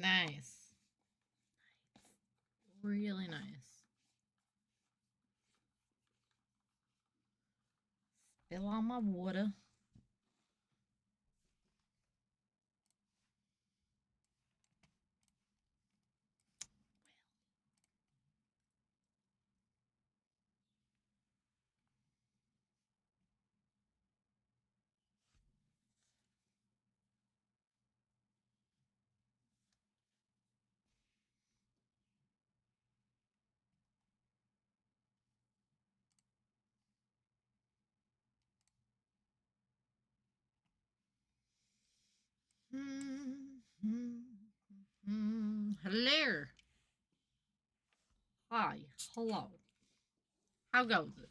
Nice. Really nice. Spill on my water. Hello. Hi. Hello. How goes it?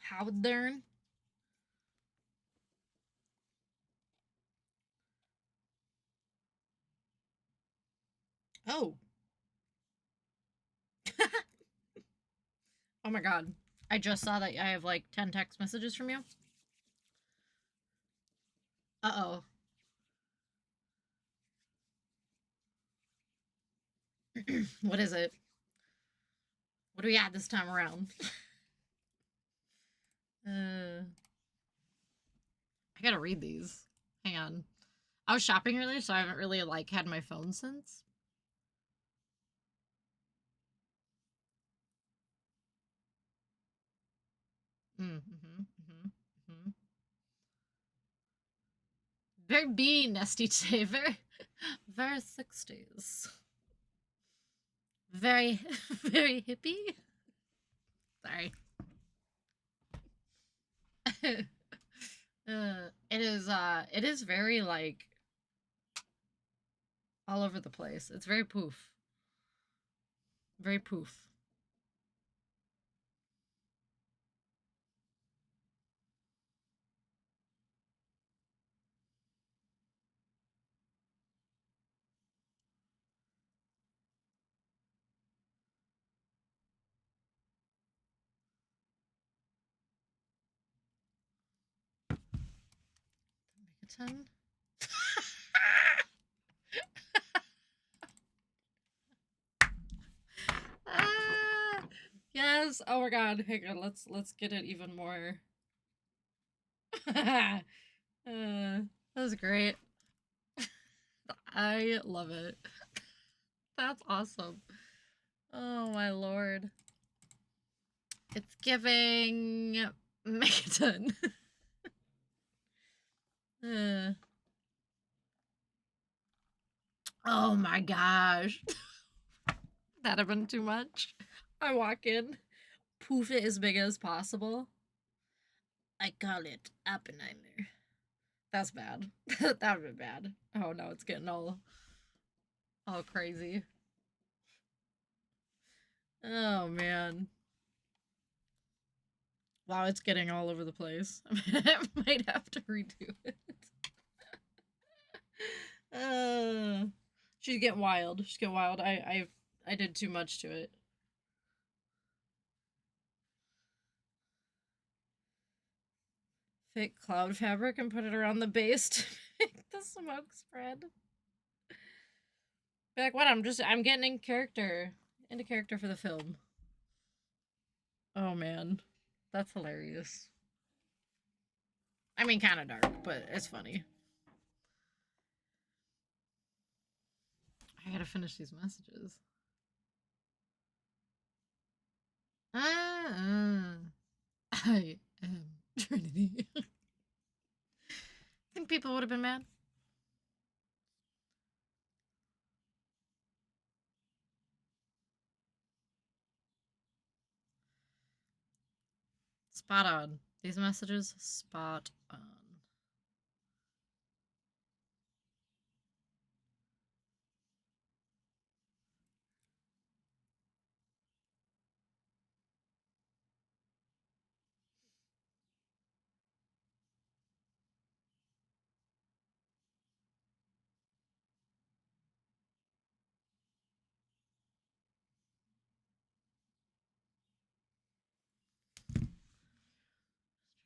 How darn? Oh. Oh my god. I just saw that I have like 10 text messages from you. Uh-oh. What is it? What do we got this time around? I gotta read these. Hang on. I was shopping earlier, so I haven't really like had my phone since. Very bee nesty today. Very 60s. Very, very hippie. Sorry. It is very like all over the place. It's very poof. Very poof. Megaton. Ah, yes. Oh my god. Hang on. Let's get it even more. That was great. I love it. That's awesome. Oh my lord. It's giving Megaton. Oh my gosh. That'd have been too much. I walk in, poof it as big as possible. I call it Oppenheimer. That's bad. That would be bad. Oh no, it's getting all crazy. Oh man. Wow, it's getting all over the place. I might have to redo it. She's getting wild. She's getting wild. I did too much to it. Fake cloud fabric and put it around the base to make the smoke spread. Be like, what? I'm getting into character for the film. Oh man, that's hilarious. I mean, kind of dark, but it's funny. I gotta finish these messages. I am Trinity. Think people would have been mad. Spot on. These messages, spot on.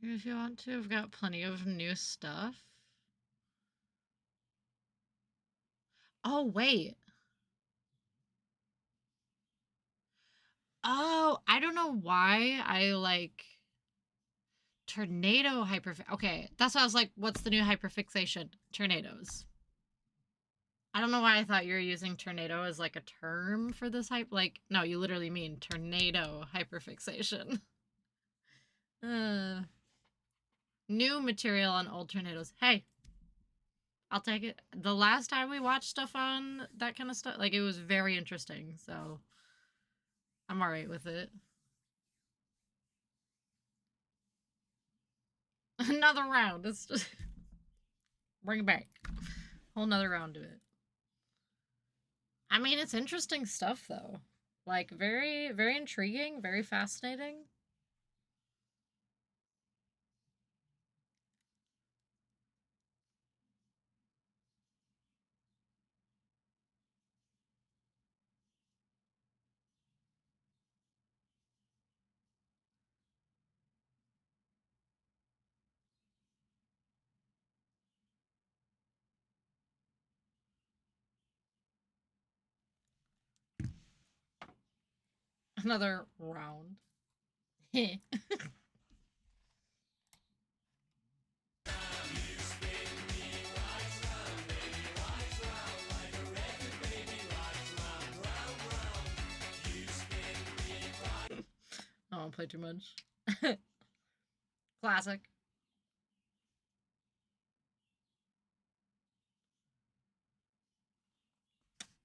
If you want to, I've got plenty of new stuff. Oh, wait. Oh, I don't know why I like tornado hyperfix. Okay, that's why I was like, what's the new hyperfixation? Tornadoes. I don't know why I thought you were using tornado as like a term for this hype. Like, no, you literally mean tornado hyperfixation. New material on old tornadoes. Hey, I'll take it. The last time we watched stuff on that kind of stuff, like, it was very interesting, so I'm alright with it. Another round. It's just bring it back. Whole nother round to it. I mean, it's interesting stuff though. Like, very, very intriguing, very fascinating. Another round. I don't play too much. Classic.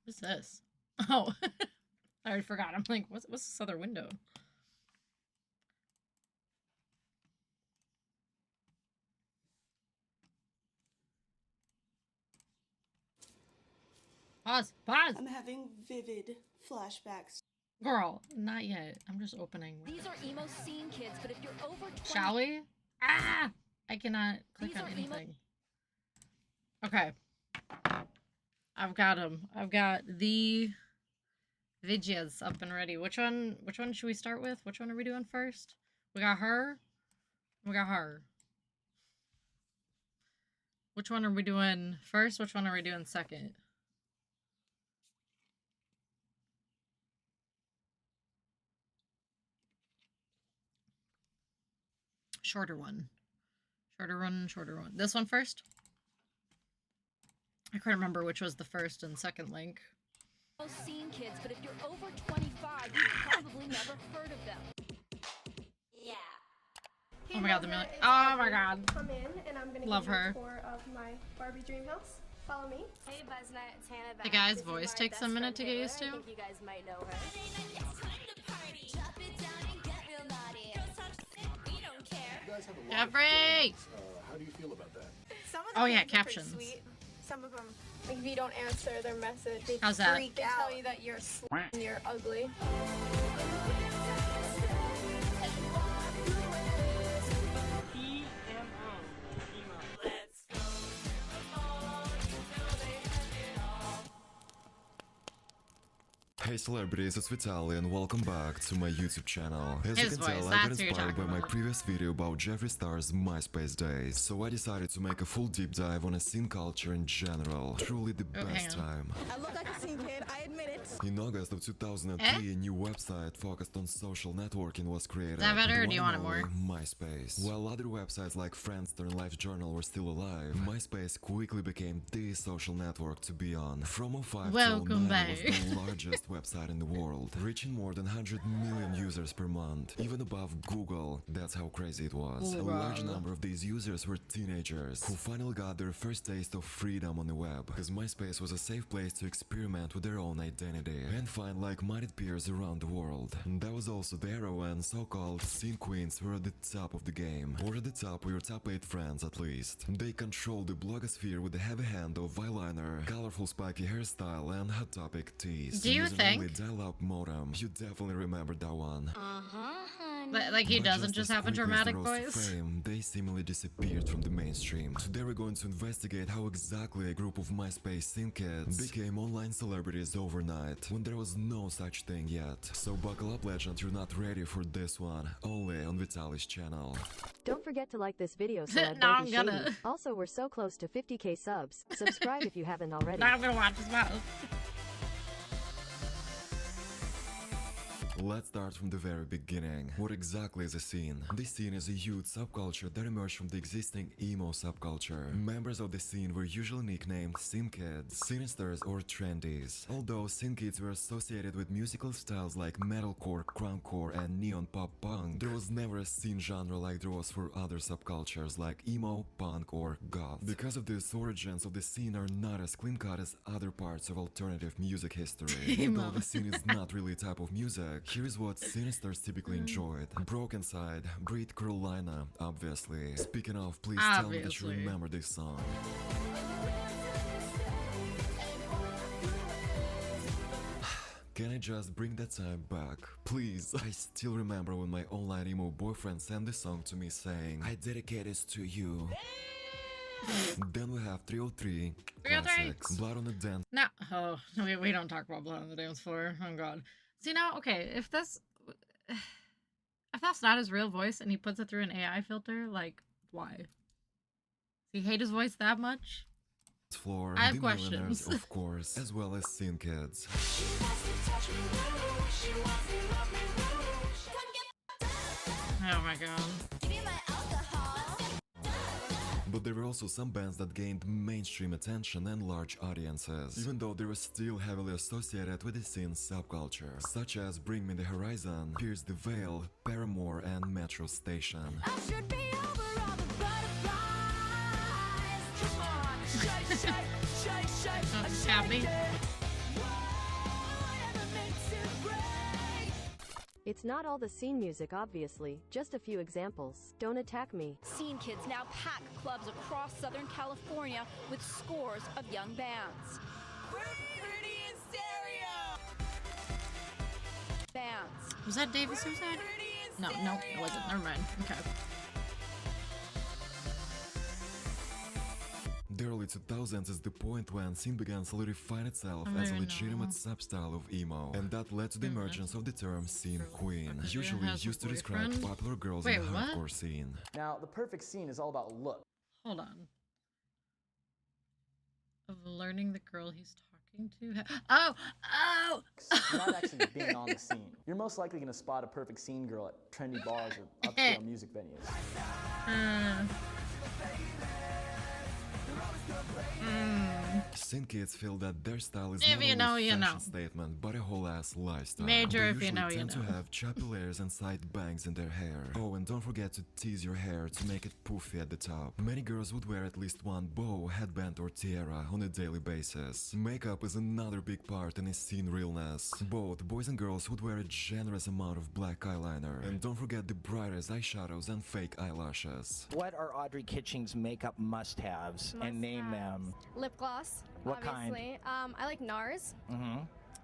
What's this? Oh, I already forgot. I'm like, what's this other window? Pause. Pause. I'm having vivid flashbacks. Girl, not yet. I'm just opening. These are emo scene kids, but if you're over 20... Shall we? Ah! I cannot click on anything. Okay. I've got them. I've got the videos up and ready. Which one should we start with? Which one are we doing first? We got her. We got her. Which one are we doing first? Which one are we doing second? Shorter one. Shorter one, shorter one. This one first? I can't remember which was the first and second link. Scene kids, but if you're over 25, you've probably never heard of them. Yeah. Oh my god, the million. Oh my god. Come in and I'm gonna love give you her. a tour of my Barbie dream house. Follow me. Hey, Buzznet, it's Hannah. The guy's voice takes a minute to get used to. I think you guys might know her. Jeffrey! How do you feel about that? Some of Oh, yeah, kids are pretty captions. Sweet. Some of them, like if you don't answer their message, they How's that? freak out. Tell you that you're and you're ugly. Hey celebrities, it's Vitaly and welcome back to my YouTube channel. As His you can voice, tell, I got that's what you're inspired by talking my about. previous video about Jeffree Star's MySpace days, so I decided to make a full deep dive on a scene culture in general. Truly the Oh, hang best on. time. I look like a scene kid, I admit it. In August of 2003, a new website focused on social networking was created. Is that better, or the do you one want it and more? only MySpace. While other websites like Friendster and LiveJournal were still alive, MySpace quickly became the social network to be on. From 05 Welcome to 09, back. it was the largest website in the world, reaching more than 100 million users per month, even above Google. That's how crazy it was. A large Google. number of these users were teenagers who finally got their first taste of freedom on the web, because MySpace was a safe place to experiment with their own identity and find like-minded peers around the world. And that was also the era when so-called scene queens were at the top of the game, or at the top with your top 8 friends at least. They controlled the blogosphere with the heavy hand of eyeliner, colorful spiky hairstyle, and hot topic teas. Do you Using think? only dial-up modem. You definitely remember that one. Uh-huh, honey. Like he But doesn't just just as have a quickly as dramatic they rose to voice. fame, they seemingly disappeared from the mainstream. Today we're going to investigate how exactly a group of MySpace scene kids became online celebrities overnight, when there was no such thing yet. So buckle up, legend, you're not ready for this one, only on Vitaly's channel. Don't forget to like this video so that Now don't be I'm gonna. shady. Also, we're so close to 50k subs. Subscribe if you haven't already. Now I'm gonna watch his mouth. Let's start from the very beginning. What exactly is a scene? This scene is a huge subculture that emerged from the existing emo subculture. Members of the scene were usually nicknamed scene kids, sinisters, or trendies. Although scene kids were associated with musical styles like metalcore, grindcore, and neon pop punk, there was never a scene genre like there was for other subcultures like emo, punk, or goth. Because of this, origins of the scene are not as clean-cut as other parts of alternative music history. Although the scene is not really a type of music, here's what sinisters typically enjoyed. Broken Side, Great Carolina, obviously. Speaking of, please tell me that you Obviously. remember this song. Can I just bring that time back? Please. I still remember when my online emo boyfriend sent this song to me saying, I dedicate this to you. Then we have 303, 303. classics, Blood on the Dance. No, oh, we don't talk about blood on the dance floor. Oh god. See now, okay, if that's not his real voice and he puts it through an AI filter, like, why? Does he hate his voice that much? Floor, I have the questions. Millionaires, of course, as well as Scene Kids. Oh my god. But there were also some bands that gained mainstream attention and large audiences, even though they were still heavily associated with the scene subculture, such as Bring Me the Horizon, Pierce the Veil, Paramore, and Metro Station. Happy. It's not all the scene music, obviously. Just a few examples. Don't attack me. Scene kids now pack clubs across Southern California with scores of young bands. Pretty in stereo. Bands. Was that Davis who said? No, it wasn't. Never mind. Okay. The early 2000s is the point when scene began solidifying itself I as a know. legitimate substyle of emo, and that led to the emergence of the term scene queen, usually has a used to describe boyfriend? popular girls Wait, in the what? hardcore scene. Now, the perfect scene is all about look. Hold on. Of learning the girl he's talking to. Oh! Not actually being on the scene. You're most likely going to spot a perfect scene girl at trendy bars or upscale music venues. Scene kids feel that their style is If not you know, only a you know. fashion statement, but a whole ass lifestyle. Major They if you usually know, you tend to know. have choppy layers and side bangs in their hair. Oh, and don't forget to tease your hair to make it poofy at the top. Many girls would wear at least one bow, headband, or tiara on a daily basis. Makeup is another big part in a scene realness. Both boys and girls would wear a generous amount of black eyeliner. And don't forget the brightest eyeshadows and fake eyelashes. What are Audrey Kitching's makeup must-haves and name them? Lip gloss. What kind? obviously. I like NARS.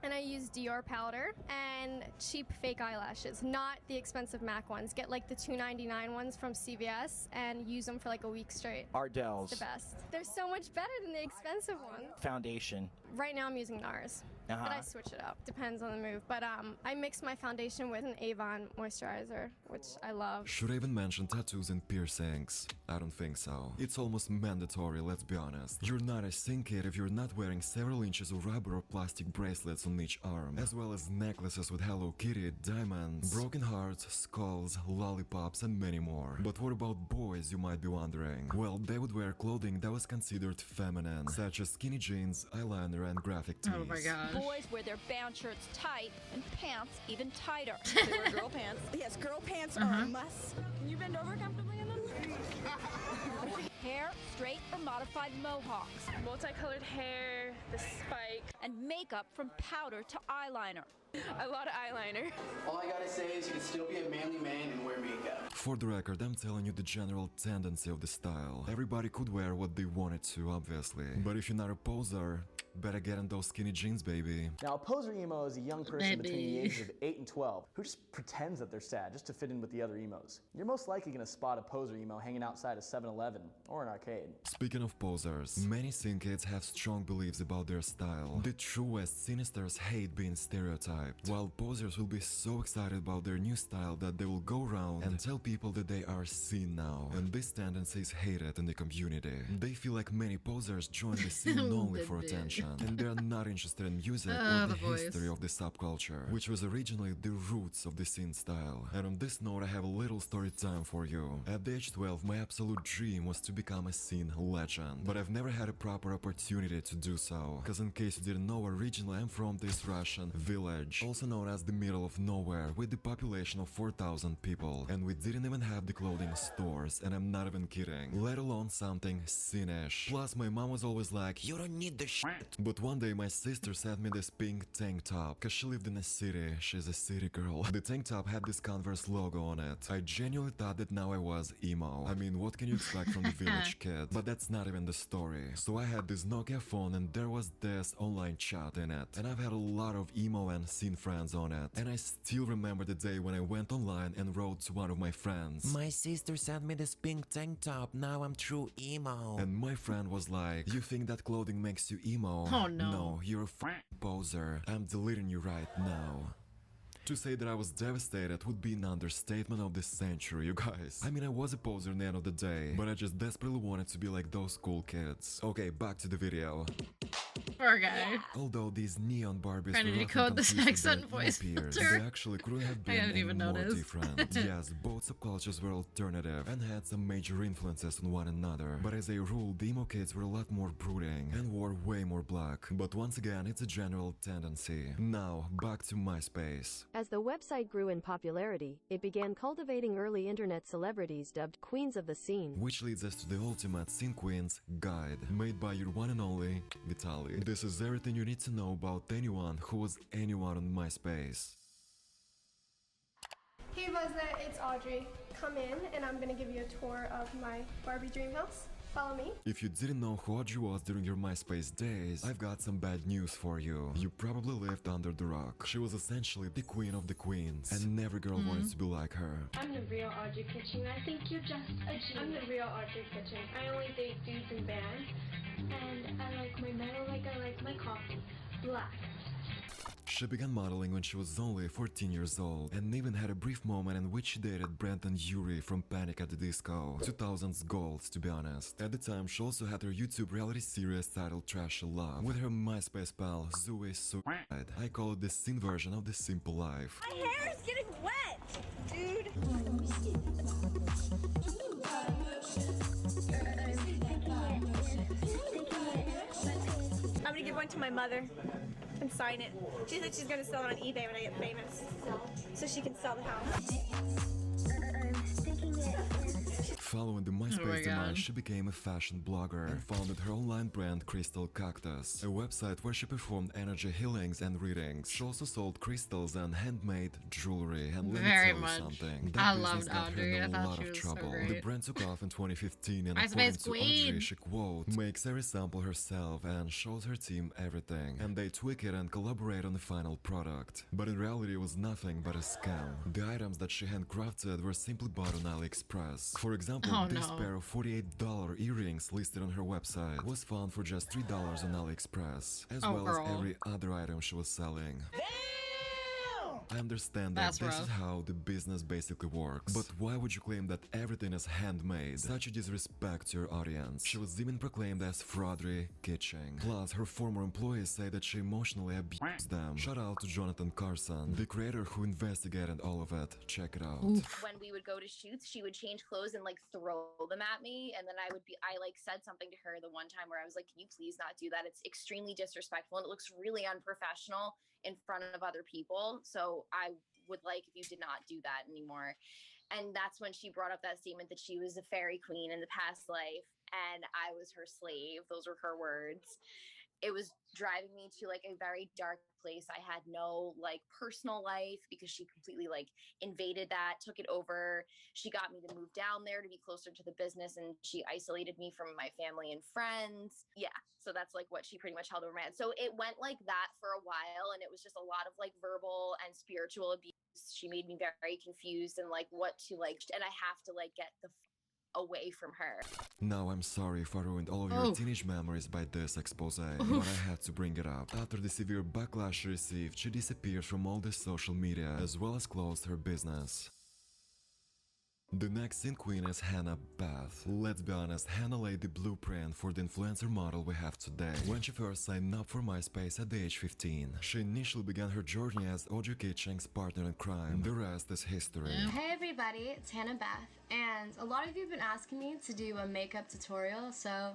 And I use Dior powder and cheap fake eyelashes, not the expensive MAC ones. Get like the $2.99 ones from CVS and use them for like a week straight. Ardell's The best. They're so much better than the expensive ones. foundation. Right now I'm using NARS, but I switch it up. Depends on the move. But I mix my foundation with an Avon moisturizer, which I love. Should I even mention tattoos and piercings? I don't think so. It's almost mandatory, let's be honest. You're not a scene kid if you're not wearing several inches of rubber or plastic bracelets on each arm, as well as necklaces with Hello Kitty, diamonds, broken hearts, skulls, lollipops, and many more. But what about boys, you might be wondering? Well, they would wear clothing that was considered feminine, such as skinny jeans, eyeliner, and graphic tees. Oh my gosh. Boys wear their band shirts tight and pants even tighter. They wear girl pants. Yes, girl pants are a must. Can you bend over comfortably in them? Hair, straight or modified mohawks. Multicolored hair, the spike, And makeup from powder to eyeliner. a lot of eyeliner. All I gotta say is you can still be a manly man and wear makeup. For the record, I'm telling you the general tendency of the style. Everybody could wear what they wanted to, obviously. But if you're not a poser, Better get in those skinny jeans, baby. Now, a poser emo is a young person between the ages of 8 and 12 who just pretends that they're sad just to fit in with the other emos. You're most likely going to spot a poser emo hanging outside a 7-Eleven or an arcade. Speaking of posers, many scene kids have strong beliefs about their style. The truest sinisters hate being stereotyped, while posers will be so excited about their new style that they will go around and tell people that they are seen now. And this tendency is hated in the community. They feel like many posers join the scene only for attention, and they are not interested in music or the history of the subculture, which was originally the roots of the scene style. And on this note, I have a little story time for you. At the age 12, my absolute dream was to become a scene legend, but I've never had a proper opportunity to do so. Cause in case you didn't know, originally I'm from this Russian village, also known as the middle of nowhere, with the population of 4,000 people, and we didn't even have the clothing stores, and I'm not even kidding, let alone something scene-ish. Plus my mom was always like, you don't need the shit. But one day my sister sent me this pink tank top, cause she lived in a city, she's a city girl. The tank top had this Converse logo on it. I genuinely thought that now I was emo. I mean, what can you expect from the village kid? But that's not even the story. So I had this Nokia phone and there was this online chat in it, and I've had a lot of emo and scene friends on it, and I still remember the day when I went online and wrote to one of my friends, my sister sent me this pink tank top, now I'm true emo. And my friend was like, you think that clothing makes you emo? Oh no. No, you're a poser. I'm deleting you right now. To say that I was devastated would be an understatement of the century, you guys. I mean, I was a poser in the end of the day, but I just desperately wanted to be like those cool kids. Okay, back to the video. Poor guy. Although these neon Barbies Trying to were decode this often confused with accent their voice peers, filter. they actually couldn't have I been haven't any even more noticed. different. Yes, both subcultures were alternative and had some major influences on one another, but as a rule, the emo kids were a lot more brooding and wore way more black. But once again, it's a general tendency. Now, back to MySpace. As the website grew in popularity, it began cultivating early internet celebrities dubbed queens of the scene. Which leads us to the ultimate scene queens guide, made by your one and only Vitaly. This is everything you need to know about anyone who was anyone on MySpace. Hey Buzznet, it's Audrey. Come in and I'm gonna give you a tour of my Barbie dream house. Follow me. If you didn't know who Audrey was during your MySpace days, I've got some bad news for you. You probably lived under the rock. She was essentially the queen of the queens, and every girl wanted to be like her. I'm the real Audrey Kitchen. I think you're just a genius. I'm the real Audrey Kitchen. I only date dudes and bands, and I like my metal like I like my coffee, black. She began modeling when she was only 14 years old, and even had a brief moment in which she dated Brenton Urie from Panic at the Disco. 2000's gold, to be honest. At the time, she also had her YouTube reality series titled Trash Love, with her MySpace pal Zoe Suicide. I call it the scene version of The Simple Life. My hair is getting wet, dude. I'm gonna give one to my mother and sign it. She said she's gonna sell it on eBay when I get famous, so she can sell the house. Following the MySpace demise, she became a fashion blogger and founded her online brand Crystal Cactus, a website where she performed energy healings and readings. She also sold crystals and handmade jewelry, and let me tell you something, that I business loved got her Audrey. in I a thought lot she of was trouble. so great. The brand took off in 2015, and MySpace according to queen. Audrey, she quote, makes every sample herself and shows her team everything, and they tweak it and collaborate on the final product. But in reality, it was nothing but a scam. The items that she handcrafted were simply bought on AliExpress. For example, this pair of $48 earrings listed on her website was found for just $3 on AliExpress, as well as every other item she was selling. I understand that this is how the business basically works, but why would you claim that everything is handmade? Such a disrespect to your audience. She was even proclaimed as fraudery kitchen. Plus, her former employees say that she emotionally abused them. Shout out to Jonathan Carson, the creator who investigated all of it. Check it out. When we would go to shoots, she would change clothes and like throw them at me, and then I like said something to her the one time where I was like, can you please not do that? It's extremely disrespectful and it looks really unprofessional in front of other people, so I would like if you did not do that anymore. And that's when she brought up that statement that she was a fairy queen in the past life and I was her slave. Those were her words. it was driving me to like a very dark place. I had no like personal life because she completely like invaded that, took it over. She got me to move down there to be closer to the business, and she isolated me from my family and friends. Yeah. So that's like what she pretty much held over my head. So it went like that for a while, and it was just a lot of like verbal and spiritual abuse. She made me very confused and like what to like, and I have to like get the away from her. Now I'm sorry if I ruined all of your teenage memories by this expose, but I had to bring it up. After the severe backlash she received, she disappeared from all the social media, as well as closed her business. The next scene queen is Hannah Beth. Let's be honest, Hannah laid the blueprint for the influencer model we have today. When she first signed up for MySpace at the age 15, she initially began her journey as Audrey Kitching's partner in crime. The rest is history. Hey everybody, it's Hannah Beth, and a lot of you have been asking me to do a makeup tutorial, so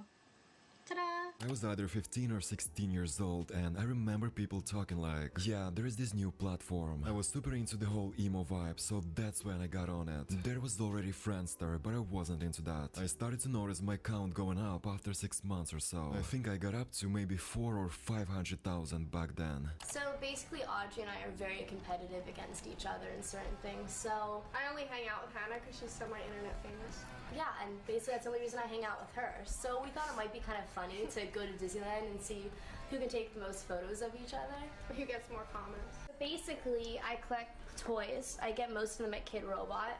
ta-da! I was either 15 or 16 years old, and I remember people talking like, yeah, there is this new platform. I was super into the whole emo vibe, so that's when I got on it. There was already Friendster, but I wasn't into that. I started to notice my count going up after 6 months or so. I think I got up to maybe 4 or 500,000 back then. So basically Audrey and I are very competitive against each other in certain things, so I only hang out with Hannah because she's so internet famous. yeah, and basically that's the only reason I hang out with her. So we thought it might be kind of funny to go to Disneyland and see who can take the most photos of each other. Or who gets more comments. Basically, I collect toys. I get most of them at Kid Robot.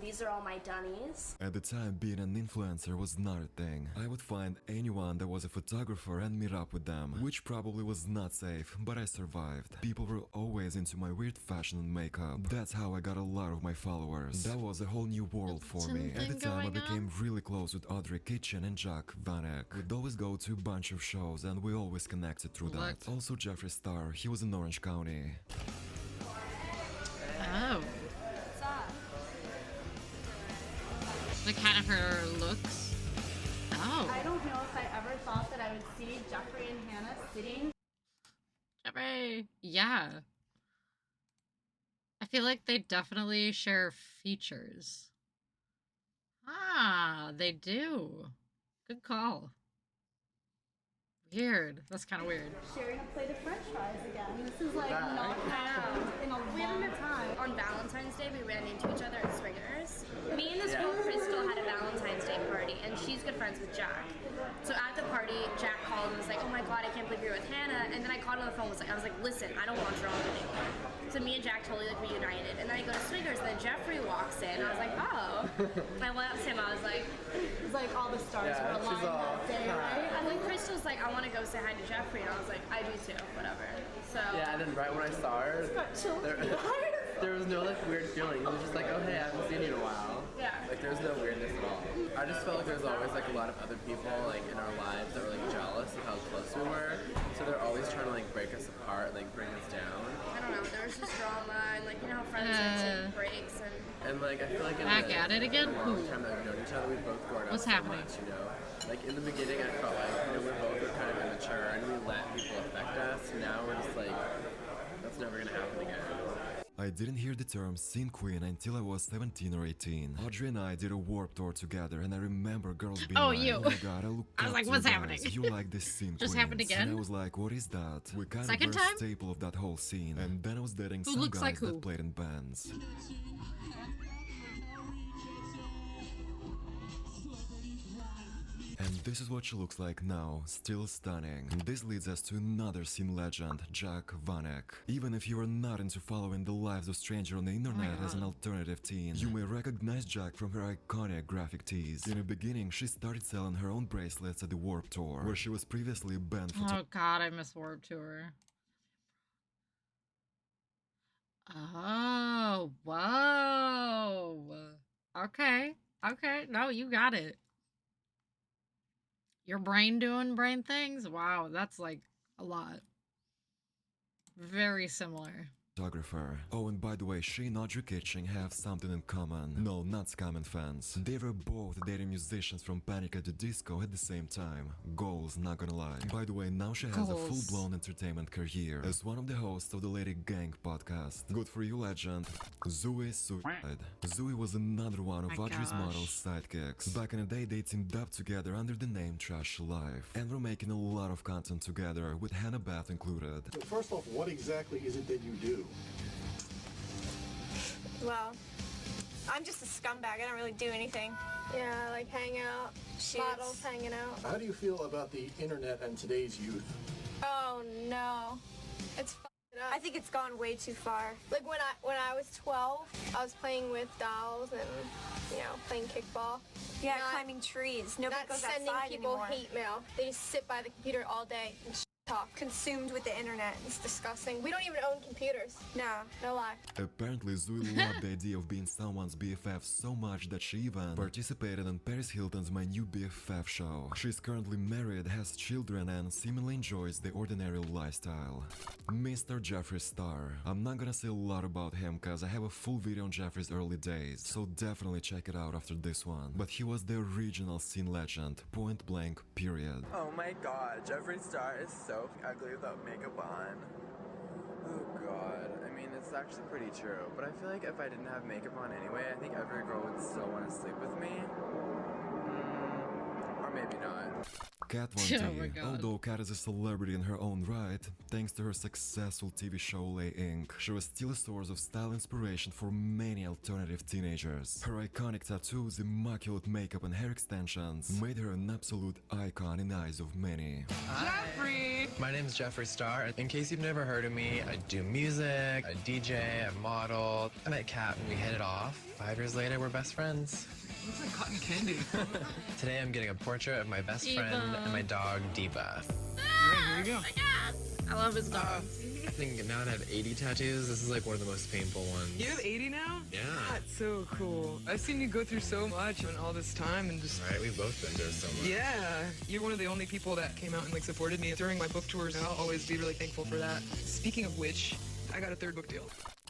These are all my dunnies. At the time, being an influencer was not a thing. I would find anyone that was a photographer and meet up with them, which probably was not safe, but I survived. People were always into my weird fashion and makeup. That's how I got a lot of my followers. That was a whole new world for me. At the time, I became really close with Audrey Kitchen and Jack Vanek. We'd always go to a bunch of shows, and we always connected through that. Also, Jeffree Star, he was in Orange County. Oh. What's up? Like kind of her looks. Oh. I don't know if I ever thought that I would see Jeffree and Hannah sitting. Jeffree. Yeah. I feel like they definitely share features. Ah, they do. Good call. Weird. That's kind of weird. Sharing a plate of french fries again. This is like not happened in a long time. On Valentine's Day, we ran into each other at Swingers. Me and this girl, Crystal, had a Valentine's Day party, and she's good friends with Jack. So at the party, Jack called and was like, oh my god, I can't believe you're with Hannah. And then I called her on the phone and I was like, listen, I don't want you on anymore. So me and Jack totally like reunited. And then I go to Swingers, and then Jeffree walks in. I was like, oh. And I went up to him, I was like, it's like all the stars were aligned that day, right? And then Crystal's like, I want to go say hi to Jeffree. And I was like, I do too, whatever. So yeah, and then right when I saw her, there was no like weird feeling. It was just like, oh hey, I haven't seen you in a while. Yeah. Like there was no weirdness at all. I just felt like there was always like a lot of other people like in our lives that were like jealous of how close we were. So they're always trying to like break us apart, like bring us down. I don't know, there was just drama and like, you know how friends take breaks and like I feel like in back at it again? the long time that we've known each other, we've both grown up What's so happening? much, you know. Like in the beginning, I felt like we both were kind of immature and we let people affect us. Now we're just like, that's never gonna happen again. I didn't hear the term scene queen until I was 17 or 18. Audrey and I did a Warped Tour together, and I remember girls being like, you. oh my god, I look I was up like, to what's you happening? guys. You like this scene Just queens. happened again? And I was like, what is that? We kind Second of were time? a staple of that whole scene. And then I was dating Who some looks guys like who? that played in bands. And this is what she looks like now, still stunning. This leads us to another scene legend, Jack Vanek. Even if you are not into following the lives of strangers on the internet as an alternative teen, you may recognize Jack from her iconic graphic tees. In the beginning, she started selling her own bracelets at the Warped Tour, where she was previously a band Oh god, I miss Warped Tour. Oh, whoa. Okay. Okay. No, you got it. Your brain doing brain things? Wow, that's like a lot. Very similar. photographer. Oh, and by the way, she and Audrey Kitching have something in common. No, not Scamming fans. They were both dating musicians from Panic at the Disco at the same time. Goals, not gonna lie. By the way, now she has a full-blown entertainment career as one of the hosts of the Lady Gang podcast. Good for you, legend. Zoe Suicide. Zoe was another one of Audrey's model sidekicks. Back in the day, they teamed up together under the name Trash Life, and were making a lot of content together, with Hannah Beth included. So first off, what exactly is it that you do? Well, I'm just a scumbag. I don't really do anything. Yeah, like hang out, models hanging out. How do you feel about the internet and today's youth? Oh no, it's fucked up. I think it's gone way too far. Like when I was 12, I was playing with dolls and playing kickball. Yeah, climbing trees. Nobody goes outside anymore. Sending people hate mail. They just sit by the computer all day and talk. Consumed with the internet. It's disgusting. We don't even own computers. No lie. Apparently, Zoe loved the idea of being someone's BFF so much that she even participated in Paris Hilton's My New BFF show. She's currently married, has children, and seemingly enjoys the ordinary lifestyle. Mr. Jeffree Star. I'm not gonna say a lot about him cause I have a full video on Jeffree's early days, so definitely check it out after this one. But he was the original scene legend, point blank, period. Oh my god, Jeffree Star is so ugly without makeup on. Oh god, I mean it's actually pretty true, but I feel like if I didn't have makeup on anyway, I think every girl would still want to sleep with me. Or maybe not. Kat Von D. Although Kat is a celebrity in her own right, thanks to her successful TV show Lay Inc., she was still a source of style inspiration for many alternative teenagers. Her iconic tattoos, immaculate makeup and hair extensions made her an absolute icon in the eyes of many. Jeffree! My name's Jeffree Star. In case you've never heard of me, I do music, I DJ, I model. I met Kat and we hit it off. 5 years later, we're best friends. Looks like cotton candy. Today I'm getting a portrait of my best friend and my dog, Diva. Here you go. Oh my god! I love his dog. I think now that I have 80 tattoos, this is like one of the most painful ones. You have 80 now? Yeah. That's so cool. I've seen you go through so much in all this time and just... Right, we've both been through so much. Yeah. You're one of the only people that came out and like supported me during my book tours, and I'll always be really thankful for that. Speaking of which, I got a 3rd book deal.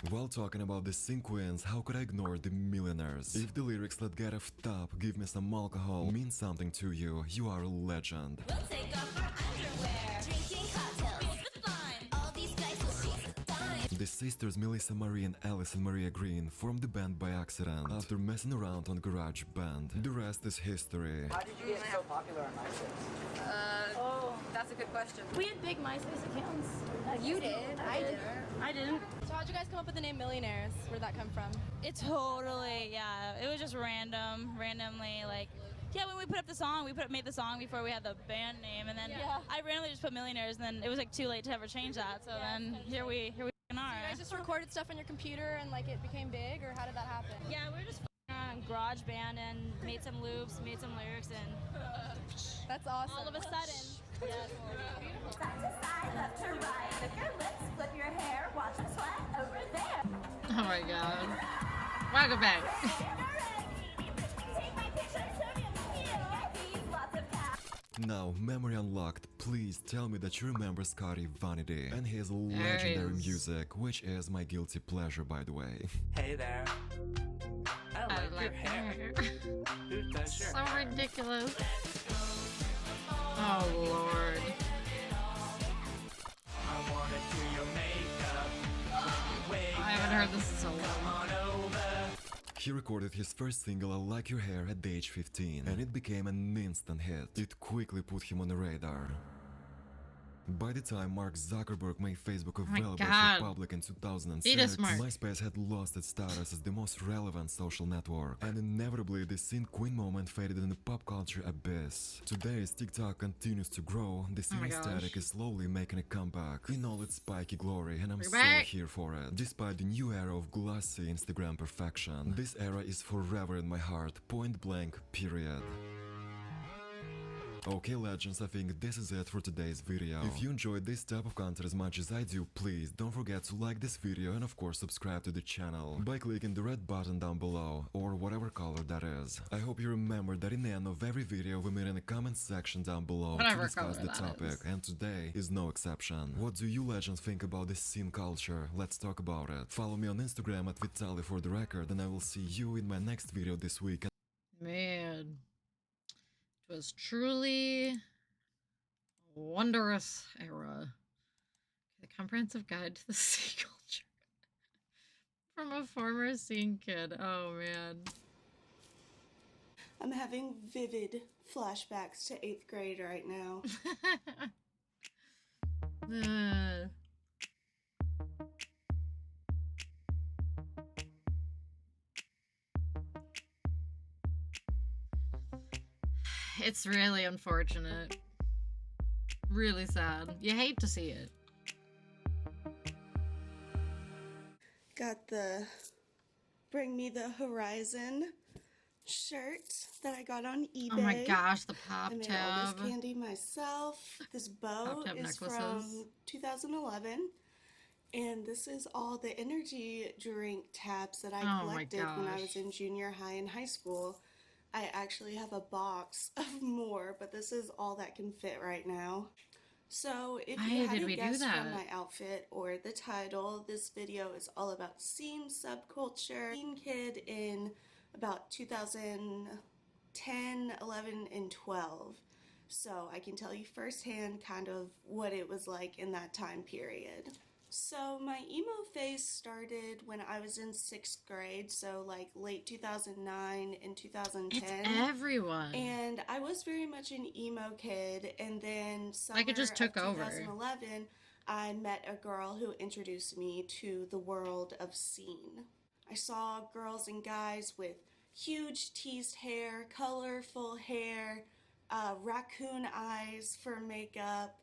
While talking about the scene queens, how could I ignore the millionaires? If the lyrics "Let's get off top, give me some alcohol" mean something to you, you are a legend. We'll take off our underwear, drinking cocktails with fun. All these guys will be fine. The sisters Melissa Marie and Alison Maria Green formed the band by accident after messing around on Garage Band. The rest is history. How did you get so popular on MySpace? That's a good question. We had big MySpace accounts. You did. I didn't. So how'd you guys come up with the name Millionaires? Where'd that come from? It totally, yeah. It was just randomly, like, yeah, when we put up the song, made the song before we had the band name, and then I randomly just put Millionaires, and then it was like too late to ever change that. So then here we are. So you guys just recorded stuff on your computer and like it became big, or how did that happen? Yeah, we were just around on GarageBand and made some loops, made some lyrics, and that's awesome. All of a sudden. Side to side, left to right. Flip your lips, flip your hair, watch them sweat over there. Oh my god. Welcome back. Now, memory unlocked, please tell me that you remember Scotty Vanity and his legendary music, which is my guilty pleasure, by the way. Hey there. I like your hair. Who does your So ridiculous. Oh lord. I wanna do your makeup. I haven't heard this in so long. He recorded his first single, I Like Your Hair, at age 15, and it became an instant hit. It quickly put him on the radar. By the time Mark Zuckerberg made Facebook available to the public in 2006, MySpace had lost its status as the most relevant social network, and inevitably the scene queen moment faded in the pop culture abyss. Today, as TikTok continues to grow, the scene aesthetic is slowly making a comeback in all its spiky glory, and I'm so here for it. Despite the new era of glossy Instagram perfection, this era is forever in my heart, point blank, period. Okay legends, I think this is it for today's video. If you enjoyed this type of content as much as I do, please don't forget to like this video and of course subscribe to the channel by clicking the red button down below, or whatever color that is. I hope you remember that in the end of every video we meet in the comment section down below to discuss the topic, and today is no exception. What do you legends think about this scene culture? Let's talk about it. Follow me on Instagram at Vitali for the record, and I will see you in my next video this week. Man, it was truly a wondrous era. The comprehensive guide to the sea culture from a former scene kid. Oh man. I'm having vivid flashbacks to 8th grade right now. It's really unfortunate. Really sad. You hate to see it. Got the Bring Me the Horizon shirt that I got on eBay. Oh my gosh, the pop I made tab. all this candy myself. This bow is from 2011. And this is all the energy drink tabs that I collected when I was in junior high and high school. I actually have a box of more, but this is all that can fit right now. So if you hadn't guessed from my outfit or the title, this video is all about scene subculture. Scene kid in about 2010, 11, and 12. So I can tell you firsthand kind of what it was like in that time period. So my emo phase started when I was in 6th grade, so like late 2009 and 2010. It's everyone. And I was very much an emo kid, and then summer like it just took of over. 2011, I met a girl who introduced me to the world of scene. I saw girls and guys with huge teased hair, colorful hair, raccoon eyes for makeup,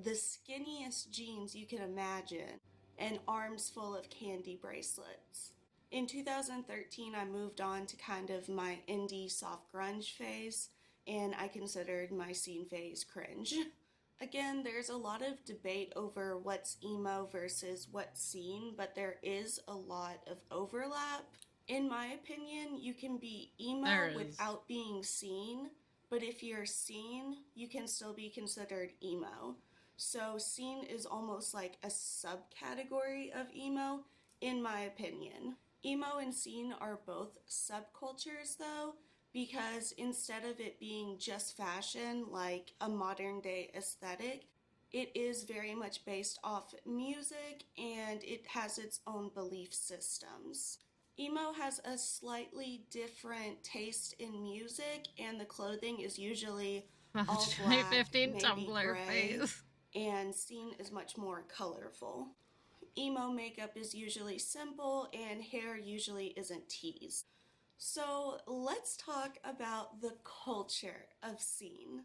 the skinniest jeans you can imagine, and arms full of candy bracelets. In 2013, I moved on to kind of my indie soft grunge phase, and I considered my scene phase cringe. Again, there's a lot of debate over what's emo versus what's scene, but there is a lot of overlap. In my opinion, you can be emo without being scene, but if you're scene, you can still be considered emo. So scene is almost like a subcategory of emo, in my opinion. Emo and scene are both subcultures though, because instead of it being just fashion, like a modern day aesthetic, it is very much based off music and it has its own belief systems. Emo has a slightly different taste in music, and the clothing is usually all black, 2015 maybe Tumblr gray, phase. and scene is much more colorful. Emo makeup is usually simple and hair usually isn't teased. So let's talk about the culture of scene.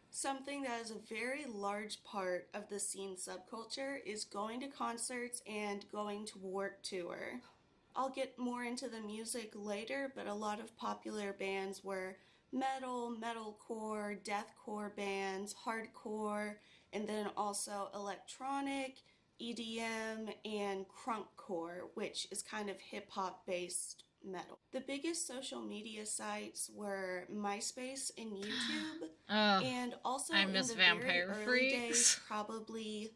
Something that is a very large part of the scene subculture is going to concerts and going to Warped Tour. I'll get more into the music later, but a lot of popular bands were metal, metalcore, deathcore bands, hardcore, and then also electronic, EDM, and crunkcore, which is kind of hip-hop based metal. The biggest social media sites were MySpace and YouTube, and also in the very early days, probably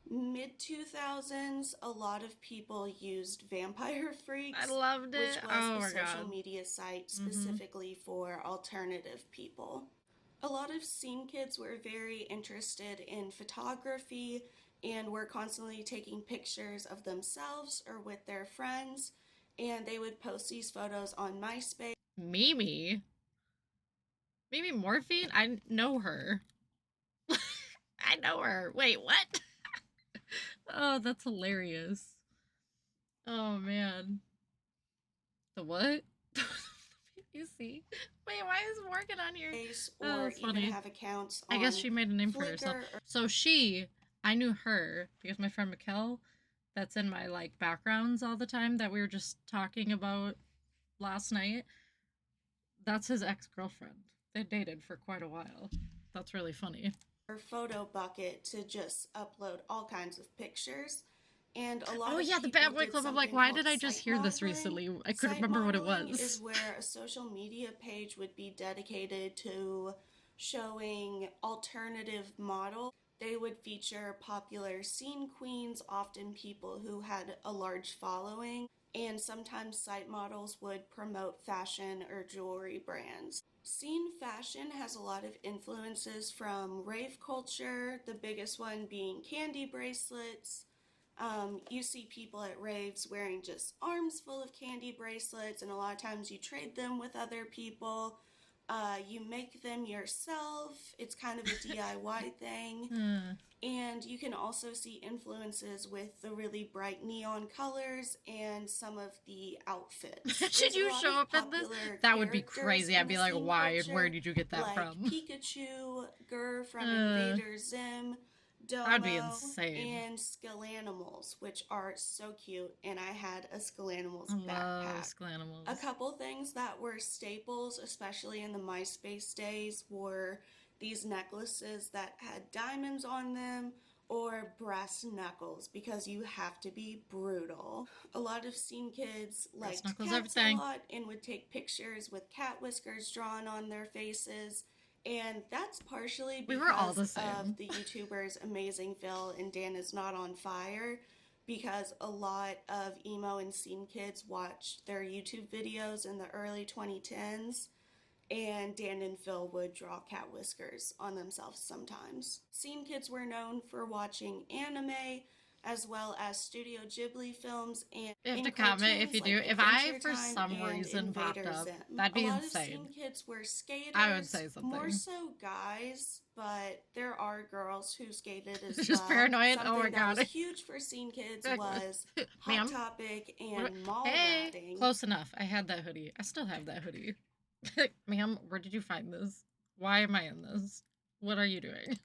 mid-2000s, a lot of people used Vampire Freaks. I loved it. Which was a social God. media site specifically for alternative people. A lot of scene kids were very interested in photography and were constantly taking pictures of themselves or with their friends, and they would post these photos on MySpace. Mimi Morphine? I know her. I know her. Wait, what? Oh, that's hilarious. Oh, man. The what? You see? Wait, why is Morgan on here? Or that's even funny. have accounts I guess on she made a name for Flickr herself. So I knew her because my friend Mikkel, that's in my like backgrounds all the time that we were just talking about last night, that's his ex-girlfriend. They dated for quite a while. That's really funny. Or photo bucket to just upload all kinds of pictures. And a lot Oh of yeah, the people Bad Boy did Club. I'm like, something why called did I just site hear this modeling. recently? I couldn't Site remember what it modeling was. is where a social media page would be dedicated to showing alternative models. They would feature popular scene queens, often people who had a large following, and sometimes site models would promote fashion or jewelry brands. Scene fashion has a lot of influences from rave culture, the biggest one being candy bracelets. You see people at raves wearing just arms full of candy bracelets, and a lot of times you trade them with other people. You make them yourself. It's kind of a DIY thing. And you can also see influences with the really bright neon colors and some of the outfits. Should you show up in this? That would be crazy. I'd be like, why? Where did you get that like from? Pikachu, Gur from Invader Zim, Domo, That'd be insane. and Skull-animals, which are so cute. And I had a Skull-animals I backpack. love Skull-animals. A couple things that were staples, especially in the MySpace days, were these necklaces that had diamonds on them or brass knuckles, because you have to be brutal. A lot of scene kids liked cats a lot and would take pictures with cat whiskers drawn on their faces. And that's partially because we were all the same. of the YouTubers Amazing Phil and Dan Is Not On Fire, because a lot of emo and scene kids watched their YouTube videos in the early 2010s, and Dan and Phil would draw cat whiskers on themselves sometimes. Scene kids were known for watching anime, as well as Studio Ghibli films and you have to comment if you do. If I, for some reason, popped up, that'd be insane. A lot insane. of scene kids were skaters. I would say something. More so guys, but there are girls who skated as well. Just paranoid? Something oh my god. That was huge for scene kids was Hot Topic and mall hey, ratting. Close enough. I had that hoodie. I still have that hoodie. Ma'am, where did you find this? Why am I in this? What are you doing?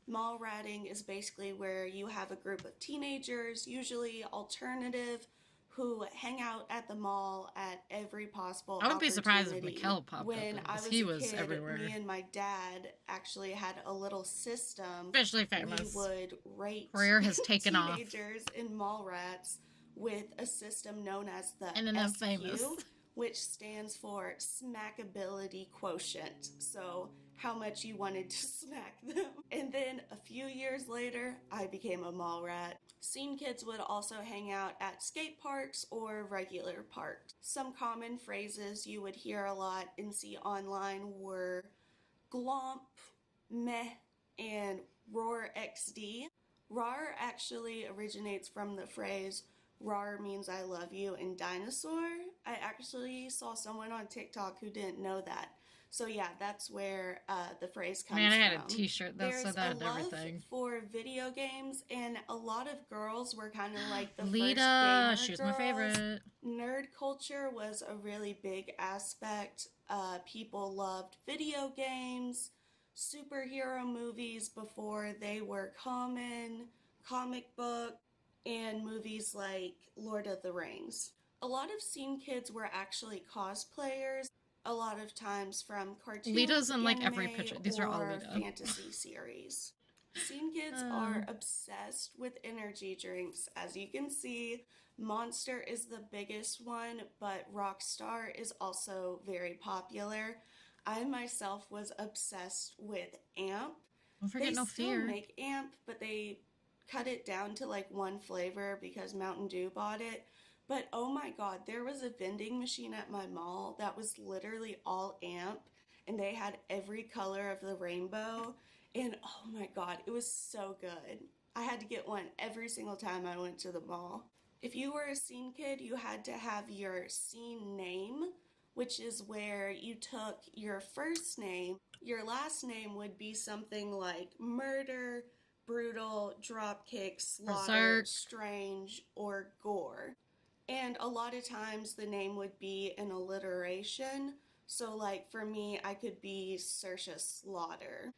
Mall ratting is basically where you have a group of teenagers, usually alternative, who hang out at the mall at every possible I wouldn't be surprised if opportunity. Mikkel popped when up. I was he a was kid, everywhere. Me and my dad actually had a little system. Officially famous. We would rate Career has taken off. teenagers in mall rats with a system known as the SQ, famous, which stands for smackability quotient. So how much you wanted to smack them. And then a few years later, I became a mall rat. Scene kids would also hang out at skate parks or regular parks. Some common phrases you would hear a lot and see online were glomp, meh, and roar XD. Rar actually originates from the phrase rar means I love you in dinosaur. I actually saw someone on TikTok who didn't know that. So yeah, that's where the phrase comes from. Man, I had a t-shirt that said that and There's everything. a love for video games, and a lot of girls were kind of like the Lita, first gamer she was girls. my favorite. Nerd culture was a really big aspect. People loved video games, superhero movies before they were common, comic book, and movies like Lord of the Rings. A lot of scene kids were actually cosplayers, a lot of times from cartoons, Lita's in like every anime, picture. These are all or Lita. fantasy series. Scene kids are obsessed with energy drinks. As you can see, Monster is the biggest one, but Rockstar is also very popular. I myself was obsessed with Amp. Don't forget They No still Fear. make Amp, but they cut it down to like one flavor because Mountain Dew bought it. But oh my god, there was a vending machine at my mall that was literally all Amp, and they had every color of the rainbow, and oh my god, it was so good. I had to get one every single time I went to the mall. If you were a scene kid, you had to have your scene name, which is where you took your first name. Your last name would be something like Murder, Brutal, Dropkick, Slaughter, Berserk, Strange, or Gore. And a lot of times the name would be an alliteration. So like for me, I could be Saoirse Slaughter.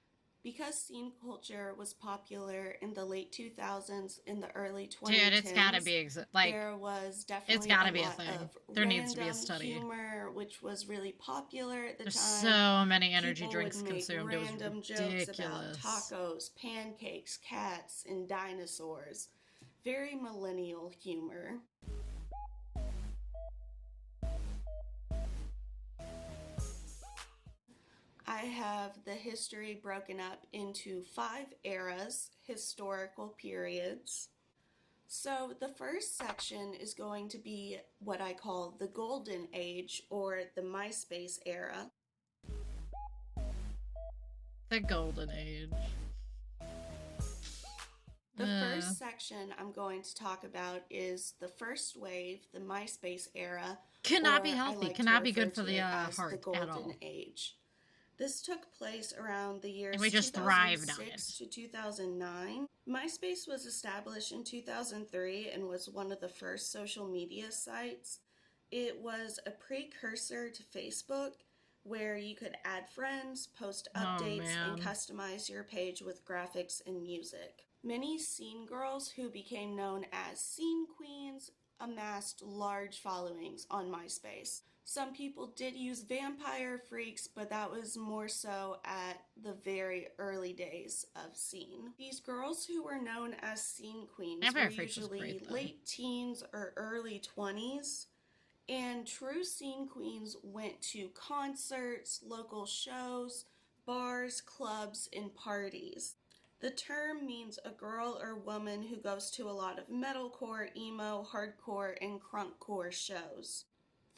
Because scene culture was popular in the late 2000s, in the early 2010s, Dude, it's gotta be there was definitely it's gotta a be a lot thing. of There needs to be a random study. humor, which was really popular at the There's time. so many energy People drinks would make consumed. It was random jokes about ridiculous. tacos, pancakes, cats, and dinosaurs. Very millennial humor. I have the history broken up into 5 eras, historical periods. So the first section is going to be what I call the Golden Age, or the MySpace era. The Golden Age. The first section I'm going to talk about is the first wave, the MySpace era. Cannot be or I healthy. like Cannot to be good refer for to the it as heart the at Golden all. Age. This took place around the years And we just thrived on 2006 to 2009. MySpace was established in 2003 and was one of the first social media sites. It was a precursor to Facebook, where you could add friends, post updates, and customize your page with graphics and music. Many scene girls who became known as scene queens amassed large followings on MySpace. Some people did use vampire freaks, but that was more so at the very early days of scene. These girls who were known as scene queens Vampire were Freaks was usually great, though. late teens or early 20s. And true scene queens went to concerts, local shows, bars, clubs, and parties. The term means a girl or woman who goes to a lot of metalcore, emo, hardcore, and crunkcore shows.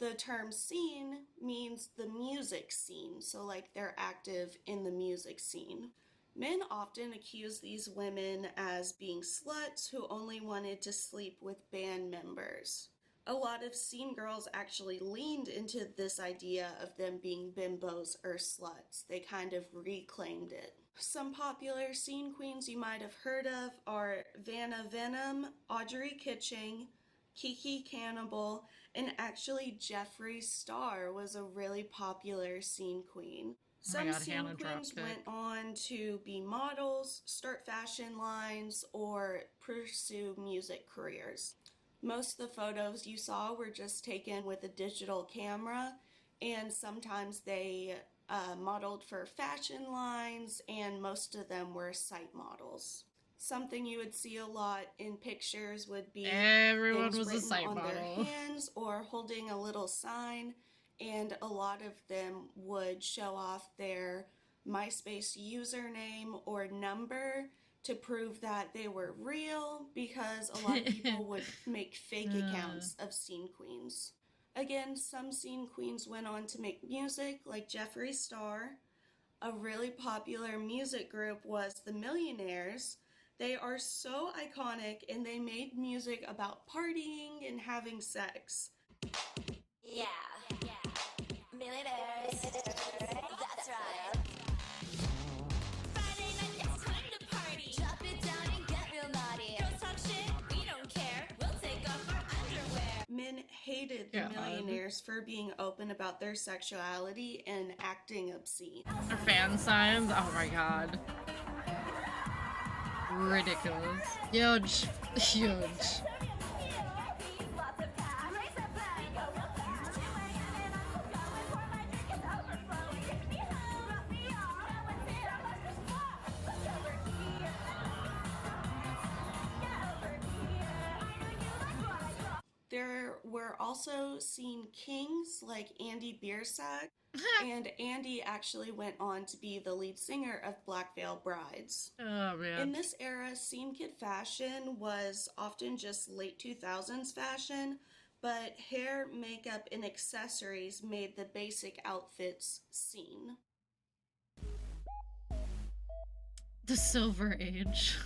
The term scene means the music scene, so like they're active in the music scene. Men often accuse these women as being sluts who only wanted to sleep with band members. A lot of scene girls actually leaned into this idea of them being bimbos or sluts. They kind of reclaimed it. Some popular scene queens you might have heard of are Vanna Venom, Audrey Kitching, Kiki Cannibal, and actually Jeffree Star was a really popular scene queen. Some scene queens went on to be models, start fashion lines, or pursue music careers. Most of the photos you saw were just taken with a digital camera, and sometimes they modeled for fashion lines, and most of them were site models. Something you would see a lot in pictures would be Everyone things was a written site on model. their hands or holding a little sign, and a lot of them would show off their MySpace username or number to prove that they were real, because a lot of people would make fake accounts of scene queens. Again, some scene queens went on to make music, like Jeffree Star. A really popular music group was the Millionaires. They are so iconic, and they made music about partying and having sex. Yeah. Millionaires. That's right. Friday night, it's time to party. Drop it down and get real naughty. Girls talk shit, we don't care. We'll take off our underwear. Men hated the Millionaires for being open about their sexuality and acting obscene. Their fan signs. Oh my god. Ridiculous. Huge. Huge. There were also scene kings like Andy Biersack, and Andy actually went on to be the lead singer of Black Veil Brides. Oh man. In this era, scene kid fashion was often just late 2000s fashion, but hair, makeup, and accessories made the basic outfits scene. The Silver Age.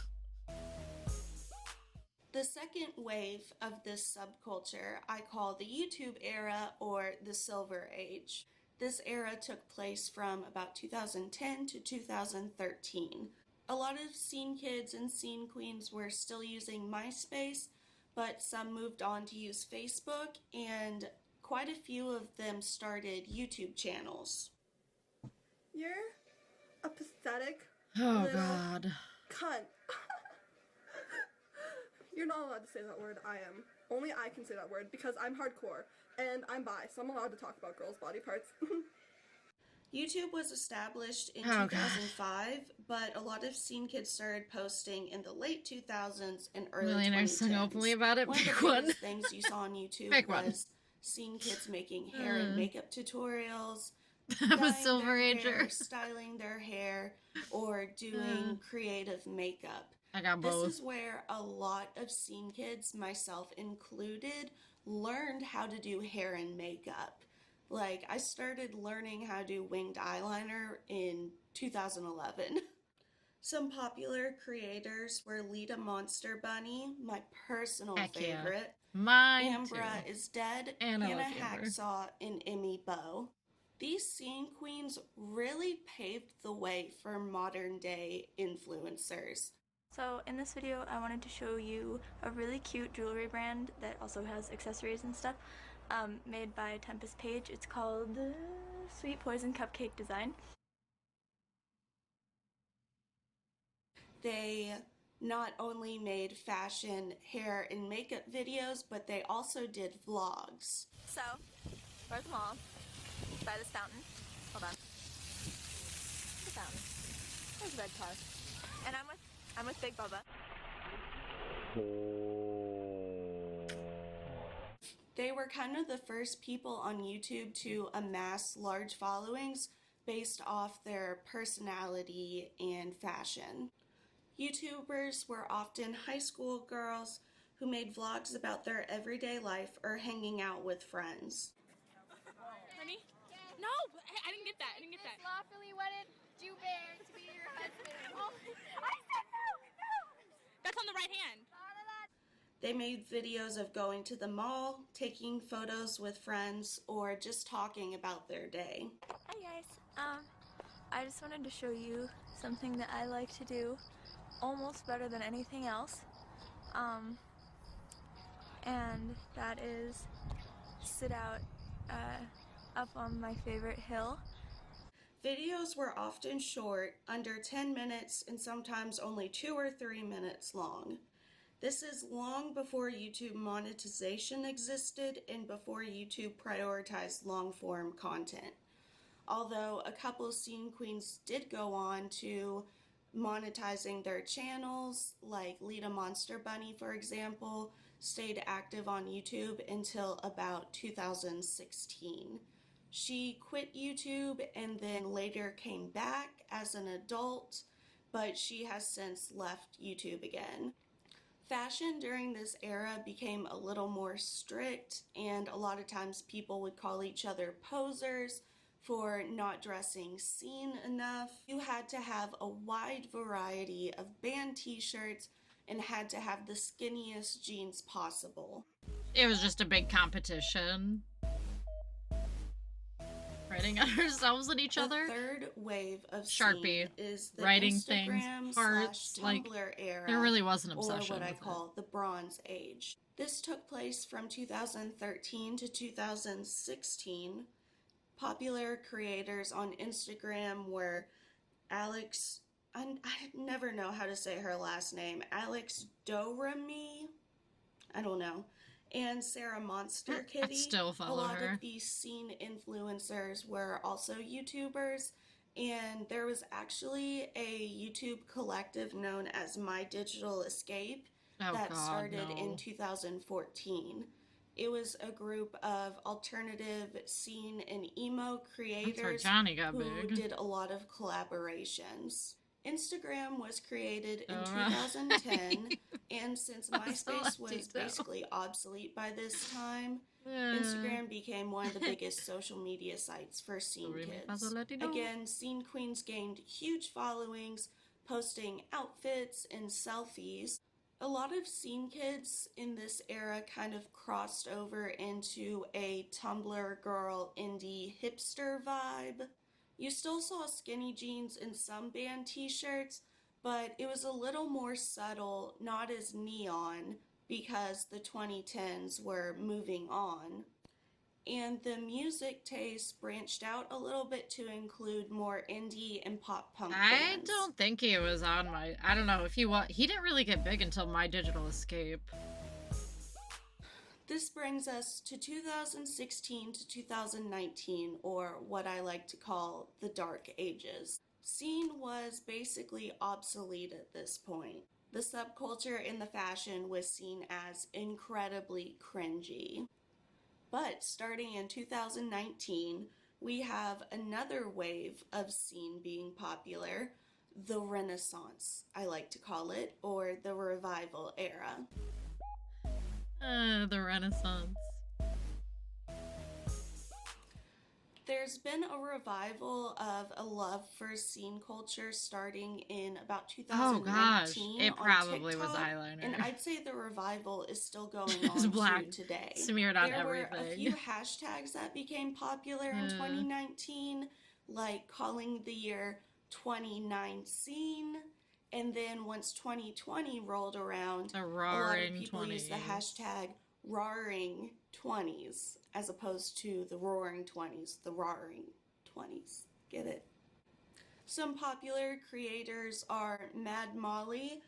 The second wave of this subculture I call the YouTube era, or the Silver Age. This era took place from about 2010 to 2013. A lot of scene kids and scene queens were still using MySpace, but some moved on to use Facebook, and quite a few of them started YouTube channels. You're a pathetic, Oh, little God. cunt. You're not allowed to say that word. I am. Only I can say that word because I'm hardcore and I'm bi, so I'm allowed to talk about girls' body parts. YouTube was established in 2005, but a lot of scene kids started posting in the late 2000s and early Millionaires 2010s. sing openly about it. One of the Pick one. biggest things you saw on YouTube Pick one. was scene kids making hair and makeup tutorials, I'm a dyeing Silver their Ager. hair, styling their hair, or doing creative makeup. I got This both. is where a lot of scene kids, myself included, learned how to do hair and makeup. Like, I started learning how to do winged eyeliner in 2011. Some popular creators were Lita Monster Bunny, my personal Heck yeah. favorite. Mine Ambra too. is Dead, And I Hannah love Amber. Hacksaw, and Emmy Bow. These scene queens really paved the way for modern day influencers. So in this video, I wanted to show you a really cute jewelry brand that also has accessories and stuff, made by Tempest Page. It's called Sweet Poison Cupcake Design. They not only made fashion, hair, and makeup videos, but they also did vlogs. So, we're at the mall, by this fountain. Hold on. The fountain. There's a red car. And I'm with Big Bubba. They were kind of the first people on YouTube to amass large followings based off their personality and fashion. YouTubers were often high school girls who made vlogs about their everyday life or hanging out with friends. Honey? No, I didn't get that. I didn't get that. Lawfully wedded Jew bear to be your husband. Oh, I said no. That's on the right hand. They made videos of going to the mall, taking photos with friends, or just talking about their day. Hi guys. I just wanted to show you something that I like to do almost better than anything else. And that is sit out up on my favorite hill. Videos were often short, under 10 minutes, and sometimes only 2 or 3 minutes long. This is long before YouTube monetization existed and before YouTube prioritized long-form content. Although a couple scene queens did go on to monetizing their channels, like Lita Monster Bunny, for example, stayed active on YouTube until about 2016. She quit YouTube and then later came back as an adult, but she has since left YouTube again. Fashion during this era became a little more strict, and a lot of times people would call each other posers for not dressing scene enough. You had to have a wide variety of band t-shirts and had to have the skinniest jeans possible. It was just a big competition. Writing at ourselves and each other. The third wave of Sharpie, scene is the writing Instagram things, hearts, / like, Tumblr era, there really was an obsession or what I with call the Bronze Age. This took place from 2013 to 2016. Popular creators on Instagram were Alex, I never know how to say her last name, Alex Dorami, I don't know, and Sarah Monster Kitty. I still follow a lot her. of these scene influencers were also YouTubers, and there was actually a YouTube collective known as My Digital Escape that started in 2014. It was a group of alternative scene and emo creators That's where Johnny got who big. did a lot of collaborations. Instagram was created in Oh, 2010, and since That's a lot MySpace of was detail. basically obsolete by this time, Yeah. Instagram became one of the biggest social media sites for scene kids. Again, scene queens gained huge followings, posting outfits and selfies. A lot of scene kids in this era kind of crossed over into a Tumblr girl indie hipster vibe. You still saw skinny jeans and some band t-shirts, but it was a little more subtle, not as neon, because the 2010s were moving on. and the music taste branched out a little bit to include more indie and pop punk I bands. don't think he was on my... I don't know if he didn't really get big until My Digital Escape. This brings us to 2016 to 2019, or what I like to call the Dark Ages. Scene was basically obsolete at this point. The subculture in the fashion was seen as incredibly cringy. But starting in 2019, we have another wave of scene being popular, the Renaissance, I like to call it, or the revival era. The Renaissance. There's been a revival of a love for scene culture starting in about 2019. Oh gosh, it probably on was TikTok, eyeliner. and I'd say the revival is still going It's on black, to today. smeared on there were a everything. few hashtags that became popular in 2019, like calling the year 29 scene, and then once 2020 rolled around, a lot of people used the hashtag roaring 20s as opposed to the roaring 20s, the roaring 20s. Get it? Some popular creators are Mad Molly,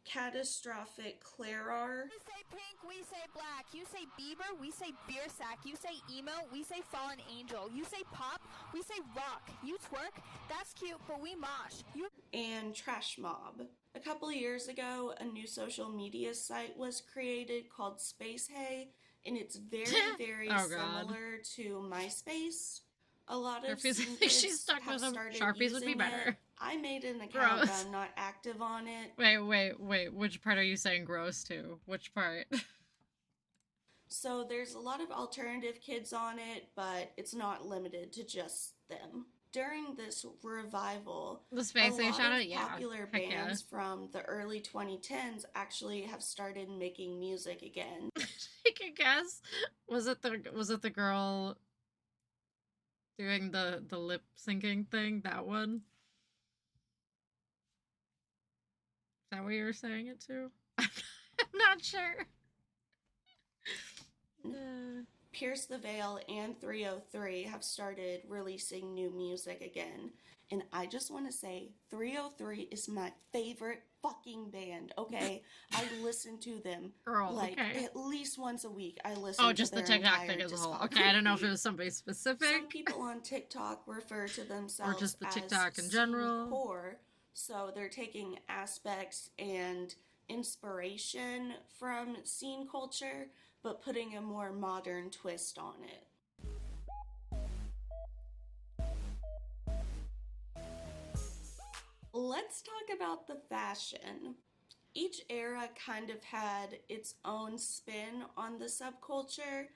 Catastrophic Clarar. You say pink, we say black. You say Bieber, we say beer sack. You say emo, we say fallen angel. You say pop, we say rock. You twerk, that's cute, but we mosh. And Trash Mob. A couple years ago, a new social media site was created called Space Hey, and it's very, very similar to MySpace. A lot of Sharpies, I think she's stuck with them. Sharpies would be better. It. I made an account, Gross. but I'm not active on it. Wait. Which part are you saying gross to? Which part? So there's a lot of alternative kids on it, but it's not limited to just them. During this revival, The Space a Age lot shout of out, yeah. popular Heck bands from the early 2010s actually have started making music again. I can guess. Was it the girl doing the lip syncing thing? That one? Is that what you were saying it to? I'm not sure. Pierce the Veil and 303 have started releasing new music again. And I just want to say 303 is my favorite fucking band, okay? I listen to them at least once a week. I listen to just the their TikTok entire thing as a whole. discography. Okay, I don't know if it was somebody specific. Some people on TikTok refer to themselves or just the as TikTok in general. core, so they're taking aspects and inspiration from scene culture, but putting a more modern twist on it. Let's talk about the fashion. Each era kind of had its own spin on the subculture,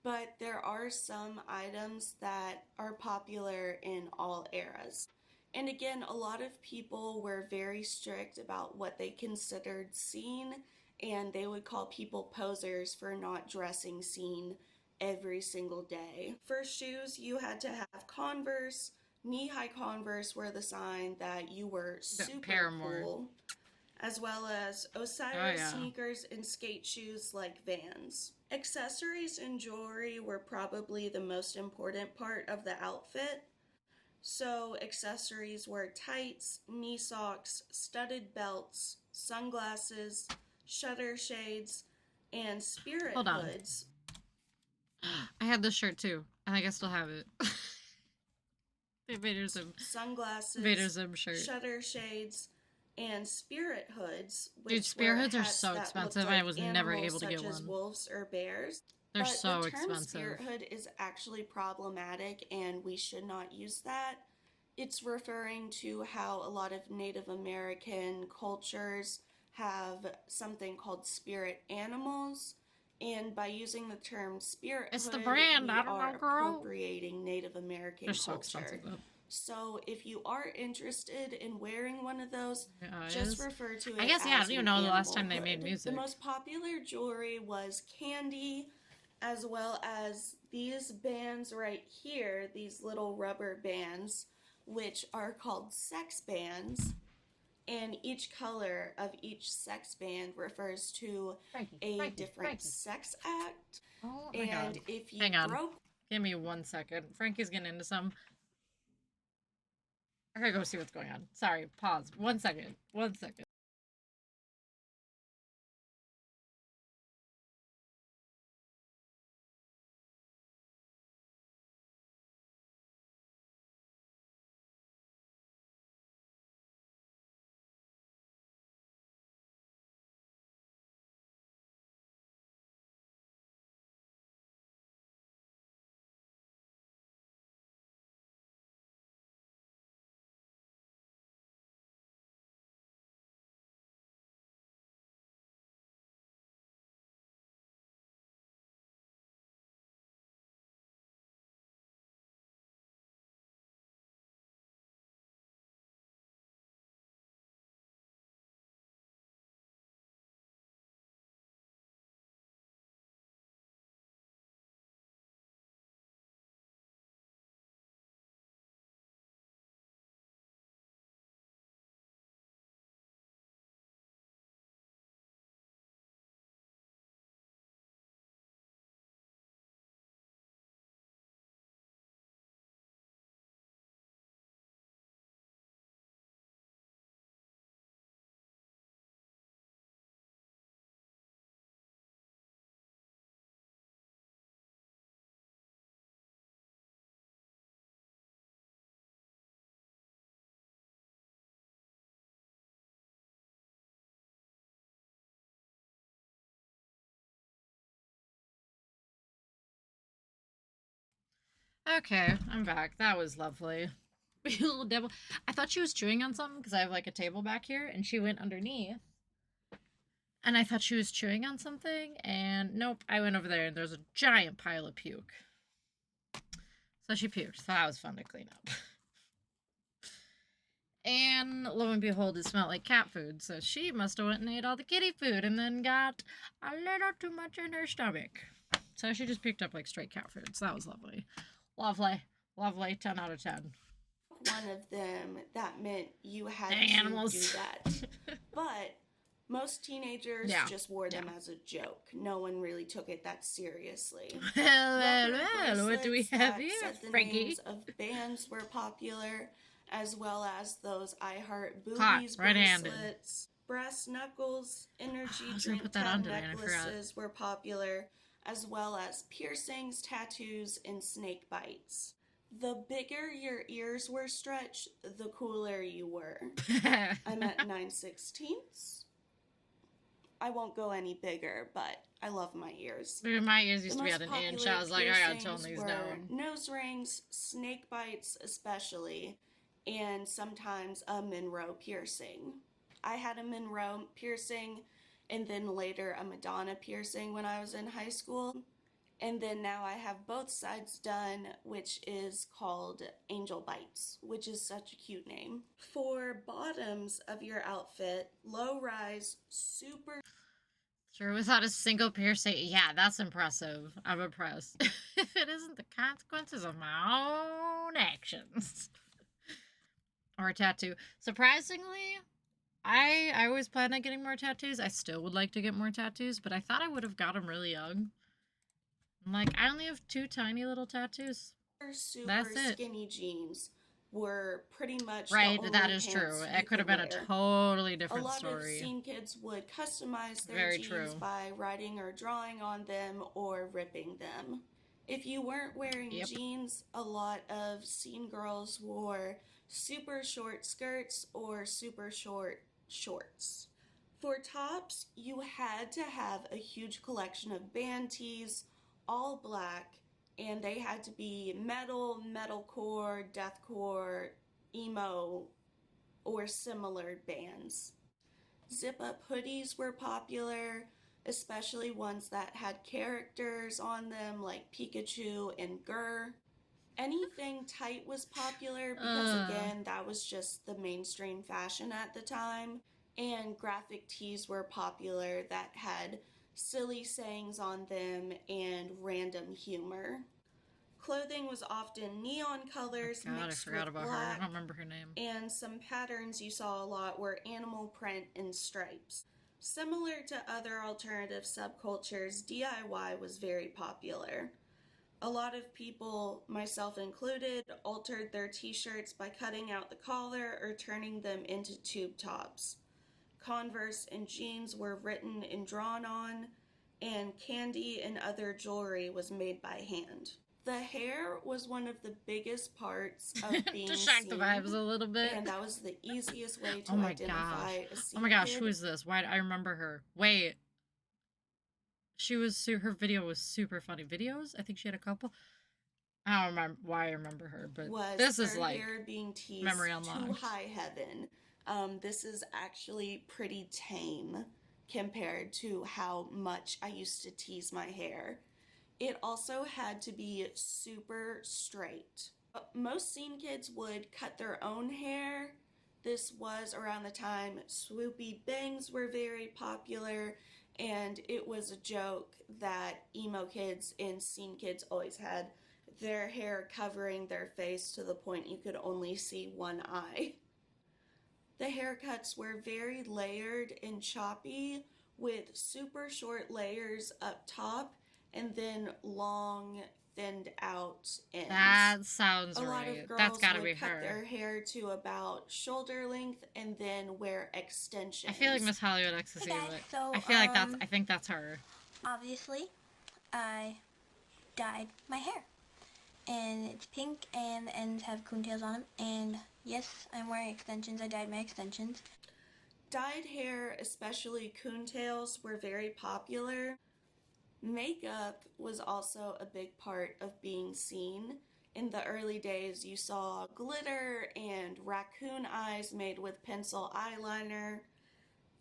but there are some items that are popular in all eras. And again, a lot of people were very strict about what they considered scene, and they would call people posers for not dressing scene every single day. For shoes, you had to have Converse. Knee-high Converse were the sign that you were super cool, as well as Osiris sneakers and skate shoes like Vans. Accessories and jewelry were probably the most important part of the outfit. So accessories were tights, knee socks, studded belts, sunglasses, shutter shades, and spirit hoods. I had this shirt too. I think I still have it. Vader Zim. Sunglasses, Vader Zim shirt. Shutter shades, and spirit hoods. Dude, spirit hoods are so expensive. I was never able to get such as one. Wolves or bears. They're but so the term expensive. Spirit hood is actually problematic, and we should not use that. It's referring to how a lot of Native American cultures have something called spirit animals. And by using the term spirit it's hood, the brand. we I don't are know, girl. appropriating Native American They're culture. so expensive, though. So if you are interested in wearing one of those, just refer to it I guess, as I don't even know the last time animal they made hood. music. The most popular jewelry was candy, as well as these bands right here, these little rubber bands, which are called sex bands. And each color of each sex band refers to a different sex act. Oh my and God. if you Hang on. broke... Give me 1 second. Frankie's getting into some. I gotta go see what's going on. Sorry, pause. 1 second. 1 second. Okay, I'm back. That was lovely. Little devil. I thought she was chewing on something because I have like a table back here, and she went underneath. And I thought she was chewing on something, and nope, I went over there and there's a giant pile of puke. So she puked, so that was fun to clean up. And lo and behold, it smelled like cat food, so she must have went and ate all the kitty food and then got a little too much in her stomach. So she just picked up like straight cat food, so that was lovely. Lovely. Lovely. 10 out of 10. One of them, that meant you had Dang to animals. do that. But most teenagers just wore them as a joke. No one really took it that seriously. Well, what do we have here, The Frankie? names of bands were popular, as well as those I Heart Hot, Boobies right-handed. bracelets. Brass knuckles, energy I was gonna drink put that tap on today and I forgot. necklaces were popular, as well as piercings, tattoos, and snake bites. The bigger your ears were stretched, the cooler you were. I'm at 9/16. I won't go any bigger, but I love my ears. My ears used to be at an inch. I was like, I gotta tone these down. Nose rings, snake bites especially, and sometimes a Monroe piercing. I had a Monroe piercing and then later a Madonna piercing when I was in high school. And then now I have both sides done, which is called Angel Bites, which is such a cute name. For bottoms of your outfit, low rise, super... Sure, without a single piercing. Yeah, that's impressive. I'm impressed. If it isn't the consequences of my own actions. Or a tattoo. Surprisingly, I always plan on getting more tattoos. I still would like to get more tattoos, but I thought I would have got them really young. I'm like, I only have 2 tiny little tattoos. That's it. Skinny jeans were pretty much right. the only that is true. It could have been wear. A totally different A lot story. of scene kids would customize their Very jeans true. by writing or drawing on them or ripping them. If you weren't wearing jeans, a lot of scene girls wore super short skirts or super short shorts. For tops, you had to have a huge collection of band tees, all black, and they had to be metal, metalcore, deathcore, emo, or similar bands. Zip-up hoodies were popular, especially ones that had characters on them like Pikachu and Gurr. Anything tight was popular because, again, that was just the mainstream fashion at the time. And graphic tees were popular that had silly sayings on them and random humor. Clothing was often neon colors mixed with black. Her. I don't remember her name. And some patterns you saw a lot were animal print and stripes. Similar to other alternative subcultures, DIY was very popular. A lot of people, myself included, altered their t-shirts by cutting out the collar or turning them into tube tops. Converse and jeans were written and drawn on, and candy and other jewelry was made by hand. The hair was one of the biggest parts of being To shock seen, the vibes a little bit. and that was the easiest way to Oh my identify gosh. a scene Oh my gosh, kid. who is this? Why do I remember her? Wait. She was her video was super funny. Videos? I think she had a couple. I don't remember why I remember her, but Was this is her like hair being teased memory to unlocked. high heaven. This is actually pretty tame compared to how much I used to tease my hair. It also had to be super straight. Most scene kids would cut their own hair. This was around the time swoopy bangs were very popular, and it was a joke that emo kids and scene kids always had their hair covering their face to the point you could only see one eye. The haircuts were very layered and choppy, with super short layers up top and then long, thinned out ends. That sounds A lot right. of girls That's gotta would be cut her. their hair to about shoulder length and then wear extensions. I feel like Miss Hollywood Ecstasy, Hey guys, but so, I feel like I think that's her. Obviously, I dyed my hair. And it's pink and the ends have coontails on them. And yes, I'm wearing extensions. I dyed my extensions. Dyed hair, especially coontails, were very popular. Makeup was also a big part of being seen. In the early days, you saw glitter and raccoon eyes made with pencil eyeliner.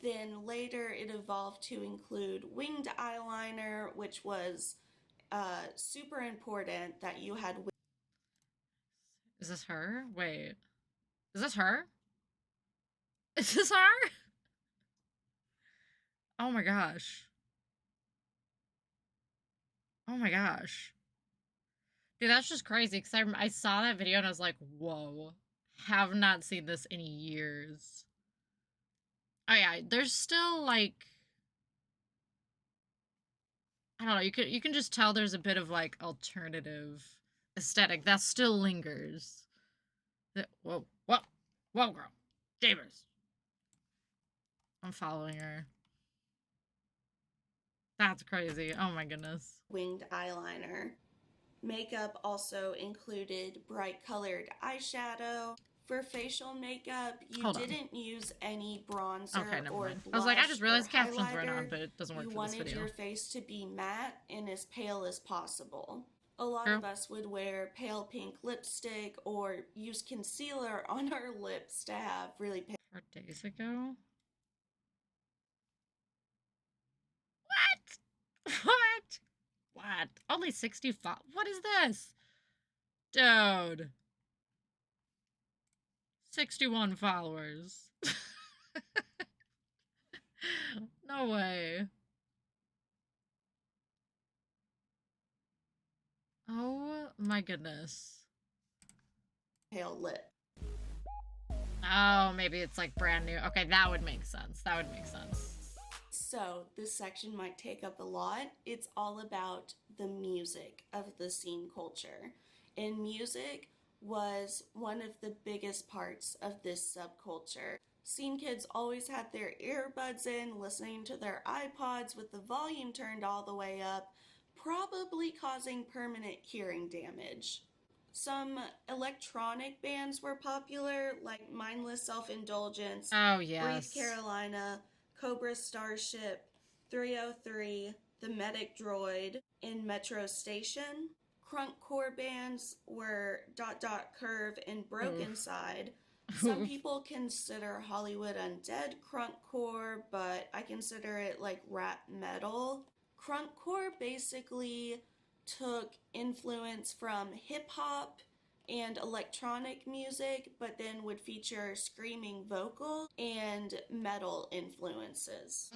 Then later it evolved to include winged eyeliner, which was super important that you had. Is this her? Wait. Is this her? Is this her? Oh my gosh. Oh my gosh. Dude, that's just crazy because I saw that video and I was like, whoa. Have not seen this in years. Oh yeah, there's still like, I don't know, you can just tell there's a bit of like alternative aesthetic that still lingers. Whoa, girl. Jamers. I'm following her. That's crazy. Oh my goodness. Winged eyeliner. Makeup also included bright colored eyeshadow. For facial makeup, you didn't use any bronzer or blush. I was like, I just realized or captions weren't on, highlighter. but it doesn't work You for this wanted video. your face to be matte and as pale as possible. A lot of us would wear pale pink lipstick or use concealer on our lips to have really pale. 4 days ago? What? What? Only 65? What is this? Dude. 61 followers. No way. Oh my goodness. Pale lip. Oh, maybe it's like brand new. Okay, that would make sense. That would make sense. So this section might take up a lot. It's all about the music of the scene culture. And music was one of the biggest parts of this subculture. Scene kids always had their earbuds in, listening to their iPods with the volume turned all the way up, probably causing permanent hearing damage. Some electronic bands were popular, like Mindless Self-Indulgence, Oh, yes. Breathe Carolina, Cobra Starship, 303, The Medic Droid, and Metro Station. Crunkcore bands were Curve and Broken Side. Some people consider Hollywood Undead crunkcore, but I consider it like rap metal. Crunkcore basically took influence from hip-hop and electronic music, but then would feature screaming vocal and metal influences.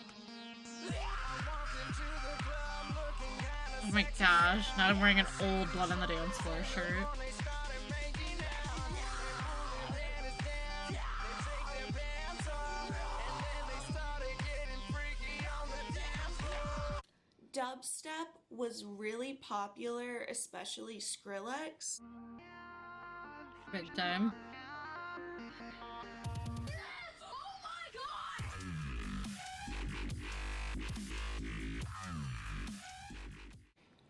Oh my gosh, now I'm wearing an old Blood on the Dance Floor shirt. Dub dubstep was really popular, especially Skrillex. Big time.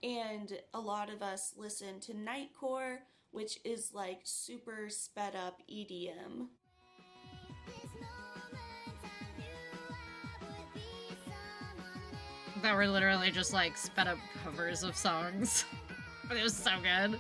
And a lot of us listen to Nightcore, which is like super sped up EDM. That were literally just like sped up covers of songs. But it was so good.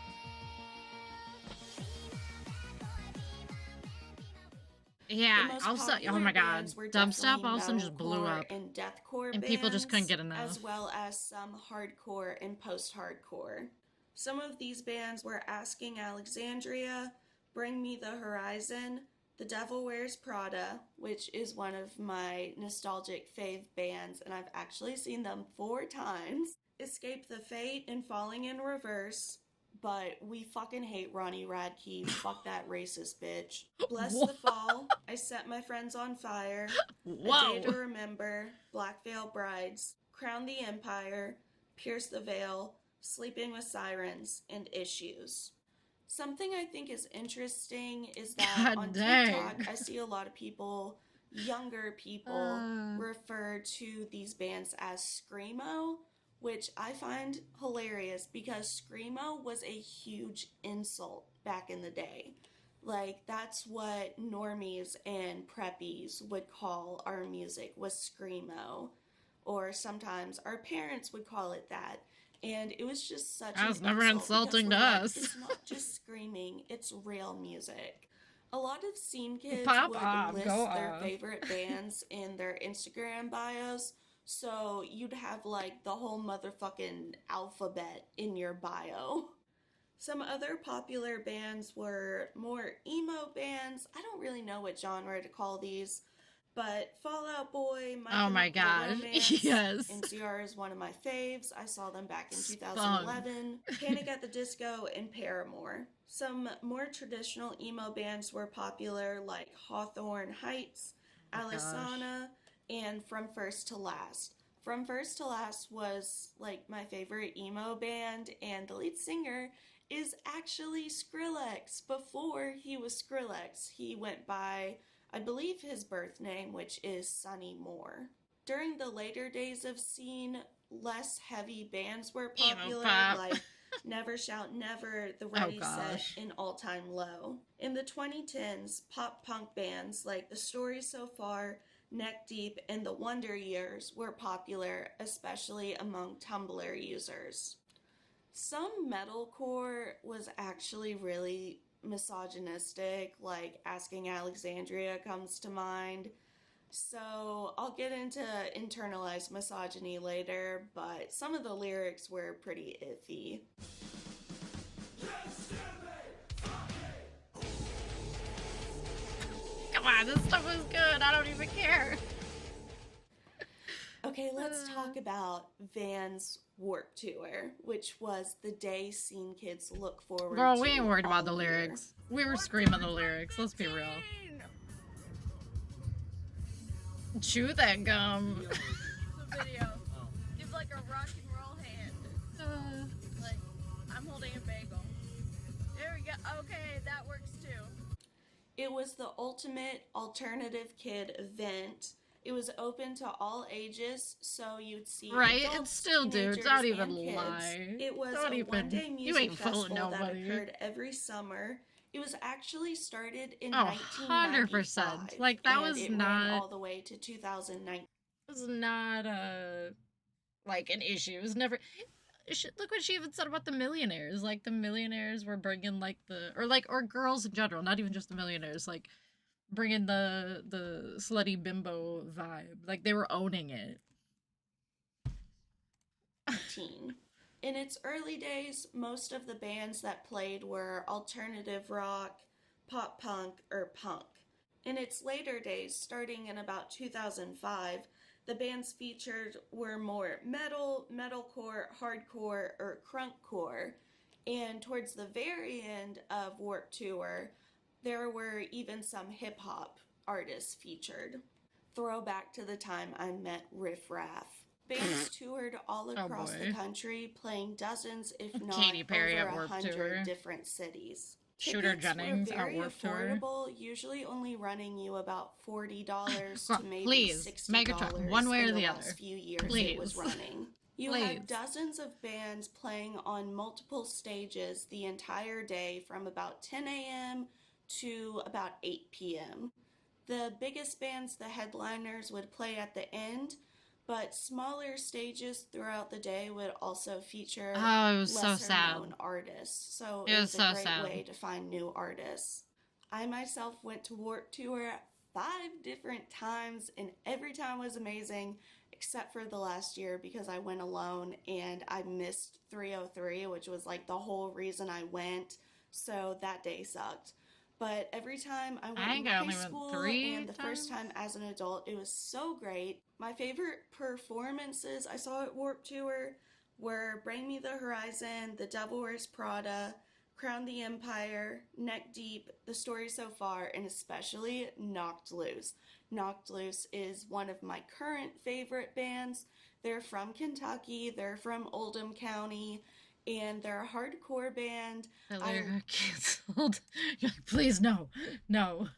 Yeah, also, oh my god, dubstep also just blew up. And deathcore and people just couldn't get enough. As well as some hardcore and post-hardcore. Some of these bands were Asking Alexandria, Bring Me the Horizon, The Devil Wears Prada, which is one of my nostalgic fave bands, and I've actually seen them 4 times. Escape the Fate and Falling in Reverse, but we fucking hate Ronnie Radke. Fuck that racist bitch. Bless the Fall, I Set My Friends on Fire, A Day to Remember, Black Veil Brides, Crown the Empire, Pierce the Veil, Sleeping with Sirens, and Issues. Something I think is interesting is that on TikTok, I see a lot of people, younger people, refer to these bands as Screamo, which I find hilarious because Screamo was a huge insult back in the day. Like, that's what normies and preppies would call our music, was Screamo. Or sometimes our parents would call it that. And it was just such an insult. That was never insulting to us. It's not just screaming, it's real music. A lot of scene kids would list their favorite bands in their Instagram bios. So you'd have like the whole motherfucking alphabet in your bio. Some other popular bands were more emo bands. I don't really know what genre to call these, but Fall Out Boy, oh my god, yes. NCR is one of my faves. I saw them back in 2011. Panic at the Disco and Paramore. Some more traditional emo bands were popular, like Hawthorne Heights, Alisana, and From First to Last. From First to Last was like my favorite emo band, and the lead singer is actually Skrillex. Before he was Skrillex, he went by, I believe, his birth name, which is Sonny Moore. During the later days of scene, less heavy bands were popular, like Never Shout Never, The Ready Set, and All Time Low. In the 2010s, pop punk bands like The Story So Far, Neck Deep, and The Wonder Years were popular, especially among Tumblr users. Some metalcore was actually really misogynistic, like Asking Alexandria comes to mind. So I'll get into internalized misogyny later, but some of the lyrics were pretty iffy. Come on, this stuff is good. I don't even care. Okay, let's talk about Van's Warped Tour, which was the day scene kids look forward to. Girl, we ain't worried about the lyrics. We were screaming the lyrics. Let's be real. Chew that gum. The video. Give like a rock and roll hand. Like, I'm holding a bagel. There we go. Okay, that works too. It was the ultimate alternative kid event. It was open to all ages, so you'd see adults, it's still dudes. Don't even lie. It was a one-day music festival that occurred every summer. It was actually started in 1995. 100%. Like, that was it not ran all the way to 2009. It was not like an issue. It was never. Look what she even said about the millionaires. Like, the millionaires were bringing like or girls in general, not even just the millionaires. Like, bringing the slutty bimbo vibe. Like, they were owning it. In its early days, most of the bands that played were alternative rock, pop punk, or punk. In its later days, starting in about 2005, the bands featured were more metal, metalcore, hardcore, or crunkcore. And towards the very end of Warped Tour, there were even some hip-hop artists featured. Throwback to the time I met Riff Raff. Bands toured all across the boy. country, playing dozens, if not Katy Perry over at Warped 100 Tour. different cities. Shooter Tickets Jennings were at very Warped Tour. affordable, usually only running you about $40 Well, to maybe please, $60 Megatron, one way in or the the last other. few years Please. it was running. You had dozens of bands playing on multiple stages the entire day from about 10 a.m. to about 8 p.m. The biggest bands, the headliners, would play at the end, but smaller stages throughout the day would also feature it was so lesser sad. known artists. So It it was was so a great sad. way to find new artists. I myself went to Warped Tour 5 different times, and every time was amazing, except for the last year because I went alone and I missed 303, which was like the whole reason I went. So that day sucked. But every time I went in high school and the first time as an adult, it was so great. My favorite performances I saw at Warped Tour were Bring Me the Horizon, The Devil Wears Prada, Crown the Empire, Neck Deep, The Story So Far, and especially Knocked Loose. Knocked Loose is one of my current favorite bands. They're from Kentucky, they're from Oldham County, and they're a hardcore band. That later got canceled. You're like, please, no. No.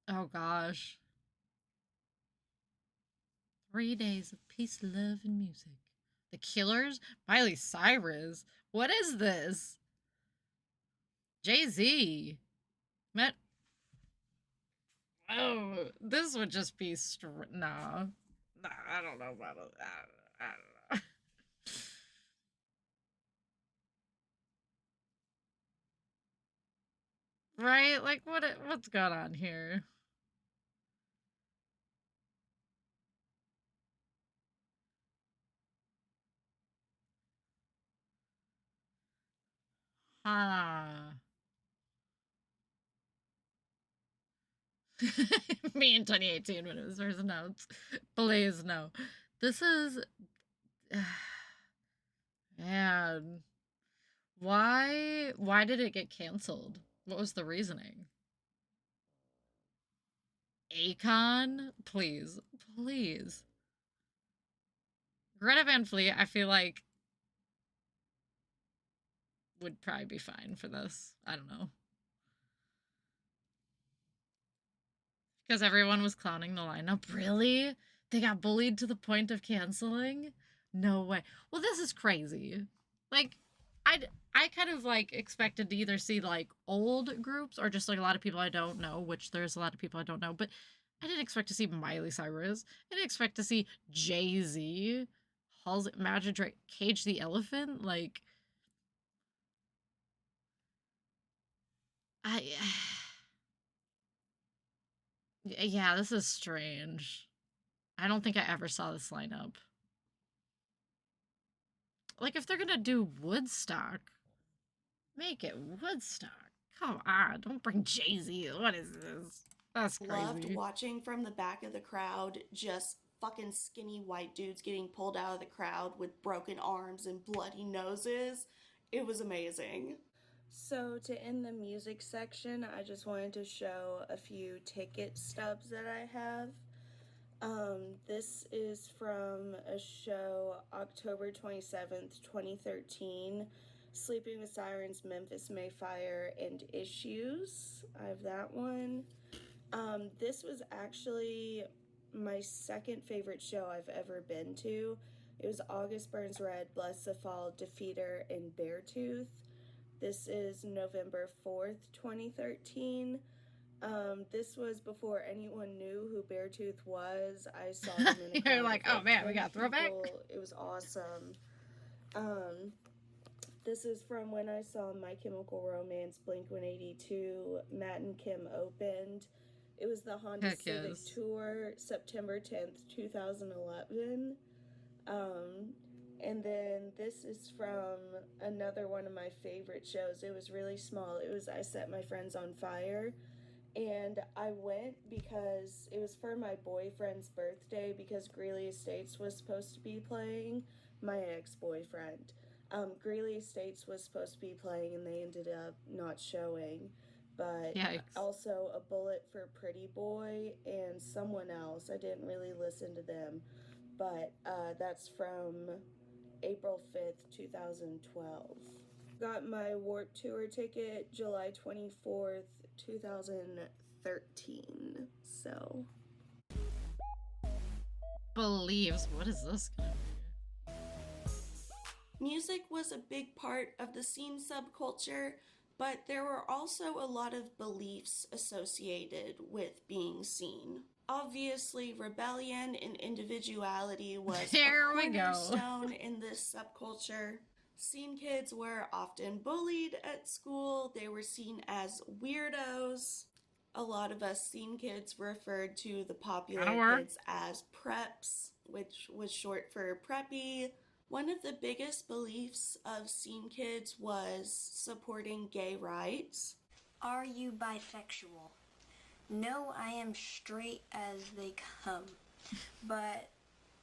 Oh, gosh. 3 days of peace, love, and music. The Killers? Miley Cyrus? What is this? Jay-Z? Met... Oh, this would just be... Nah. Nah, I don't know about it. I don't know. Right? Like, what's going on here? Me in 2018 when it was first announced. Please, no. This is... Man. Why did it get canceled? What was the reasoning? Akon? Please. Please. Greta Van Fleet, I feel like, would probably be fine for this. I don't know. Because everyone was clowning the lineup. Really? They got bullied to the point of canceling? No way. Well, this is crazy. Like, I kind of, like, expected to either see, like, old groups or just, like, a lot of people I don't know, which there's a lot of people I don't know, but I didn't expect to see Miley Cyrus. I didn't expect to see Jay-Z, Halsey, Imagine Drake, Cage the Elephant. Like, yeah, this is strange. I don't think I ever saw this lineup. Like, if they're gonna do Woodstock, make it Woodstock. Come on, don't bring Jay-Z. What is this? That's crazy. Loved watching from the back of the crowd, just fucking skinny white dudes getting pulled out of the crowd with broken arms and bloody noses. It was amazing. So to end the music section, I just wanted to show a few ticket stubs that I have. This is from a show October 27th, 2013, Sleeping with Sirens, Memphis Mayfire, and Issues. I have that one. This was actually my second favorite show I've ever been to. It was August Burns Red, Bless the Fall, Defeater, and Beartooth. This is November 4th, 2013. This was before anyone knew who Beartooth was. I saw them in a crowd. You're like, oh man, we got throwback. It was awesome. This is from when I saw My Chemical Romance, Blink-182, Matt and Kim opened. It was the Honda Civic Tour, September 10th, 2011. And then this is from another one of my favorite shows. It was really small. It was I Set My Friends on Fire. And I went because it was for my boyfriend's birthday because Greeley Estates was supposed to be playing. My ex-boyfriend. Greeley Estates was supposed to be playing and they ended up not showing. But Yikes. Also A Bullet for Pretty Boy and someone else. I didn't really listen to them. but that's from April 5th, 2012. Got my Warped Tour ticket July 24th, 2013. So. Believes. What is this gonna be? Music was a big part of the scene subculture, but there were also a lot of beliefs associated with being seen. Obviously, rebellion and individuality was a cornerstone in this subculture. Scene kids were often bullied at school. They were seen as weirdos. A lot of us scene kids referred to the popular kids as preps, which was short for preppy. One of the biggest beliefs of scene kids was supporting gay rights. Are you bisexual? No, I am straight as they come, but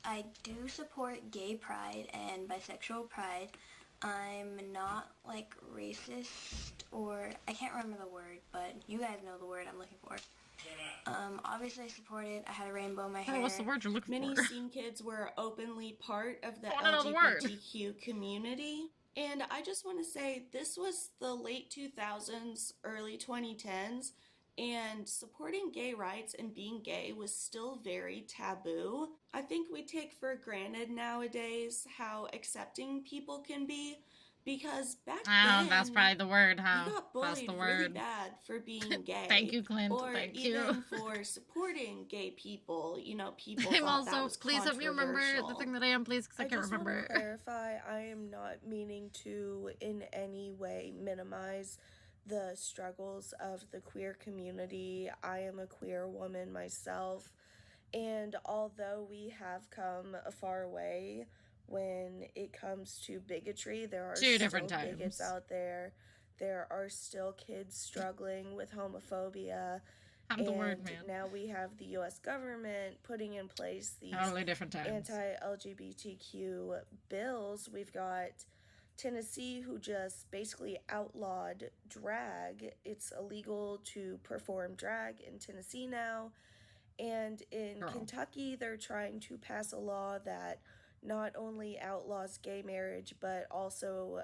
I do support gay pride and bisexual pride. I'm not like racist, or I can't remember the word, but you guys know the word I'm looking for. Obviously I support it. I had a rainbow in my hair. What's the word you're looking Many for? scene kids were openly part of the LGBTQ community. And I just want to say this was the late 2000s, early 2010s, and supporting gay rights and being gay was still very taboo. I think we take for granted nowadays how accepting people can be, because back then, that's probably the word, huh? You got That's bullied the really word. bad for being gay. Thank you, Clint. Or Thank even you. for supporting gay people. You know, people I'm thought that also, was please help me remember the thing that I am, please, because I can't remember. I just want to clarify, I am not meaning to in any way minimize the struggles of the queer community. I am a queer woman myself, and although we have come a far way when it comes to bigotry, there are still bigots out there. There are still kids struggling with homophobia. Now we have the U.S. government putting in place these anti-LGBTQ bills. We've got Tennessee, who just basically outlawed drag. It's illegal to perform drag in Tennessee now. And in Kentucky, they're trying to pass a law that not only outlaws gay marriage, but also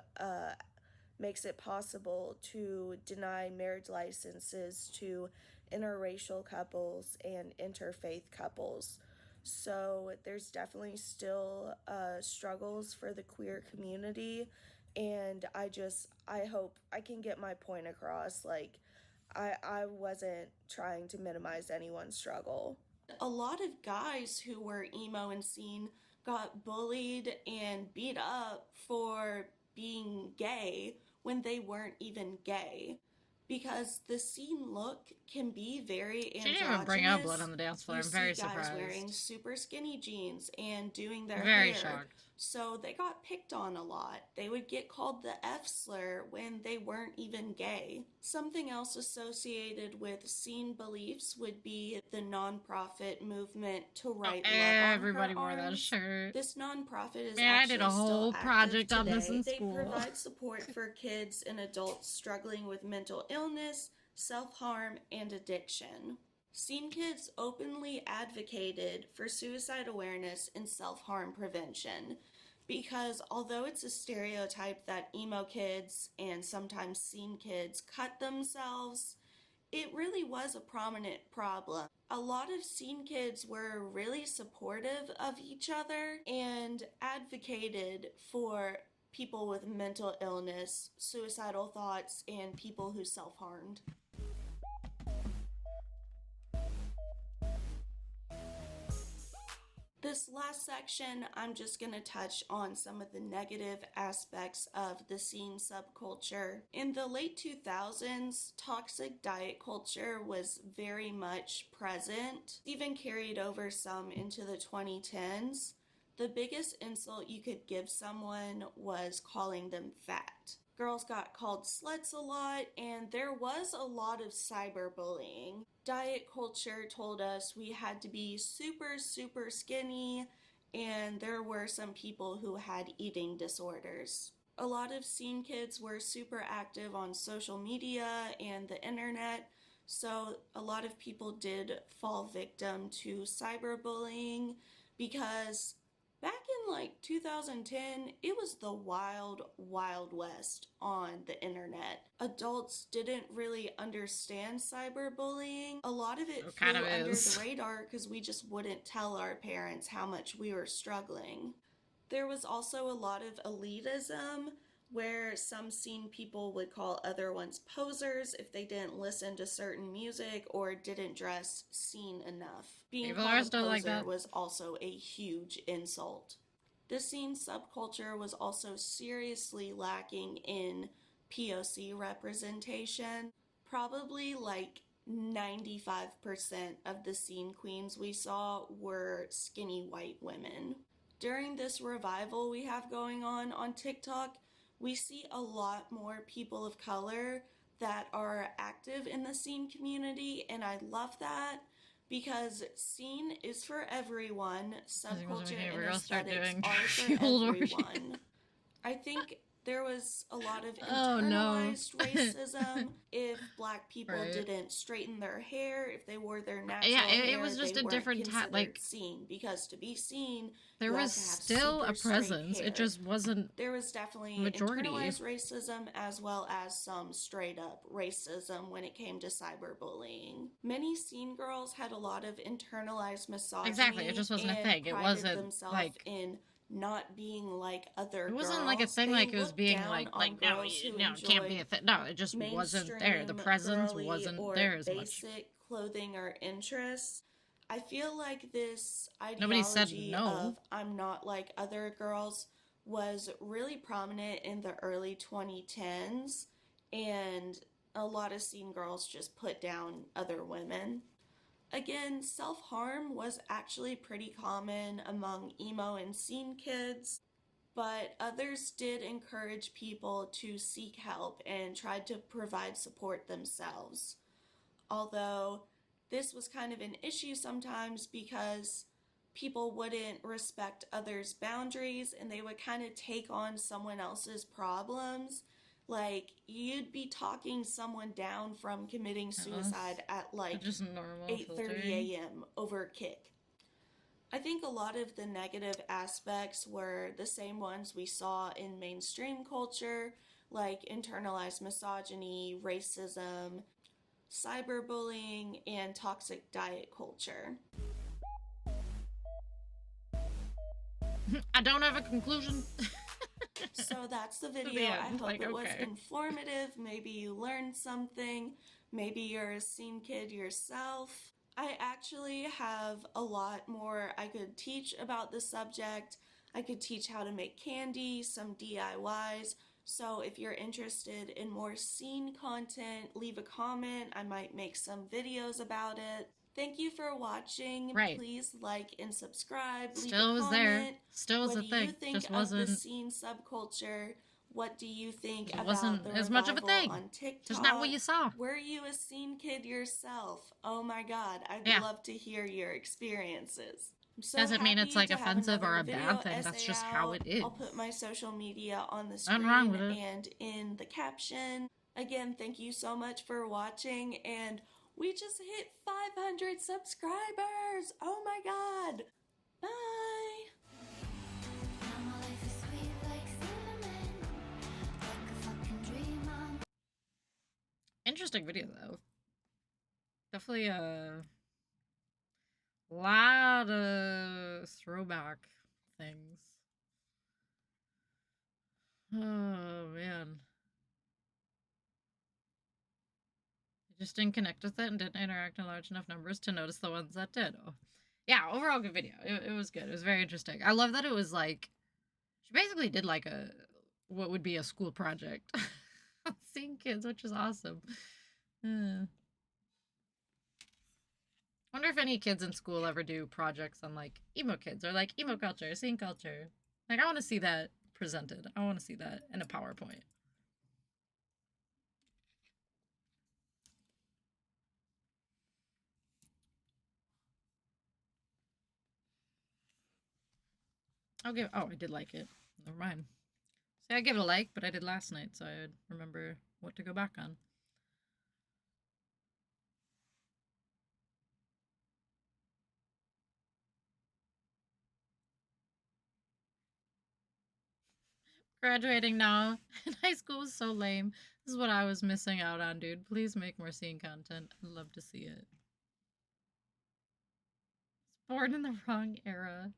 makes it possible to deny marriage licenses to interracial couples and interfaith couples. So there's definitely still struggles for the queer community, and I hope I can get my point across. Like, I wasn't trying to minimize anyone's struggle. A lot of guys who were emo and scene got bullied and beat up for being gay when they weren't even gay, because the scene look can be very androgynous. She didn't even bring up blood on the dance floor. I'm very surprised. Guys wearing super skinny jeans and doing their very hair. Shocked. So they got picked on a lot. They would get called the F slur when they weren't even gay. Something else associated with scene beliefs would be the nonprofit movement to write love on everybody her wore arms. that shirt. This nonprofit is I did a whole project on this in school. They provide support for kids and adults struggling with mental illness, self-harm, and addiction. Scene kids openly advocated for suicide awareness and self-harm prevention, because although it's a stereotype that emo kids and sometimes scene kids cut themselves, it really was a prominent problem. A lot of scene kids were really supportive of each other and advocated for people with mental illness, suicidal thoughts, and people who self-harmed. This last section, I'm just going to touch on some of the negative aspects of the scene subculture. In the late 2000s, toxic diet culture was very much present, even carried over some into the 2010s. The biggest insult you could give someone was calling them fat. Girls got called sluts a lot, and there was a lot of cyberbullying. Diet culture told us we had to be super, super skinny, and there were some people who had eating disorders. A lot of scene kids were super active on social media and the internet, so a lot of people did fall victim to cyberbullying, because 2010, it was the wild, wild west on the internet. Adults didn't really understand cyberbullying. A lot of it flew kind of under is. the radar because we just wouldn't tell our parents how much we were struggling. There was also a lot of elitism, where some scene people would call other ones posers if they didn't listen to certain music or didn't dress scene enough. Being People called are a still like poser that. was also a huge insult. This scene subculture was also seriously lacking in POC representation. Probably like 95% of the scene queens we saw were skinny white women. During this revival we have going on TikTok, we see a lot more people of color that are active in the scene community, and I love that because scene is for everyone. Subculture and aesthetics are for everyone. I think there was a lot of internalized racism if black people didn't straighten their hair, if they wore their natural hair. It was just they a weren't different considered seen, because to be seen, there you was had to have still super a presence. straight It hair. just wasn't There was definitely majority. internalized racism as well as some straight up racism when it came to cyberbullying. Many scene girls had a lot of internalized misogyny. Exactly, it just wasn't a thing. It wasn't themselves in not being like other girls. It wasn't like a thing, like it was being like no, it can't be a thing. No, it just wasn't there. The presence wasn't there as much. Basic clothing or interests. I feel like this Nobody said ideology no. of I'm not like other girls was really prominent in the early 2010s, and a lot of scene girls just put down other women. Again, self-harm was actually pretty common among emo and scene kids, but others did encourage people to seek help and tried to provide support themselves. Although this was kind of an issue sometimes because people wouldn't respect others' boundaries and they would kind of take on someone else's problems. Like, you'd be talking someone down from committing suicide at like 8:30 a.m. over kick. I think a lot of the negative aspects were the same ones we saw in mainstream culture, like internalized misogyny, racism, cyberbullying, and toxic diet culture. I don't have a conclusion. So that's the video. I hope it was informative. Maybe you learned something. Maybe you're a scene kid yourself. I actually have a lot more I could teach about the subject. I could teach how to make candy, some DIYs. So if you're interested in more scene content, leave a comment. I might make some videos about it. Thank you for watching. Please like and subscribe. Still was there. Still was a thing. What do you think Just wasn't of the scene subculture? What do you think about wasn't the as much of a revival thing. on TikTok? Just not what you saw. Were you a scene kid yourself? Oh my god, I'd love to hear your experiences. So doesn't mean it's like happy to have offensive or a another bad video thing. That's essay just how it is. I'll put my social media on the Nothing wrong screen with it. and in the caption. Again, thank you so much for watching, and we just hit 500 subscribers! Oh my god! Bye! Interesting video though. Definitely a lot of throwback things. Oh man. I just didn't connect with it and didn't interact in large enough numbers to notice the ones that did. Oh. Yeah, overall good video. It was good. It was very interesting. I love that it was like, she basically did like what would be a school project. Seeing kids, which is awesome. Wonder if any kids in school ever do projects on like emo kids or like emo culture, scene culture. Like I want to see that presented. I want to see that in a PowerPoint. Oh, I did like it. Never mind. See, I gave it a like, but I did last night, so I would remember what to go back on. Graduating now. High school was so lame. This is what I was missing out on, dude. Please make more scene content. I'd love to see it. Born in the wrong era.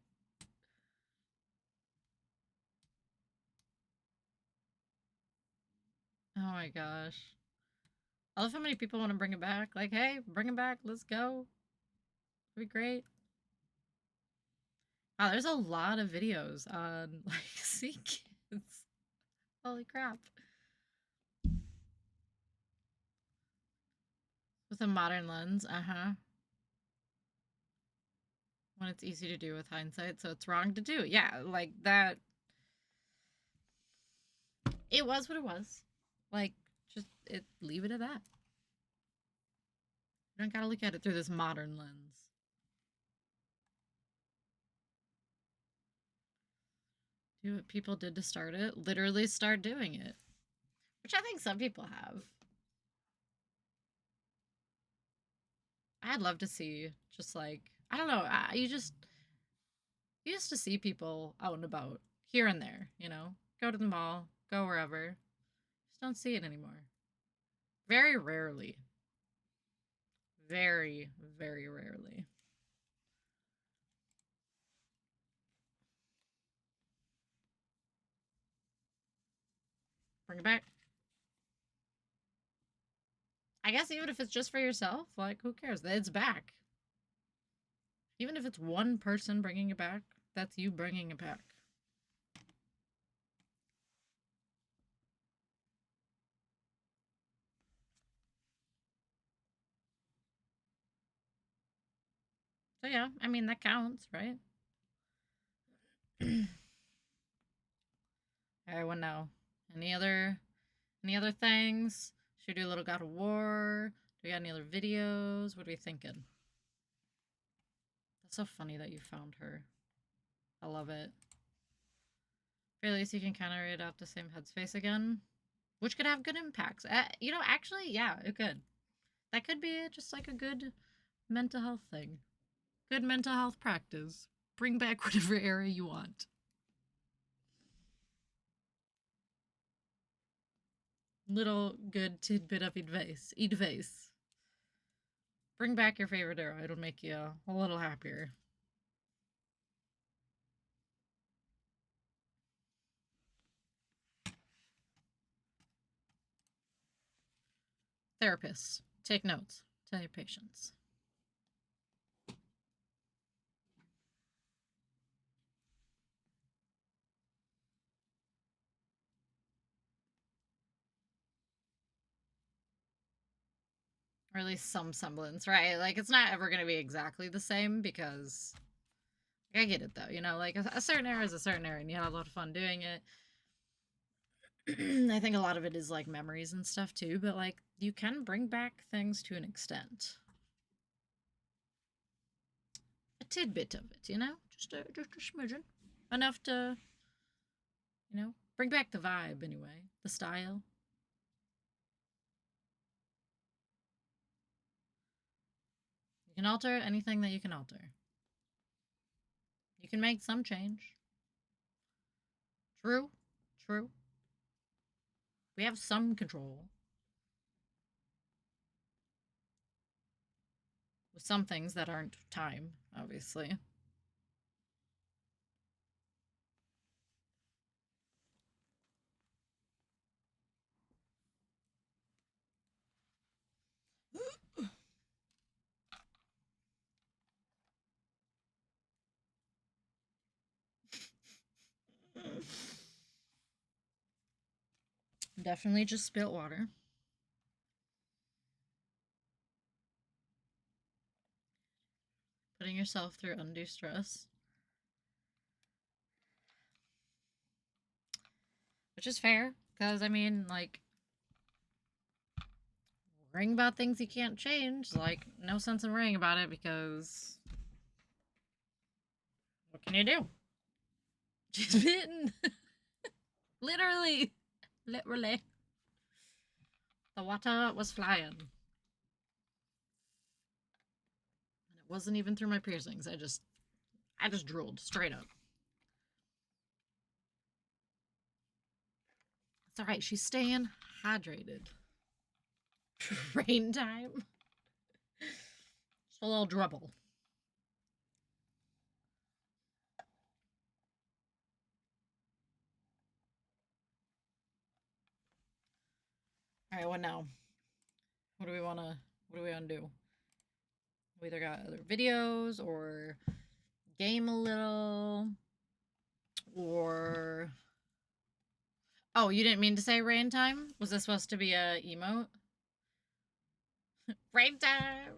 Oh my gosh. I love how many people want to bring it back. Like, hey, bring it back. Let's go. It'd be great. Wow, there's a lot of videos on, like, Sea Kids. Holy crap. With a modern lens, uh-huh. When it's easy to do with hindsight, so it's wrong to do. Yeah, like, that... It was what it was. Like, just, leave it at that. You don't gotta look at it through this modern lens. Do what people did to start it. Literally start doing it. Which I think some people have. I'd love to see just like, I don't know, you used to see people out and about here and there, you know? Go to the mall, go wherever. Just don't see it anymore. Very rarely. Very, very rarely. Bring it back. I guess even if it's just for yourself, like, who cares? It's back. Even if it's one person bringing it back, that's you bringing it back. So yeah, I mean, that counts, right? Alright, what now? Any other things? Should we do a little God of War? Do we got any other videos? What are we thinking? That's so funny that you found her. I love it. Or at least you can kind of read off the same headspace again. Which could have good impacts. You know, actually, yeah, it could. That could be just like a good mental health thing. Good mental health practice. Bring back whatever era you want. Little good tidbit of advice. Bring back your favorite era. It'll make you a little happier. Therapists, take notes. Tell your patients. Or at least some semblance, right? Like, it's not ever going to be exactly the same because... I get it, though. You know, like, a certain era is a certain era, and you had a lot of fun doing it. I think a lot of it is, like, memories and stuff, too. But, like, you can bring back things to an extent. A tidbit of it, you know? Just a smidgen. Enough to, you know, bring back the vibe, anyway. The style. You can alter anything that you can alter. You can make some change. True. We have some control. With some things that aren't time, obviously. Definitely just spilt water. Putting yourself through undue stress. Which is fair, because, I mean, like, worrying about things you can't change, like, no sense in worrying about it, because what can you do? She's bitten. Literally. The water was flying. And it wasn't even through my piercings. I just drooled straight up. It's all right. She's staying hydrated. Rain time. It's a little dribble. All right, what now? What do we want to do? We either got other videos or game a little or oh, you didn't mean to say rain time? Was this supposed to be a emote? Rain time.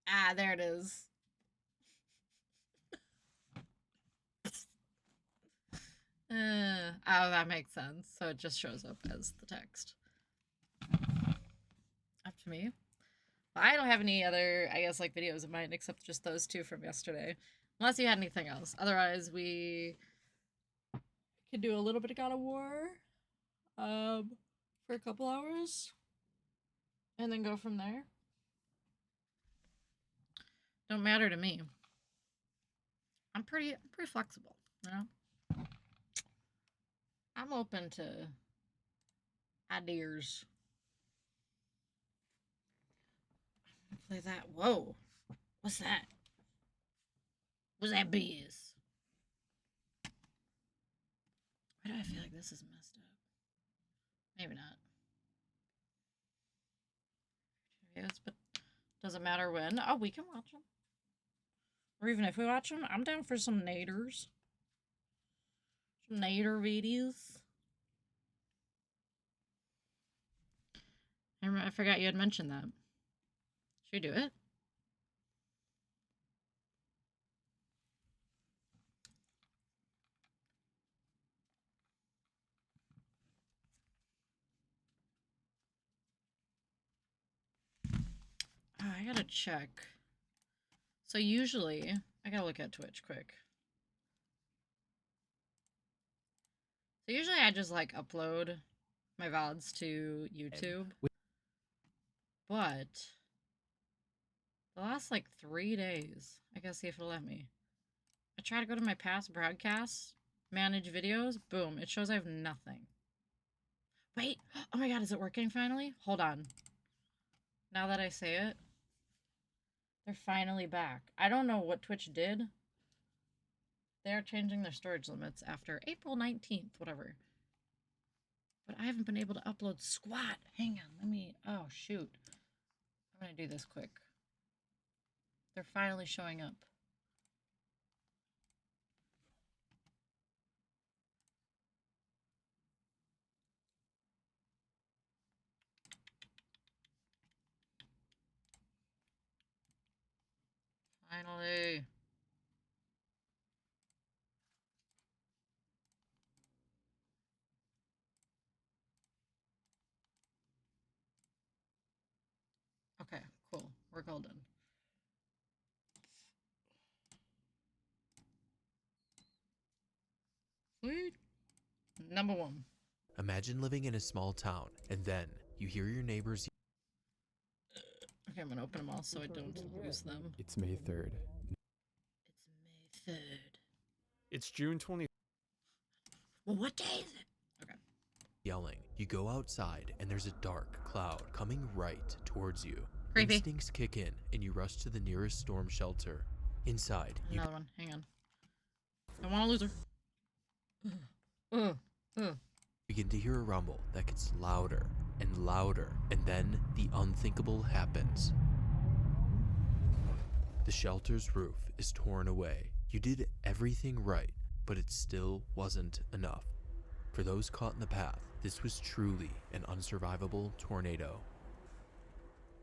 Ah, there it is. Oh, that makes sense. So it just shows up as the text. Up to me. Well, I don't have any other, I guess, like videos of mine except just those two from yesterday. Unless you had anything else. Otherwise, we could do a little bit of God of War for a couple hours. And then go from there. Don't matter to me. I'm pretty flexible, you know? I'm open to ideas. Play that. Whoa. What's that? What's that biz? Why do I feel like this is messed up? Maybe not. Yes, but doesn't matter when. Oh, we can watch them. Or even if we watch them, I'm down for some naders. Some nader videos. I forgot you had mentioned that. Should we do it? Oh, I gotta check. So usually, I gotta look at Twitch quick. So usually I just like upload my VODs to YouTube. But the last like 3 days, I gotta see if it'll let me. I try to go to my past broadcasts, manage videos, boom, it shows I have nothing. Wait, oh my god, is it working finally? Hold on. Now that I say it, they're finally back. I don't know what Twitch did. They're changing their storage limits after April 19th, whatever. But I haven't been able to upload squat. Hang on, let me, oh shoot. I'm gonna do this quick. They're finally showing up. Finally. Okay, cool. We're golden. Sweet. Number 1. Imagine living in a small town, and then you hear your neighbors. Okay, I'm gonna open them all so I don't lose them. It's May 3rd. It's May 3rd. It's June 20th. Well, what day is it? Okay. Yelling. You go outside, and there's a dark cloud coming right towards you. Creepy. Instincts kick in, and you rush to the nearest storm shelter. Inside, Another one. Hang on. I want to lose her. Begin to hear a rumble that gets louder and louder, and then the unthinkable happens. The shelter's roof is torn away. You did everything right, but it still wasn't enough. For those caught in the path, this was truly an unsurvivable tornado.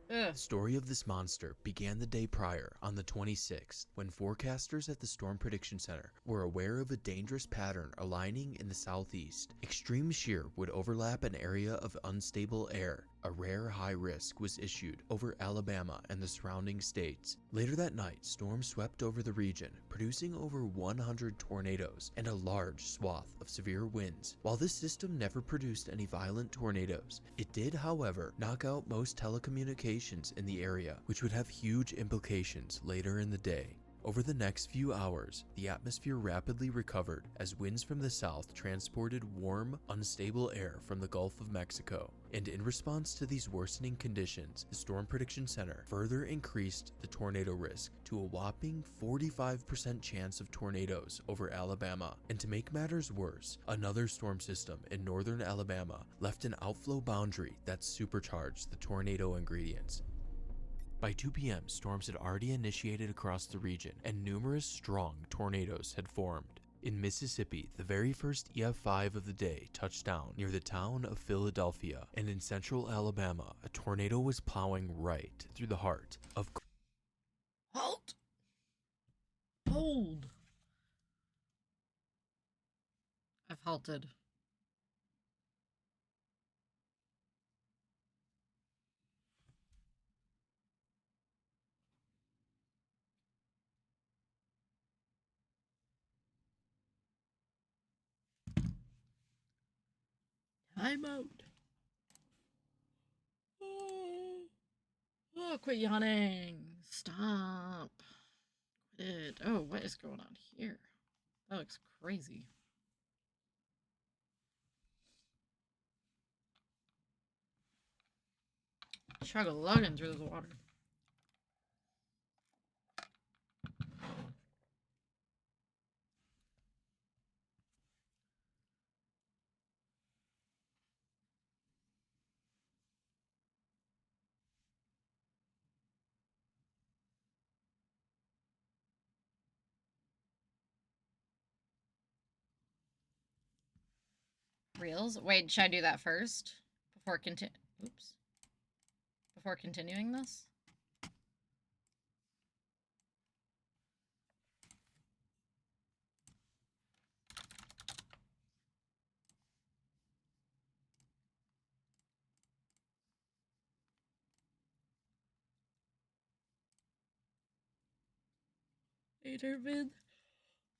The story of this monster began the day prior, on the 26th, when forecasters at the Storm Prediction Center were aware of a dangerous pattern aligning in the southeast. Extreme shear would overlap an area of unstable air. A rare high risk was issued over Alabama and the surrounding states. Later that night, storms swept over the region, producing over 100 tornadoes and a large swath of severe winds. While this system never produced any violent tornadoes, it did, however, knock out most telecommunications in the area, which would have huge implications later in the day. Over the next few hours, the atmosphere rapidly recovered as winds from the south transported warm, unstable air from the Gulf of Mexico. And in response to these worsening conditions, the Storm Prediction Center further increased the tornado risk to a whopping 45% chance of tornadoes over Alabama. And to make matters worse, another storm system in northern Alabama left an outflow boundary that supercharged the tornado ingredients. By 2 p.m., storms had already initiated across the region, and numerous strong tornadoes had formed. In Mississippi, the very first EF5 of the day touched down near the town of Philadelphia, and in central Alabama, a tornado was plowing right through the heart of... Halt! Hold! I've halted. Time out. Oh, quit yawning. Stop. Quit it. Oh, what is going on here? That looks crazy. Chug-a-lugging through the water. Reels? Wait, should I do that first? Before Before continuing this? Vid.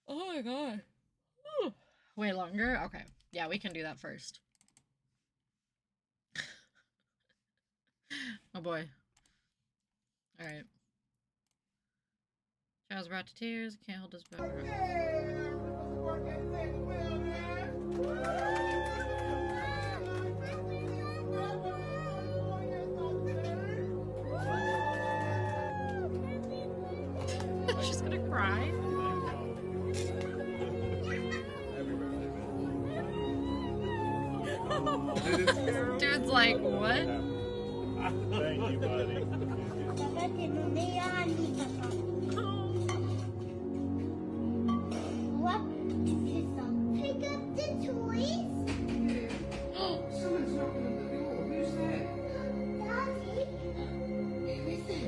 Oh my god. Ooh. Way longer? Okay. Yeah, we can do that first. Oh boy. Alright. Child's brought to tears, can't hold his back. She's gonna cry. Dude's like, what? Thank you, buddy. What? Pick up the toys? Someone's knocking on the door. Who's there? Daddy?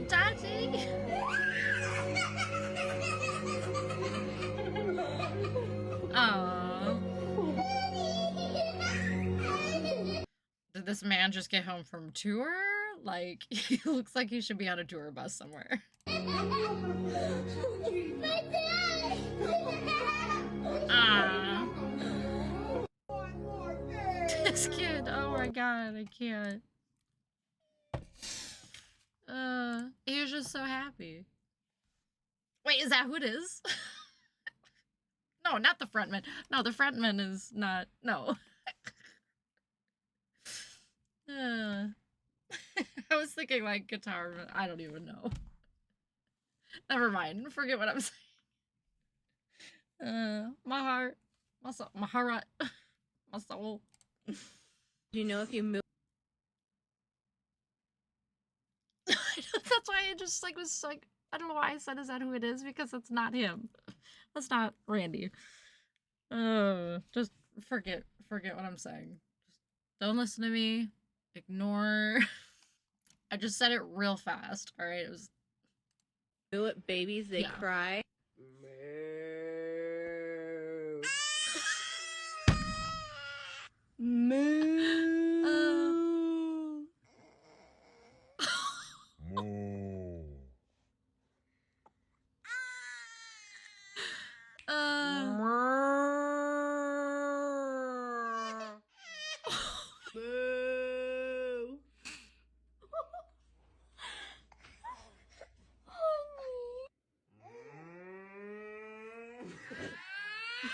Daddy? Aww. Did this man just get home from tour? Like, he looks like he should be on a tour bus somewhere. Ah. This kid, oh my god, I can't. He was just so happy. Wait, is that who it is? No, not the frontman. No, the frontman is not, no. I was thinking like guitar, but I don't even know. Never mind. Forget what I'm saying. My heart, my soul, my heart, my soul. Do you know if you move? That's why I just like was like, I don't know why I said is that who it is, because it's not him. That's not Randy. Just forget what I'm saying. Just don't listen to me. Ignore. I just said it real fast. All right, it was. Do it, babies. They cry. Moo. Moo.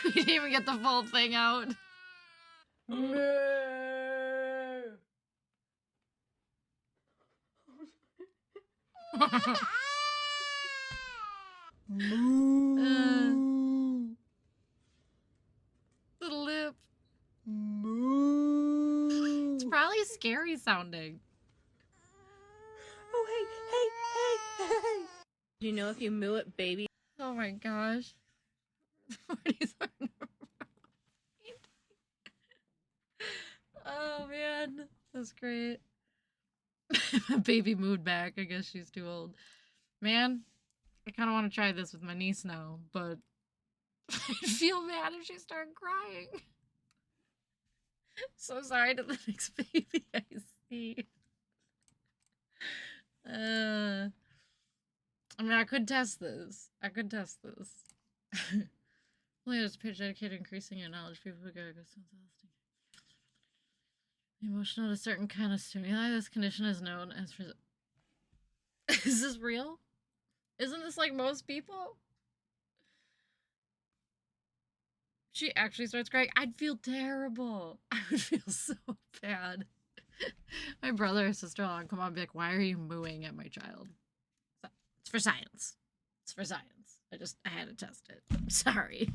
We didn't even get the full thing out. The lip. It's probably scary sounding. Oh, hey. Do you know if you moo it, baby? Oh my gosh. Marty's on the right. Oh man, that's great. Baby moved back. I guess she's too old. Man, I kind of want to try this with my niece now, but I'd feel bad if she started crying. So sorry to the next baby I see. I mean, I could test this. Only there's a page dedicated to increasing your knowledge. People who go emotional to a certain kind of stimuli. This condition is known as. Is this real? Isn't this like most people? She actually starts crying. I'd feel terrible. I would feel so bad. My brother or sister-in-law would come on and be like, why are you mooing at my child? It's for science. It's for science. I had to test it. I'm sorry.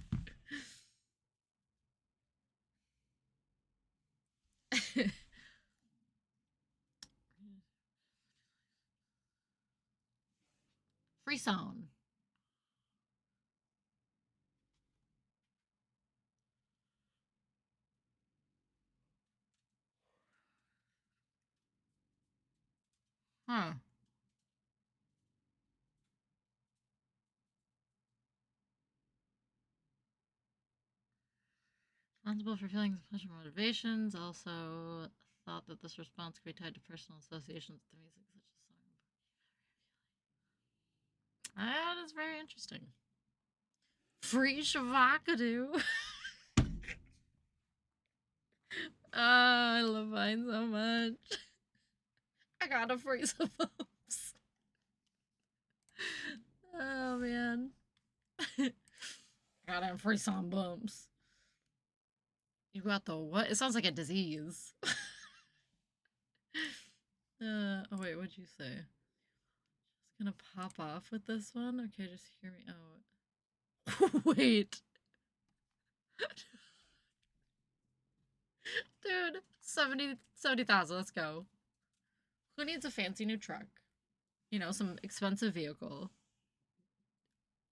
Free song. Huh. Responsible for feelings of pleasure and motivations. Also thought that this response could be tied to personal associations with the music, such as song. That is very interesting. Free Shavakadu. I love mine so much. I gotta free some bumps. Oh man. Gotta free some bumps. You got the what? It sounds like a disease. Oh wait, what'd you say? Just gonna pop off with this one? Okay, just hear me out. Wait. Dude, 70,000, let's go. Who needs a fancy new truck? You know, some expensive vehicle.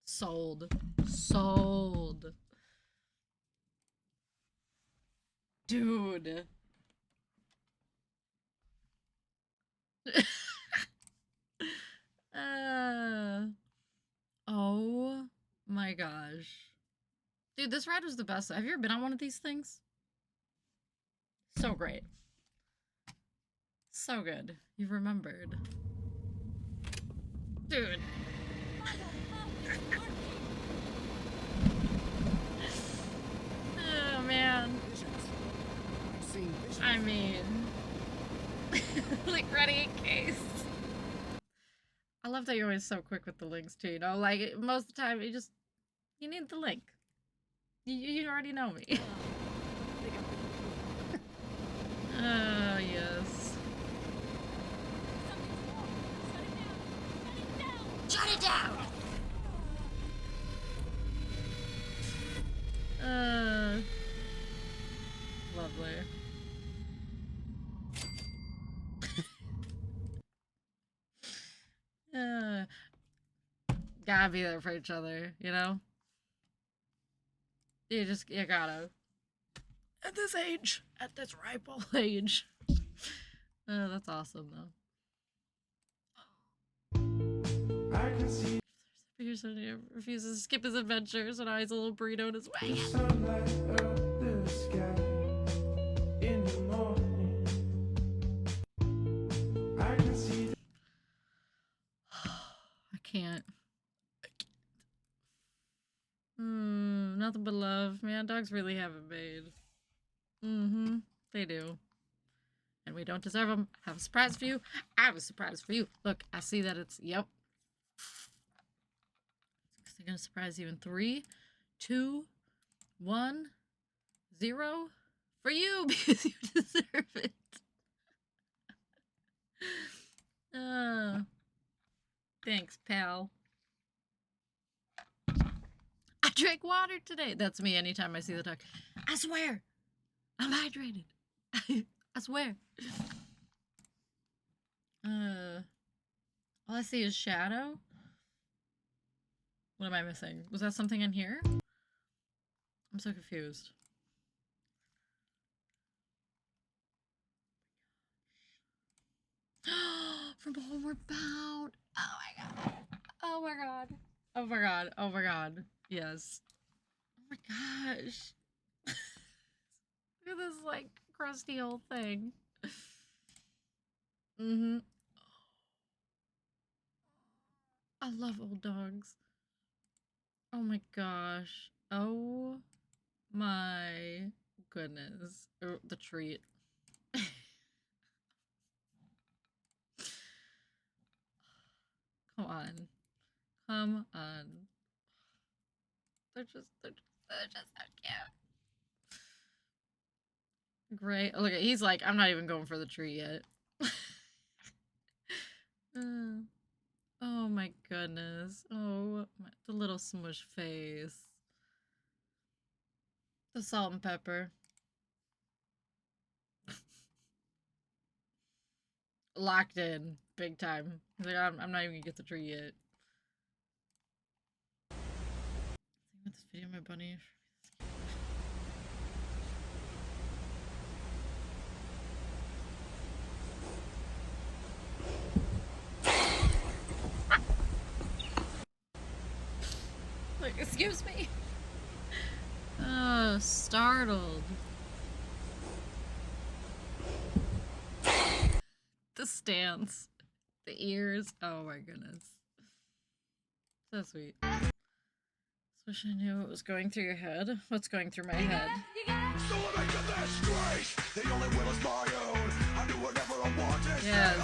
Sold. Sold. Dude. Oh my gosh. Dude, this ride was the best. Have you ever been on one of these things? So great. So good. You remembered. Dude. Oh man. I mean, like ready in case. I love that you're always so quick with the links too, you know? Like, most of the time, you need the link. You already know me. Oh, yes. Shut it down! Lovely. Gotta be there for each other, you know? You gotta. At this age, at this ripe old age. That's awesome, though. I can see. Figures that he refuses to skip his adventures, and now he's a little burrito in his way. I can't. Nothing but love. Man, dogs really have it made. They do. And we don't deserve them. I have a surprise for you. I have a surprise for you. Look, I see that it's, yep. They're gonna surprise you in 3, 2, 1, 0 for you because you deserve it. Thanks, pal. I drank water today. That's me anytime I see the duck. I swear. I'm hydrated. I swear. All I see is shadow. What am I missing? Was that something in here? I'm so confused. From Homeward Bound. Oh my god. Oh my god. Oh my god. Oh my god. Yes. Oh my gosh. Look at this like crusty old thing. I love old dogs. Oh my gosh. Oh my goodness. Oh, the treat. Come on. Come on. They're just so cute. Great. Look, he's like, I'm not even going for the tree yet. Oh my goodness. Oh, the little smush face. The salt and pepper. Locked in. Big time. He's like, I'm not even gonna get the tree yet. With this video, my bunny. Like, excuse me. Oh, startled. The stance. The ears. Oh my goodness. So sweet. Wish I knew what was going through your head. What's going through my head? Yes.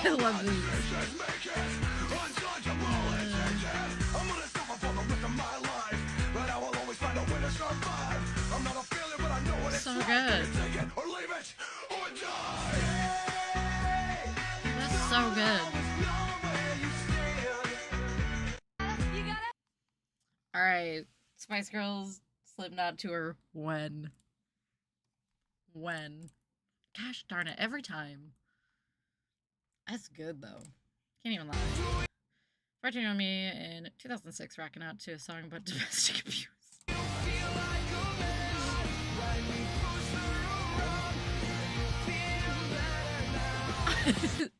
I love these. So good. That's so good. Alright, Spice Girls Slipknot tour. When? Gosh darn it, every time. That's good though. Can't even lie. 14 on me in 2006, rocking out to a song about domestic abuse.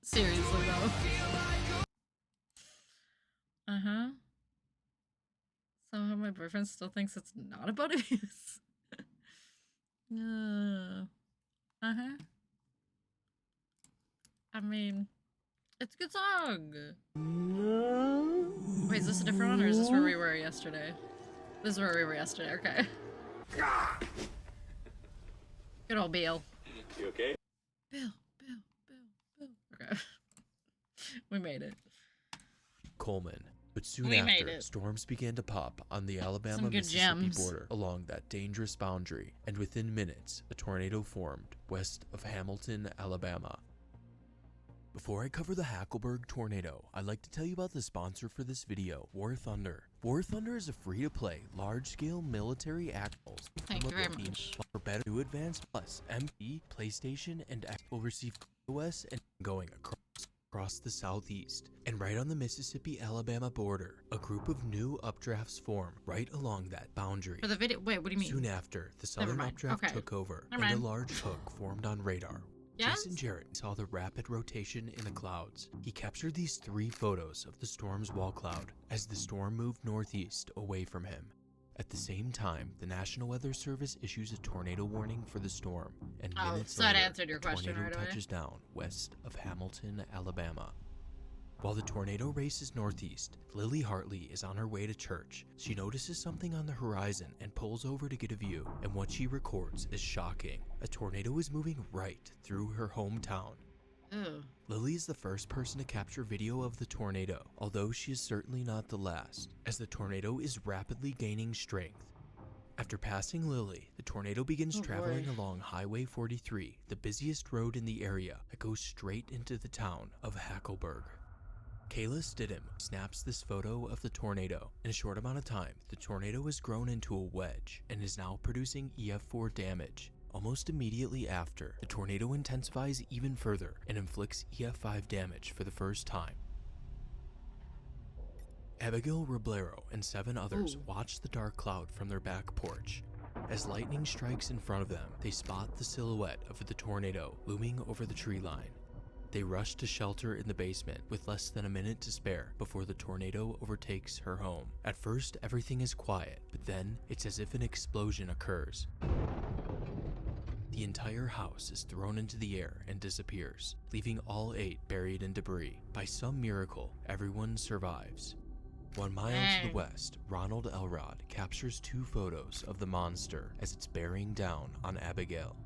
Seriously though. Somehow my boyfriend still thinks it's not about abuse. I mean, it's a good song. Wait, is this a different one or is this where we were yesterday? This is where we were yesterday, okay. Good old Bill. You okay? Bill. Okay. We made it. Coleman. But soon after, storms began to pop on the Alabama-Mississippi border along that dangerous boundary, and within minutes, a tornado formed west of Hamilton, Alabama. Before I cover the Hackleburg tornado, I'd like to tell you about the sponsor for this video, War Thunder. War Thunder is a free-to-play, large-scale military action. Thank you very much. For better to Advanced Plus, MP, PlayStation, and X will receive OS and going across the southeast. And right on the Mississippi-Alabama border, a group of new updrafts form right along that boundary. For the video, wait, what do you mean? Soon after, the southern updraft took over, and a large hook formed on radar. Yes? Jason Jarrett saw the rapid rotation in the clouds. He captured these 3 photos of the storm's wall cloud as the storm moved northeast away from him. At the same time, the National Weather Service issues a tornado warning for the storm, and minutes later, answered your question tornado right away. touches down west of Hamilton, Alabama. While the tornado races northeast, Lily Hartley is on her way to church. She notices something on the horizon and pulls over to get a view, and what she records is shocking. A tornado is moving right through her hometown. Ew. Lily is the first person to capture video of the tornado, although she is certainly not the last, as the tornado is rapidly gaining strength. After passing Lily, the tornado begins traveling along Highway 43, the busiest road in the area that goes straight into the town of Hackleburg. Kayla Stidham snaps this photo of the tornado. In a short amount of time, the tornado has grown into a wedge and is now producing EF4 damage. Almost immediately after, the tornado intensifies even further and inflicts EF5 damage for the first time. Abigail Roblero and 7 others watch the dark cloud from their back porch. As lightning strikes in front of them, they spot the silhouette of the tornado looming over the tree line. They rush to shelter in the basement with less than a minute to spare before the tornado overtakes her home. At first, everything is quiet, but then it's as if an explosion occurs. The entire house is thrown into the air and disappears, leaving all 8 buried in debris. By some miracle, everyone survives. 1 mile to the west, Ronald Elrod captures 2 photos of the monster as it's bearing down on Abigail.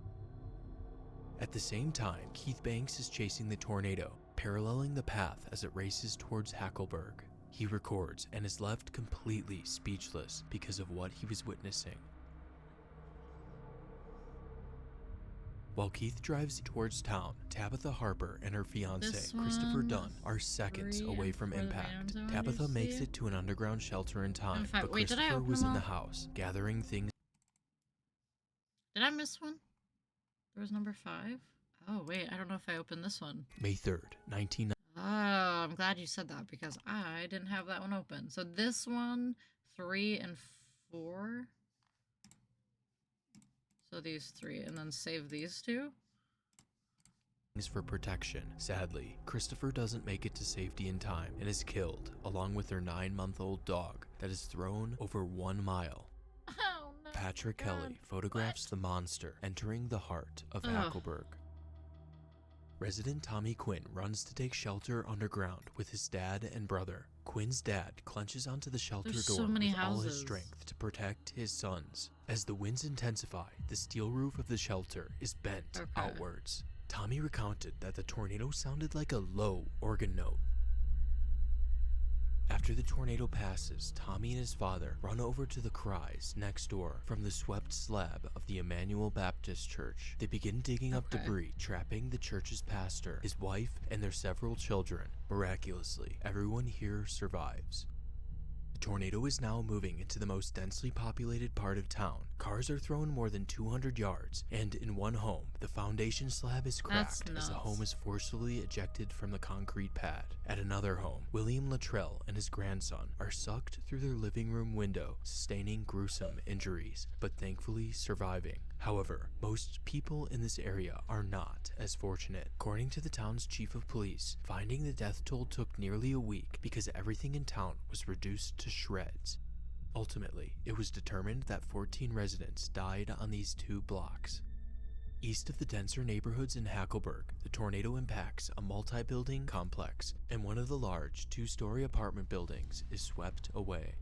At the same time, Keith Banks is chasing the tornado, paralleling the path as it races towards Hackleburg. He records and is left completely speechless because of what he was witnessing. While Keith drives towards town, Tabitha Harper and her fiancé, Christopher Dunn, are seconds away from impact. Tabitha makes it to an underground shelter in time, but Christopher was in the house, gathering things. Did I miss one? There was number 5? Oh, wait, I don't know if I opened this one. May 3rd, 1990. Oh, I'm glad you said that because I didn't have that one open. So this one, 3 and 4. So these 3, and then save these 2. For protection. Sadly, Christopher doesn't make it to safety in time and is killed, along with their 9-month-old dog that is thrown over 1 mile. Oh, no. Patrick Kelly photographs the monster entering the heart of Hackleburg. Resident Tommy Quinn runs to take shelter underground with his dad and brother. Quinn's dad clenches onto the shelter door with all his strength to protect his sons. As the winds intensify, the steel roof of the shelter is bent outwards. Tommy recounted that the tornado sounded like a low organ note. After the tornado passes, Tommy and his father run over to the cries next door from the swept slab of the Emmanuel Baptist Church. They begin digging up debris, trapping the church's pastor, his wife, and their several children. Miraculously, everyone here survives. The tornado is now moving into the most densely populated part of town. Cars are thrown more than 200 yards, and in one home, the foundation slab is cracked as the home is forcefully ejected from the concrete pad. At another home, William Luttrell and his grandson are sucked through their living room window, sustaining gruesome injuries, but thankfully surviving. However, most people in this area are not as fortunate. According to the town's chief of police, finding the death toll took nearly a week because everything in town was reduced to shreds. Ultimately, it was determined that 14 residents died on these 2 blocks. East of the denser neighborhoods in Hackleburg, the tornado impacts a multi-building complex, and one of the large 2-story apartment buildings is swept away.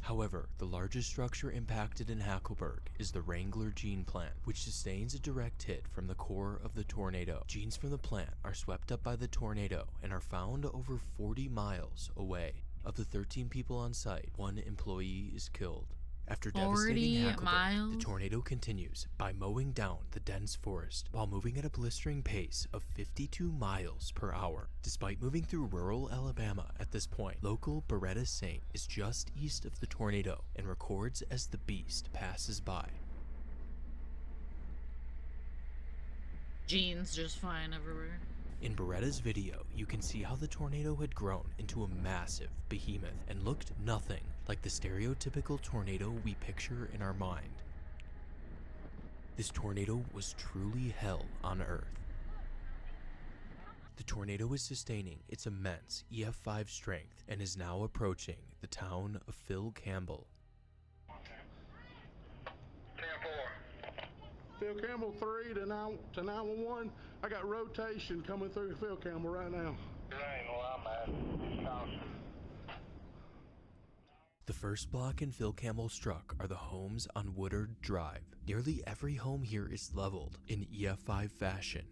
However, the largest structure impacted in Hackleburg is the Wrangler gene plant, which sustains a direct hit from the core of the tornado. Genes from the plant are swept up by the tornado and are found over 40 miles away. Of the 13 people on site, 1 employee is killed. After devastating Hackleburg, the tornado continues by mowing down the dense forest while moving at a blistering pace of 52 miles per hour. Despite moving through rural Alabama at this point, local Beretta Saint is just east of the tornado and records as the beast passes by. Jeans just flying everywhere. In Beretta's video, you can see how the tornado had grown into a massive behemoth and looked nothing like the stereotypical tornado we picture in our mind. This tornado was truly hell on Earth. The tornado is sustaining its immense EF5 strength and is now approaching the town of Phil Campbell. Phil Campbell 3 to 911. I got rotation coming through Phil Campbell right now. The first block in Phil Campbell struck are the homes on Woodard Drive. Nearly every home here is leveled in EF5 fashion.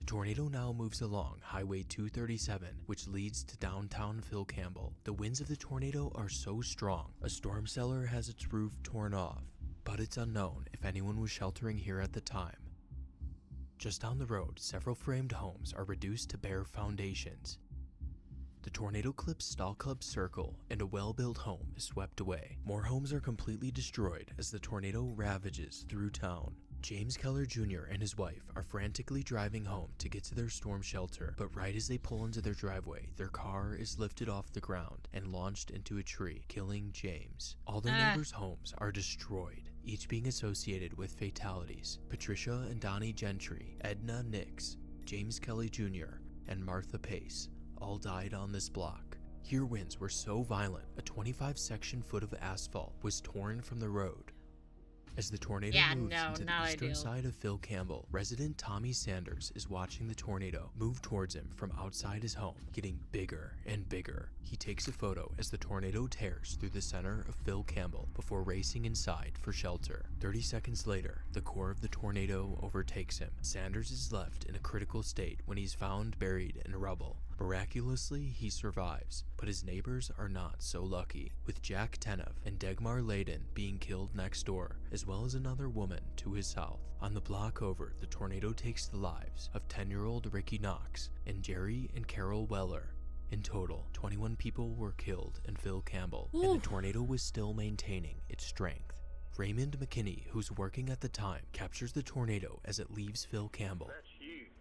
The tornado now moves along Highway 237, which leads to downtown Phil Campbell. The winds of the tornado are so strong, a storm cellar has its roof torn off, but it's unknown if anyone was sheltering here at the time. Just down the road, several framed homes are reduced to bare foundations. The tornado clips Stall Club Circle, and a well-built home is swept away. More homes are completely destroyed as the tornado ravages through town. James Keller Jr. and his wife are frantically driving home to get to their storm shelter, but right as they pull into their driveway, their car is lifted off the ground and launched into a tree, killing James. All their neighbors' homes are destroyed, each being associated with fatalities. Patricia and Donnie Gentry, Edna Nix, James Kelly Jr., and Martha Pace all died on this block. Here winds were so violent, a 25-section foot of asphalt was torn from the road. As the tornado moves into the eastern side of Phil Campbell, resident Tommy Sanders is watching the tornado move towards him from outside his home, getting bigger and bigger. He takes a photo as the tornado tears through the center of Phil Campbell before racing inside for shelter. 30 seconds later, the core of the tornado overtakes him. Sanders is left in a critical state when he's found buried in rubble. Miraculously, he survives, but his neighbors are not so lucky, with Jack Tenev and Dagmar Layden being killed next door, as well as another woman to his south. On the block over, the tornado takes the lives of 10-year-old Ricky Knox and Jerry and Carol Weller. In total, 21 people were killed in Phil Campbell, and the tornado was still maintaining its strength. Raymond McKinney, who's working at the time, captures the tornado as it leaves Phil Campbell.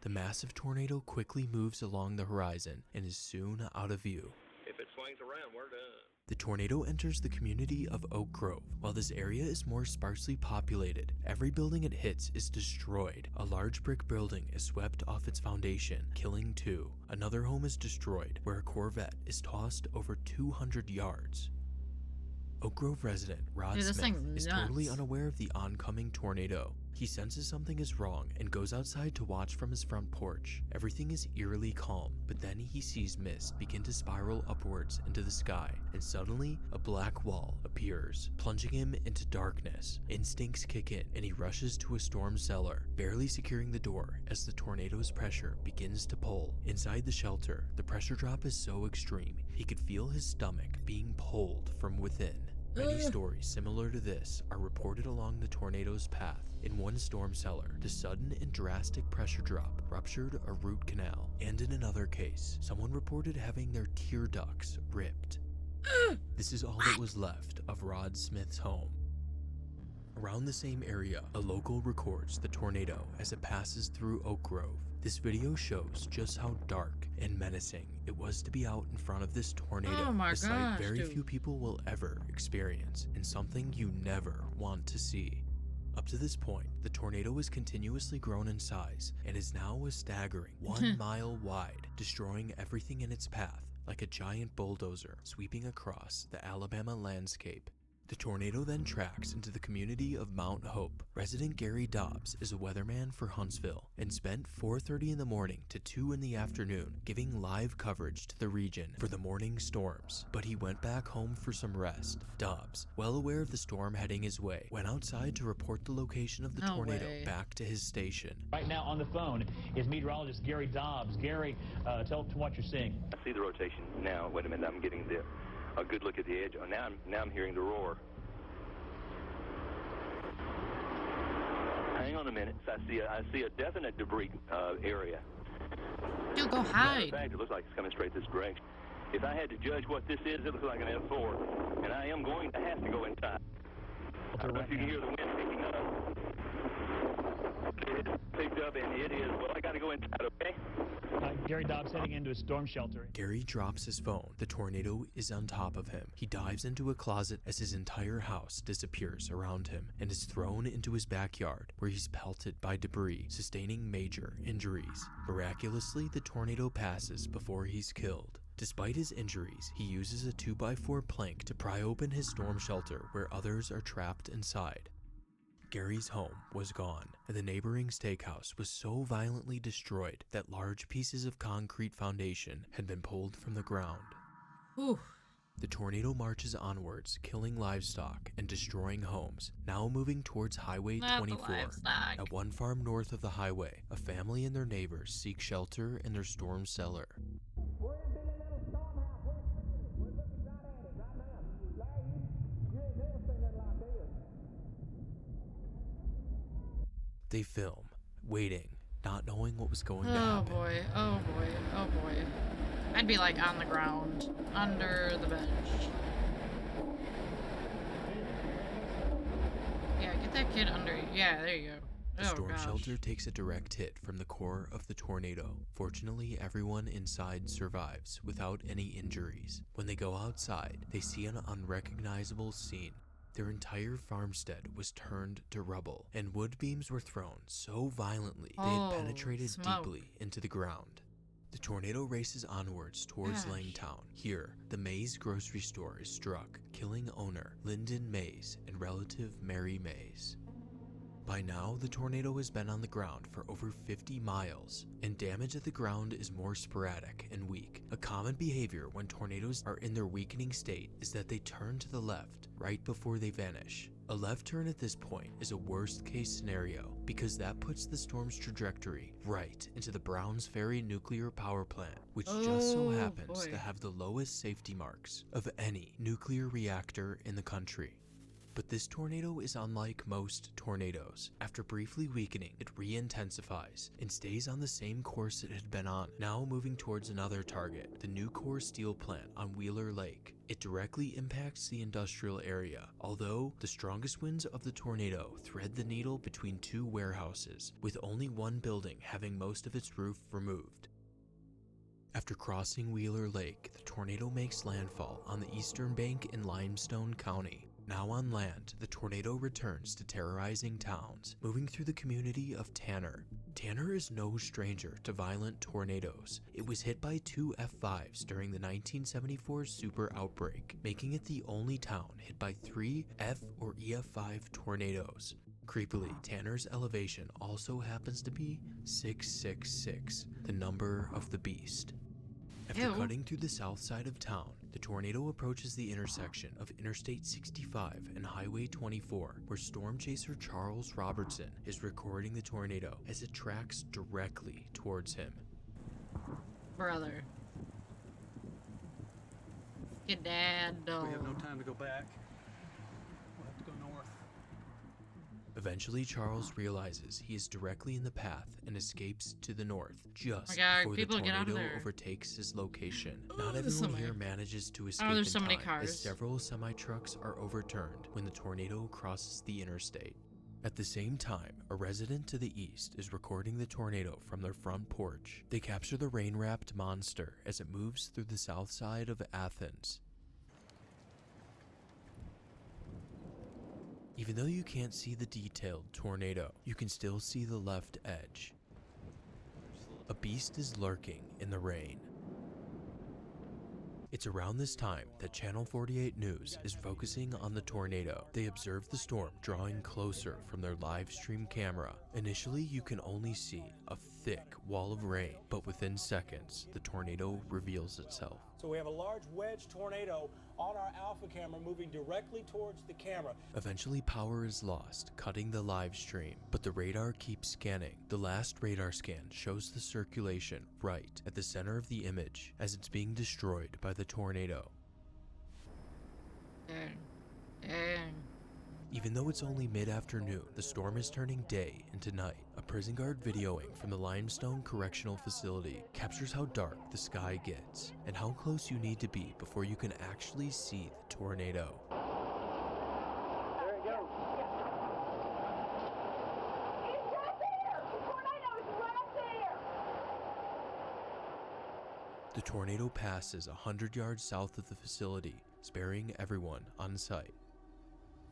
The massive tornado quickly moves along the horizon and is soon out of view. If it swings around, we're done. The tornado enters the community of Oak Grove. While this area is more sparsely populated, every building it hits is destroyed. A large brick building is swept off its foundation, killing 2. Another home is destroyed, where a Corvette is tossed over 200 yards. Oak Grove resident Rod Smith is totally unaware of the oncoming tornado. He senses something is wrong and goes outside to watch from his front porch. Everything is eerily calm, but then he sees mist begin to spiral upwards into the sky, and suddenly a black wall appears, plunging him into darkness. Instincts kick in, and he rushes to a storm cellar, barely securing the door as the tornado's pressure begins to pull. Inside the shelter, the pressure drop is so extreme, he could feel his stomach being pulled from within. Many stories similar to this are reported along the tornado's path. In one storm cellar, the sudden and drastic pressure drop ruptured a root canal, and in another case, someone reported having their tear ducts ripped. This is all that was left of Rod Smith's home. Around the same area, a local records the tornado as it passes through Oak Grove. This video shows just how dark and menacing it was to be out in front of this tornado, a sight very few people will ever experience, and something you never want to see. Up to this point, the tornado has continuously grown in size and is now a staggering 1 mile wide, destroying everything in its path like a giant bulldozer sweeping across the Alabama landscape. The tornado then tracks into the community of Mount Hope. Resident Gary Dobbs is a weatherman for Huntsville and spent 4:30 in the morning to 2 in the afternoon giving live coverage to the region for the morning storms, but he went back home for some rest. Dobbs, well aware of the storm heading his way, went outside to report the location of the tornado back to his station. Right now on the phone is meteorologist Gary Dobbs. Gary, tell us what you're seeing. I see the rotation now. Wait a minute, I'm getting a good look at the edge. Oh, now I'm hearing the roar. Hang on a minute. I see a definite debris area. Dude, go hide. In fact, it looks like it's coming straight this direction. If I had to judge what this is, it looks like an F4, and I am going to have to go inside. I don't know if you can hear the wind picking up. It is picked up, and it is. Well, I got to go inside. Okay. Gary Dobbs heading into a storm shelter. Gary drops his phone. The tornado is on top of him. He dives into a closet as his entire house disappears around him and is thrown into his backyard, where he's pelted by debris, sustaining major injuries. Miraculously, the tornado passes before he's killed. Despite his injuries, he uses a 2x4 plank to pry open his storm shelter where others are trapped inside. Gary's home was gone, and the neighboring steakhouse was so violently destroyed that large pieces of concrete foundation had been pulled from the ground. Ooh. The tornado marches onwards, killing livestock and destroying homes, now moving towards Highway Not the 24. livestock. At one farm north of the highway, a family and their neighbors seek shelter in their storm cellar. They film, waiting, not knowing what was going to happen. Oh boy, oh boy, oh boy. I'd be like on the ground, under the bench. Yeah, get that kid under. Yeah, there you go. The storm shelter takes a direct hit from the core of the tornado. Fortunately, everyone inside survives without any injuries. When they go outside, they see an unrecognizable scene. Their entire farmstead was turned to rubble, and wood beams were thrown so violently they had penetrated deeply into the ground. The tornado races onwards towards Langtown. Here, the Mays grocery store is struck, killing owner Lyndon Mays and relative Mary Mays. By now, the tornado has been on the ground for over 50 miles, and damage at the ground is more sporadic and weak. A common behavior when tornadoes are in their weakening state is that they turn to the left right before they vanish. A left turn at this point is a worst-case scenario because that puts the storm's trajectory right into the Browns Ferry nuclear power plant, which just so happens to have the lowest safety marks of any nuclear reactor in the country. But this tornado is unlike most tornadoes. After briefly weakening, it re-intensifies and stays on the same course it had been on, now moving towards another target, the Nucor steel plant on Wheeler Lake. It directly impacts the industrial area, although the strongest winds of the tornado thread the needle between two warehouses, with only one building having most of its roof removed. After crossing Wheeler Lake, the tornado makes landfall on the eastern bank in Limestone County. Now on land, the tornado returns to terrorizing towns, moving through the community of Tanner. Tanner is no stranger to violent tornadoes. It was hit by 2 F5s during the 1974 super outbreak, making it the only town hit by 3 F or EF5 tornadoes. Creepily, Tanner's elevation also happens to be 666, the number of the beast. After cutting through the south side of town, the tornado approaches the intersection of Interstate 65 and Highway 24, where storm chaser Charles Robertson is recording the tornado as it tracks directly towards him. Brother. Get dad. We have no time to go back. We'll have to go north. Eventually, Charles realizes he is directly in the path and escapes to the north, just before the tornado overtakes his location. Not everyone here manages to escape in time, as several semi-trucks are overturned when the tornado crosses the interstate. At the same time, a resident to the east is recording the tornado from their front porch. They capture the rain-wrapped monster as it moves through the south side of Athens. Even though you can't see the detailed tornado, you can still see the left edge. A beast is lurking in the rain. It's around this time that Channel 48 News is focusing on the tornado. They observe the storm drawing closer from their live stream camera. Initially, you can only see a thick wall of rain, but within seconds, the tornado reveals itself. So we have a large wedge tornado on our alpha camera moving directly towards the camera. Eventually, power is lost, cutting the live stream, but the radar keeps scanning. The last radar scan shows the circulation right at the center of the image as it's being destroyed by the tornado. Even though it's only mid-afternoon, the storm is turning day into night. A prison guard videoing from the Limestone Correctional Facility captures how dark the sky gets and how close you need to be before you can actually see the tornado. There it goes. It's right there! The tornado's right there! The tornado passes 100 yards south of the facility, sparing everyone on site.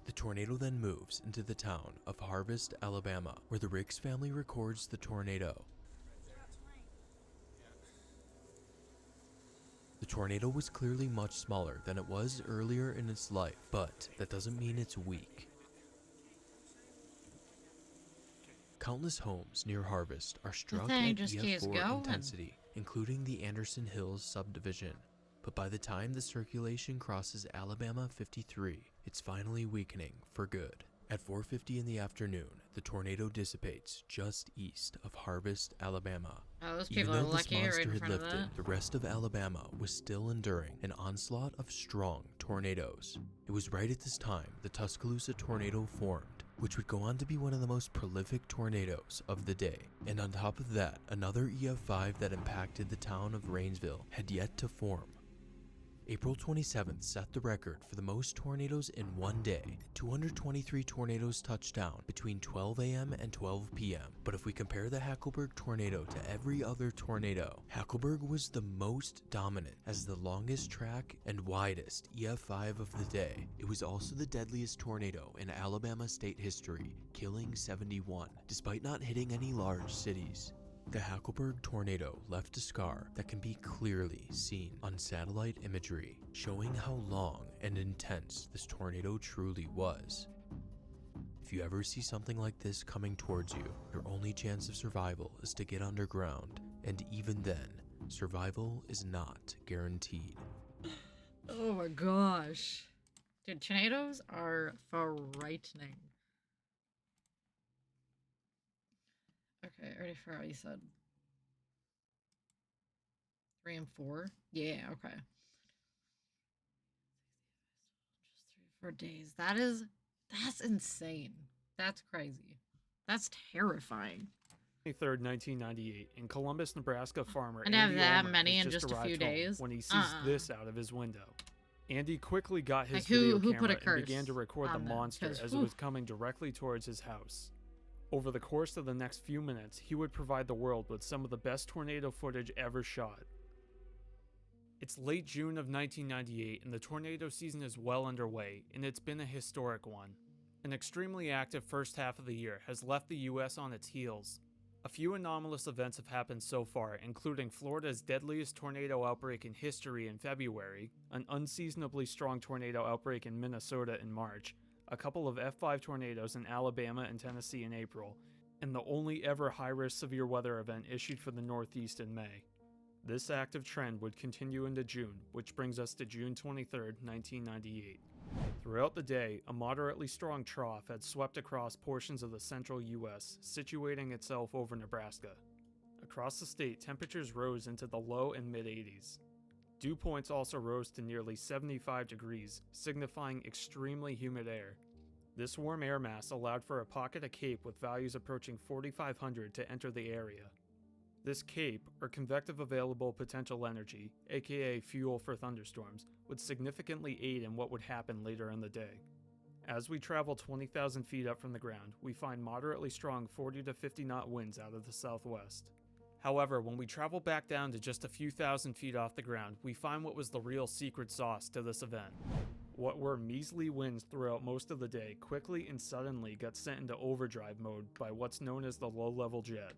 The tornado then moves into the town of Harvest, Alabama, where the Ricks family records the tornado. The tornado was clearly much smaller than it was earlier in its life, but that doesn't mean it's weak. Countless homes near Harvest are struck at EF4 intensity, including the Anderson Hills subdivision. but by the time the circulation crosses Alabama 53, it's finally weakening for good. At 4:50 in the afternoon, the tornado dissipates just east of Harvest, Alabama. Oh, those Even people though are this lucky right monster in had front of lifted, that. the rest of Alabama was still enduring an onslaught of strong tornadoes. It was right at this time the Tuscaloosa tornado formed, which would go on to be one of the most prolific tornadoes of the day. And on top of that, another EF5 that impacted the town of Rainsville had yet to form. April 27th set the record for the most tornadoes in one day. 223 tornadoes touched down between 12 a.m. and 12 p.m. But if we compare the Hackleburg tornado to every other tornado, Hackleburg was the most dominant as the longest track and widest EF5 of the day. It was also the deadliest tornado in Alabama state history, killing 71, despite not hitting any large cities. The Hackleburg tornado left a scar that can be clearly seen on satellite imagery, showing how long and intense this tornado truly was. If you ever see something like this coming towards you, your only chance of survival is to get underground, and even then, survival is not guaranteed. Oh my gosh. Dude, tornadoes are frightening. Okay, I already forgot what you said. 3 and 4? Yeah, okay. Just 3 or 4 days. That's insane. That's crazy. That's terrifying. 23rd, 1998, in Columbus, Nebraska, farmer And to have Andy that Ulmer many has in just a arrived few home days? when he sees this out of his window. Andy quickly got his Like, video who camera put a and curse began to record the on them? monster 'Cause, as it was coming directly towards his house. Over the course of the next few minutes, he would provide the world with some of the best tornado footage ever shot. It's late June of 1998 and the tornado season is well underway, and it's been a historic one. An extremely active first half of the year has left the US on its heels. A few anomalous events have happened so far, including Florida's deadliest tornado outbreak in history in February, an unseasonably strong tornado outbreak in Minnesota in March, a couple of F5 tornadoes in Alabama and Tennessee in April, and the only ever high-risk severe weather event issued for the Northeast in May. This active trend would continue into June, which brings us to June 23, 1998. Throughout the day, a moderately strong trough had swept across portions of the central U.S., situating itself over Nebraska. Across the state, temperatures rose into the low and mid-80s. Dew points also rose to nearly 75 degrees, signifying extremely humid air. This warm air mass allowed for a pocket of CAPE with values approaching 4,500 to enter the area. This CAPE, or convective available potential energy, aka fuel for thunderstorms, would significantly aid in what would happen later in the day. As we travel 20,000 feet up from the ground, we find moderately strong 40 to 50 knot winds out of the southwest. However, when we travel back down to just a few thousand feet off the ground, we find what was the real secret sauce to this event. What were measly winds throughout most of the day quickly and suddenly got sent into overdrive mode by what's known as the low-level jet.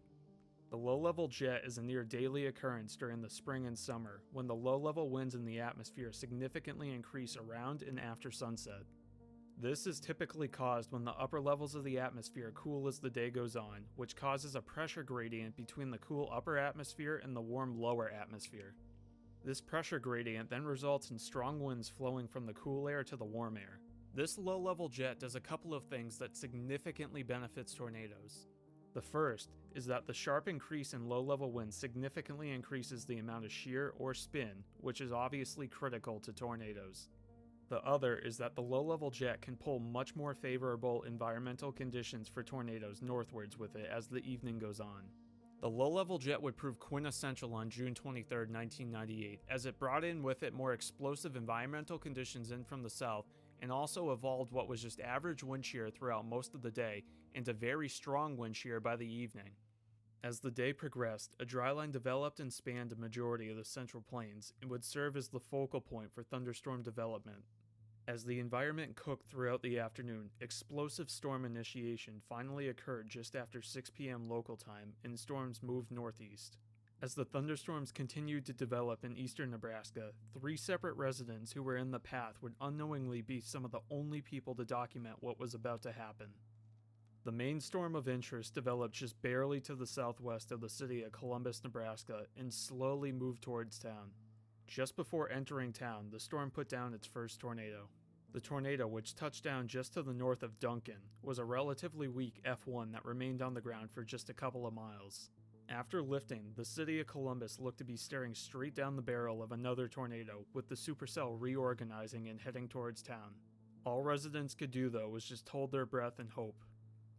The low-level jet is a near-daily occurrence during the spring and summer, when the low-level winds in the atmosphere significantly increase around and after sunset. This is typically caused when the upper levels of the atmosphere cool as the day goes on, which causes a pressure gradient between the cool upper atmosphere and the warm lower atmosphere. This pressure gradient then results in strong winds flowing from the cool air to the warm air. This low-level jet does a couple of things that significantly benefits tornadoes. The first is that the sharp increase in low-level winds significantly increases the amount of shear or spin, which is obviously critical to tornadoes. The other is that the low-level jet can pull much more favorable environmental conditions for tornadoes northwards with it as the evening goes on. The low-level jet would prove quintessential on June 23, 1998, as it brought in with it more explosive environmental conditions in from the south and also evolved what was just average wind shear throughout most of the day into very strong wind shear by the evening. As the day progressed, a dry line developed and spanned a majority of the Central Plains and would serve as the focal point for thunderstorm development. As the environment cooked throughout the afternoon, explosive storm initiation finally occurred just after 6 p.m. local time and storms moved northeast. As the thunderstorms continued to develop in eastern Nebraska, 3 separate residents who were in the path would unknowingly be some of the only people to document what was about to happen. The main storm of interest developed just barely to the southwest of the city of Columbus, Nebraska, and slowly moved towards town. Just before entering town, the storm put down its first tornado. The tornado, which touched down just to the north of Duncan, was a relatively weak F1 that remained on the ground for just a couple of miles. After lifting, the city of Columbus looked to be staring straight down the barrel of another tornado, with the supercell reorganizing and heading towards town. All residents could do, though, was just hold their breath and hope.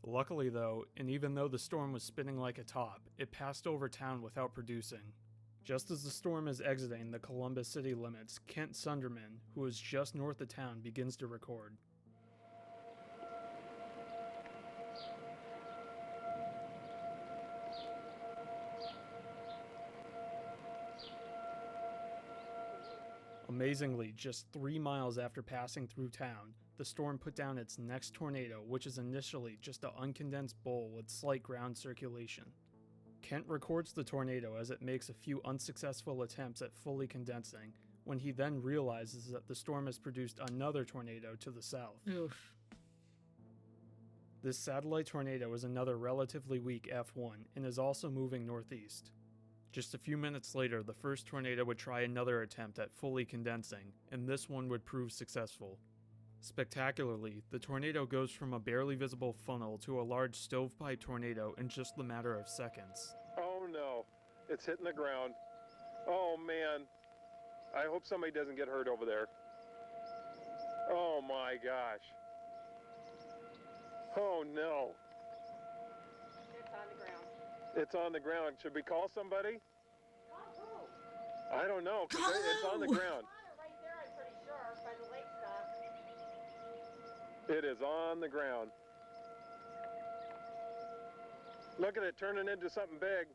Luckily, though, and even though the storm was spinning like a top, it passed over town without producing. Just as the storm is exiting the Columbus city limits, Kent Sunderman, who is just north of town, begins to record. Amazingly, just 3 miles after passing through town, the storm put down its next tornado, which is initially just an uncondensed bowl with slight ground circulation. Kent records the tornado as it makes a few unsuccessful attempts at fully condensing, when he then realizes that the storm has produced another tornado to the south. Oof. This satellite tornado is another relatively weak F1 and is also moving northeast. Just a few minutes later, the first tornado would try another attempt at fully condensing, and this one would prove successful. Spectacularly, the tornado goes from a barely visible funnel to a large stovepipe tornado in just the matter of seconds. Oh no, it's hitting the ground. Oh man, I hope somebody doesn't get hurt over there. Oh my gosh. Oh no. It's on the ground. It's on the ground. Should we call somebody? I don't know, 'cause it's on the ground. Right there, I'm pretty sure, by the lake stuff. It is on the ground. Look at it turning into something big.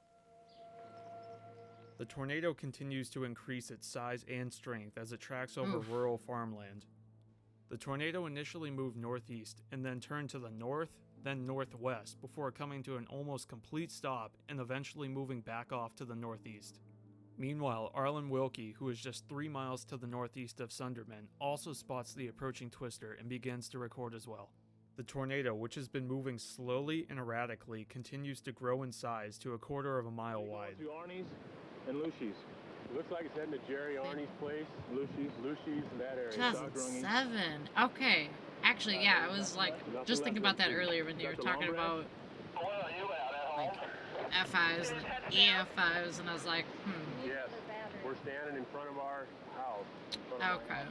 The tornado continues to increase its size and strength as it tracks over rural farmland. The tornado initially moved northeast and then turned to the north, then northwest, before coming to an almost complete stop and eventually moving back off to the northeast. Meanwhile, Arlen Wilkie, who is just 3 miles to the northeast of Sunderman, also spots the approaching twister and begins to record as well. The tornado, which has been moving slowly and erratically, continues to grow in size to 1/4 of a mile wide. To Arnie's and Lucy's. It looks like it's heading to Jerry Arnie's place, Lucy's, in that area. 2007. Okay. Actually, yeah, I was like just thinking about that earlier when you were talking about like F5s and EF5s, and I was like, Yes, we're standing in front of our house. Okay.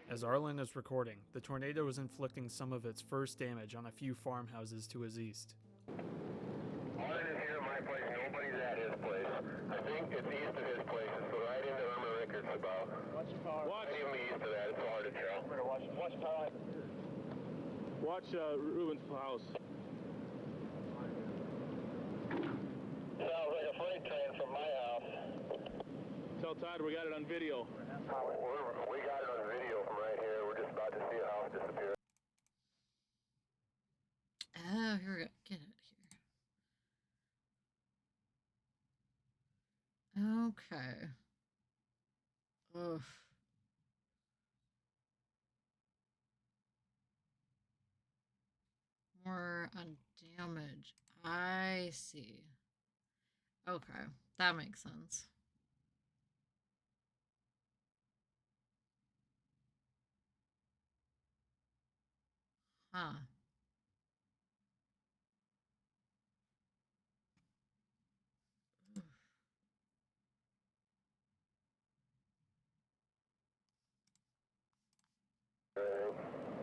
As Arlen is recording, the tornado is inflicting some of its first damage on a few farmhouses to his east. Arlen is here at my place. Nobody's at his place. I think it's east of his place. It's right into Irma Rickard's about. Watch your power. Right even east of that. It's hard to tell. Watch power. Watch Ruben's house. Sounds like a freight train from my house. Tell Todd we got it on video. We got it on video from right here. We're just about to see a house disappear. oh, here we go. Get it here. Okay. Oof. More on damage. I see. Okay, that makes sense. Huh.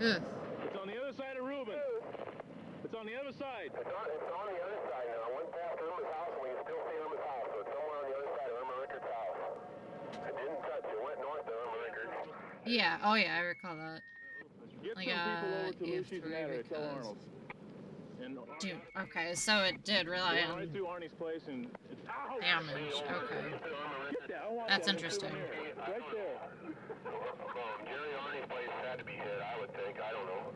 Ugh. It's on the other side of Ruben. It's on the other side. It's on the other side now. I went past Irma's house and we can still see Irma's house. So it's somewhere on the other side of Irma Rickard's house. It didn't touch. It went north of Irma Rickard. Yeah, oh yeah, I recall that. Get Like, some people over to if Lucy's three and Tell because- Arnold's. And Dude, okay, so it did rely went on right through Arnie's place and it's damage. Okay. That's interesting. Right there. Jerry Arnie's place had to be hit, I would think. I don't know.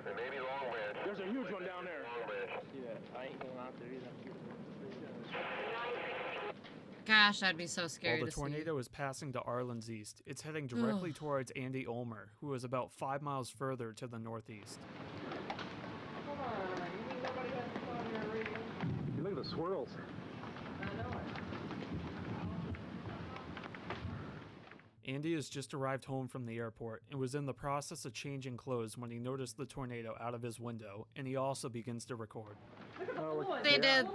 And maybe Long Branch. There's a huge one down there. Long Branch. Yeah, I ain't going out there either. Gosh, I'd be so scared While the to see. tornado is passing to Arlen's east, it's heading directly towards Andy Ulmer, who is about 5 miles further to the northeast. Look at the swirls. Andy has just arrived home from the airport and was in the process of changing clothes when he noticed the tornado out of his window, and he also begins to record. They did.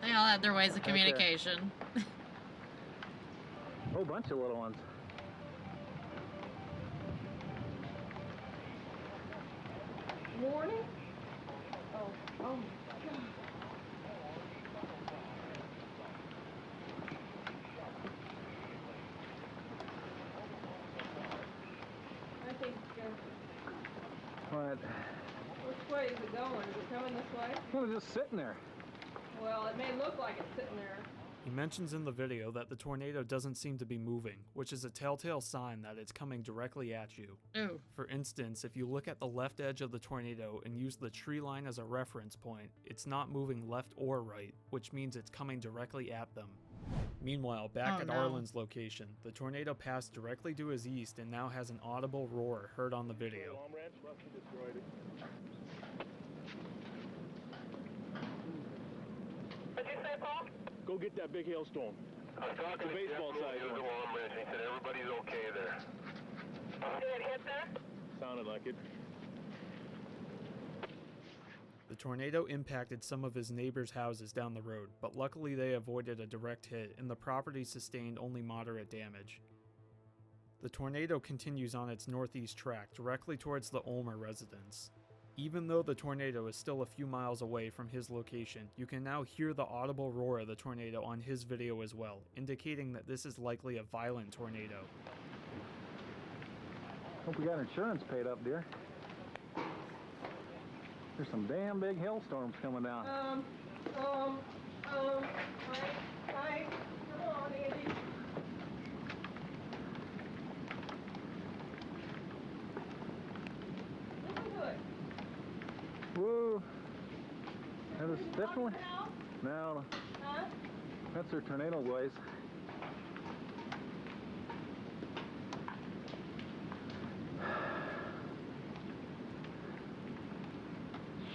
They all had their ways of communication. Whole bunch of little ones. Morning? Oh my God. I think, What? which way is it going? Is it coming this way? Well, it's just sitting there. Well, it may look like it's sitting there. He mentions in the video that the tornado doesn't seem to be moving, which is a telltale sign that it's coming directly at you. Ooh. For instance, if you look at the left edge of the tornado and use the tree line as a reference point, it's not moving left or right, which means it's coming directly at them. Meanwhile, back at Arlen's location, the tornado passed directly to his east and now has an audible roar heard on the video. Go get that big hailstorm. I'm talking the baseball size one. He said everybody's okay there. Did it hit there? Sounded like it. The tornado impacted some of his neighbors' houses down the road, but luckily they avoided a direct hit and the property sustained only moderate damage. The tornado continues on its northeast track directly towards the Ulmer residence. Even though the tornado is still a few miles away from his location, you can now hear the audible roar of the tornado on his video as well, indicating that this is likely a violent tornado. Hope we got insurance paid up, dear. There's some damn big hailstorms coming down. Hi. Come on, Andy. Listen to it. Woo! That is definitely... No. Huh? That's their tornado voice.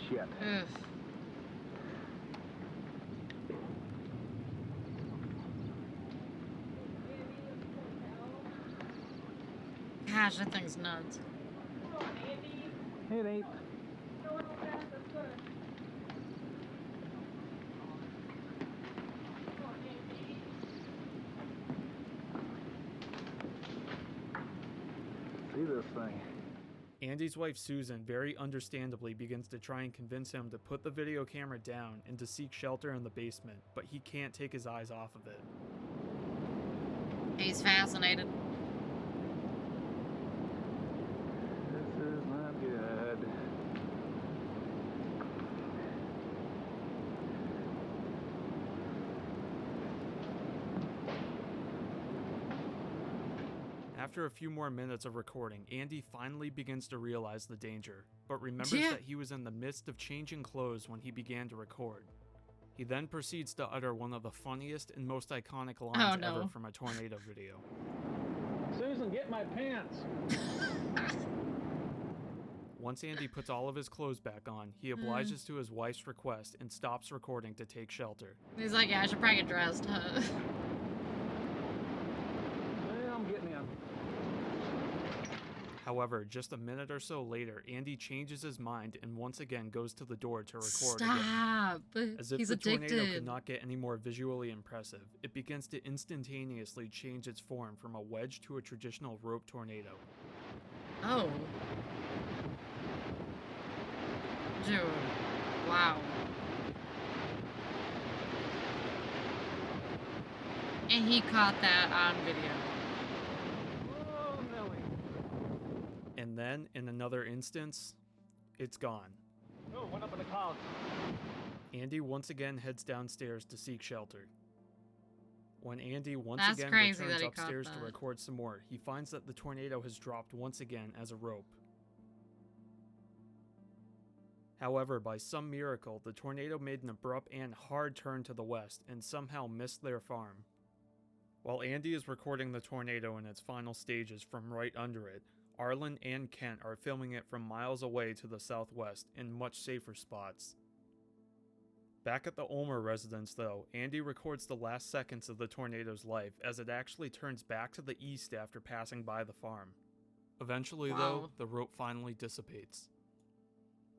Shit. Ugh. Gosh, that thing's nuts. It ain't. See this thing. Andy's wife Susan very understandably begins to try and convince him to put the video camera down and to seek shelter in the basement, but he can't take his eyes off of it. He's fascinated. This is not good. After a few more minutes of recording, Andy finally begins to realize the danger, but remembers that he was in the midst of changing clothes when he began to record. He then proceeds to utter one of the funniest and most iconic lines ever from a tornado video. Susan, get my pants! Once Andy puts all of his clothes back on, he obliges to his wife's request and stops recording to take shelter. He's like, yeah, I should probably get dressed, huh? Well, I'm getting in. However, just a minute or so later, Andy changes his mind and once again goes to the door to record Stop! again. As if He's the tornado addicted. could not get any more visually impressive, it begins to instantaneously change its form from a wedge to a traditional rope tornado. Oh. Dude. Wow. And he caught that on video. And then, in another instance, it's gone. Oh, went up in the clouds. Andy once again heads downstairs to seek shelter. When Andy once That's again crazy returns that he caught upstairs to that. record some more, he finds that the tornado has dropped once again as a rope. However, by some miracle, the tornado made an abrupt and hard turn to the west and somehow missed their farm. While Andy is recording the tornado in its final stages from right under it, Arlen and Kent are filming it from miles away to the southwest in much safer spots. Back at the Ulmer residence, though, Andy records the last seconds of the tornado's life as it actually turns back to the east after passing by the farm. Eventually, though, the rope finally dissipates.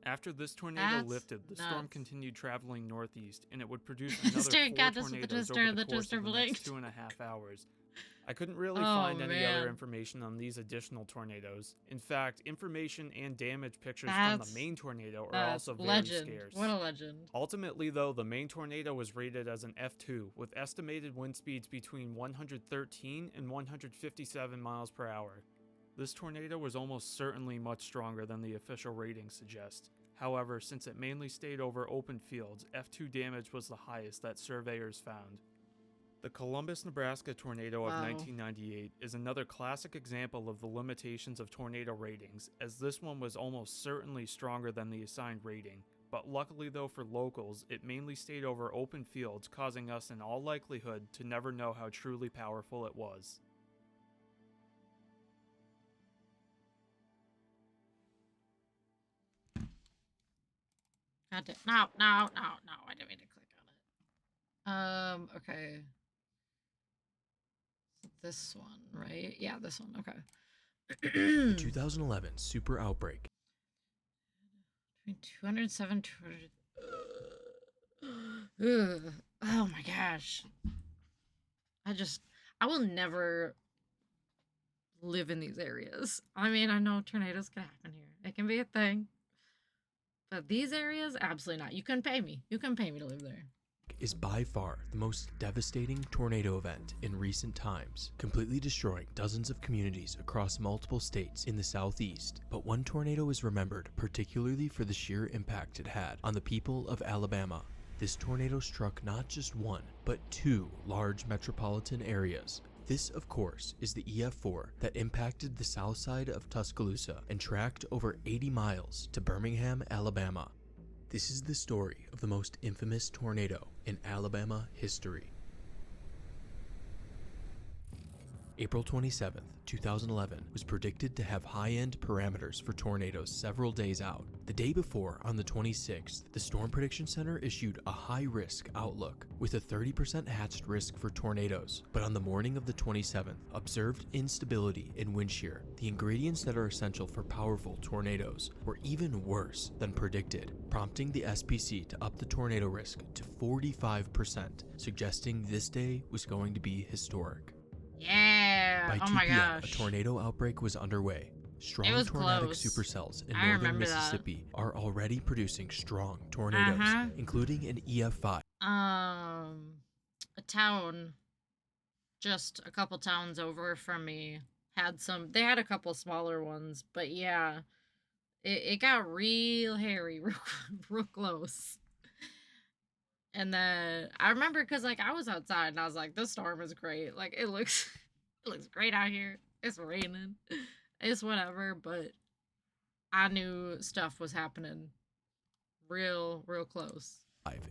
After this tornado lifted, the storm continued traveling northeast, and it would produce another 4 tornadoes over the course of the next 2.5 hours. I couldn't really find any other information on these additional tornadoes. In fact, information and damage pictures from the main tornado are also very scarce. What a legend. Ultimately, though, the main tornado was rated as an F2, with estimated wind speeds between 113 and 157 miles per hour. This tornado was almost certainly much stronger than the official ratings suggest. However, since it mainly stayed over open fields, F2 damage was the highest that surveyors found. The Columbus, Nebraska tornado of 1998 is another classic example of the limitations of tornado ratings, as this one was almost certainly stronger than the assigned rating. But luckily though for locals, it mainly stayed over open fields, causing us in all likelihood to never know how truly powerful it was. God damn. No, I didn't mean to click on it. Okay. This one, right? Yeah, this one. Okay. The 2011 super outbreak. 207, 200. Oh my gosh. I will never live in these areas. I mean, I know tornadoes can happen here. It can be a thing. But these areas, absolutely not. You couldn't pay me. You couldn't pay me to live there. Is by far the most devastating tornado event in recent times, completely destroying dozens of communities across multiple states in the southeast. But one tornado is remembered particularly for the sheer impact it had on the people of Alabama. This tornado struck not just one, but 2 large metropolitan areas. This, of course, is the EF4 that impacted the south side of Tuscaloosa and tracked over 80 miles to Birmingham, Alabama. This is the story of the most infamous tornado in Alabama history. April 27th, 2011 was predicted to have high-end parameters for tornadoes several days out. The day before, on the 26th, the Storm Prediction Center issued a high-risk outlook with a 30% hatched risk for tornadoes. But on the morning of the 27th, observed instability in wind shear, the ingredients that are essential for powerful tornadoes, were even worse than predicted, prompting the SPC to up the tornado risk to 45%, suggesting this day was going to be historic. Yeah. By 2 p.m., a tornado outbreak was underway. Strong tornadic supercells in northern Mississippi are already producing strong tornadoes, including an EF5. A town just a couple towns over from me had some. They had a couple smaller ones, but yeah, it got real hairy real close. And then I remember because like I was outside and I was like, this storm is great. Like it looks great out here. It's raining. It's whatever, but I knew stuff was happening real close.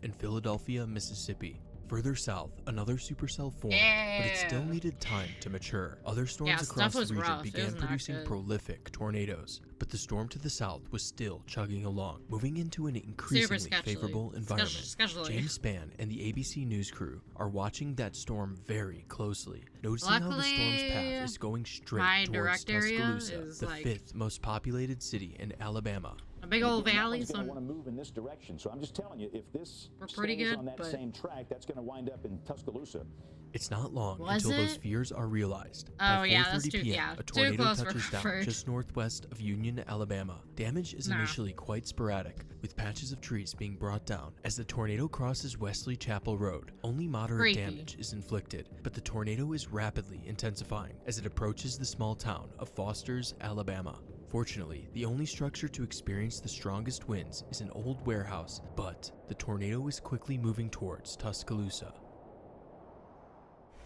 In Philadelphia, Mississippi. Further south, another supercell formed, but it still needed time to mature. Other storms across the region began producing prolific tornadoes, but the storm to the south was still chugging along, moving into an increasingly favorable environment. James Spann and the ABC News crew are watching that storm very closely, noticing how the storm's path is going straight towards Tuscaloosa, the 5th most populated city in Alabama. A big old valley, so want to move in this direction. So I'm just telling you, if this stays on that same track, that's going to wind up in Tuscaloosa. It's not long until those fears are realized. Oh, By 4:30 p.m., a tornado touches down just northwest of Union, Alabama. Damage is initially quite sporadic, with patches of trees being brought down. As the tornado crosses Wesley Chapel Road, only moderate damage is inflicted, but the tornado is rapidly intensifying as it approaches the small town of Foster's, Alabama. Fortunately, the only structure to experience the strongest winds is an old warehouse, but the tornado is quickly moving towards Tuscaloosa.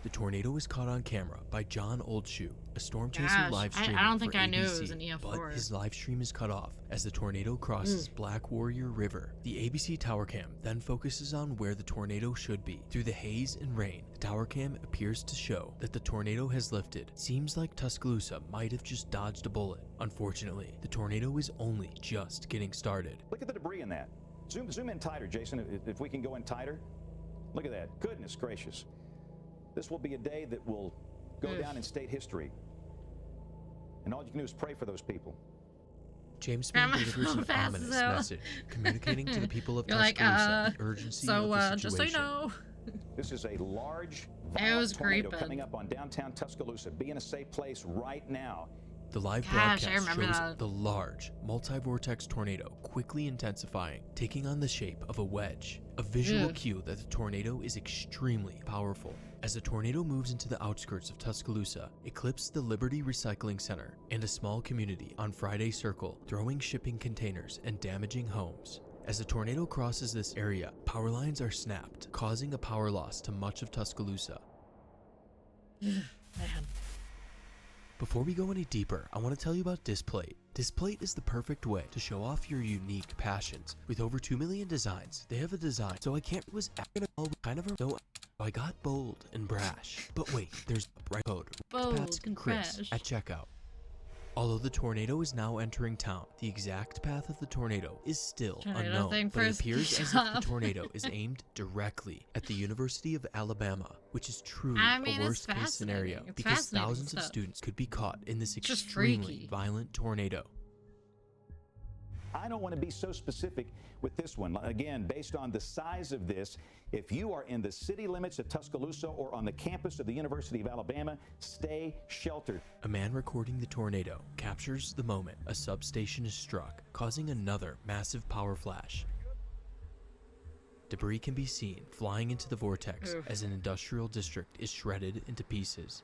The tornado was caught on camera by John Oldshoe, a storm chaser live streamer I don't think for I ABC, knew it was an EF4. but his live stream is cut off as the tornado crosses Black Warrior River. The ABC tower cam then focuses on where the tornado should be. Through the haze and rain, the tower cam appears to show that the tornado has lifted. Seems like Tuscaloosa might have just dodged a bullet. Unfortunately, the tornado is only just getting started. Look at the debris in that. Zoom in tighter, Jason, if we can go in tighter. Look at that. Goodness gracious. This will be a day that will go down in state history. And all you can do is pray for those people. James Bond delivers an ominous message, communicating to the people of You're like, Tuscaloosa the urgency of the situation. just so you know. This is a large, It was tornado creeping. coming up on downtown Tuscaloosa. Be in a safe place right now. The live Gosh, I broadcast remember shows that. the large, multi-vortex tornado quickly intensifying, taking on the shape of a wedge, a visual Ugh. cue that the tornado is extremely powerful. As the tornado moves into the outskirts of Tuscaloosa, it clips the Liberty Recycling Center and a small community on Friday Circle, throwing shipping containers and damaging homes. As the tornado crosses this area, power lines are snapped, causing a power loss to much of Tuscaloosa. Man. Before we go any deeper, I want to tell you about Displate. Displate is the perfect way to show off your unique passions. With over 2 million designs, they have a design, so I can't was kind of a no. I got bold and brash. But wait, there's a bright code. Bold Pats and Chris brash. at checkout. Although the tornado is now entering town, the exact path of the tornado is still Tornado unknown, thing but it first appears as if the job. tornado is aimed directly at the University of Alabama, which is truly I mean, a it's worst-case scenario fascinating. It's because fascinating thousands of stuff. students could be caught in this Just extremely freaky. violent tornado. I don't want to be so specific with this one. Again, based on the size of this, if you are in the city limits of Tuscaloosa or on the campus of the University of Alabama, stay sheltered. A man recording the tornado captures the moment a substation is struck, causing another massive power flash. Debris can be seen flying into the vortex Oof. as an industrial district is shredded into pieces.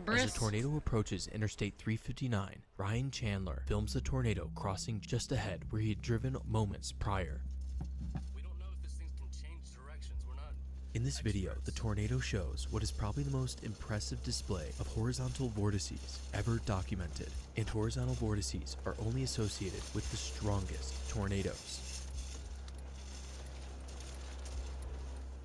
As the tornado approaches Interstate 359, Ryan Chandler films the tornado crossing just ahead where he had driven moments prior. In this video, the tornado shows what is probably the most impressive display of horizontal vortices ever documented, and horizontal vortices are only associated with the strongest tornadoes.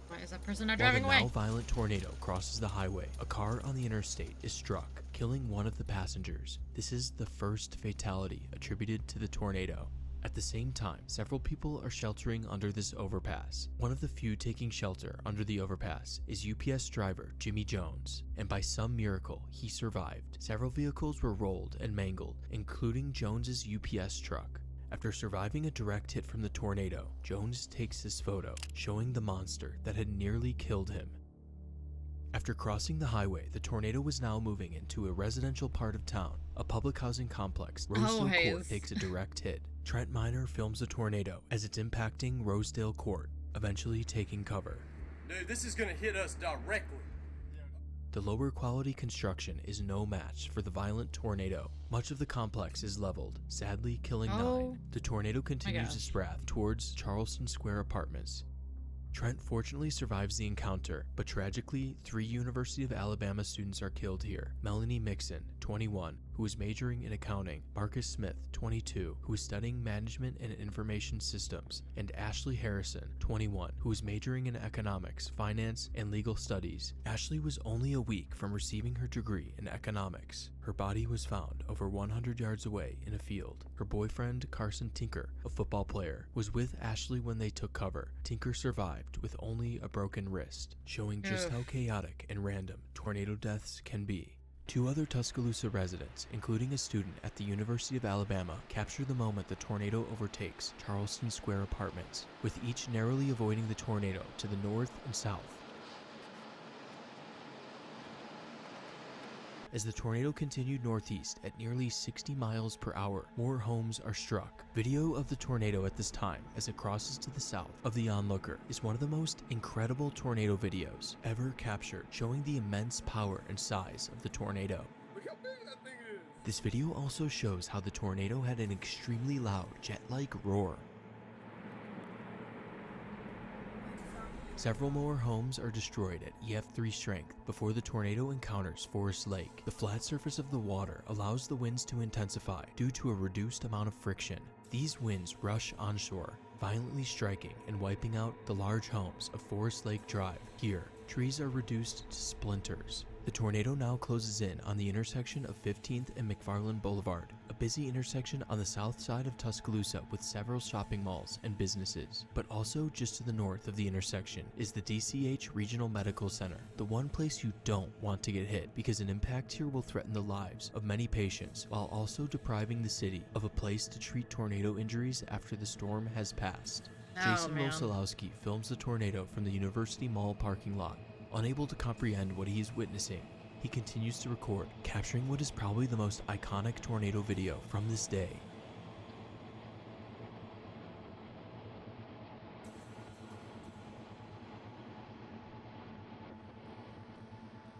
Why is that person not While driving the away? now violent tornado crosses the highway, a car on the interstate is struck, killing one of the passengers. This is the first fatality attributed to the tornado. At the same time, several people are sheltering under this overpass. One of the few taking shelter under the overpass is UPS driver Jimmy Jones, and by some miracle, he survived. Several vehicles were rolled and mangled, including Jones's UPS truck. After surviving a direct hit from the tornado, Jones takes this photo, showing the monster that had nearly killed him. After crossing the highway, the tornado was now moving into a residential part of town, a public housing complex. Rosedale Court takes a direct hit. Trent Miner films the tornado as it's impacting Rosedale Court, eventually taking cover. Dude, this is gonna hit us directly. The lower quality construction is no match for the violent tornado. Much of the complex is leveled, sadly killing 9. The tornado continues its path towards Charleston Square Apartments. Trent fortunately survives the encounter, but tragically, 3 University of Alabama students are killed here. Melanie Mixon, 21, who is majoring in accounting, Marcus Smith, 22, who is studying management and information systems, and Ashley Harrison, 21, who is majoring in economics, finance, and legal studies. Ashley was only a week from receiving her degree in economics. Her body was found over 100 yards away in a field. Her boyfriend, Carson Tinker, a football player, was with Ashley when they took cover. Tinker survived with only a broken wrist, showing just how chaotic and random tornado deaths can be. 2 other Tuscaloosa residents, including a student at the University of Alabama, capture the moment the tornado overtakes Charleston Square Apartments, with each narrowly avoiding the tornado to the north and south. As the tornado continued northeast at nearly 60 miles per hour, more homes are struck. Video of the tornado at this time as it crosses to the south of the onlooker is one of the most incredible tornado videos ever captured, showing the immense power and size of the tornado. Look how big that thing is. This video also shows how the tornado had an extremely loud jet-like roar. Several more homes are destroyed at EF3 strength before the tornado encounters Forest Lake. The flat surface of the water allows the winds to intensify due to a reduced amount of friction. These winds rush onshore, violently striking and wiping out the large homes of Forest Lake Drive. Here, trees are reduced to splinters. The tornado now closes in on the intersection of 15th and McFarland Boulevard, a busy intersection on the south side of Tuscaloosa with several shopping malls and businesses. But also just to the north of the intersection is the DCH Regional Medical Center, the one place you don't want to get hit because an impact here will threaten the lives of many patients while also depriving the city of a place to treat tornado injuries after the storm has passed. Jason Mosolowski films the tornado from the University Mall parking lot. Unable to comprehend what he is witnessing, he continues to record, capturing what is probably the most iconic tornado video from this day.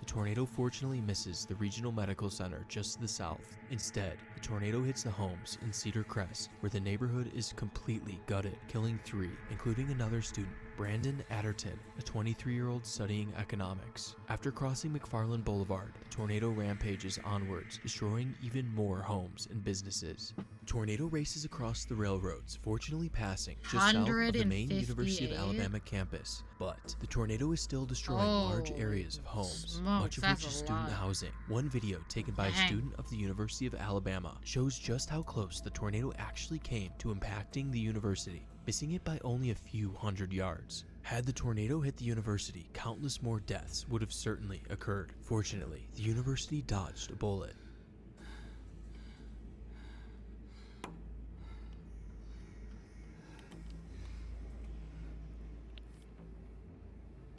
The tornado fortunately misses the Regional Medical Center just to the south. Instead, the tornado hits the homes in Cedar Crest, where the neighborhood is completely gutted, killing 3, including another student, Brandon Adderton, a 23-year-old studying economics. After crossing McFarland Boulevard, the tornado rampages onwards, destroying even more homes and businesses. The tornado races across the railroads, fortunately passing just south of the main University of Alabama campus. But the tornado is still destroying large areas of homes, much of which is student housing. One video taken by a student of the University of Alabama shows just how close the tornado actually came to impacting the university, missing it by only a few hundred yards. Had the tornado hit the university, countless more deaths would have certainly occurred. Fortunately, the university dodged a bullet.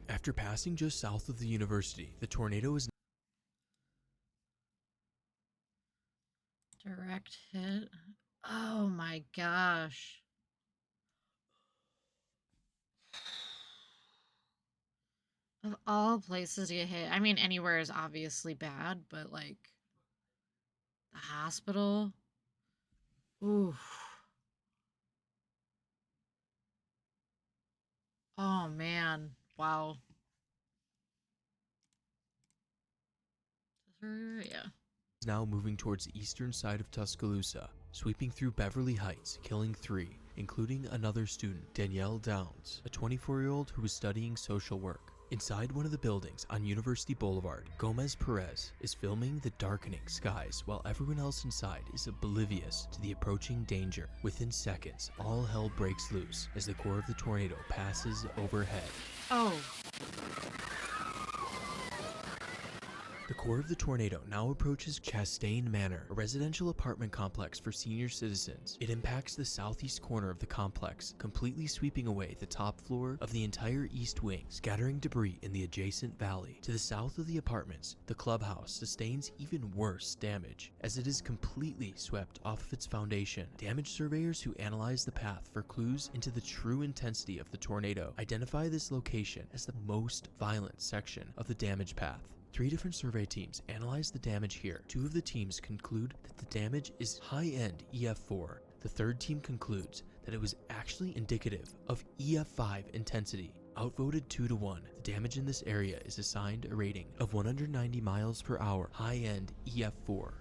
After passing just south of the university, the tornado is direct hit. Oh my gosh. Of all places to get hit, I mean, anywhere is obviously bad, but like the hospital. Oof. Oh man. Wow. Yeah. Now moving towards the eastern side of Tuscaloosa, sweeping through Beverly Heights, killing 3, including another student, Danielle Downs, a 24-year-old who was studying social work. Inside one of the buildings on University Boulevard, Gomez Perez is filming the darkening skies while everyone else inside is oblivious to the approaching danger. Within seconds, all hell breaks loose as the core of the tornado passes overhead. Oh. The core of the tornado now approaches Chastain Manor, a residential apartment complex for senior citizens. It impacts the southeast corner of the complex, completely sweeping away the top floor of the entire east wing, scattering debris in the adjacent valley. To the south of the apartments, the clubhouse sustains even worse damage, as it is completely swept off of its foundation. Damage surveyors who analyze the path for clues into the true intensity of the tornado identify this location as the most violent section of the damage path. 3 different survey teams analyze the damage here. 2 of the teams conclude that the damage is high-end EF4. The 3rd team concludes that it was actually indicative of EF5 intensity. Outvoted 2-1, the damage in this area is assigned a rating of 190 miles per hour, high-end EF4.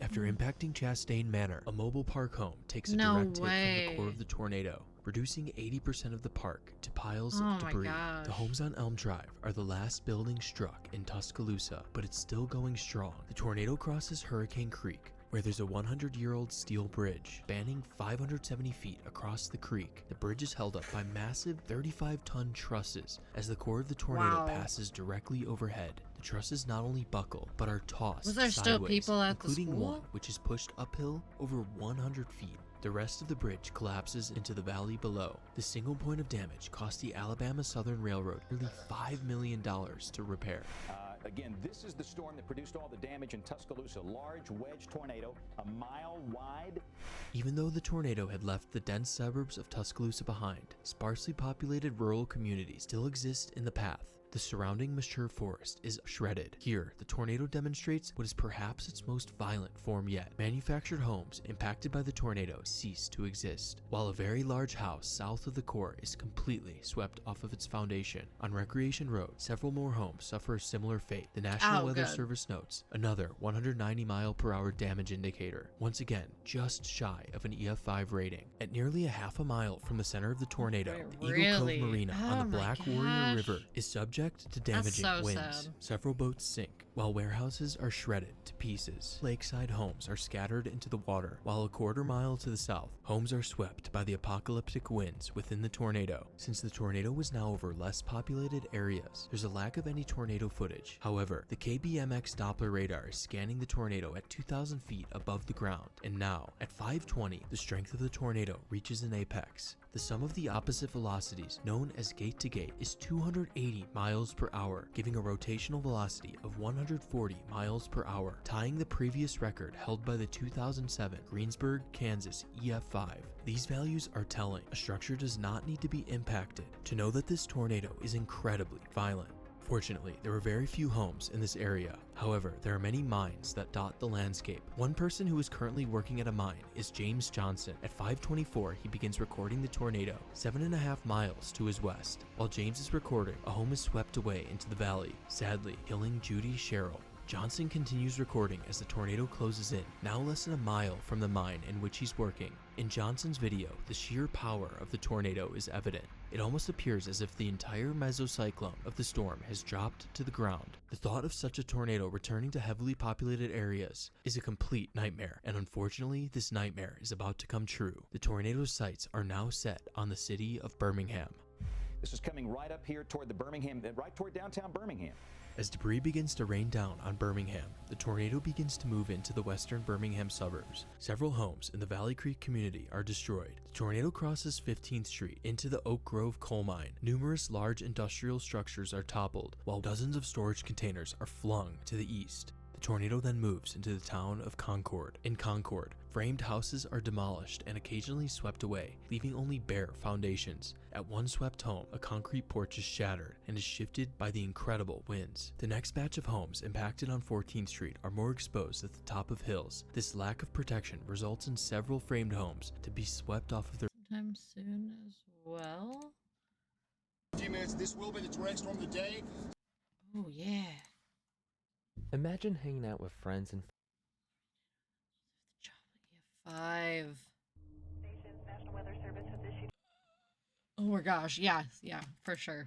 After impacting Chastain Manor, a mobile park home takes a direct hit from the core of the tornado, reducing 80% of the park to piles of debris. The homes on Elm Drive are the last building struck in Tuscaloosa, but it's still going strong. The tornado crosses Hurricane Creek, where there's a 100-year-old steel bridge spanning 570 feet across the creek. The bridge is held up by massive 35-ton trusses as the core of the tornado passes directly overhead. The trusses not only buckle, but are tossed Was there still sideways, people at the including school? one which is pushed uphill over 100 feet. The rest of the bridge collapses into the valley below. The single point of damage cost the Alabama Southern Railroad nearly $5 million to repair. Again, this is the storm that produced all the damage in Tuscaloosa. Large wedge tornado, a mile wide. Even though the tornado had left the dense suburbs of Tuscaloosa behind, sparsely populated rural communities still exist in the path. The surrounding mature forest is shredded. Here, the tornado demonstrates what is perhaps its most violent form yet. Manufactured homes impacted by the tornado cease to exist, while a very large house south of the core is completely swept off of its foundation. On Recreation Road, several more homes suffer a similar fate. The National Weather Service notes another 190 mile per hour damage indicator, once again just shy of an EF5 rating. At nearly a half a mile from the center of the tornado, the Eagle Cove Marina on the Black Warrior River is subject Subject to damaging so winds, sad. several boats sink, while warehouses are shredded to pieces. Lakeside homes are scattered into the water, while a quarter-mile to the south, homes are swept by the apocalyptic winds within the tornado. Since the tornado was now over less populated areas, there's a lack of any tornado footage. However, the KBMX Doppler radar is scanning the tornado at 2,000 feet above the ground, and now, at 520, the strength of the tornado reaches an apex. The sum of the opposite velocities, known as gate to gate, is 280 miles per hour, giving a rotational velocity of 140 miles per hour, tying the previous record held by the 2007 Greensburg, Kansas EF5. These values are telling. A structure does not need to be impacted to know that this tornado is incredibly violent. Fortunately, there are very few homes in this area. However, there are many mines that dot the landscape. One person who is currently working at a mine is James Johnson. At 5:24, he begins recording the tornado 7.5 miles to his west. While James is recording, a home is swept away into the valley, sadly killing Judy Sherrill. Johnson continues recording as the tornado closes in, now less than a mile from the mine in which he's working. In Johnson's video, the sheer power of the tornado is evident. It almost appears as if the entire mesocyclone of the storm has dropped to the ground. The thought of such a tornado returning to heavily populated areas is a complete nightmare, and unfortunately, this nightmare is about to come true. The tornado's sights are now set on the city of Birmingham. This is coming right up here toward the Birmingham, right toward downtown Birmingham. As debris begins to rain down on Birmingham, the tornado begins to move into the western Birmingham suburbs. Several homes in the Valley Creek community are destroyed. The tornado crosses 15th Street into the Oak Grove coal mine. Numerous large industrial structures are toppled, while dozens of storage containers are flung to the east. The tornado then moves into the town of Concord. In Concord, framed houses are demolished and occasionally swept away, leaving only bare foundations. At one swept home, a concrete porch is shattered and is shifted by the incredible winds. The next batch of homes impacted on 14th Street are more exposed at the top of hills. This lack of protection results in several framed homes to be swept off of their Sometime soon as well. 15 minutes. This will be the tornado storm of the day. Oh yeah. Imagine hanging out with friends and 5. Oh my gosh, yeah, for sure.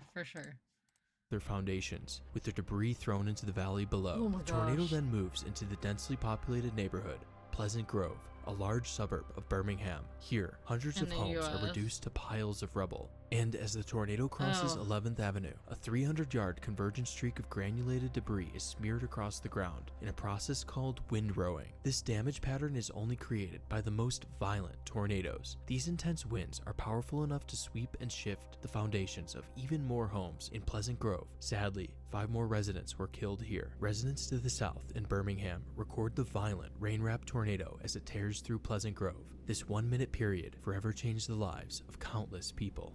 their foundations, with their debris thrown into the valley below. Oh my The tornado gosh. then moves into the densely populated neighborhood, Pleasant Grove, a large suburb of Birmingham. Here, hundreds In of the homes US. are reduced to piles of rubble. And as the tornado crosses Oh. 11th Avenue, a 300-yard convergent streak of granulated debris is smeared across the ground in a process called windrowing. This damage pattern is only created by the most violent tornadoes. These intense winds are powerful enough to sweep and shift the foundations of even more homes in Pleasant Grove. Sadly, 5 more residents were killed here. Residents to the south in Birmingham record the violent rain-wrapped tornado as it tears through Pleasant Grove. This 1-minute period forever changed the lives of countless people.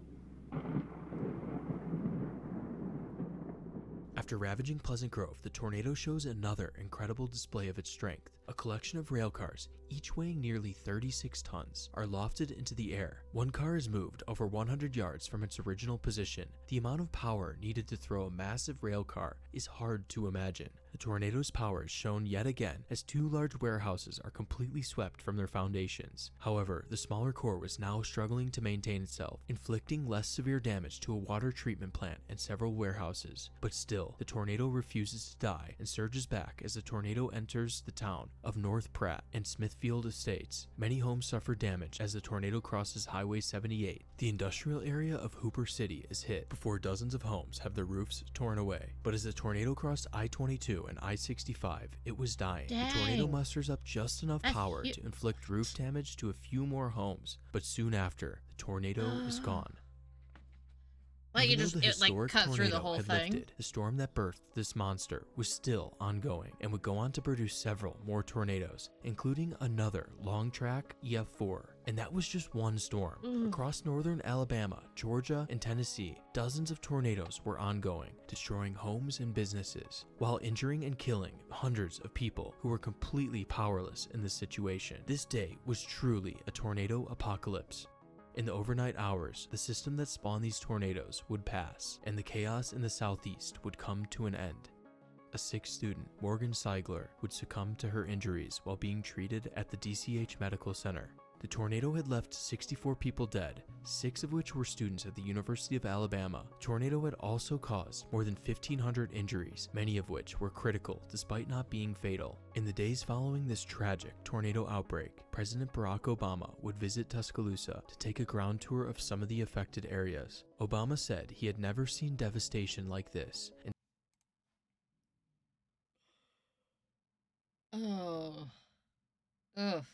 After ravaging Pleasant Grove, the tornado shows another incredible display of its strength. A collection of railcars, each weighing nearly 36 tons, are lofted into the air. One car is moved over 100 yards from its original position. The amount of power needed to throw a massive rail car is hard to imagine. The tornado's power is shown yet again as 2 large warehouses are completely swept from their foundations. However, the smaller core was now struggling to maintain itself, inflicting less severe damage to a water treatment plant and several warehouses. But still, the tornado refuses to die and surges back as the tornado enters the town of North Pratt and Smithfield Estates. Many homes suffer damage as the tornado crosses Highway 78. The industrial area of Hooper City is hit before dozens of homes have their roofs torn away. But as the tornado crossed I-22 and I-65, it was dying. The tornado Dang. musters up just enough That's power hu- to inflict roof damage to a few more homes, but soon after, the tornado is gone. Like Even it though just the it like historic cut through the tornado whole had thing. lifted, the storm that birthed this monster was still ongoing and would go on to produce several more tornadoes, including another long track EF4. And that was just one storm. Across northern Alabama, Georgia, and Tennessee, dozens of tornadoes were ongoing, destroying homes and businesses, while injuring and killing hundreds of people who were completely powerless in this situation. This day was truly a tornado apocalypse. In the overnight hours, the system that spawned these tornadoes would pass, and the chaos in the southeast would come to an end. A 6th student, Morgan Seigler, would succumb to her injuries while being treated at the DCH Medical Center. The tornado had left 64 people dead, 6 of which were students at the University of Alabama. The tornado had also caused more than 1,500 injuries, many of which were critical despite not being fatal. In the days following this tragic tornado outbreak, President Barack Obama would visit Tuscaloosa to take a ground tour of some of the affected areas. Obama said he had never seen devastation like this. Oh. Ugh.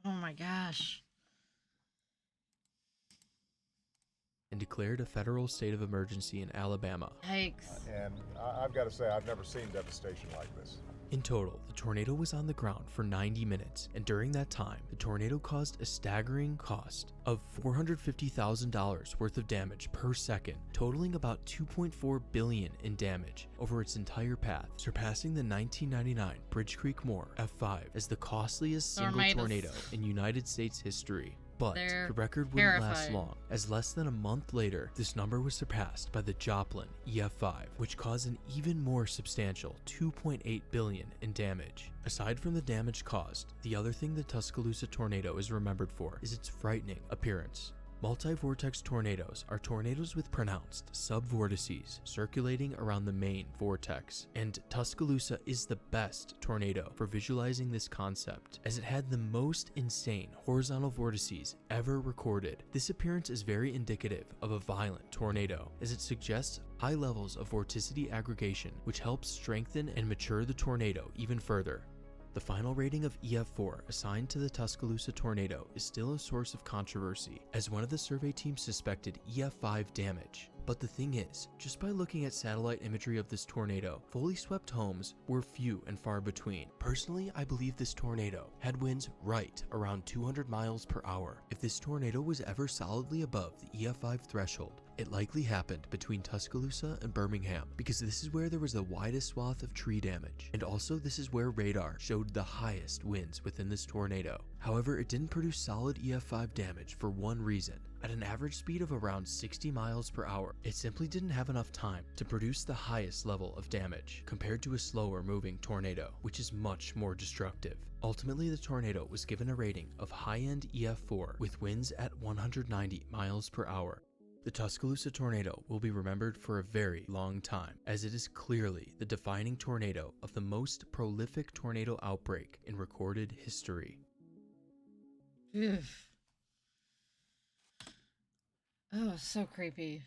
Oh my gosh. And declared a federal state of emergency in Alabama. Yikes. And I've got to say, I've never seen devastation like this. In total, the tornado was on the ground for 90 minutes, and during that time, the tornado caused a staggering cost of $450,000 worth of damage per second, totaling about $2.4 billion in damage over its entire path, surpassing the 1999 Bridge Creek Moore F5 as the costliest single tornado in United States history. But the record wouldn't last long, as less than a month later, this number was surpassed by the Joplin EF5, which caused an even more substantial $2.8 billion in damage. Aside from the damage caused, the other thing the Tuscaloosa tornado is remembered for is its frightening appearance. Multi-vortex tornadoes are tornadoes with pronounced subvortices circulating around the main vortex, and Tuscaloosa is the best tornado for visualizing this concept, as it had the most insane horizontal vortices ever recorded. This appearance is very indicative of a violent tornado, as it suggests high levels of vorticity aggregation, which helps strengthen and mature the tornado even further. The final rating of EF4 assigned to the Tuscaloosa tornado is still a source of controversy, as one of the survey teams suspected EF5 damage. But the thing is, just by looking at satellite imagery of this tornado, fully swept homes were few and far between. Personally, I believe this tornado had winds right around 200 miles per hour. If this tornado was ever solidly above the EF5 threshold, it likely happened between Tuscaloosa and Birmingham, because this is where there was the widest swath of tree damage, and also this is where radar showed the highest winds within this tornado. However, it didn't produce solid EF5 damage for one reason. At an average speed of around 60 miles per hour, it simply didn't have enough time to produce the highest level of damage, compared to a slower moving tornado, which is much more destructive. Ultimately, the tornado was given a rating of high-end EF4 with winds at 190 miles per hour. The Tuscaloosa tornado will be remembered for a very long time, as it is clearly the defining tornado of the most prolific tornado outbreak in recorded history. Ugh. Oh, so creepy.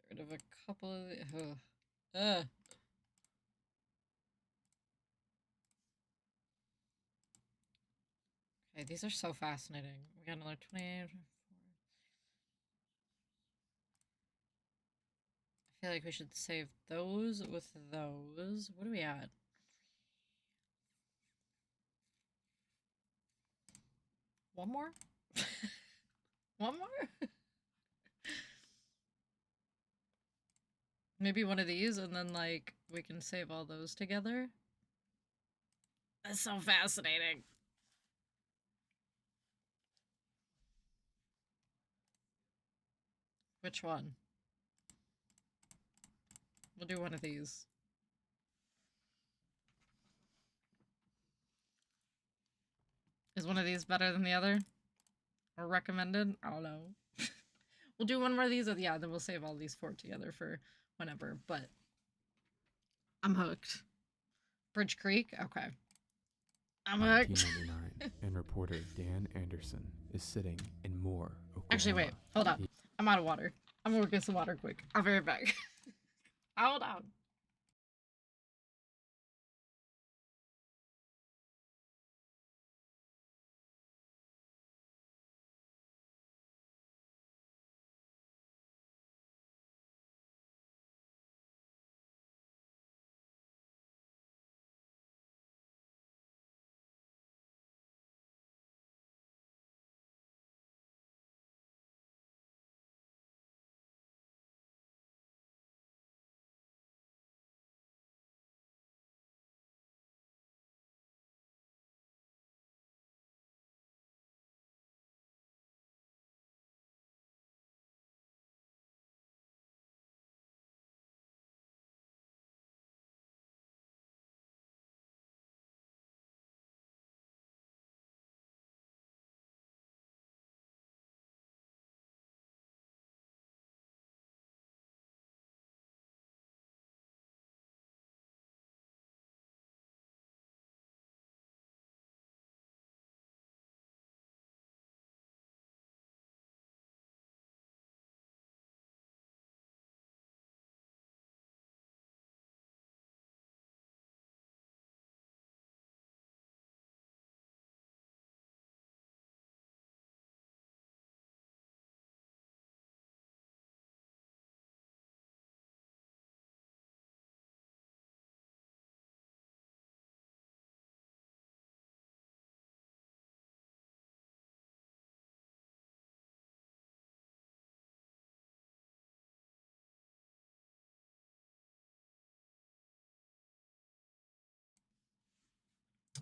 Okay. Get rid of a couple of the... Okay, these are so fascinating. We got another 20. I feel like we should save those with those. What are we at? One more? One more? Maybe one of these, and then, like, we can save all those together? That's so fascinating. Which one? We'll do one of these. Is one of these better than the other? Or recommended? I don't know. We'll do one more of these, yeah, then we'll save all these 4 together for whenever, but I'm hooked. Bridge Creek? Okay. I'm hooked. 1999, and reporter Dan Anderson is sitting in Moore, Oklahoma. Actually, wait. Hold on. I'm out of water. I'm gonna get some water quick. I'll be right back. Hold on.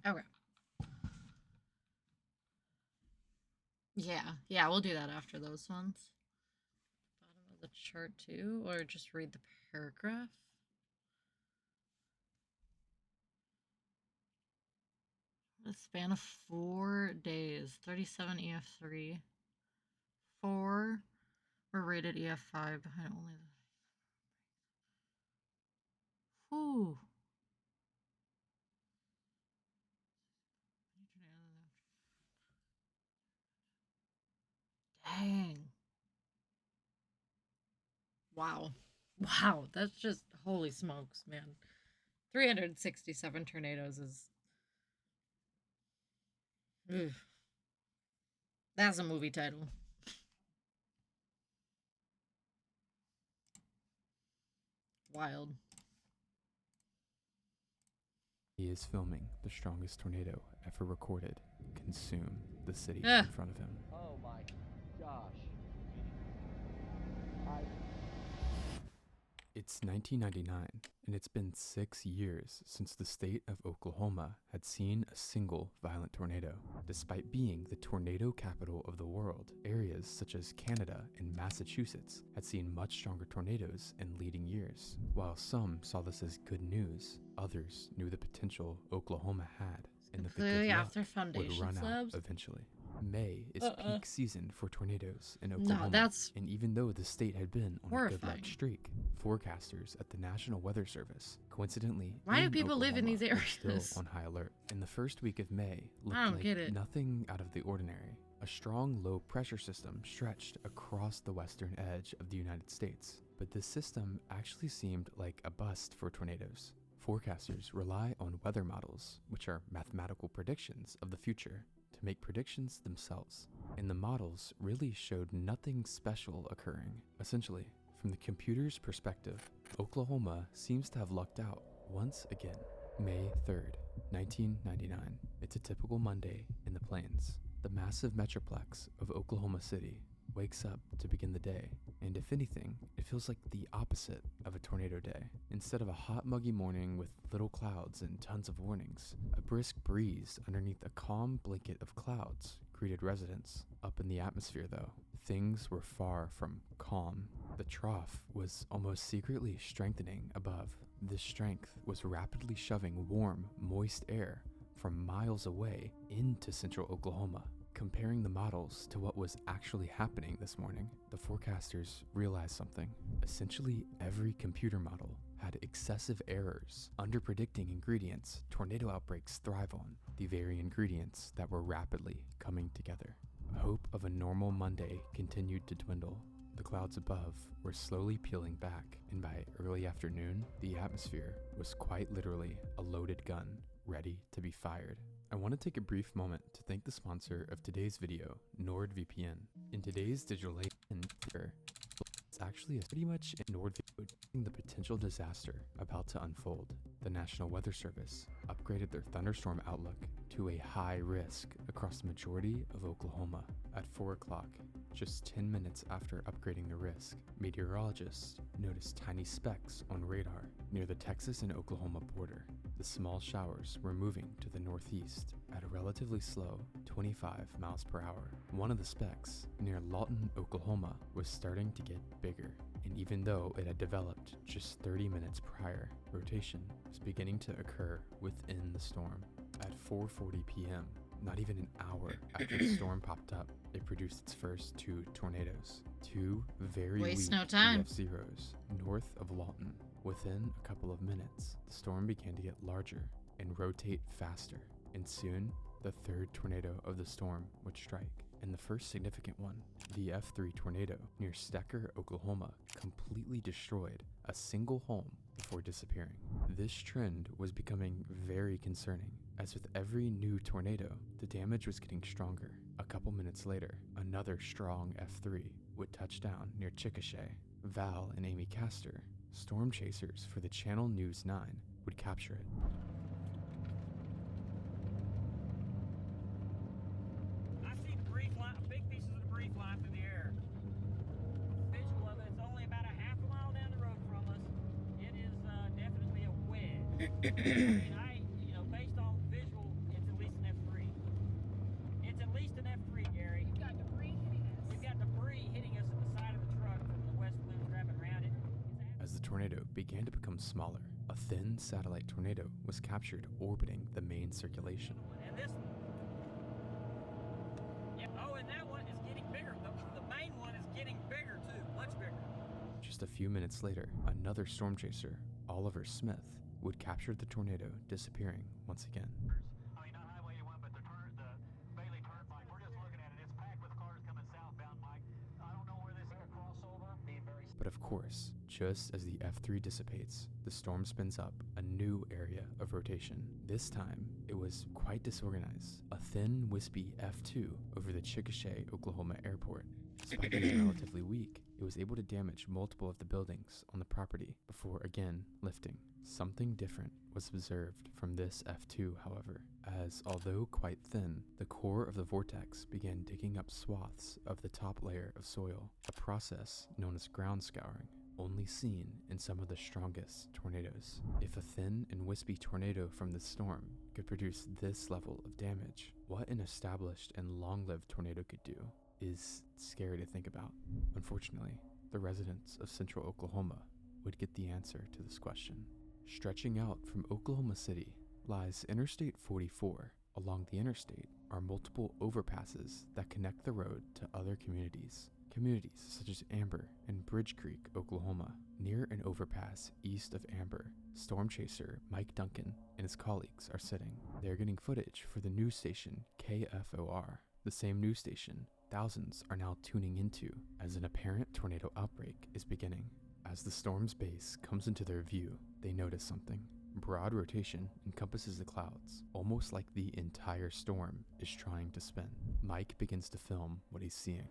Okay. Yeah, we'll do that after those ones. Bottom of the chart too, or just read the paragraph. The span of 4 days, 37 EF3. 4 were rated EF5 behind only the. Whew. Dang. Wow. Wow, that's just holy smokes, man. 367 tornadoes is. Ugh. That's a movie title. Wild. He is filming the strongest tornado ever recorded consume the city Ugh. in front of him. Oh my gosh. It's 1999, and it's been 6 years since the state of Oklahoma had seen a single violent tornado. Despite being the tornado capital of the world, areas such as Canada and Massachusetts had seen much stronger tornadoes in leading years. While some saw this as good news, others knew the potential Oklahoma had, and that the Clearly good luck after would foundation run slabs. out eventually. May is peak season for tornadoes in No, Oklahoma, that's and even though the state had been on a good horrifying. luck streak, forecasters at the National Weather Service, coincidentally, Why do in people live in Oklahoma, these were areas? still on high alert. In the first week of May, looked I don't like get it. nothing out of the ordinary. A strong low pressure system stretched across the western edge of the United States, but this system actually seemed like a bust for tornadoes. Forecasters rely on weather models, which are mathematical predictions of the future, to make predictions themselves. And the models really showed nothing special occurring. Essentially, from the computer's perspective, Oklahoma seems to have lucked out once again. May 3rd, 1999. It's a typical Monday in the plains. The massive metroplex of Oklahoma City wakes up to begin the day, and if anything, it feels like the opposite of a tornado day. Instead of a hot, muggy morning with little clouds and tons of warnings, a brisk breeze underneath a calm blanket of clouds greeted residents. Up in the atmosphere, though, things were far from calm. The trough was almost secretly strengthening above. This strength was rapidly shoving warm, moist air from miles away into central Oklahoma. Comparing the models to what was actually happening this morning, the forecasters realized something. Essentially, every computer model had excessive errors, underpredicting ingredients tornado outbreaks thrive on, the very ingredients that were rapidly coming together. Hope of a normal Monday continued to dwindle. The clouds above were slowly peeling back, and by early afternoon, the atmosphere was quite literally a loaded gun, ready to be fired. I want to take a brief moment to thank the sponsor of today's video, NordVPN. In today's digital age, it's actually pretty much in NordVPN the potential disaster about to unfold. The National Weather Service upgraded their thunderstorm outlook to a high risk across the majority of Oklahoma. At 4 o'clock, just 10 minutes after upgrading the risk, meteorologists noticed tiny specks on radar near the Texas and Oklahoma border. The small showers were moving to the northeast at a relatively slow 25 miles per hour. One of the specks, near Lawton, Oklahoma, was starting to get bigger, and even though it had developed just 30 minutes prior, rotation was beginning to occur within the storm. At 4:40 p.m., not even an hour after the storm popped up, it produced its first 2 tornadoes. 2 very weak EF0s north of Lawton. Within a couple of minutes, the storm began to get larger and rotate faster, and soon the 3rd tornado of the storm would strike, and the first significant one, the F3 tornado near Stecker, Oklahoma, completely destroyed a single home before disappearing. This trend was becoming very concerning, as with every new tornado, the damage was getting stronger. A couple minutes later, another strong F3 would touch down near Chickasha. Val and Amy Castor, storm chasers for the Channel News 9, would capture it. I see big pieces of debris flying through the air. Visual of it, it's only about a half a mile down the road from us. It is definitely a wedge. I mean, based on visual tornado began to become smaller. A thin satellite tornado was captured orbiting the main circulation. And this one. Yep. Oh, and that one is getting bigger. The main one is getting bigger too, much bigger. Just a few minutes later, another storm chaser, Oliver Smith, would capture the tornado, disappearing once again. I mean, not Highway 81, but the Bailey Turnpike. We're just looking at it. It's packed with cars coming southbound, Mike. I don't know where this is a crossover. But of course, just as the F3 dissipates, the storm spins up a new area of rotation. This time, it was quite disorganized. A thin, wispy F2 over the Chickasha, Oklahoma airport. Despite being relatively weak, it was able to damage multiple of the buildings on the property before again lifting. Something different was observed from this F2, however, as although quite thin, the core of the vortex began digging up swaths of the top layer of soil, a process known as ground scouring, only seen in some of the strongest tornadoes. If a thin and wispy tornado from the storm could produce this level of damage, what an established and long-lived tornado could do is scary to think about. Unfortunately, the residents of central Oklahoma would get the answer to this question. Stretching out from Oklahoma City lies Interstate 44. Along the interstate are multiple overpasses that connect the road to other communities. Communities such as Amber and Bridge Creek, Oklahoma. Near an overpass east of Amber, storm chaser Mike Duncan and his colleagues are sitting. They're getting footage for the news station KFOR, the same news station thousands are now tuning into as an apparent tornado outbreak is beginning. As the storm's base comes into their view, they notice something. Broad rotation encompasses the clouds, almost like the entire storm is trying to spin. Mike begins to film what he's seeing.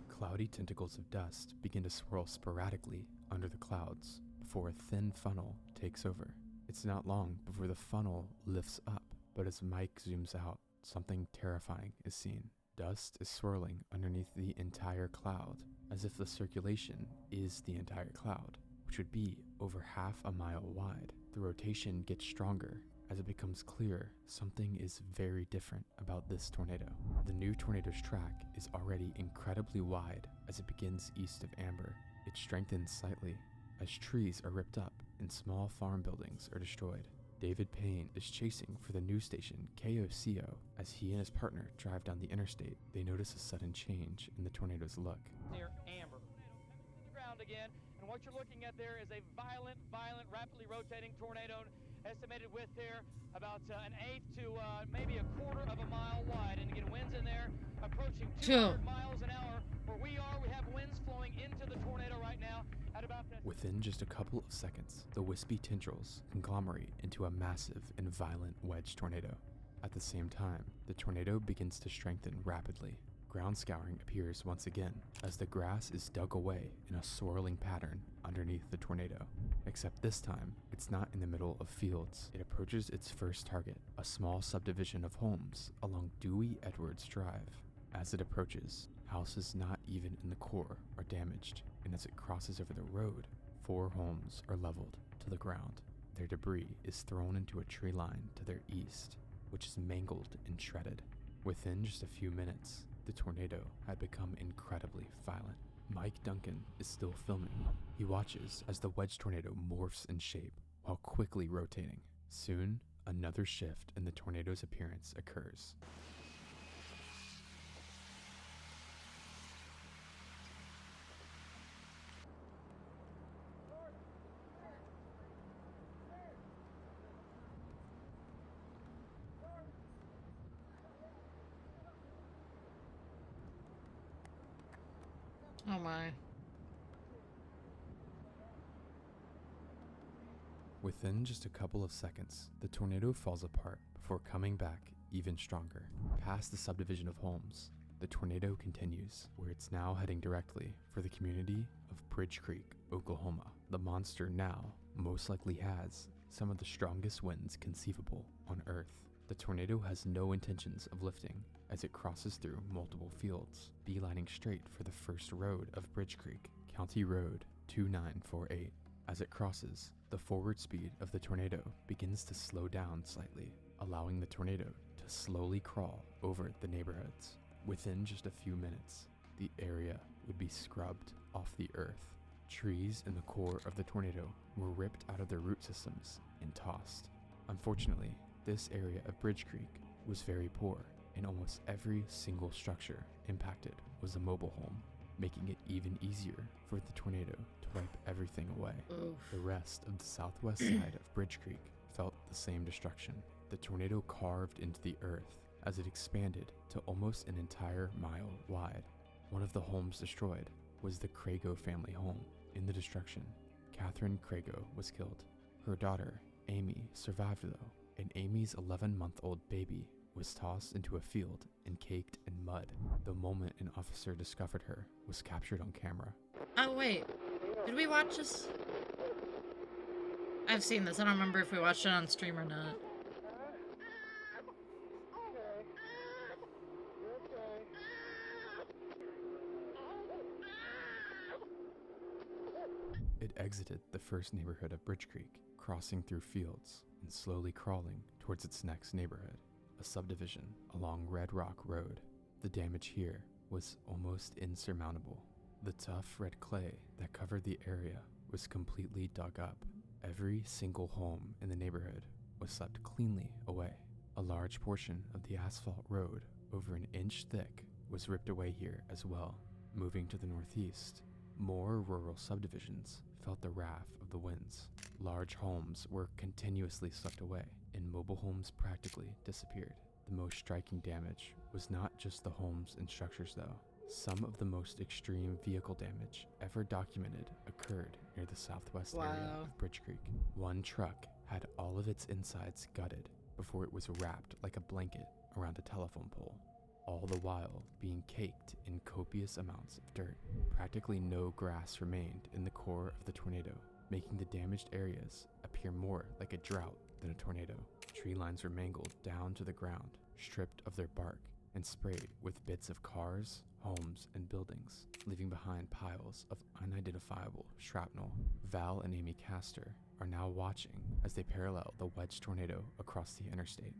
Cloudy tentacles of dust begin to swirl sporadically under the clouds before a thin funnel takes over. It's not long before the funnel lifts up, but as Mike zooms out, something terrifying is seen. Dust is swirling underneath the entire cloud, as if the circulation is the entire cloud, which would be over half a mile wide. The rotation gets stronger as it becomes clear something is very different about this tornado. The new tornado's track is already incredibly wide as it begins east of Amber. It strengthens slightly as trees are ripped up and small farm buildings are destroyed. David Payne is chasing for the news station KOCO. As he and his partner drive down the interstate, they notice a sudden change in the tornado's look. Near Amber. To the ground again, and what you're looking at there is a violent, rapidly rotating tornado, estimated width there about an eighth to maybe a quarter of a mile wide. And again, winds in there approaching 200 miles an hour. Where we are, we have winds flowing into the tornado right now at about that. Within just a couple of seconds, the wispy tendrils conglomerate into a massive and violent wedge tornado. At the same time, the tornado begins to strengthen rapidly. Ground scouring appears once again as the grass is dug away in a swirling pattern underneath the tornado. Except this time, it's not in the middle of fields. It approaches its first target, a small subdivision of homes along Dewey Edwards Drive. As it approaches, houses not even in the core are damaged, and as it crosses over the road, 4 homes are leveled to the ground. Their debris is thrown into a tree line to their east, which is mangled and shredded. Within just a few minutes, the tornado had become incredibly violent. Mike Duncan is still filming. He watches as the wedge tornado morphs in shape while quickly rotating. Soon, another shift in the tornado's appearance occurs. Oh my. Within just a couple of seconds, the tornado falls apart before coming back even stronger. Past the subdivision of homes, the tornado continues, where it's now heading directly for the community of Bridge Creek, Oklahoma. The monster now most likely has some of the strongest winds conceivable on Earth. The tornado has no intentions of lifting as it crosses through multiple fields, beelining straight for the first road of Bridge Creek, County Road 2948. As it crosses, the forward speed of the tornado begins to slow down slightly, allowing the tornado to slowly crawl over the neighborhoods. Within just a few minutes, the area would be scrubbed off the earth. Trees in the core of the tornado were ripped out of their root systems and tossed. Unfortunately, this area of Bridge Creek was very poor, and almost every single structure impacted was a mobile home, making it even easier for the tornado to wipe everything away. Oof. The rest of the southwest side of Bridge Creek felt the same destruction. The tornado carved into the earth as it expanded to almost an entire mile wide. One of the homes destroyed was the Crago family home. In the destruction, Catherine Crago was killed. Her daughter, Amy, survived though, and Amy's 11-month-old baby was tossed into a field and caked in mud. The moment an officer discovered her was captured on camera. Oh, wait. Did we watch this? I've seen this. I don't remember if we watched it on stream or not. It exited the first neighborhood of Bridge Creek, crossing through fields and slowly crawling towards its next neighborhood, a subdivision along Red Rock Road. The damage here was almost insurmountable. The tough red clay that covered the area was completely dug up. Every single home in the neighborhood was swept cleanly away. A large portion of the asphalt road, over an inch thick, was ripped away here as well. Moving to the northeast, more rural subdivisions felt the wrath of the winds. Large homes were continuously swept away, and mobile homes practically disappeared. The most striking damage was not just the homes and structures though. Some of the most extreme vehicle damage ever documented occurred near the southwest area of Bridge Creek. One truck had all of its insides gutted before it was wrapped like a blanket around a telephone pole, all the while being caked in copious amounts of dirt. Practically no grass remained in the core of the tornado, making the damaged areas appear more like a drought than a tornado. Tree lines were mangled down to the ground, stripped of their bark, and sprayed with bits of cars, homes, and buildings, leaving behind piles of unidentifiable shrapnel. Val and Amy Castor are now watching as they parallel the wedge tornado across the interstate.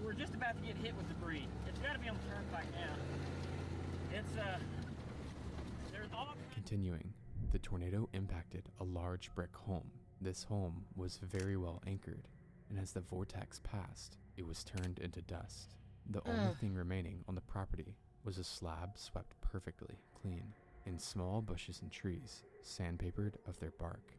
We're just about to get hit with debris. It's got to be on the turnpike now. It's, there's all... Continuing, the tornado impacted a large brick home. This home was very well anchored, and as the vortex passed, it was turned into dust. The only thing remaining on the property was a slab swept perfectly clean, and small bushes and trees sandpapered of their bark.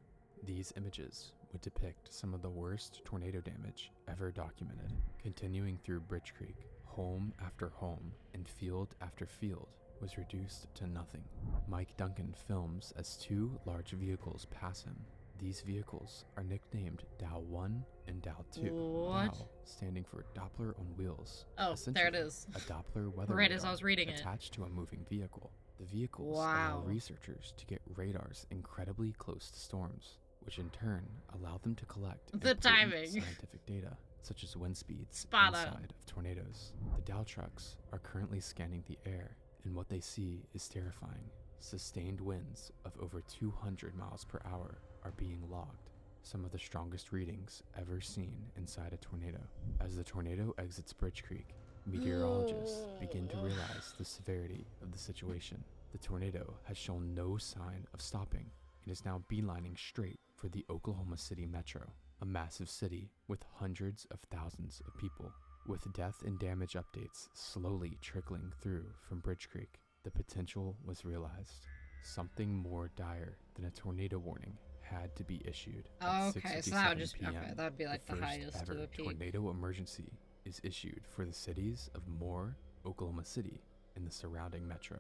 These images would depict some of the worst tornado damage ever documented. Continuing through Bridge Creek, home after home and field after field was reduced to nothing. Mike Duncan films as two large vehicles pass him. These vehicles are nicknamed Dow 1 and Dow 2. What? Dow standing for Doppler on wheels. Oh, there it is. A Doppler weather Right radar as I was reading it. attached to a moving vehicle. The vehicles allow researchers to get radars incredibly close to storms, which in turn allow them to collect the important timing. scientific data, such as wind speeds Spot inside on. of tornadoes. The Dow trucks are currently scanning the air, and what they see is terrifying. Sustained winds of over 200 miles per hour are being logged, some of the strongest readings ever seen inside a tornado. As the tornado exits Bridge Creek, meteorologists begin to realize the severity of the situation. The tornado has shown no sign of stopping and is now beelining straight for the Oklahoma City metro, a massive city with hundreds of thousands of people. With death and damage updates slowly trickling through from Bridge Creek, the potential was realized. Something more dire than a tornado warning had to be issued. Oh, At okay, so that would just be, 6:57 okay, that would be like the first highest ever to the peak. tornado emergency is issued for the cities of Moore, Oklahoma City, and the surrounding metro.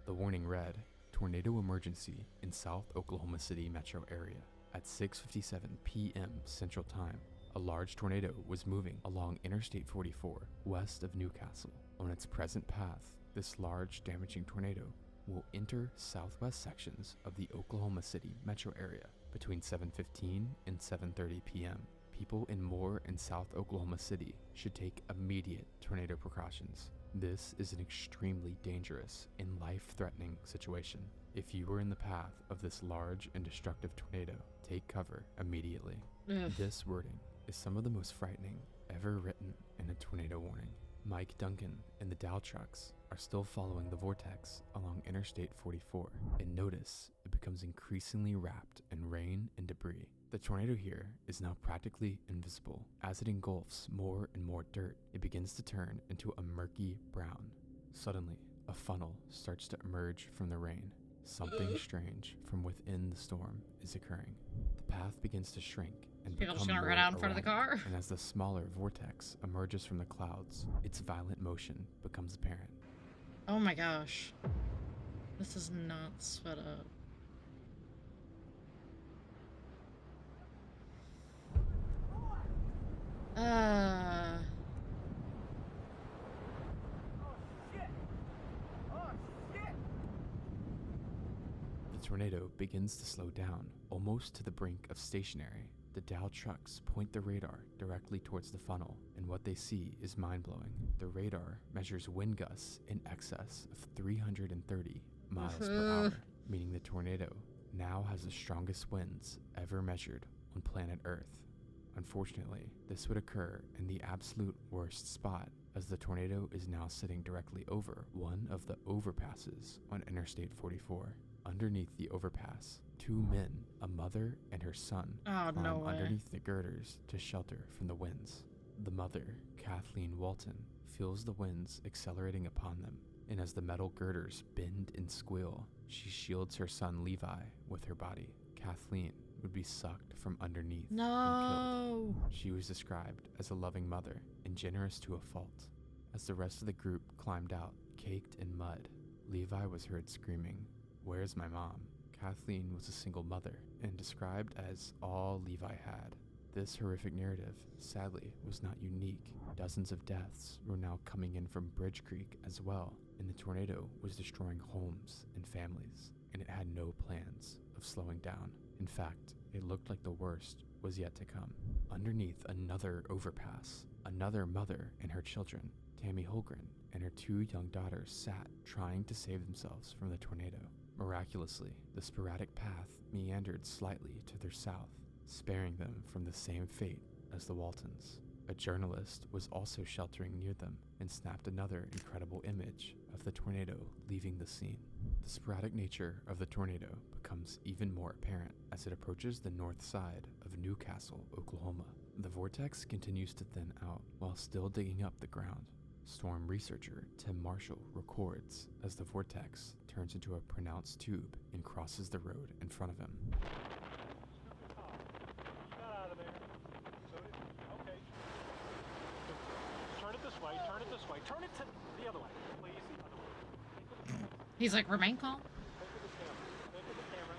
The warning read, tornado emergency in South Oklahoma City metro area. At 6:57 p.m. Central Time, a large tornado was moving along Interstate 44 west of Newcastle. On its present path, this large damaging tornado will enter southwest sections of the Oklahoma City metro area between 7:15 and 7:30 p.m. People in Moore and South Oklahoma City should take immediate tornado precautions. This is an extremely dangerous and life-threatening situation. If you were in the path of this large and destructive tornado, take cover immediately. Ugh. This wording is some of the most frightening ever written in a tornado warning. Mike Duncan and the Dow trucks are still following the vortex along Interstate 44, and notice it becomes increasingly wrapped in rain and debris. The tornado here is now practically invisible. As it engulfs more and more dirt, it begins to turn into a murky brown. Suddenly, a funnel starts to emerge from the rain. Something strange from within the storm is occurring. The path begins to shrink and People become just gonna more run out in front of the erratic, car? and as the smaller vortex emerges from the clouds, its violent motion becomes apparent. Oh my gosh. This is not sped up. The tornado begins to slow down, almost to the brink of stationary. The Dow trucks point the radar directly towards the funnel, and what they see is mind-blowing. The radar measures wind gusts in excess of 330 miles per hour, meaning the tornado now has the strongest winds ever measured on planet Earth. Unfortunately, this would occur in the absolute worst spot, as the tornado is now sitting directly over one of the overpasses on Interstate 44. Underneath the overpass, two men, a mother and her son, climb underneath the girders to shelter from the winds. The mother, Kathleen Walton, feels the winds accelerating upon them, and as the metal girders bend and squeal, she shields her son Levi with her body. Kathleen would be sucked from underneath and killed. She was described as a loving mother and generous to a fault. As the rest of the group climbed out, caked in mud, Levi was heard screaming, "Where's my mom?" Kathleen was a single mother and described as all Levi had. This horrific narrative, sadly, was not unique. Dozens of deaths were now coming in from Bridge Creek as well, and the tornado was destroying homes and families, and it had no plans of slowing down. In fact, it looked like the worst was yet to come. Underneath another overpass, another mother and her children, Tammy Holgren, and her two young daughters sat trying to save themselves from the tornado. Miraculously, the sporadic path meandered slightly to their south, sparing them from the same fate as the Waltons. A journalist was also sheltering near them and snapped another incredible image of the tornado leaving the scene. The sporadic nature of the tornado becomes even more apparent as it approaches the north side of Newcastle, Oklahoma. The vortex continues to thin out while still digging up the ground. Storm researcher Tim Marshall records as the vortex turns into a pronounced tube and crosses the road in front of him. Turn it this way, turn it this way, turn it to the other way, please, the other way. He's like, remain calm. Think of the camera.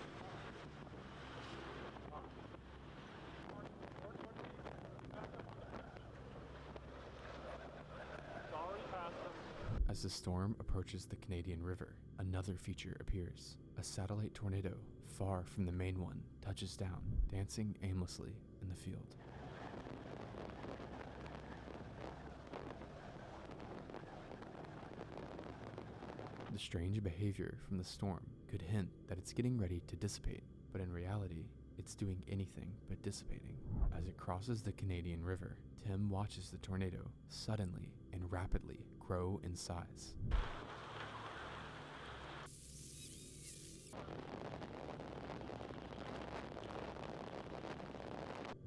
As the storm approaches the Canadian River, another feature appears. A satellite tornado, far from the main one, touches down, dancing aimlessly in the field. The strange behavior from the storm could hint that it's getting ready to dissipate, but in reality, it's doing anything but dissipating. As it crosses the Canadian River, Tim watches the tornado suddenly and rapidly grow in size.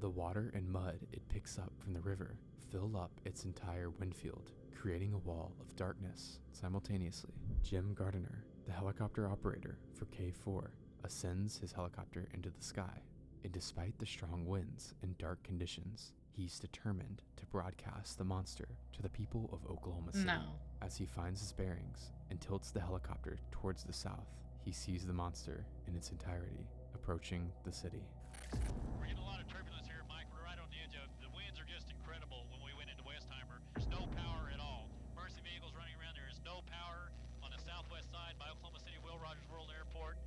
The water and mud it picks up from the river fill up its entire windfield, creating a wall of darkness. Simultaneously, Jim Gardiner, the helicopter operator for K4, ascends his helicopter into the sky, and despite the strong winds and dark conditions, he's determined to broadcast the monster to the people of Oklahoma City. As he finds his bearings and tilts the helicopter towards the south, he sees the monster in its entirety approaching the city. We're getting a lot of turbulence here, Mike. We're right on the edge of the winds are just incredible. When we went into Westheimer, there's no power at all. Mercy vehicles running around. There is no power on the southwest side by Oklahoma City Will Rogers World Airport.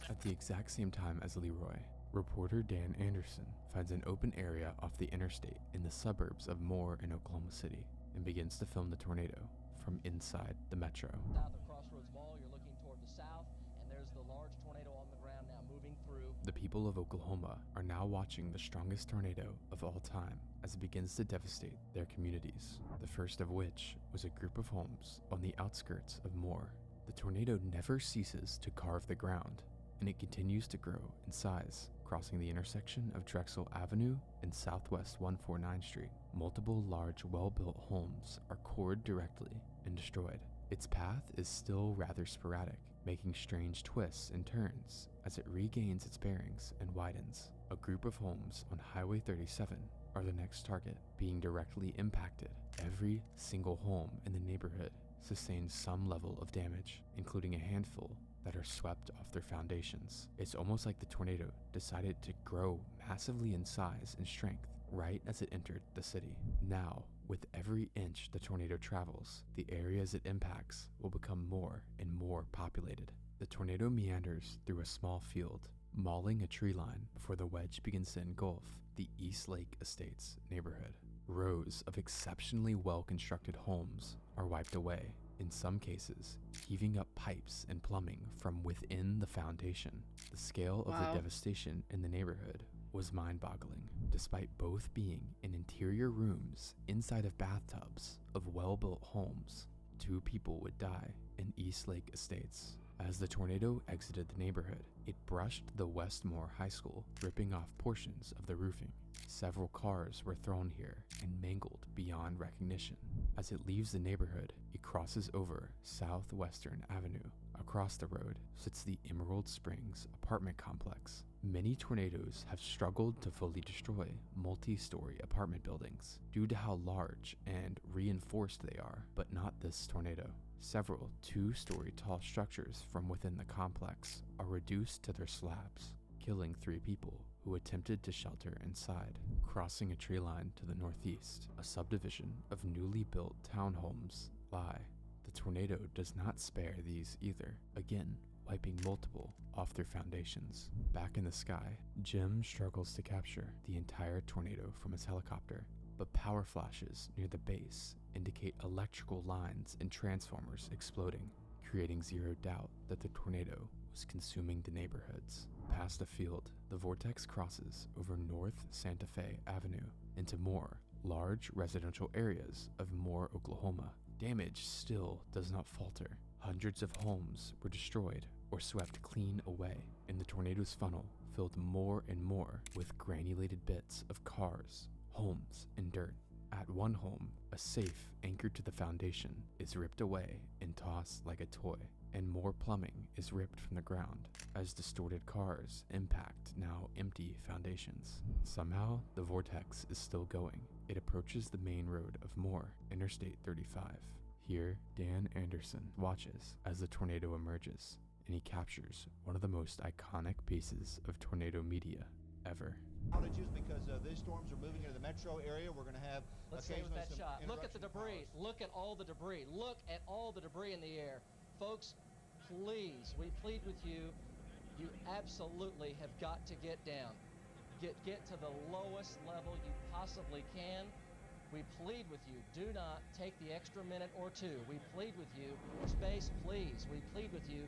At the exact same time as Leroy, reporter Dan Anderson finds an open area off the interstate in the suburbs of Moore in Oklahoma City and begins to film the tornado from inside the metro. South of Crossroads Mall, you're looking toward the south, and there's the large tornado on the ground now moving through. The people of Oklahoma are now watching the strongest tornado of all time as it begins to devastate their communities, the first of which was a group of homes on the outskirts of Moore. The tornado never ceases to carve the ground, and it continues to grow in size, crossing the intersection of Drexel Avenue and Southwest 149th Street. Multiple large, well-built homes are cored directly and destroyed. Its path is still rather sporadic, making strange twists and turns as it regains its bearings and widens. A group of homes on Highway 37 are the next target, being directly impacted. Every single home in the neighborhood sustains some level of damage, including a handful that are swept off their foundations. It's almost like the tornado decided to grow massively in size and strength right as it entered the city. Now, with every inch the tornado travels, the areas it impacts will become more and more populated. The tornado meanders through a small field, mauling a tree line before the wedge begins to engulf the East Lake Estates neighborhood. Rows of exceptionally well-constructed homes are wiped away, in some cases, heaving up pipes and plumbing from within the foundation. The scale of the devastation in the neighborhood was mind-boggling. Despite both being in interior rooms inside of bathtubs of well-built homes, 2 people would die in East Lake Estates. As the tornado exited the neighborhood, it brushed the Westmore High School, ripping off portions of the roofing. Several cars were thrown here and mangled beyond recognition. As it leaves the neighborhood, it crosses over Southwestern Avenue. Across the road sits the Emerald Springs apartment complex. Many tornadoes have struggled to fully destroy multi-story apartment buildings due to how large and reinforced they are, but not this tornado. Several 2-story tall structures from within the complex are reduced to their slabs, killing 3 people who attempted to shelter inside. Crossing a tree line to the northeast, a subdivision of newly built townhomes lie. The tornado does not spare these either, again wiping multiple off their foundations. Back in the sky, Jim struggles to capture the entire tornado from his helicopter, but power flashes near the base indicate electrical lines and transformers exploding, creating zero doubt that the tornado was consuming the neighborhoods. Past a field, the vortex crosses over North Santa Fe Avenue into more large residential areas of Moore, Oklahoma. Damage still does not falter. Hundreds of homes were destroyed or swept clean away, and the tornado's funnel filled more and more with granulated bits of cars, homes, and dirt. At one home, a safe anchored to the foundation is ripped away and tossed like a toy, and more plumbing is ripped from the ground as distorted cars impact now empty foundations. Somehow, the vortex is still going. It approaches the main road of Moore, Interstate 35. Here, Dan Anderson watches as the tornado emerges, and he captures one of the most iconic pieces of tornado media ever. Outages because these storms are moving into the metro area. We're going to have Let's stay with that shot. Look at the debris. Look at all the debris. Look at all the debris in the air. Folks, please, we plead with you. You absolutely have got to get down. Get to the lowest level you possibly can. We plead with you. Do not take the extra minute or 2. We plead with you. Space, please. We plead with you.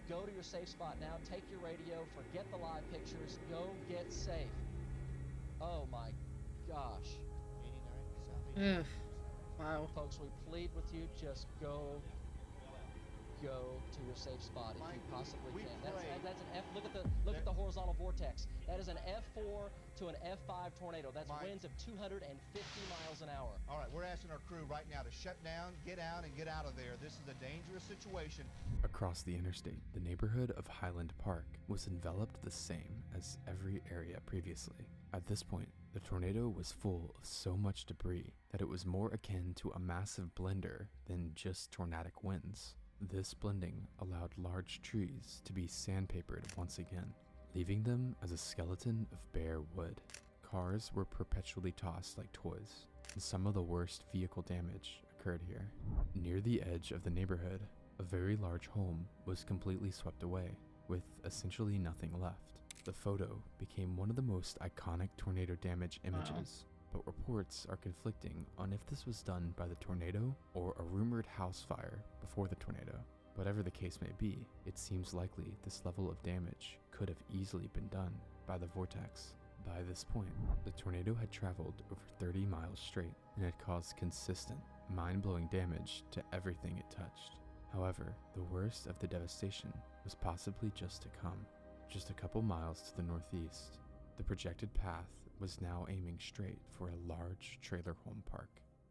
Go to your safe spot now. Take your radio. Forget the live pictures. Go get safe. Oh my gosh. Wow. Folks, we plead with you. Just go to your safe spot if you possibly can. That's an F. Look at the horizontal vortex. That is an F4 to an F5 tornado. That's winds of 250 miles an hour. All right, we're asking our crew right now to shut down, get out, and get out of there. This is a dangerous situation. Across the interstate, the neighborhood of Highland Park was enveloped the same as every area previously. At this point, the tornado was full of so much debris that it was more akin to a massive blender than just tornadic winds. This blending allowed large trees to be sandpapered once again, leaving them as a skeleton of bare wood. Cars were perpetually tossed like toys, and some of the worst vehicle damage occurred here. Near the edge of the neighborhood, a very large home was completely swept away, with essentially nothing left. The photo became one of the most iconic tornado damage images, but reports are conflicting on if this was done by the tornado or a rumored house fire before the tornado. Whatever the case may be, it seems likely this level of damage could have easily been done by the vortex. By this point, the tornado had traveled over 30 miles straight and had caused consistent, mind-blowing damage to everything it touched. However, the worst of the devastation was possibly just to come. Just a couple miles to the northeast, the projected path was now aiming straight for a large trailer home park.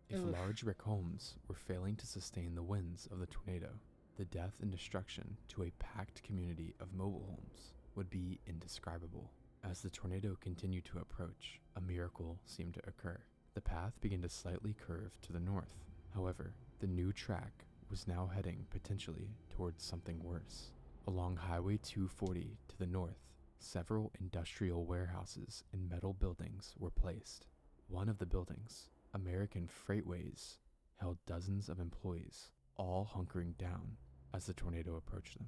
If Oof. large brick homes were failing to sustain the winds of the tornado, the death and destruction to a packed community of mobile homes would be indescribable. As the tornado continued to approach, a miracle seemed to occur. The path began to slightly curve to the north. However, the new track was now heading potentially towards something worse. Along Highway 240 to the north, several industrial warehouses and metal buildings were placed. One of the buildings, American Freightways, held dozens of employees, all hunkering down as the tornado approached them.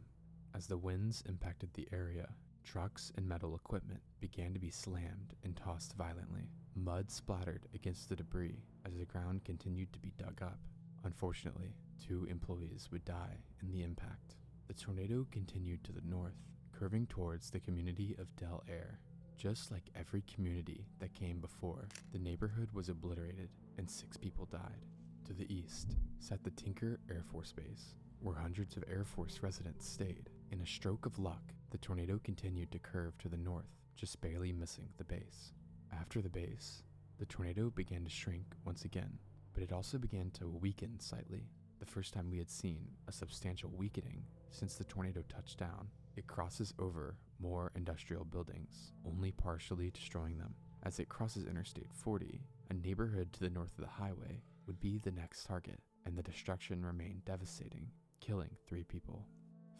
As the winds impacted the area, trucks and metal equipment began to be slammed and tossed violently. Mud splattered against the debris as the ground continued to be dug up. Unfortunately, 2 employees would die in the impact. The tornado continued to the north, curving towards the community of Del Air. Just like every community that came before, the neighborhood was obliterated and 6 people died. To the east sat the Tinker Air Force Base, where hundreds of Air Force residents stayed. In a stroke of luck, the tornado continued to curve to the north, just barely missing the base. After the base, the tornado began to shrink once again, but it also began to weaken slightly. The first time we had seen a substantial weakening since the tornado touched down. It crosses over more industrial buildings, only partially destroying them. As it crosses Interstate 40, a neighborhood to the north of the highway would be the next target, and the destruction remained devastating, killing 3 people.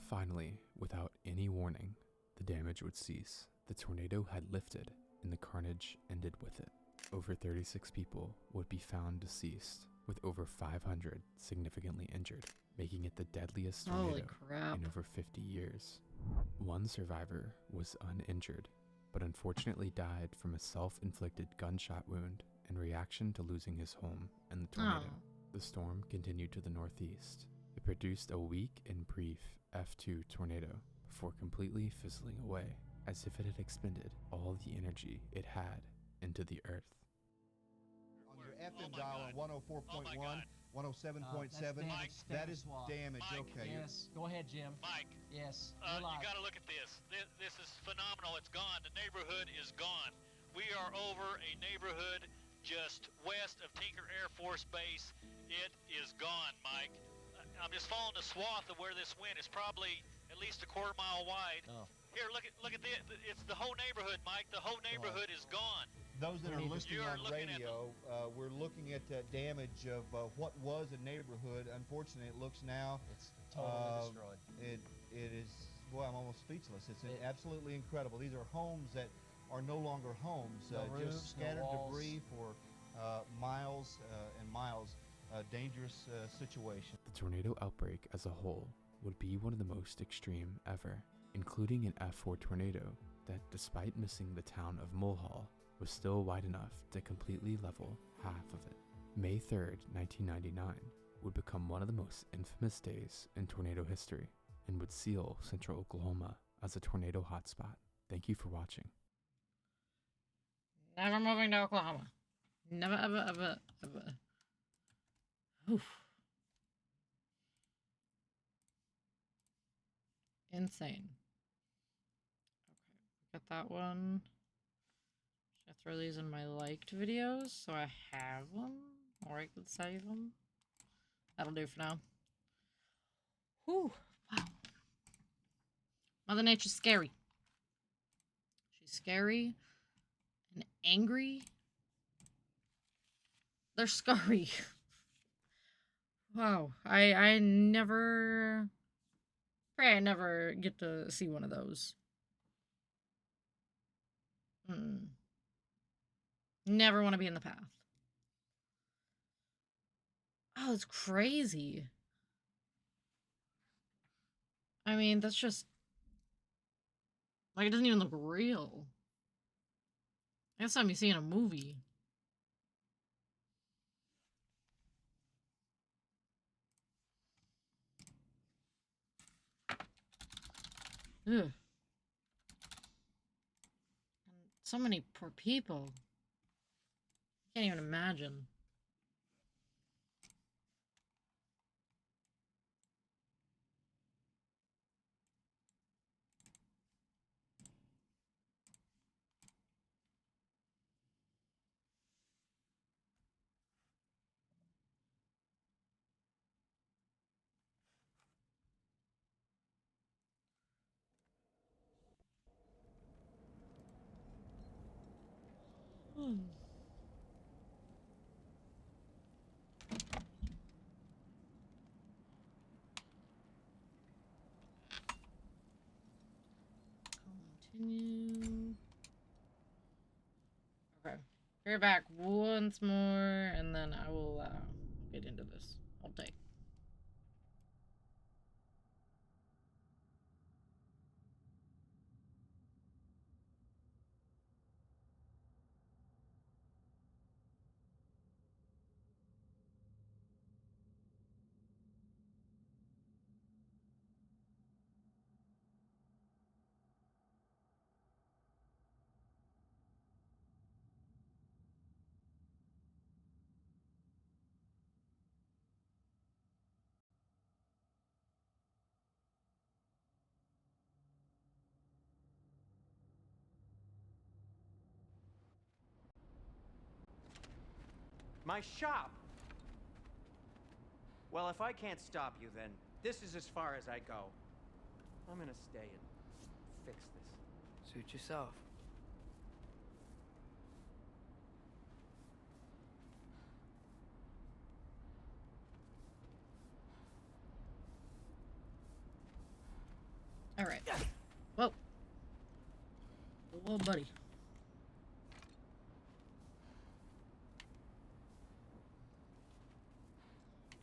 Finally, without any warning, the damage would cease. The tornado had lifted, and the carnage ended with it. Over 36 people would be found deceased, with over 500 significantly injured, making it the deadliest Holy tornado crap. in over 50 years. One survivor was uninjured, but unfortunately died from a self-inflicted gunshot wound in reaction to losing his home in the tornado. Oh. The storm continued to the northeast. It produced a weak and brief F2 tornado before completely fizzling away, as if it had expended all the energy it had into the earth. On your FM dial on 104.1, 107.7, that is damage. Okay. Yes. Go ahead, Jim. Mike. Yes. You got to look at this. This is phenomenal. It's gone. The neighborhood is gone. We are over a neighborhood just west of Tinker Air Force Base. It is gone, Mike. I'm just following the swath of where this went. It's probably at least a quarter mile wide. Oh. Here, look at this. It's the whole neighborhood, Mike. The whole neighborhood is gone. Those that are listening You're on looking at radio, we're looking at damage of what was a neighborhood. Unfortunately, it looks now. It's totally destroyed. It is, boy, I'm almost speechless. It's absolutely incredible. These are homes that are no longer homes. No roofs, just scattered no walls. debris for miles and miles. Dangerous situation. The tornado outbreak as a whole would be one of the most extreme ever, including an F4 tornado that, despite missing the town of Mulhall, was still wide enough to completely level half of it. May 3rd, 1999 would become one of the most infamous days in tornado history and would seal central Oklahoma as a tornado hotspot. Thank you for watching. Never moving to Oklahoma. Never, ever, ever, ever. Oof. Insane. Okay, got that one. Should I throw these in my liked videos so I have them? Or I could save them? That'll do for now. Whew. Wow. Mother Nature's scary. She's scary and angry. They're scary. Wow. I never get to see one of those. Never want to be in the path. Oh, it's crazy. I mean, that's just... like, it doesn't even look real. That's something you see in a movie. Ugh. So many poor people. I can't even imagine. Continue. Okay. We're back once more, and then I will get into this. I'll take. My shop! Well, if I can't stop you, then this is as far as I go. I'm gonna stay and fix this. Suit yourself. All right. Whoa. Whoa, buddy.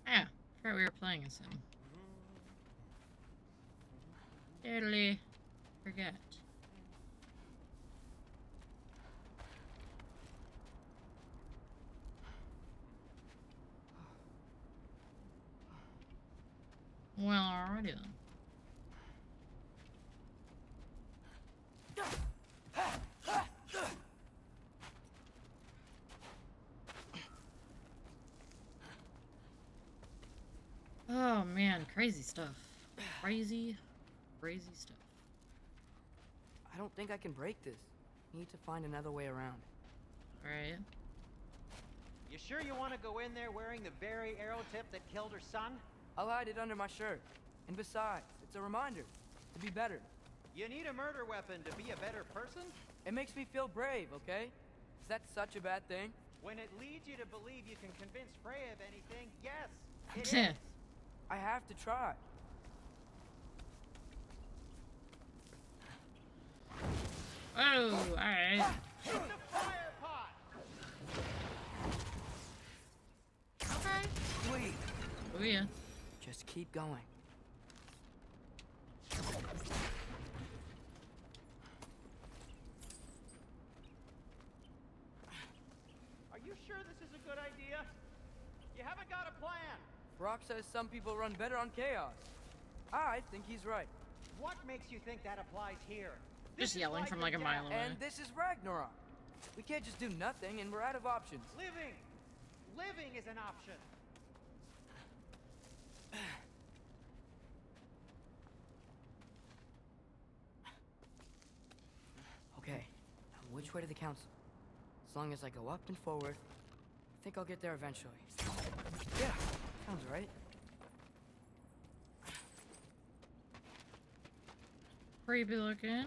Ah, I forgot we were playing as him. Totally forget. Well, alrighty then. Oh man, crazy stuff. Crazy stuff. I don't think I can break this. Need to find another way around. Right. You sure you want to go in there wearing the very arrow tip that killed her son? I'll hide it under my shirt. And besides, it's a reminder to be better. You need a murder weapon to be a better person? It makes me feel brave, okay? Is that such a bad thing? When it leads you to believe you can convince Freya of anything, yes, it is. I have to try. Oh, alright. Shoot the fire pot! Okay. Sweet. Oh yeah. Just keep going. Are you sure this is a good idea? You haven't got a plan. Brock says some people run better on chaos. I think he's right. What makes you think that applies here? Just yelling from like a mile away. And this is Ragnarok. We can't just do nothing, and we're out of options. Living is an option. Okay, now which way to the council? As long as I go up and forward, I think I'll get there eventually. Yeah, sounds right. Creepy looking.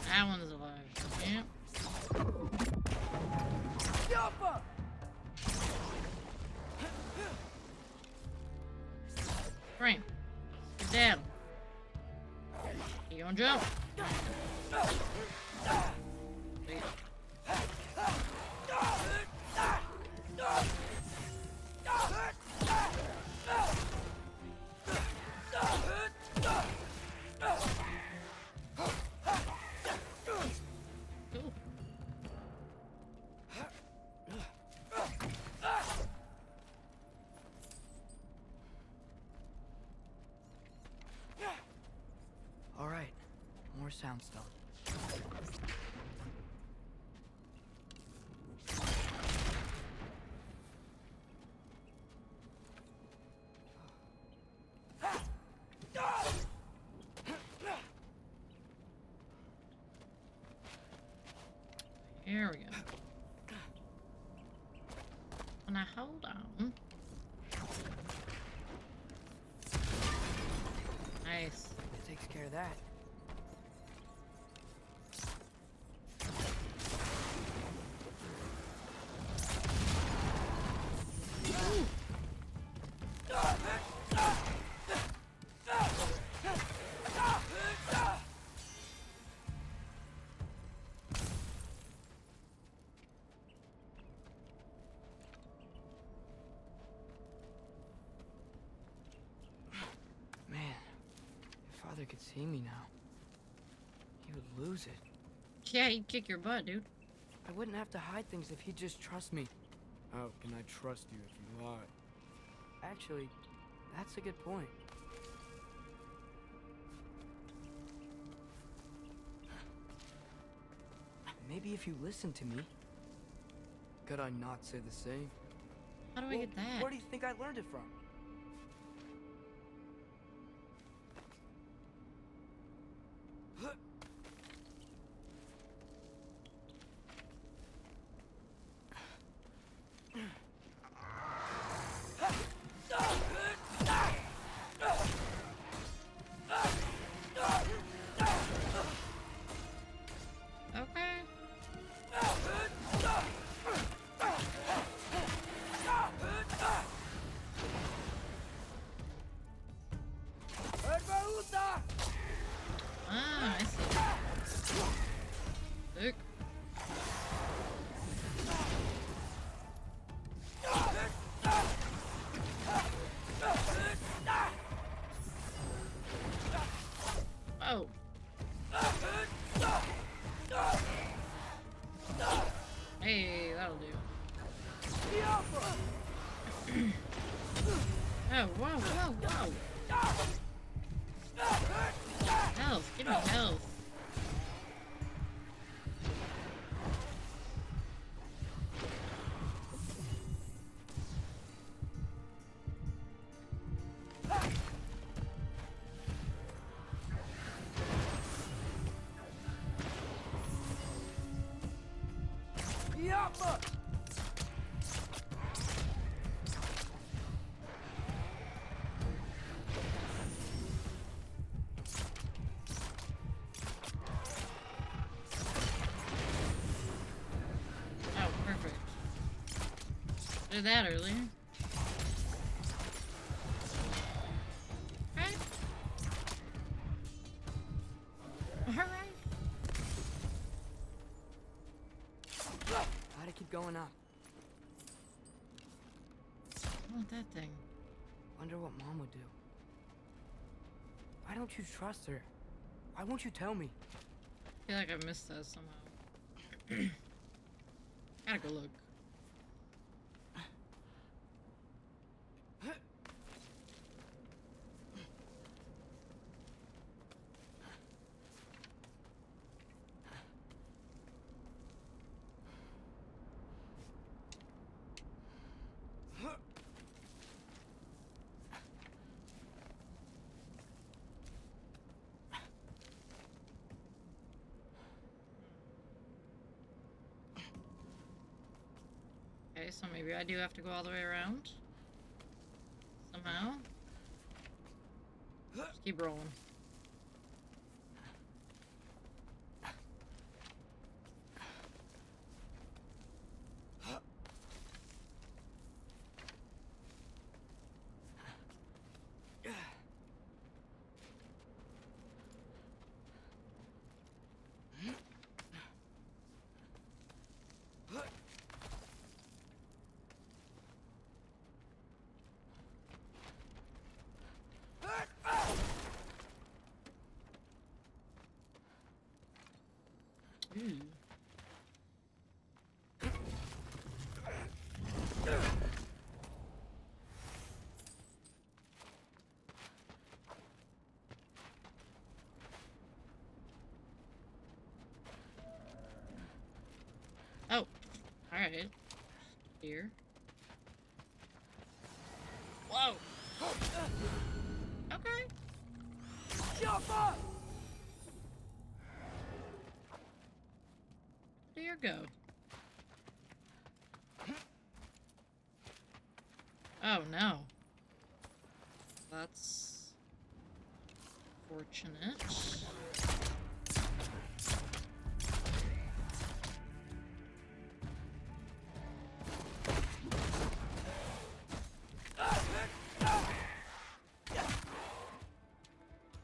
That one's alive. Yep. Frame. Get down. You gonna jump? There you go. soundstone. Here we go. Now hold on. Nice. That takes care of that. Man, if Father could see me now, he would lose it. Yeah, he'd kick your butt, dude. I wouldn't have to hide things if he'd just trust me. How can I trust you if you lie? Actually, that's a good point. Maybe if you listen to me. Could I not say the same? How do I get that? Where do you think I learned it from? Okay. Ah, I see. Sick. Oh. Hey, that'll do. Oh, whoa, whoa, whoa. Health, give me health. Oh, perfect. Did that earlier. Okay. Alright. Gotta keep going up. I want that thing. Wonder what Mom would do. Why don't you trust her? Why won't you tell me? I feel like I missed that somehow. Gotta go look. Okay, so maybe I do have to go all the way around. Somehow. Just keep rolling. Alright. Here. Whoa! Okay. Jump up! There you go. Oh no. That's fortunate.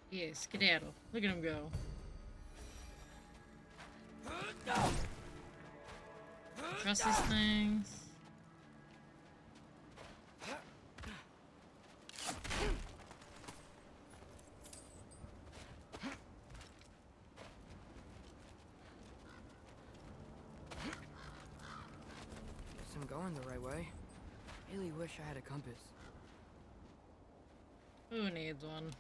Yeah, skedaddle. Look at him go. Trust these things. Guess I'm going the right way. Really wish I had a compass. Who needs one?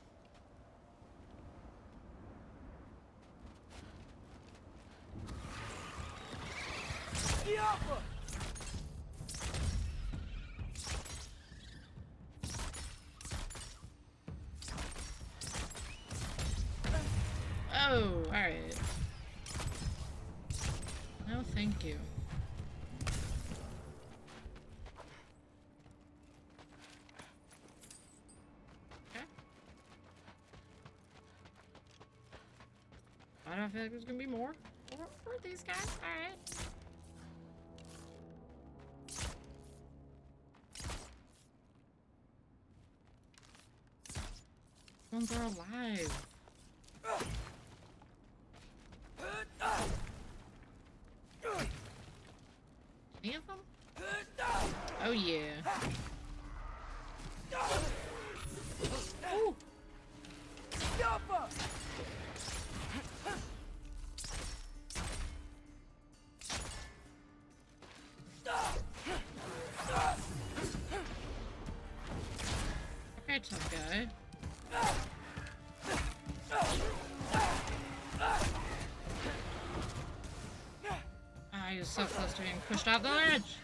Oh, alright. No, thank you. Okay. Why do I feel like there's gonna be more? For these guys? Alright. Ones are alive. Any of them? Oh yeah. Ooh. Okay, tough guy. Ah, he was so close to being pushed off the ledge.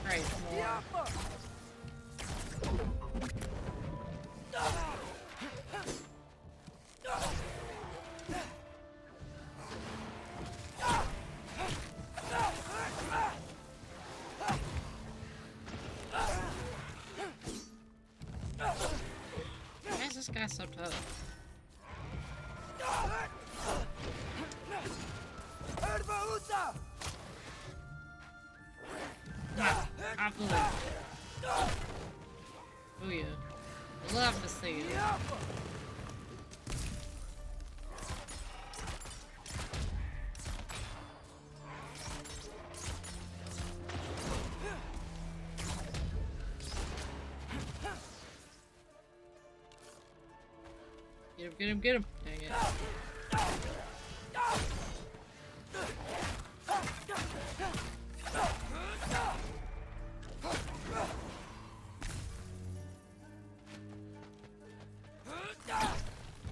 Great, more. Why is this guy so tough? Absolutely. Oh yeah. Love to see it. Get him, get him, get him. Dang it.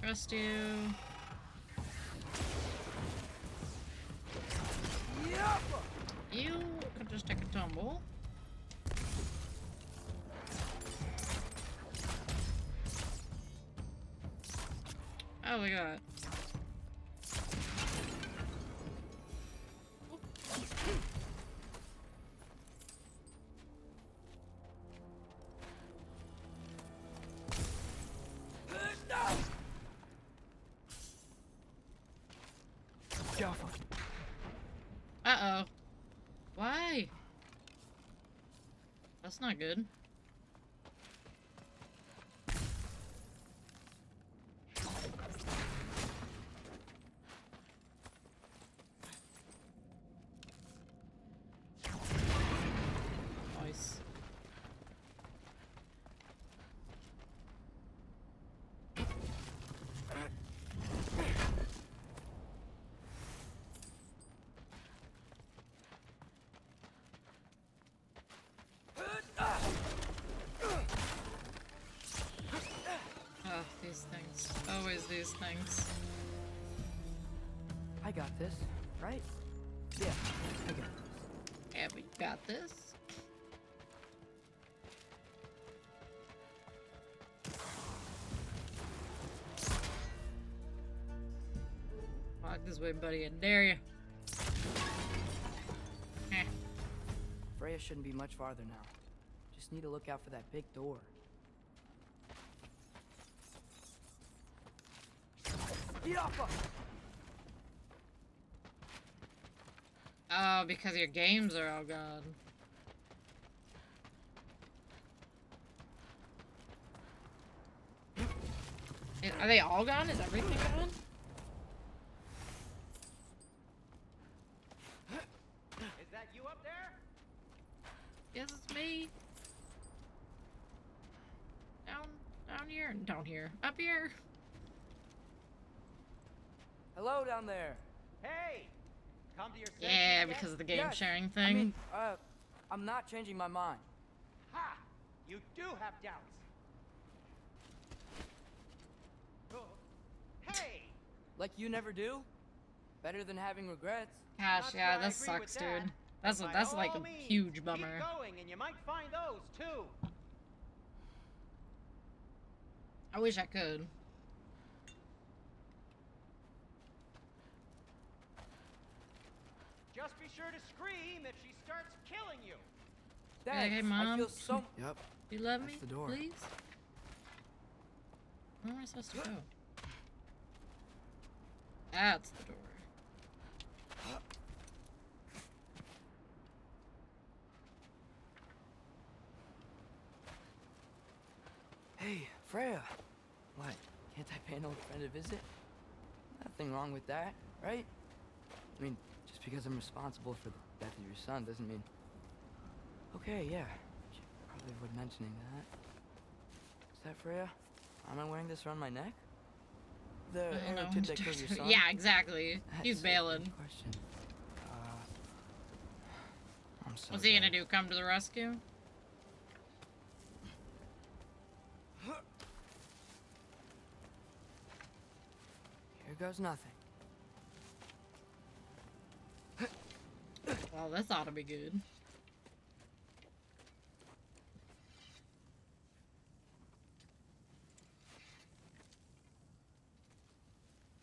Trust you. You could just take a tumble. Oh my god. Uh-oh. Why? That's not good. Nice. things. I got this, right? Yeah, I got this. Yeah, we got this. Walk this way, buddy. I dare you. Freya shouldn't be much farther now. Just need to look out for that big door. Get off us! Oh, because your games are all gone. Are they all gone? Is everything gone? Is that you up there? Yes, it's me. Down here. Down here. Up here. Hello down there. Hey! Come to your senses Yeah, yet? because of the game Yes, sharing I thing. mean, I'm not changing my mind. Ha! You do have doubts. Oh. Hey! Like you never do? Better than having regrets. Gosh, Not yeah, sure I that agree sucks, with dude. that. By That's like all a means, huge bummer. Keep going, and you might find those too. I wish I could. Just be sure to scream if she starts killing you. Hey, Thanks. Mom. I feel so. Yep. You love That's me? the door. Please? Where am I supposed to go? That's the door. Hey, Freya. What? Can't I pay an old friend a visit? Nothing wrong with that, right? I mean, just because I'm responsible for the death of your son doesn't mean... Okay, yeah. Should probably avoid mentioning that. Is that Freya? Am I wearing this around my neck? The arrow tip that killed your son? Yeah, exactly. He's That's a bailing. good question. I'm so What's he gonna do? Come to the rescue? Here goes nothing. Well, this ought to be good.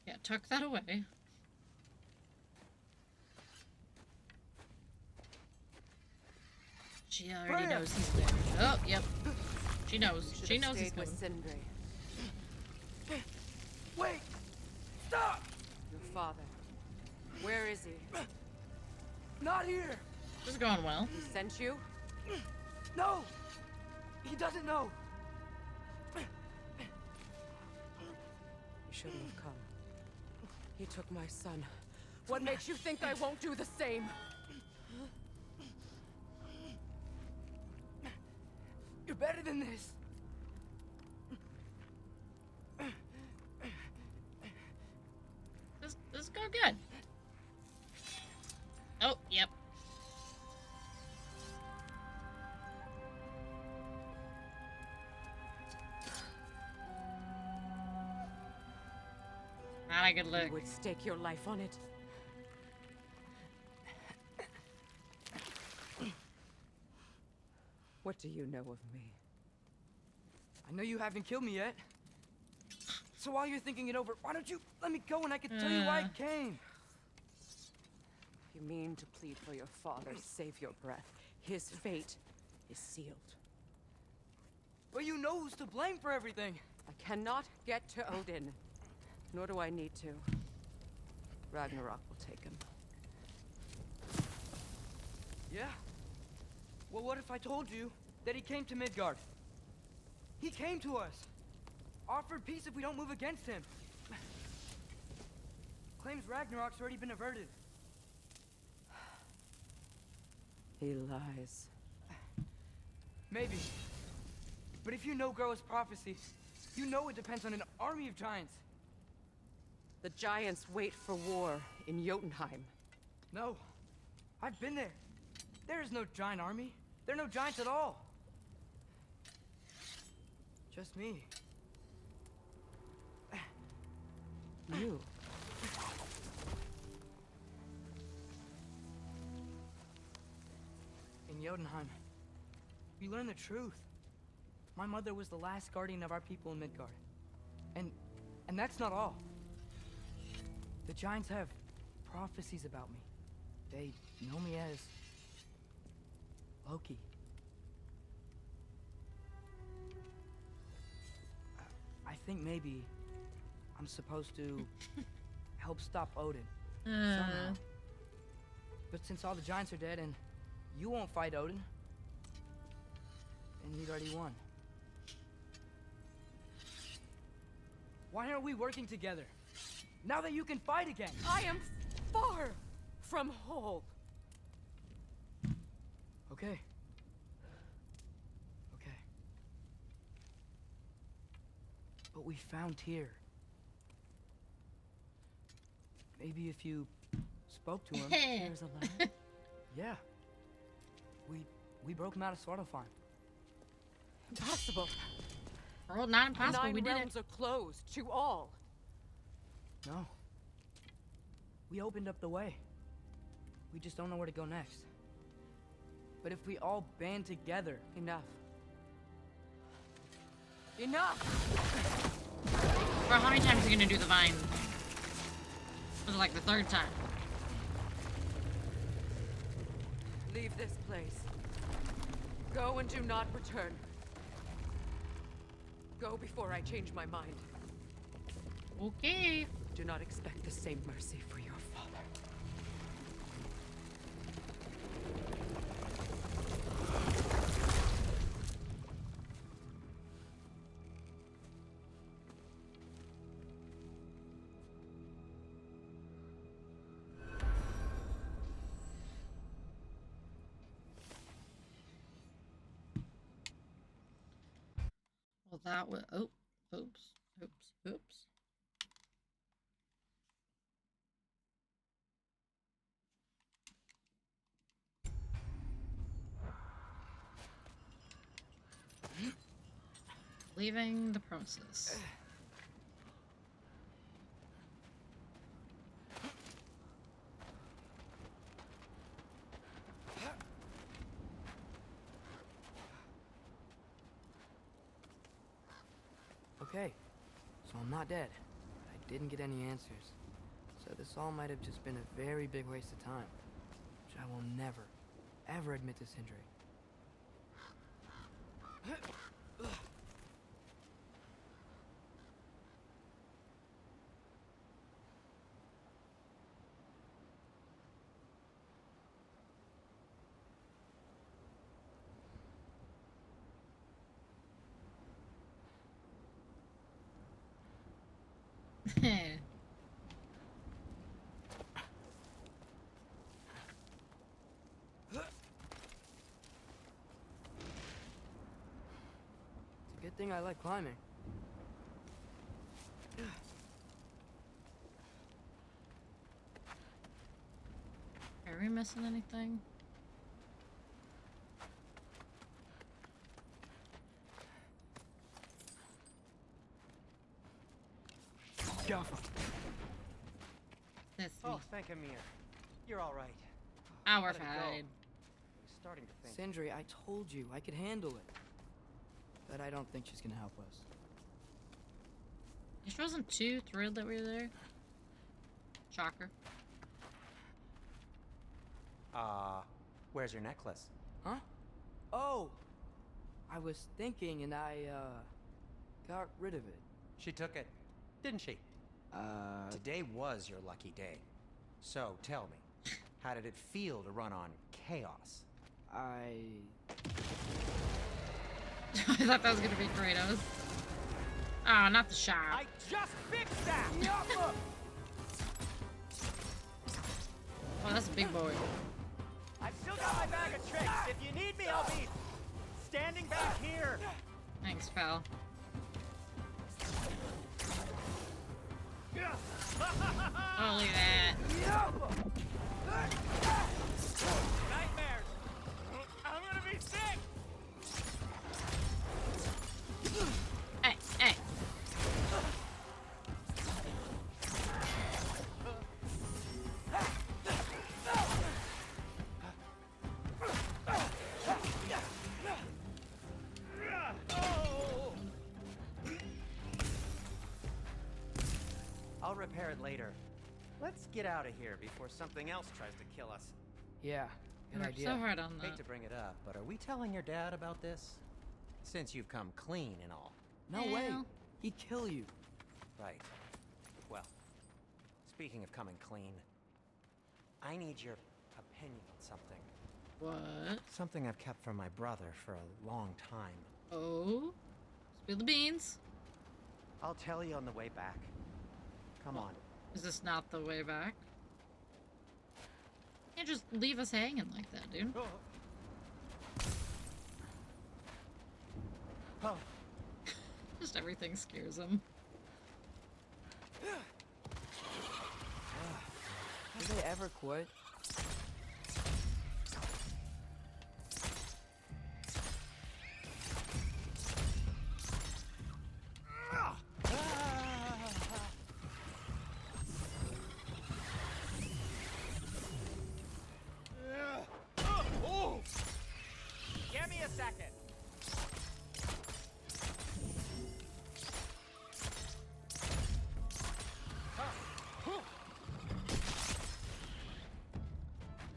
Yeah, tuck that away. She already knows he's there. Oh, yep. She knows. She knows he's coming. Wait! Stop! Your father. Where is he? Not here! This is going well. He sent you? No! He doesn't know! You shouldn't have come. He took my son. What makes you think I won't do the same? You're better than this! This is going good. Oh, yep. Not a good look. You would stake your life on it. What do you know of me? I know you haven't killed me yet. So while you're thinking it over, why don't you let me go and I can tell you why I came? You mean to plead for your father, save your breath. His fate is sealed. But you know who's to blame for everything. I cannot get to Odin. Nor do I need to. Ragnarok will take him. Yeah? Well, what if I told you that he came to Midgard? He came to us. Offered peace if we don't move against him. Claims Ragnarok's already been averted. He lies. Maybe. But if you know Groa's prophecy, you know it depends on an army of giants. The giants wait for war in Jotunheim. No. I've been there. There is no giant army. There are no giants at all. Just me. You. In Jotunheim, we learn the truth. My mother was the last guardian of our people in Midgard. And that's not all. The giants have prophecies about me. They know me as Loki. I think maybe I'm supposed to help stop Odin somehow. But since all the giants are dead and you won't fight Odin, then you'd already won. Why aren't we working together? Now that you can fight again! I am far from whole. Okay. Okay. But we found Tyr. Maybe if you spoke to him. There's a line. Yeah. We broke him out of Svartalfheim. Impossible. Well, not impossible. The We 9 did it. realms are closed to all. No. We opened up the way. We just don't know where to go next. But if we all band together... Enough. Enough! Bro, how many times are you gonna do the vine? Was it like the 3rd time? Leave this place. Go and do not return. Go before I change my mind. Okay. Do not expect the same mercy for your father. Well, that was... Oh, oops. Leaving the premises. Okay, so I'm not dead. I didn't get any answers. So this all might have just been a very big waste of time. Which I will never, ever admit to Sindri. It's a good thing I like climbing. Are we missing anything? Oh, thank Amir. You're all right. Our Let it go. fine. I was starting to think. Sindri, I told you I could handle it. But I don't think she's gonna help us. She wasn't too thrilled that we were there. Shocker. Where's your necklace? Huh? Oh! I was thinking and I, got rid of it. She took it, didn't she? Today was your lucky day. So, tell me, how did it feel to run on chaos? I thought that was gonna be Kratos. Oh, not the shop. I just fixed that! Oh, that's a big boy. I've still got my bag of tricks. If you need me, I'll be standing back here. Thanks, pal. Oh, look at that. Nightmares. I'm gonna be sick. Hey, hey. it later. Let's get out of here before something else tries to kill us. Yeah, good idea. So hard on Hate that. to bring it up, but are we telling your dad about this? Since you've come clean and all. No way. He'd kill you. Right. Well, speaking of coming clean, I need your opinion on something. What? Something I've kept from my brother for a long time. Oh? Spill the beans. I'll tell you on the way back. Come on. Is this not the way back? You can't just leave us hanging like that, dude. Oh. Just everything scares him. Did they ever quit? Give me a second.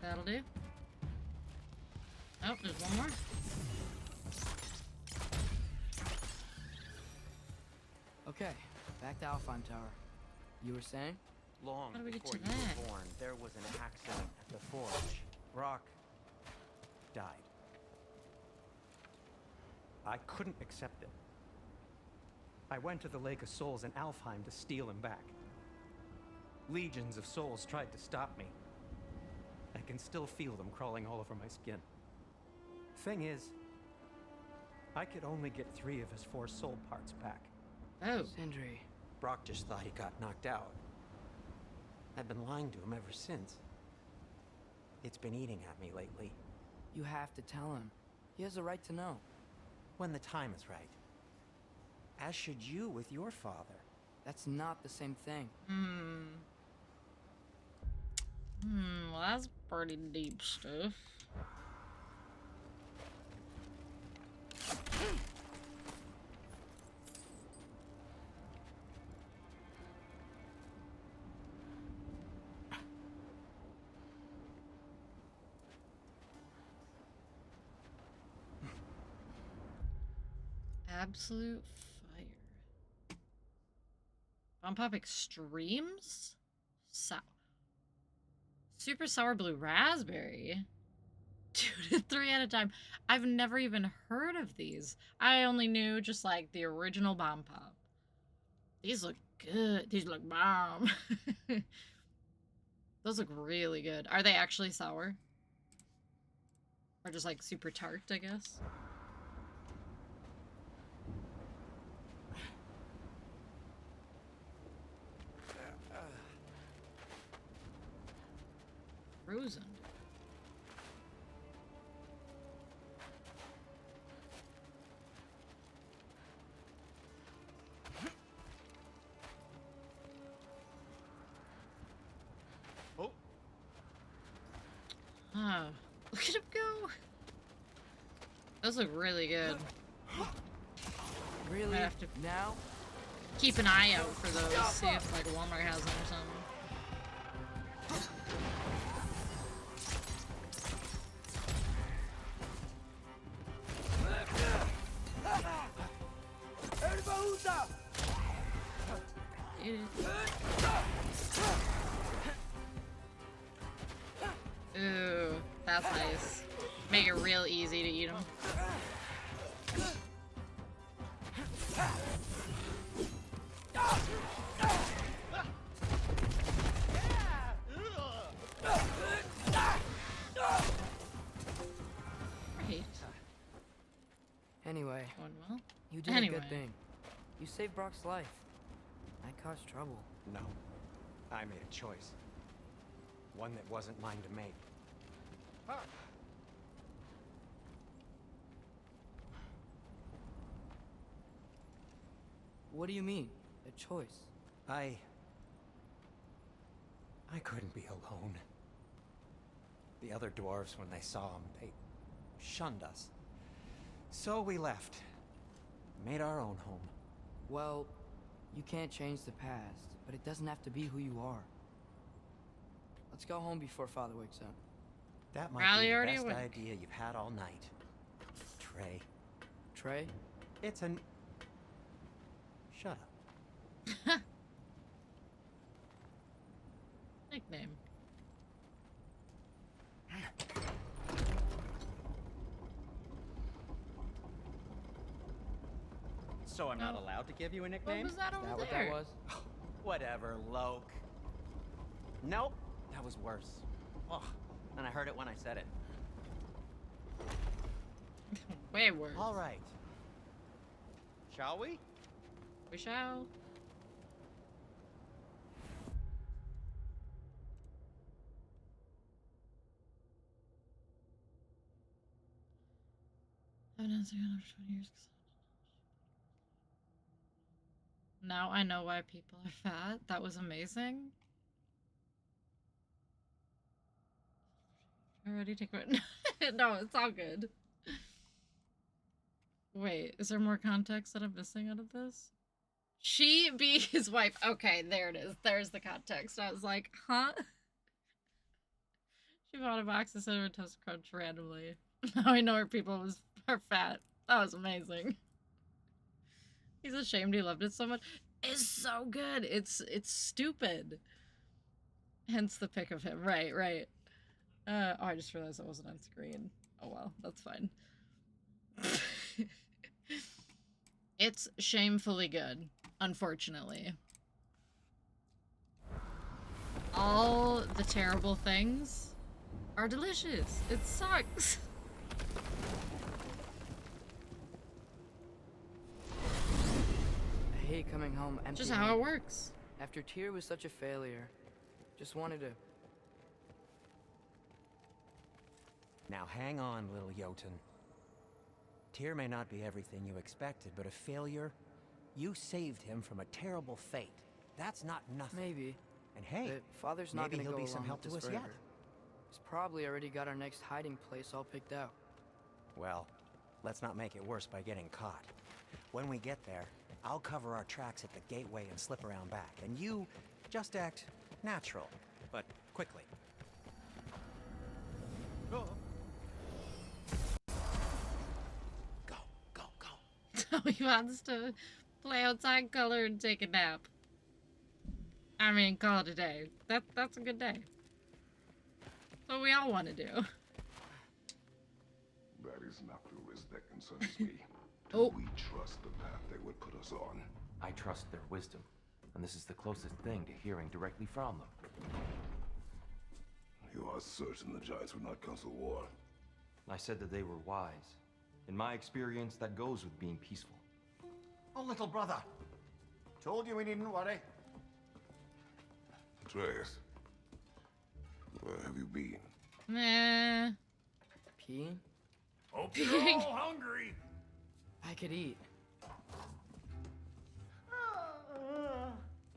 That'll do. Oh, there's one more. Okay, back to Alpine Tower. You were saying? Long How do we get before to you that? were born, there was an accident at the forge. Brock died. I couldn't accept it. I went to the Lake of Souls in Alfheim to steal him back. Legions of souls tried to stop me. I can still feel them crawling all over my skin. Thing is, I could only get 3 of his 4 soul parts back. Oh. Sindri. Brock just thought he got knocked out. I've been lying to him ever since. It's been eating at me lately. You have to tell him. He has a right to know. When the time is right. As should you with your father. That's not the same thing. Well, that's pretty deep stuff. Absolute fire. Bump Up Extremes? Super Sour Blue Raspberry? 2 to 3 at a time. I've never even heard of these. I only knew just like the original Bomb Pop. These look good. These look bomb. Those look really good. Are they actually sour? Or just like super tart, I guess? Frozen. Oh. Oh, look at him go. Those look really good. Really? I have to now? keep an eye out for those. See if like Walmart has them or something. Eat it. Ooh, that's nice. Make it real easy to eat them. Right. Anyway, Going well. you did a Anyway. good thing. You saved Brock's life. I caused trouble. No. I made a choice. One that wasn't mine to make. What do you mean? A choice? I couldn't be alone. The other dwarves, when they saw him, they shunned us. So we left. Made our own home. Well, You can't change the past, but it doesn't have to be who you are. Let's go home before Father wakes up. That might Riley be the already best awake. idea you've had all night. Trey. Trey? It's an... Shut up. Nickname. So I'm not allowed to give you a nickname? What was that over Is that there? what that was? Whatever, Loke. Nope, that was worse. Ugh, and I heard it when I said it. Way worse. All right. Shall we? We shall. I've been dancing on for 20 years. Now I know why people are fat. That was amazing. Already take it. No, it's all good. Wait, is there more context that I'm missing out of this? She be his wife. Okay, there it is. There's the context. I was like, huh? She bought a box of Cinnamon Toast Crunch randomly. Now I know her people are fat. That was amazing. He's ashamed he loved it so much. It's so good. It's stupid. Hence the pic of him. Right. Oh, I just realized I wasn't on screen. Oh well, that's fine. It's shamefully good, unfortunately. All the terrible things are delicious. It sucks. I hate coming home empty. Just how it works. After Tyr was such a failure, just wanted to... Now hang on, little Jotun. Tyr may not be everything you expected, but a failure? You saved him from a terrible fate. That's not nothing. Maybe. And hey, but Father's not maybe gonna he'll go be some along help with to this us yet. forever. He's probably already got our next hiding place all picked out. Well, let's not make it worse by getting caught. When we get there, I'll cover our tracks at the gateway and slip around back, and you just act natural, but quickly. So he wants to play outside color and take a nap. I mean, call it a day. That's a good day. That's what we all want to do. That is not the risk that concerns me. Oh. Do we trust the path they would put us on? I trust their wisdom, and this is the closest thing to hearing directly from them. You are certain the Giants would not counsel war? I said that they were wise. In my experience, that goes with being peaceful. Oh, little brother. Told you we needn't worry. Atreus, where have you been? Nah. Peeing? Hope you're all hungry. I could eat.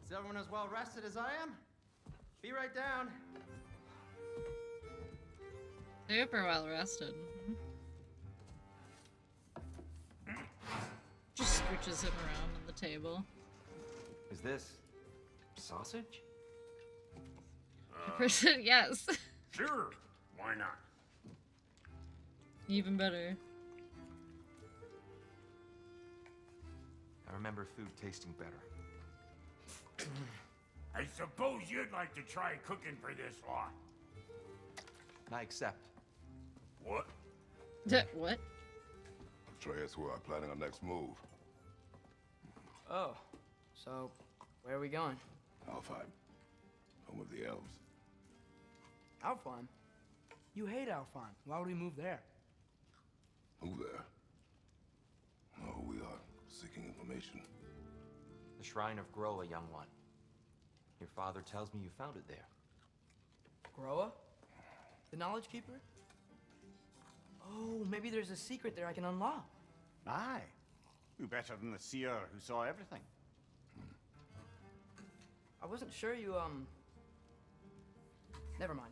Is everyone as well rested as I am? Be right down. Super well rested. Just scooches him around on the table. Is this sausage? Yes. Sure. Why not? Even better. I remember food tasting better. I suppose you'd like to try cooking for this lot. I accept. What? What? Atreus, we are planning our next move. Oh, so where are we going? Alfheim, home of the elves. Alfheim? You hate Alfheim. Why would we move there? Who there? No, we are seeking information. The Shrine of Groa, young one. Your father tells me you found it there. Groa? The Knowledge Keeper? Oh, maybe there's a secret there I can unlock. Aye. Who better than the seer who saw everything? I wasn't sure you, Never mind.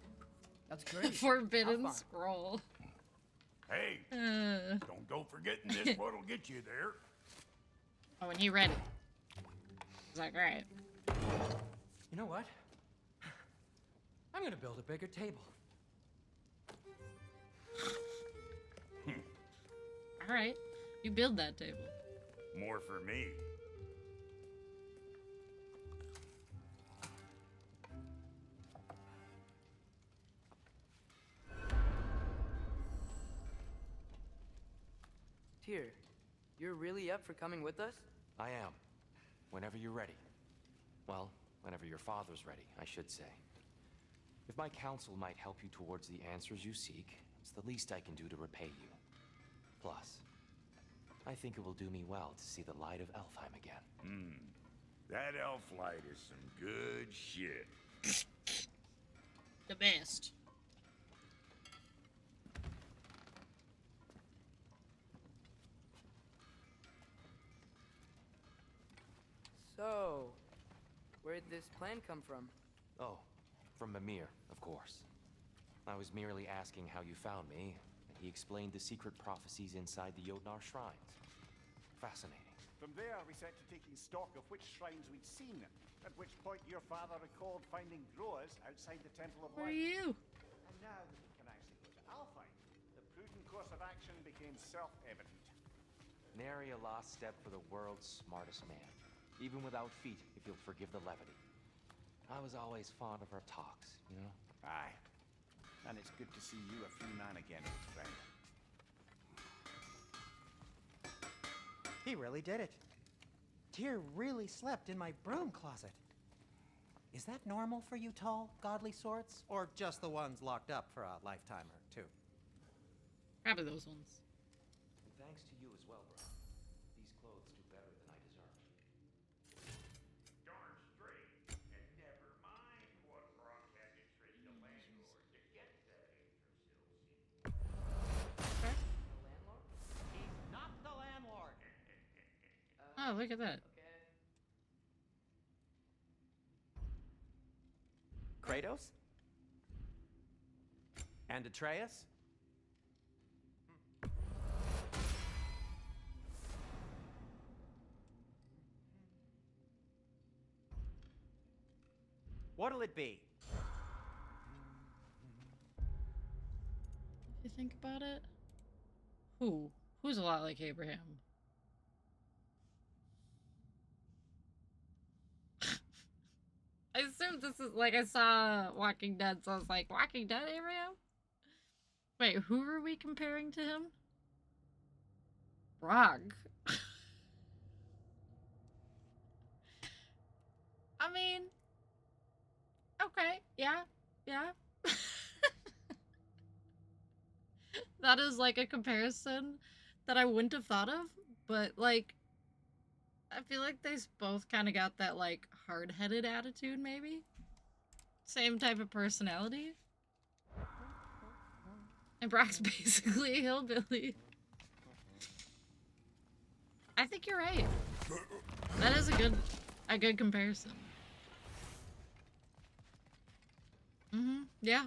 That's great. Forbidden Alfheim. scroll. Hey, don't go forgetting this what'll get you there. Oh, and he read it. It's like, all right. You know what? I'm gonna build a bigger table. All right. You build that table. More for me. Tyr, you're really up for coming with us? I am. Whenever you're ready. Well, whenever your father's ready, I should say. If my counsel might help you towards the answers you seek, it's the least I can do to repay you. Plus, I think it will do me well to see the light of Elfheim again. That elf light is some good shit. The best. So, where'd this plan come from? Oh, from Mimir, of course. I was merely asking how you found me, and he explained the secret prophecies inside the Jotnar shrines. Fascinating. From there, we set to taking stock of which shrines we'd seen, at which point your father recalled finding growers outside the Temple of Where are Light. you? And now that we can actually go to Alfheim, the prudent course of action became self-evident. Nary a lost step for the world's smartest man. Even without feet, if you'll forgive the levity. I was always fond of our talks, you know? Aye. And it's good to see you a free man again, old friend. He really did it. Tyr really slept in my broom closet. Is that normal for you tall, godly sorts? Or just the ones locked up for a lifetime or two? Probably those ones. And thanks to you as well, bro. These clothes do better than I deserve. Darn straight. And never mind what Brock had to trade the landlord to get that Yggdrasil seed. The landlord? He's not the landlord. Oh, look at that. Kratos? And Atreus? What'll it be? If you think about it. Who's a lot like Abraham? I assume this is like I saw Walking Dead, so I was like, Walking Dead Abraham? Wait, who are we comparing to him? Brog. I mean, okay, yeah. That is like a comparison that I wouldn't have thought of, but like, I feel like they both kind of got that like hard-headed attitude, maybe? Same type of personality. And Brock's basically a hillbilly. I think you're right. That is a good comparison. Yeah.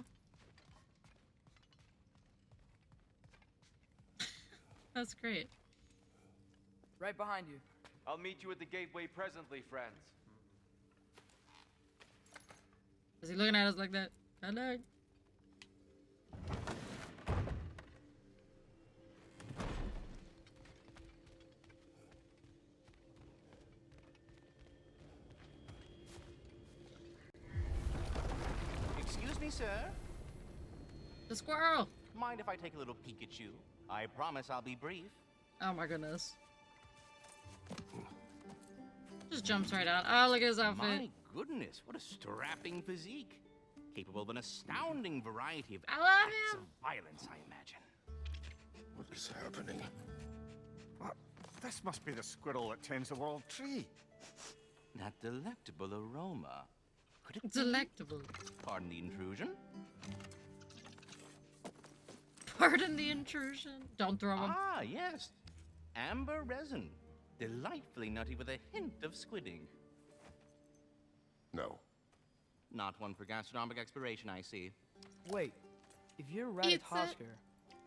That's great. Right behind you. I'll meet you at the gateway presently, friends. Is he looking at us like that? Hello? Excuse me, sir. The squirrel! Mind if I take a little peek at you? I promise I'll be brief. Oh my goodness. Just jumps right out. Oh, look at his outfit. My goodness, what a strapping physique. Capable of an astounding variety of I love acts him. of violence, I imagine. What is happening? What? This must be the squirrel that tends the world tree. That delectable aroma. Could it be? Delectable. Pardon the intrusion. Pardon the intrusion. Don't throw him. Ah, yes. Amber resin. Delightfully nutty with a hint of squidding. No. Not one for gastronomic exploration, I see. Wait, if you're It's Ratatoskr,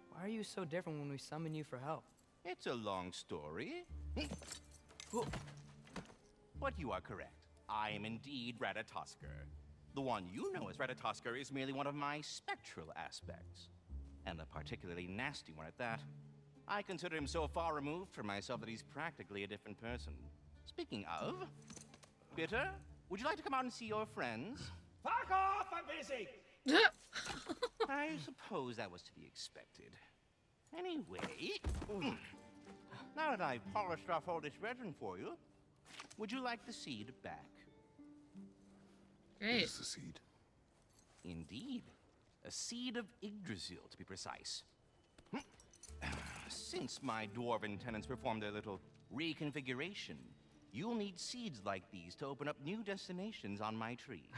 why are you so different when we summon you for help? It's a long story. But you are correct. I am indeed Ratatoskr. The one you know as Ratatoskr is merely one of my spectral aspects. And a particularly nasty one at that. I consider him so far removed from myself that he's practically a different person. Speaking of, Bitter, would you like to come out and see your friends? Fuck off! I'm busy! I suppose that was to be expected. Anyway, now that I've polished off all this resin for you, would you like the seed back? Great. What is the seed? Indeed. A seed of Yggdrasil, to be precise. Since my dwarven tenants performed their little reconfiguration, you'll need seeds like these to open up new destinations on my tree.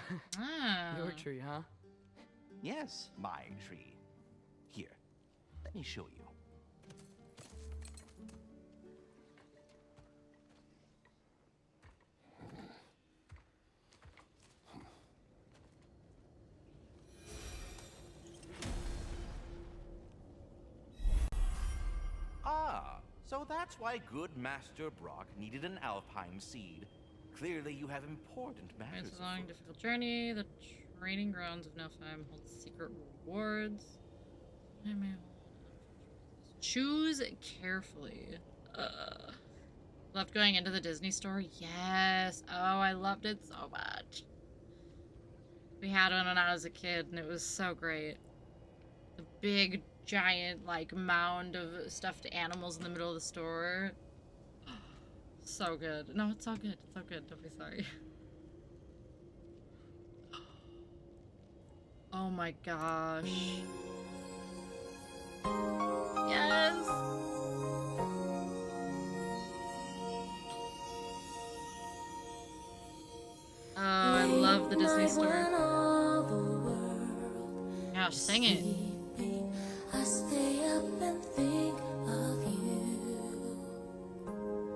Your tree, huh? Yes, my tree. Here, let me show you. Ah, so that's why good Master Brock needed an Alfheim seed. Clearly you have important matters. It's a long, difficult journey. The training grounds of Niflheim hold secret rewards. Choose carefully. Loved going into the Disney store? Yes. Oh, I loved it so much. We had one when I was a kid, and it was so great. The big, giant, like, mound of stuffed animals in the middle of the store. So good. No, it's all good. It's all good. Don't be sorry. Oh my gosh. Yes! Oh, I love the Disney store. Yeah, sing it. I stay up and think of you.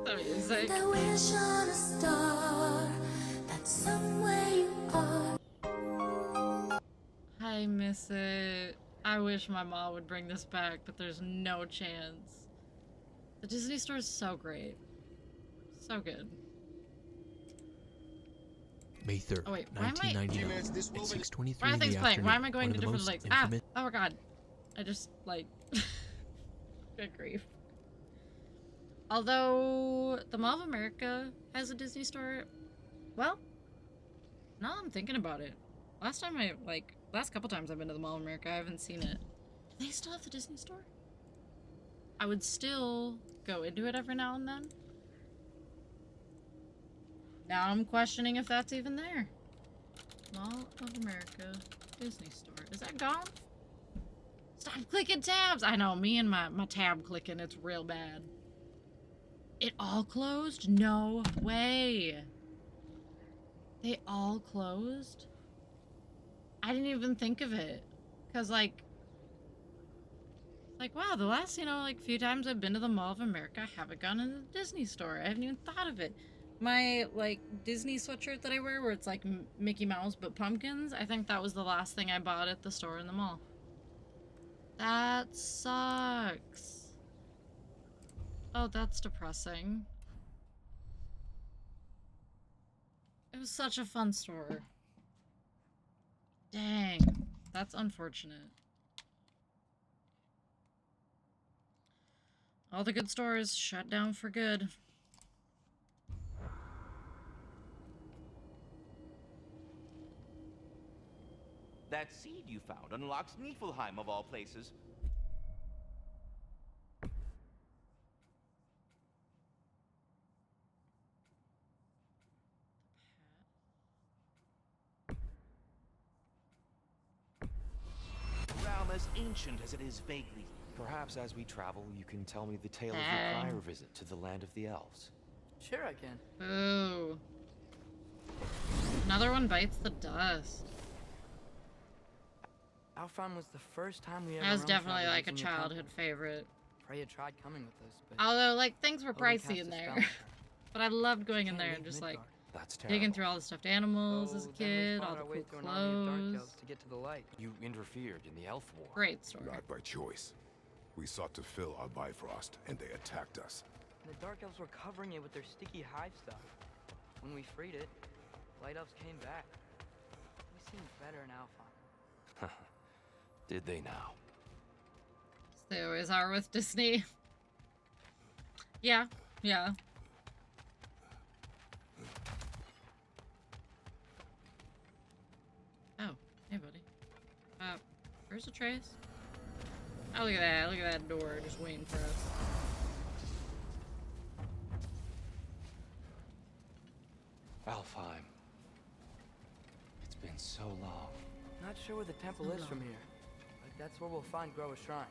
The music. And I wish on a star that somewhere you are. I miss it. I wish my mom would bring this back, but there's no chance. The Disney store is so great. So good. May 3rd, Oh, wait, why am I- 1999, at 6:23 Why are in things the playing? Why am I afternoon, going one to of the different most lakes? infamous- Oh my god. I just, like... Good grief. Although, the Mall of America has a Disney store, well, now I'm thinking about it. Last couple times I've been to the Mall of America, I haven't seen it. Do they still have the Disney store? I would still go into it every now and then. Now I'm questioning if that's even there. Mall of America Disney store. Is that gone? Stop clicking tabs! I know, me and my tab clicking, it's real bad. It all closed? No way. They all closed? I didn't even think of it. Cause like, wow, the last, few times I've been to the Mall of America, I haven't gone into the Disney store. I haven't even thought of it. My, Disney sweatshirt that I wear, where it's, Mickey Mouse but pumpkins, I think that was the last thing I bought at the store in the mall. That sucks. Oh, that's depressing. It was such a fun store. Dang. That's unfortunate. All the good stores shut down for good. That seed you found unlocks Niflheim of all places. A realm as ancient as it is vaguely. Perhaps as we travel, you can tell me the tale of your prior visit to the land of the elves. Sure I can. Ooh. Another one bites the dust. Alfheim was the first time we ever That was roam definitely traveled like a using your childhood temple. favorite. Freya tried coming with us, but Although, things were Odin pricey cast in a there. spell. But I loved going in Can't there leave and just, Midgard. That's digging terrible. through all the stuffed animals as a So then we kid, fought all the our way cool through an army of dark clothes. elves to get to the light. You interfered in the elf war. Great story. Not by choice. We sought to fill our Bifrost, and they attacked us. And the dark elves were covering it with their sticky hive stuff. when we freed it, Light Elves came back. We seemed better in Alfheim. Did they now? They always are with Disney. Yeah, yeah. Oh, hey buddy. Where's the trace? Oh, look at that. Look at that door just waiting for us. Alfheim. It's been so long. Not sure where the temple is from here, but that's where we'll find Groa's shrine.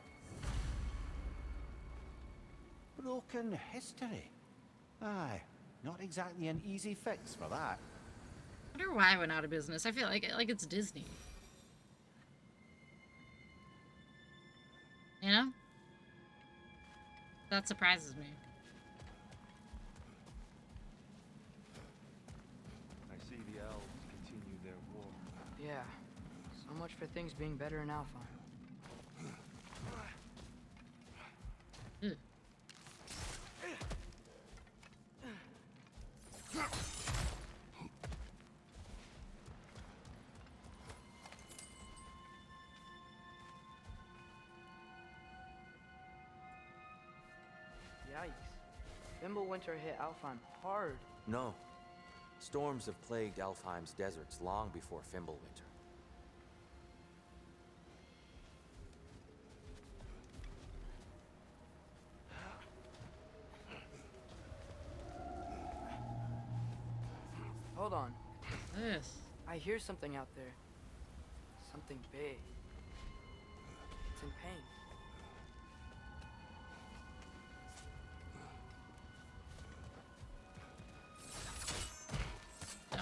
Broken history. Aye, not exactly an easy fix for that. I wonder why I went out of business. I feel like it's Disney. You know? That surprises me. I see the elves continue their war. Yeah, so much for things being better in Alfheim. Yikes. Fimbulwinter hit Alfheim hard. No. Storms have plagued Alfheim's deserts long before Fimbulwinter. Hold on. This. I hear something out there. Something big. It's in pain.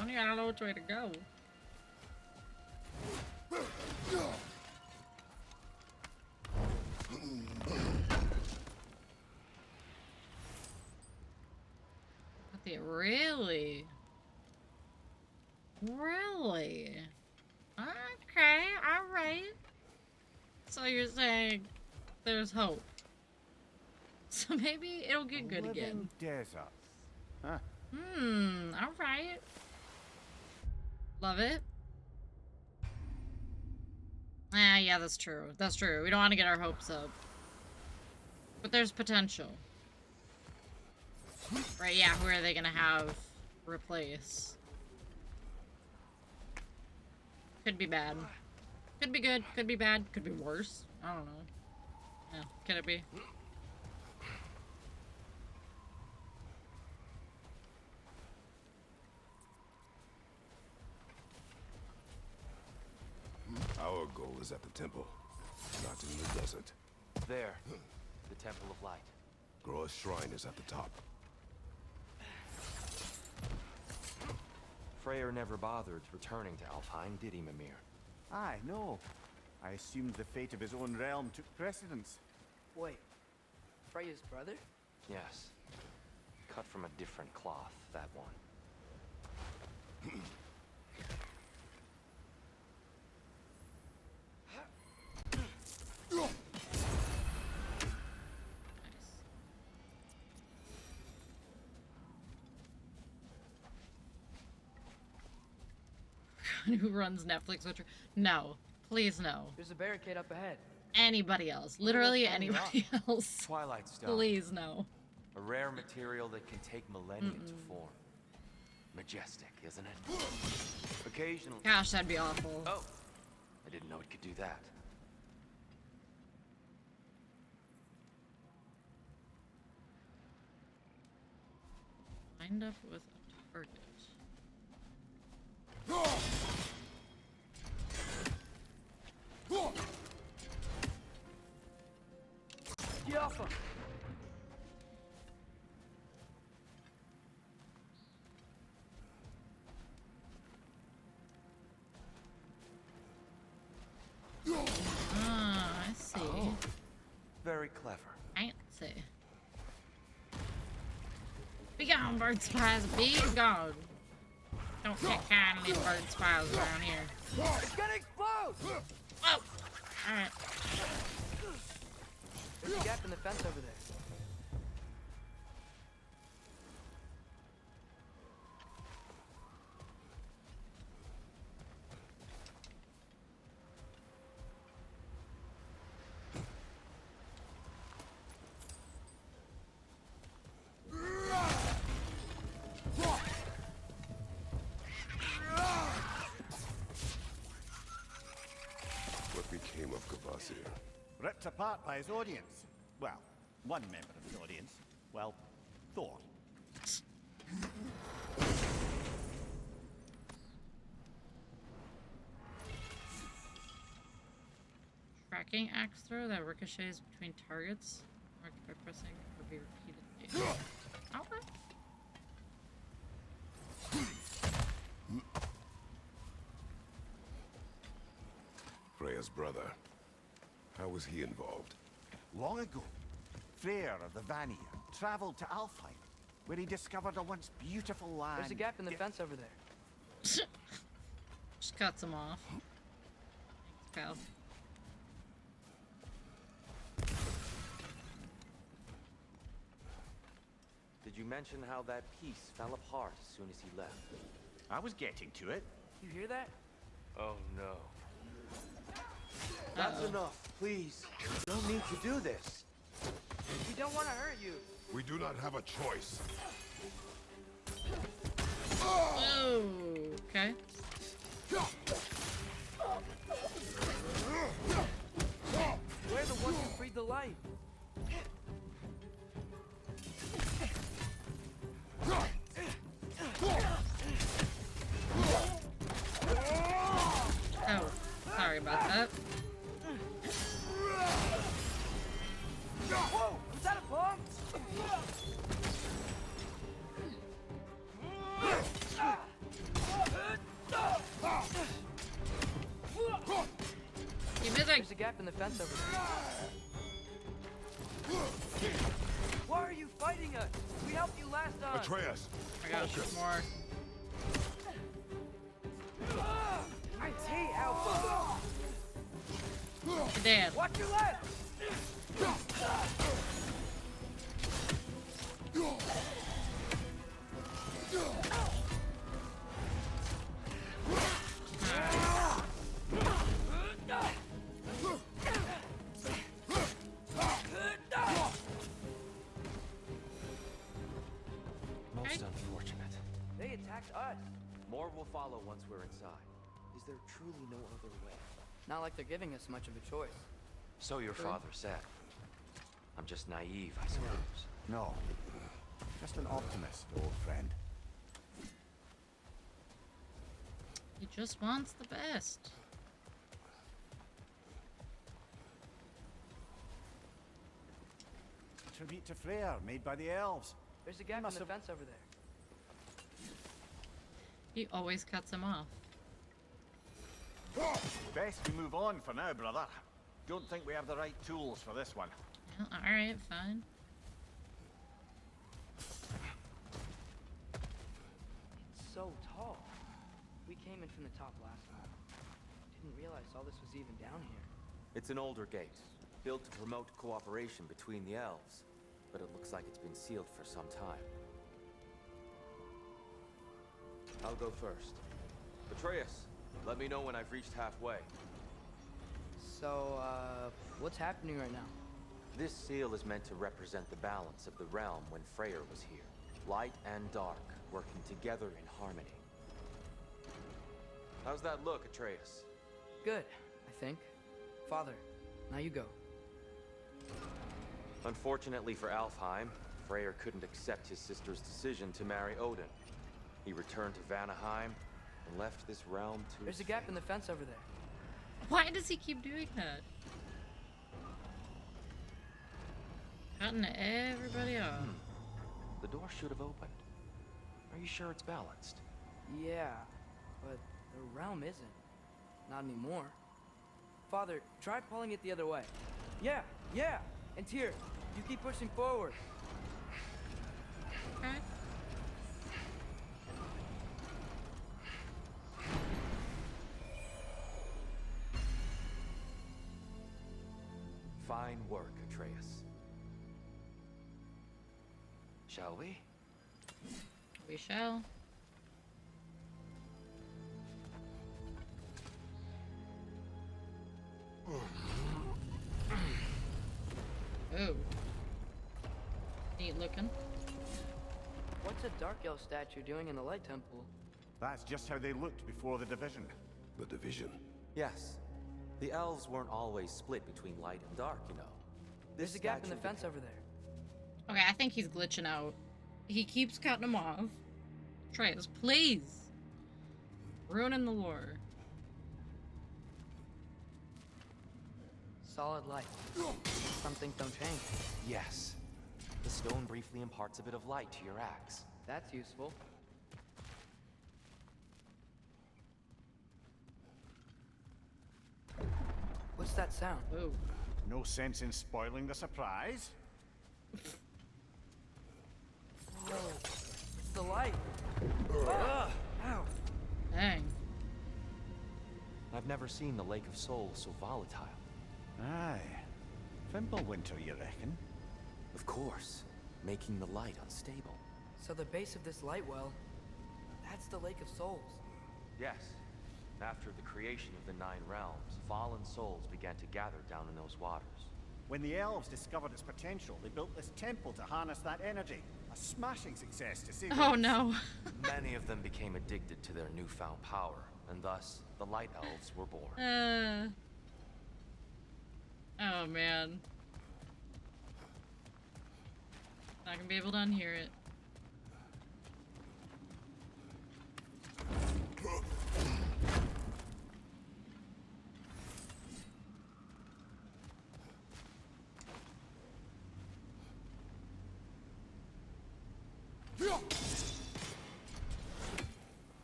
I don't know which way to go. Really? Really? Okay, alright. So you're saying there's hope. So maybe it'll get good again. Desert. Huh? Alright. Love it. Ah, yeah, that's true. That's true. We don't want to get our hopes up. But there's potential. Right, yeah, who are they gonna have replace? Could be bad. Could be good. Could be bad. Could be worse. I don't know. Yeah, could it be? Our goal is at the temple, not in the desert. There. The Temple of Light. Groa's shrine is at the top. Freyr never bothered returning to Alfheim, did he, Mimir? Aye, no. I assumed the fate of his own realm took precedence. Wait, Freya's brother? Yes. Cut from a different cloth, that one. Who runs Netflix? No, please no. There's a barricade up ahead. Anybody else? Literally anybody else. Twilight Stone. Please no. A rare material that can take millennia to form. Majestic, isn't it? Occasionally. Gosh, that'd be awful. Oh, I didn't know it could do that. Lined up with a target. Get off him! Ah, I see. Oh, very clever. Fancy. Be gone, bird spies. Be gone. Don't get kindly bird spies around here. It's gonna explode! Oh! Alright. There's a gap in the fence over there. ripped apart by his audience. Well, one member of the audience. Well, Thor. Tracking axe throw that ricochets between targets, marked by pressing or be repeatedly. Okay. Freya's brother. How was he involved? Long ago, Freyr of the Vanir traveled to Alfheim, where he discovered a once beautiful land. There's a gap in the fence over there. Just cuts him off. Thanks, pal. Did you mention how that piece fell apart as soon as he left? I was getting to it. You hear that? Oh no. That's enough, please. You don't need to do this. We don't want to hurt you. We do not have a choice. Oh, okay. We're the ones who freed the light. Oh, sorry about that. Whoa! Was that a bomb? You missing? There's a gap in the fence over there. Why are you fighting us? We helped you last time. Atreus! I gotta shoot more. I see, Alpha. You're dead. Watch your left. Most unfortunate. They attacked us. More will follow once we're inside. Is there truly no other way? Not like they're giving us much of a choice. So your father said. I'm just naive, I suppose. No. Just an optimist, old friend. He just wants the best. A tribute to Freyr, made by the elves. There's a gap in the fence over there. He always cuts him off. Best we move on for now, brother. Don't think we have the right tools for this one. Well, alright, fine. It's so tall. We came in from the top last time. Didn't realize all this was even down here. It's an older gate, built to promote cooperation between the elves, but it looks like it's been sealed for some time. I'll go first. Atreus, let me know when I've reached halfway. So, what's happening right now? This seal is meant to represent the balance of the realm when Freyr was here. Light and dark, working together in harmony. How's that look, Atreus? Good, I think. Father, now you go. Unfortunately for Alfheim, Freyr couldn't accept his sister's decision to marry Odin. He returned to Vanaheim and left this realm to... There's a gap in the fence over there. Why does he keep doing that? Cutting everybody off. The door should have opened. Are you sure it's balanced? Yeah, but the realm isn't. Not anymore. Father, try pulling it the other way. Yeah, yeah! And Tyr, you keep pushing forward. Okay. Fine work, Atreus. Shall we? We shall. Oh. Neat looking. What's a Dark Elf statue doing in the Light Temple? That's just how they looked before the division. The division? Yes. The elves weren't always split between light and dark, you know. There's a gap in the fence over there. Okay, I think he's glitching out. He keeps cutting him off. Atreus, please. Ruining the lore. Solid light. Some things don't change. Yes. The stone briefly imparts a bit of light to your axe. That's useful. What's that sound? Ooh. No sense in spoiling the surprise. Whoa. It's the light. Ow. Dang. I've never seen the Lake of Souls so volatile. Aye. Fimbulwinter, you reckon? Of course. Making the light unstable. So the base of this light well, that's the Lake of Souls. Yes. After the creation of the 9 realms, fallen souls began to gather down in those waters. When the elves discovered its potential, they built this temple to harness that energy. A smashing success, to say the Oh least. no. Many of them became addicted to their newfound power, and thus the Light Elves were born. Oh man. Not gonna be able to unhear it.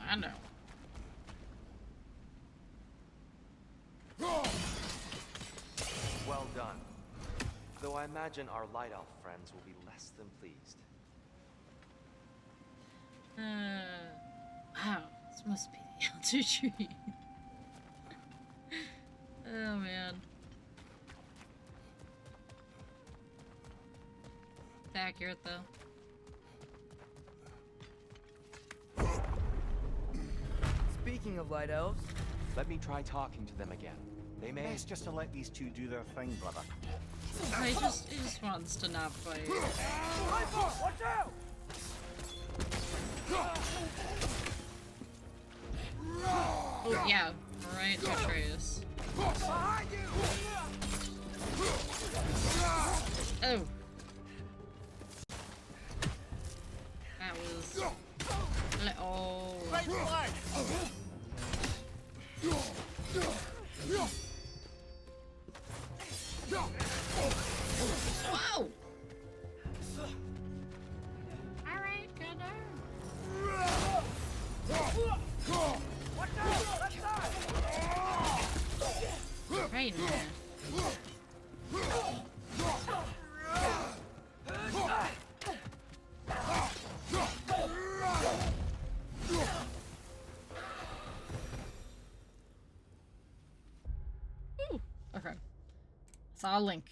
I know. Well done. Though I imagine our Light Elf friends will be less than pleased. Wow, this must be the Elder Tree. Oh man. It's accurate though. Speaking of light elves, let me try talking to them again. They may. Best just to let these two do their thing, brother. He just wants to not fight. Watch out! Oh yeah, right, Atreus. Behind you! Oh. That was. Oh. Right flag! Whoa! Alright, good. Watch out! Left side! Right in there. Ooh, okay. Saw a link.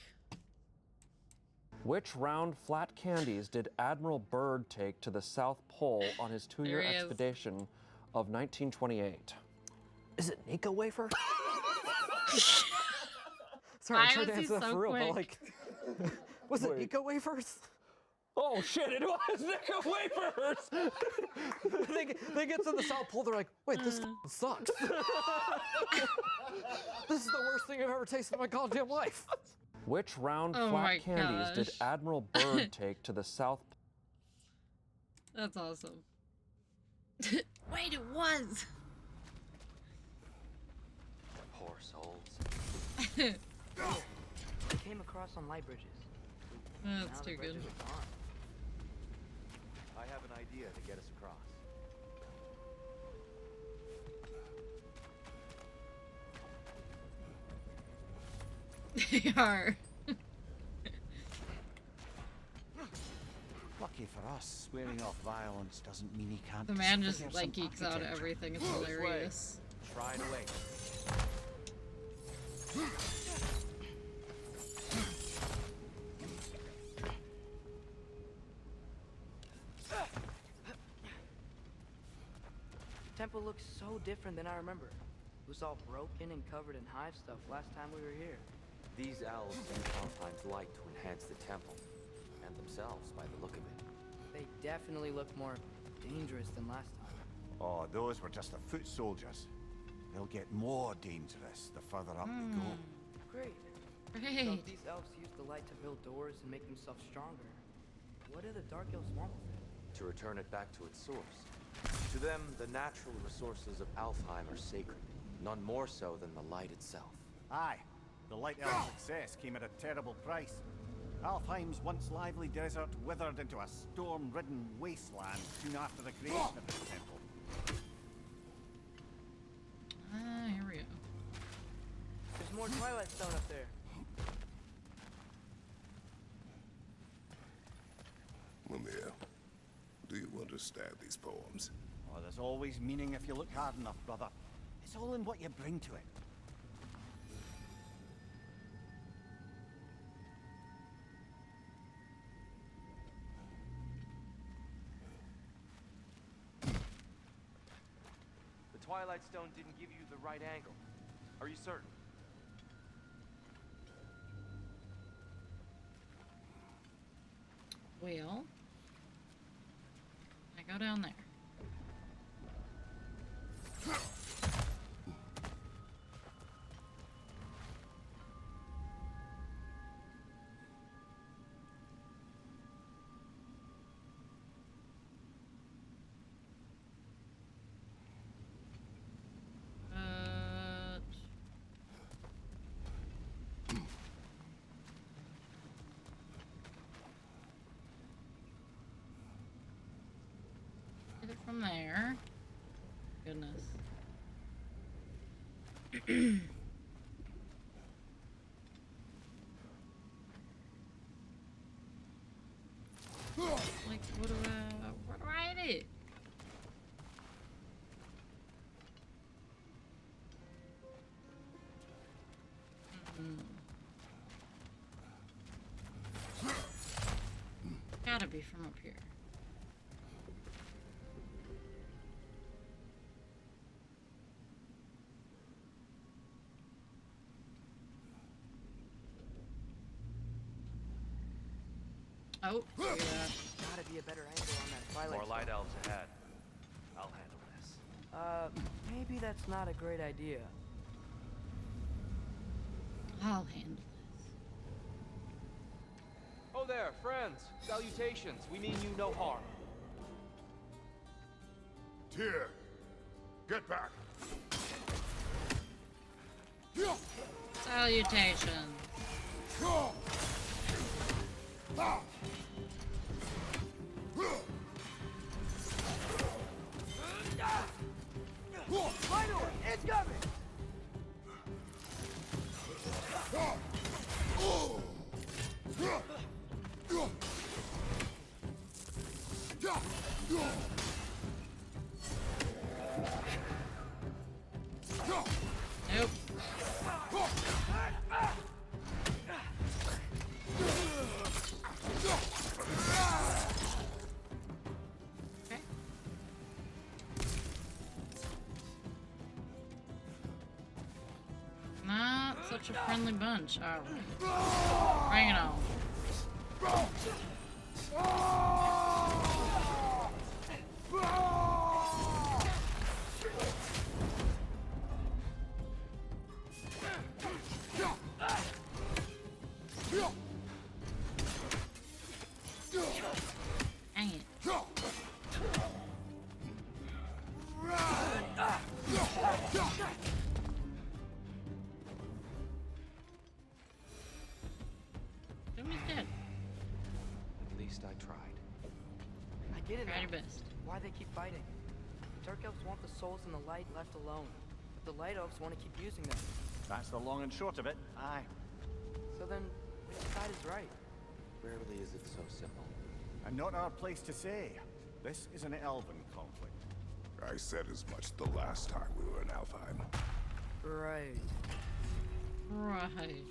Which round flat candies did Admiral Byrd take to the South Pole on his 2-year There he is. expedition of 1928? Is it Nika wafer? Sorry, Why I'm trying to was he answer that so for real, but quick? like, was it Nika wafers? Oh shit, it was Nika wafers! they get to the South Pole, they're like, wait, this sucks. This is the worst thing I've ever tasted in my goddamn life. Which round Oh my flat candies did gosh. Admiral Byrd take to the South That's awesome. Wait, it was. Poor souls. they came across on light bridges. That's Now the too good. bridges are gone. I have an idea to get us across. They are. Lucky for us, swearing off violence doesn't mean he can't. The man just discover like some geeks out at architecture. everything. It's This way. hilarious. Try it away. The temple looks so different than I remember. It was all broken and covered in hive stuff last time we were here. These elves use Alfheim's light to enhance the temple, and themselves by the look of it. They definitely look more dangerous than last time. Oh, those were just the foot soldiers. They'll get more dangerous the further up we go. Great. Great. So if these elves use the light to build doors and make themselves stronger, what do the Dark Elves want with it? To return it back to its source. To them, the natural resources of Alfheim are sacred, none more so than the light itself. Aye, the Light Elf's success came at a terrible price. Alfheim's once lively desert withered into a storm-ridden wasteland soon after the creation of this temple. Here we go. There's more Twilight Stone up there. Mimir, do you understand these poems? Oh, there's always meaning if you look hard enough, brother. It's all in what you bring to it. The Twilight Stone didn't give you the right angle. Are you certain? Well, I go down there. Get it from there. Goodness. Like, what do I do? Gotta be from up here. Oh, yeah. Gotta be a better angle on that Twilight More light Stone. elves ahead. I'll handle this. Maybe that's not a great idea. I'll handle this. Oh there, friends. Salutations. We mean you no harm. Tyr, get back. Salutations. Minor, incoming! Nope. Okay. Not such a friendly bunch, are we? Bring it on. Dang it. Jimmy's dead. At least I tried. I get it Try now. your best. Why they keep fighting. Dark Elves want the souls and the light left alone. But the Light Elves want to keep using them. That's the long and short of it. Aye. So then, which side is right? Rarely is it so simple. And not our place to say. This is an elven conflict. I said as much the last time we were in Alfheim. Right. Right.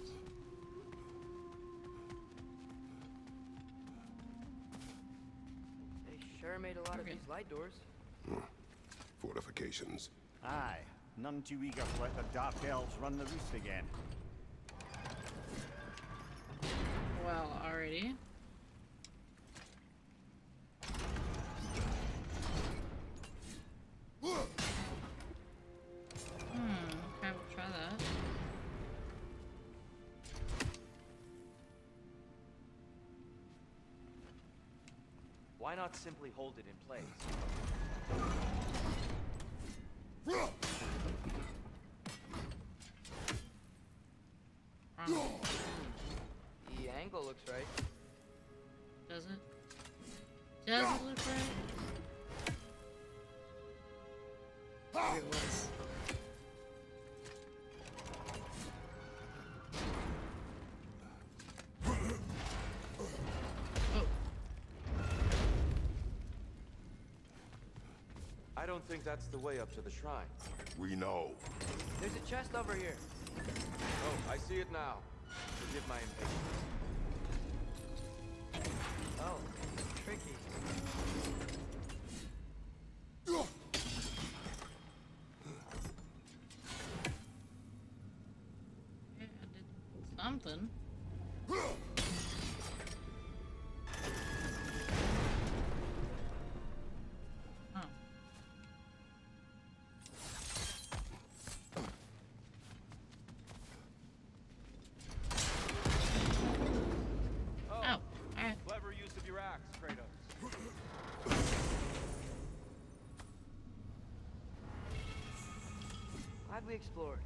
They sure made a lot of Okay. these light doors. Fortifications. Aye. None too eager to let the Dark Elves run the roost again. Well, already. Hmm. Why not simply hold it in place? The angle looks right. Does it? Does it look right? Maybe it was. I don't think that's the way up to the shrine. We know. There's a chest over here. Oh, I see it now. Forgive my impatience. Oh, tricky. Yeah, I did something. Clever use of your axe, Kratos. Glad we explored.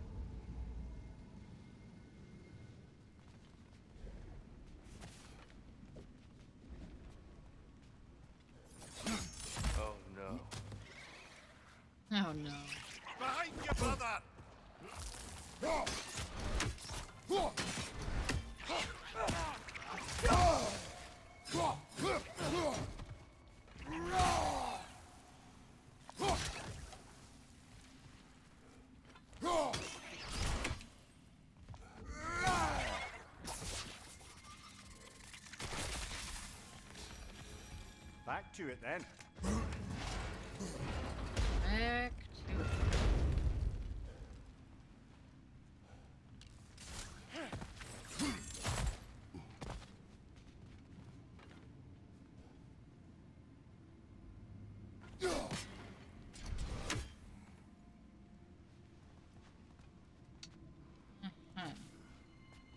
Oh no. Oh no. Behind you, brother! Back to it then. Back to it.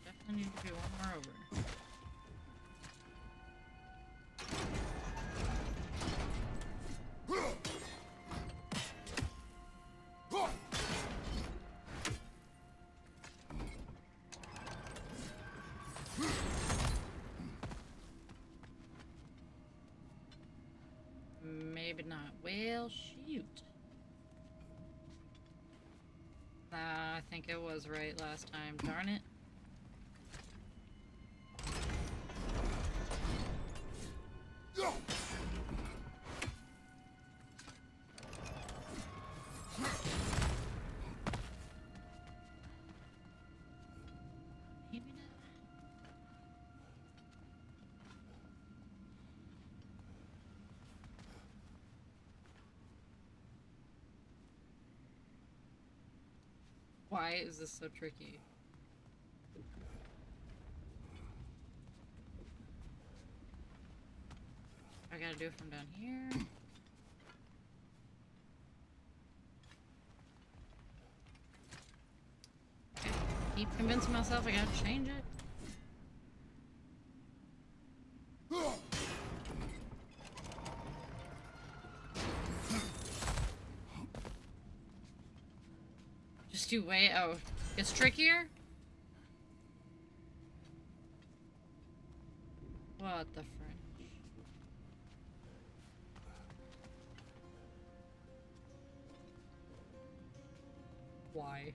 Definitely need to do one more over. Maybe not. Well, shoot. I think it was right last time. Darn it. Maybe not. Why is this so tricky? I gotta do it from down here. Okay. Keep convincing myself I gotta change it. Just do wait. Oh, it's trickier? What the French? Why?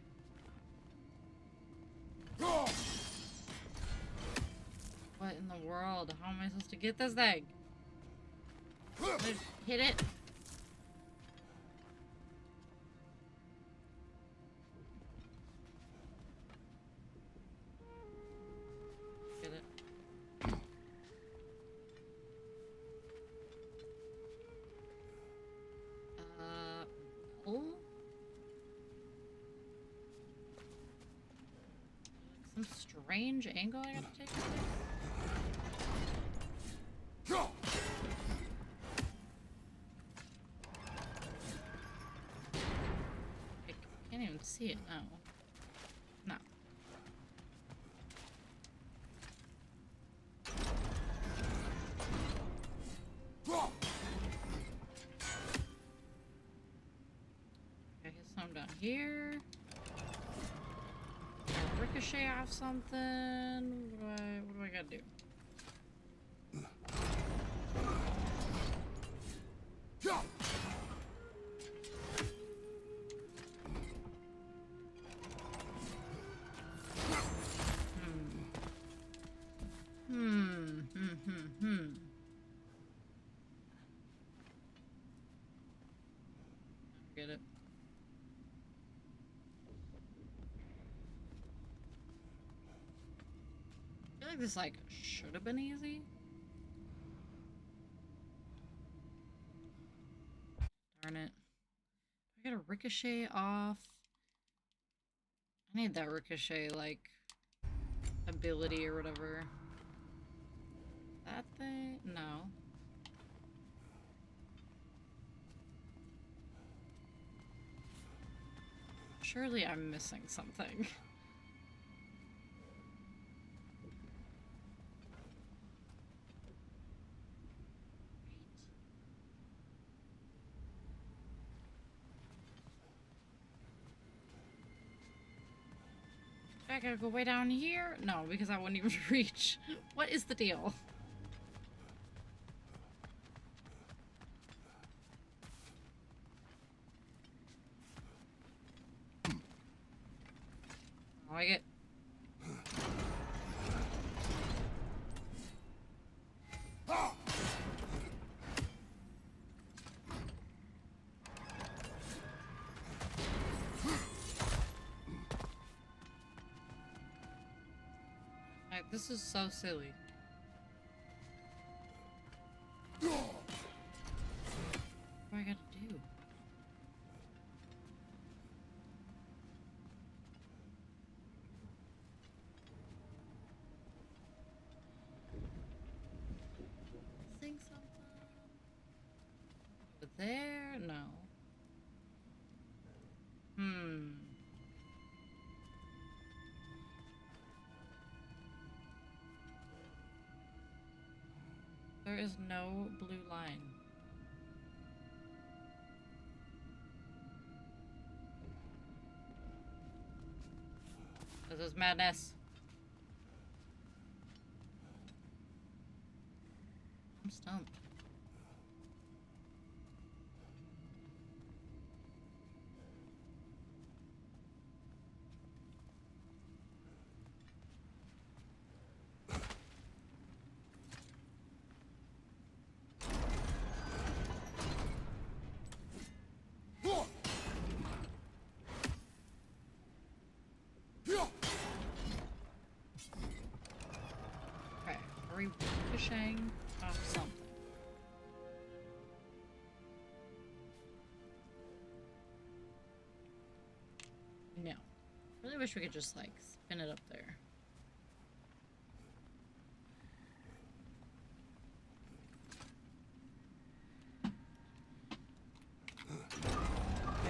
What in the world? How am I supposed to get this thing? Hit it. Get it. Oh. Some strange angle I gotta take. I can't even see it now. No. down here. Ricochet off something. What do I gotta do? Get it. I feel like this should have been easy. Darn it. I gotta ricochet off. I need that ricochet ability or whatever. That thing? No. Surely I'm missing something. I gotta go way down here? No, because I wouldn't even reach. What is the deal? Oh, I get... This is so silly. What do I gotta do? Missing something? Over there? No. There is no blue line. This is madness. I'm stumped. Ricocheting off something. No. Really wish we could just spin it up there.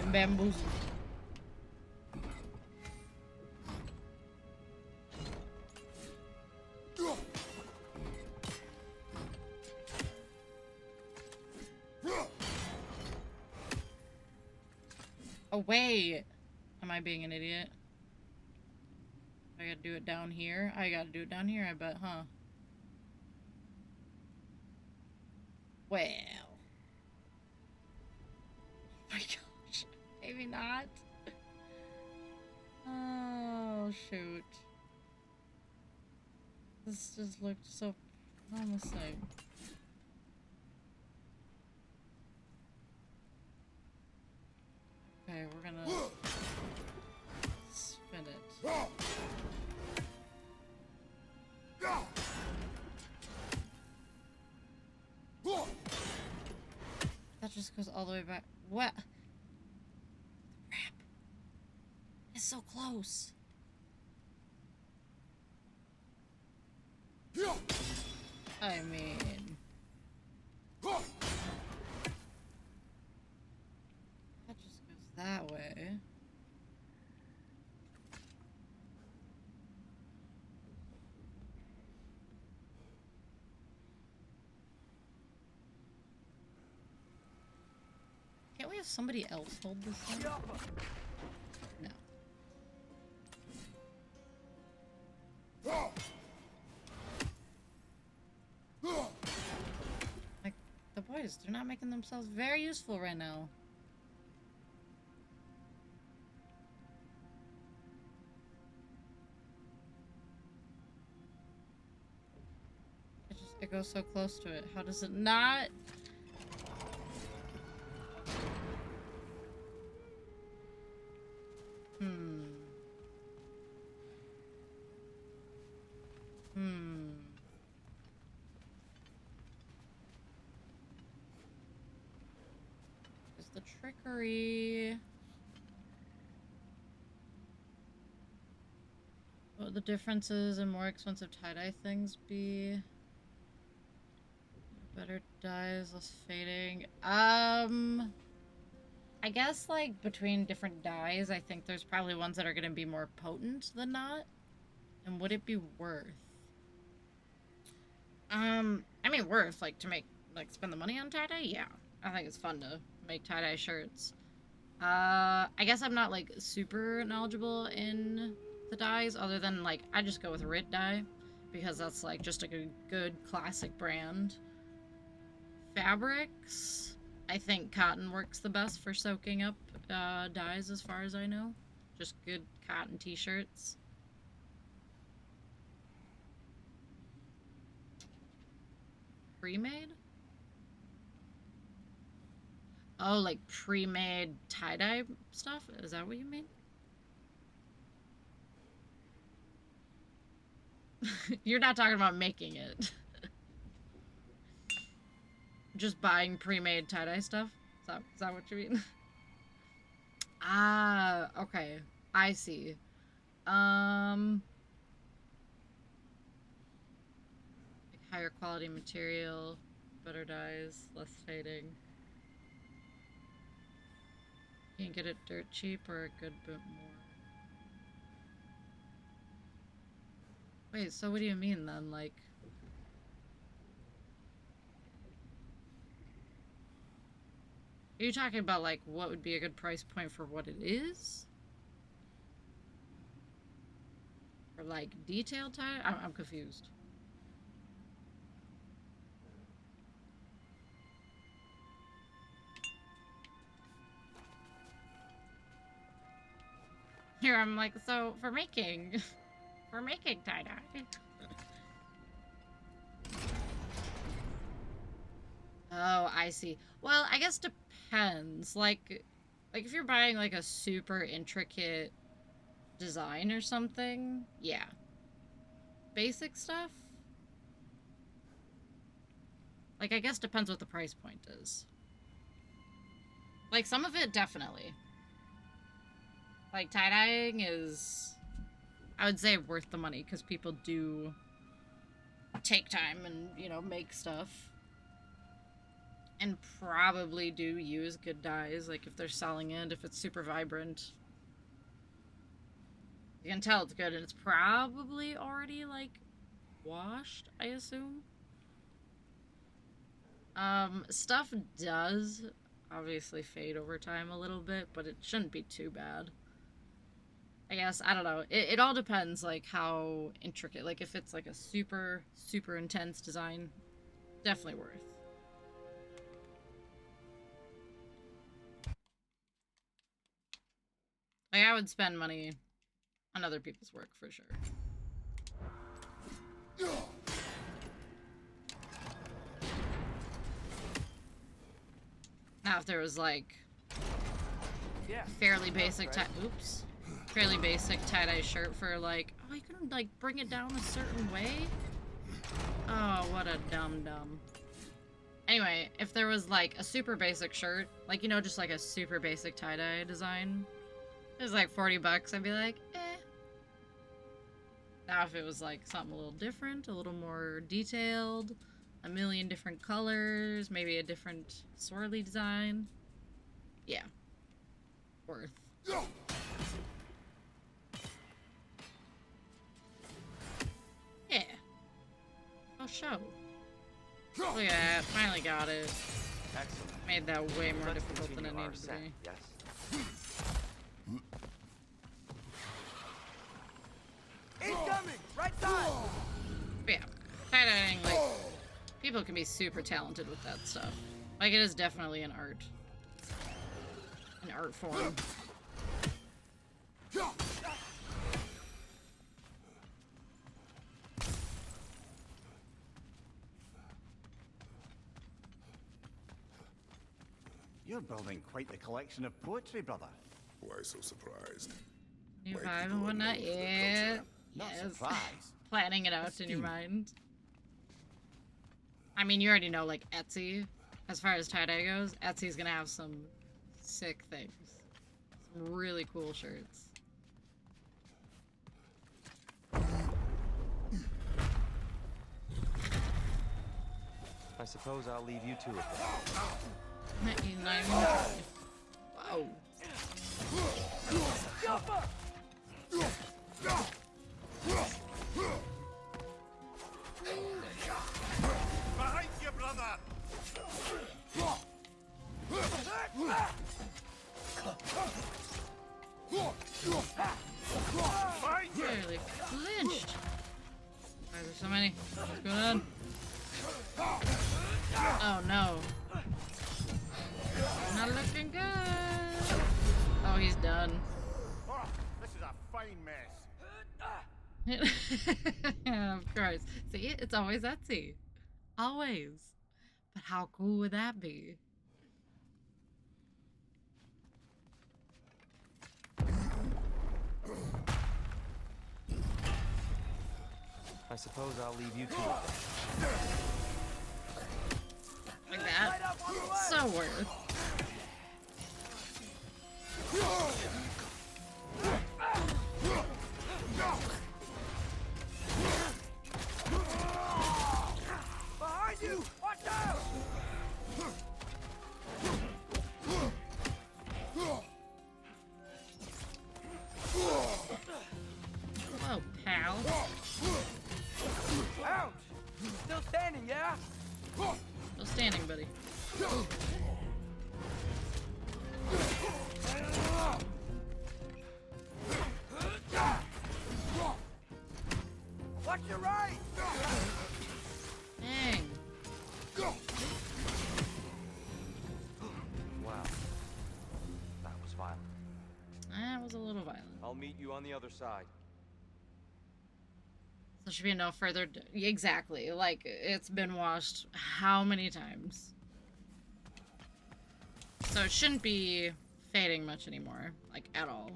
And bamboozle. Oh, wait. Am I being an idiot? I gotta do it down here? I gotta do it down here, I bet, huh? Well. Oh my gosh. Maybe not. Oh, shoot. This just looked so promising. Okay, we're gonna spin it. That just goes all the way back. What? Crap. It's so close. I mean... That just goes that way. Can't we have somebody else hold this thing? toys. They're not making themselves very useful right now. It goes so close to it. How does it not? Is the trickery? What would the differences in more expensive tie-dye things be? Better dyes, less fading. I guess, like, between different dyes, I think there's probably ones that are going to be more potent than not. And would it be worth? I mean, worth, like, to make, like, spend the money on tie-dye? Yeah. I think it's fun to make tie-dye shirts. I guess I'm not, like, super knowledgeable in the dyes, other than, like, I just go with Rit dye, because that's, like, just a good classic brand. Fabrics, I think cotton works the best for soaking up dyes, as far as I know. Just good cotton t-shirts. Pre-made? Oh, like pre-made tie-dye stuff? Is that what you mean? You're not talking about making it. Just buying pre-made tie-dye stuff? Is that what you mean? Ah, okay. I see. Like higher quality material, better dyes, less fading. You can get it dirt cheap or a good bit more. Wait, so what do you mean then? Like... Are you talking about, like, what would be a good price point for what it is? Or, like, detailed tie? I'm confused. Here, I'm like, so, for making tie-dye. Oh, I see. Well, I guess depends. Like if you're buying like a super intricate design or something, yeah. Basic stuff? Like, I guess depends what the price point is. Like, some of it, definitely. Like, tie-dyeing is, I would say, worth the money, because people do take time and, you know, make stuff. And probably do use good dyes, like if they're selling it, if it's super vibrant. You can tell it's good, and it's probably already, like, washed, I assume. Stuff does obviously fade over time a little bit, but it shouldn't be too bad. I guess, I don't know. It all depends, like, how intricate. Like, if it's, like, a super, super intense design, definitely worth. Like, I would spend money on other people's work, for sure. Now, if there was, like, fairly basic fairly basic tie-dye shirt for, like, oh, you couldn't, like, bring it down a certain way? Oh, what a dum-dum. Anyway, if there was, like, a super basic shirt, like, you know, just, like, a super basic tie-dye design, it was, like, $40, I'd be like, eh. Now, if it was, like, something a little different, a little more detailed, a million different colors, maybe a different swirly design, yeah. Worth. Yeah. Oh, show. Look at that. Finally got it. Excellent. Made that way more Let's difficult than it continue our needed to set, be. yes? Incoming! Right side! But yeah. Tie-dyeing, like, people can be super talented with that stuff. Like, it is definitely an art. An art form. You're building quite the collection of poetry, brother. Why so surprised? New My vibe people and are whatnot? known for their Yeah. culture. Not Yes. surprised. Planning it out in your mind. I mean, you already know, like, Etsy. As far as tie-dye goes, Etsy's gonna have some sick things. Some really cool shirts. I suppose I'll leave you to it. He's not even trying. Wow. Behind you, brother! Barely flinched. Why are there so many? What's going on? Oh no. Not looking good. Oh, he's done. Oh, this is a fine mess. Of course. See, it's always Etsy. Always. But how cool would that be? I suppose I'll leave you to it. Like that. So worth. Behind you! Watch out! Whoa, pal. Ouch! Still standing, yeah? Still standing, buddy. Watch your right! Dang. Wow. That was violent. That was a little violent. I'll meet you on the other side. So should be no further. Exactly. Like, it's been washed how many times? So it shouldn't be fading much anymore. Like, at all.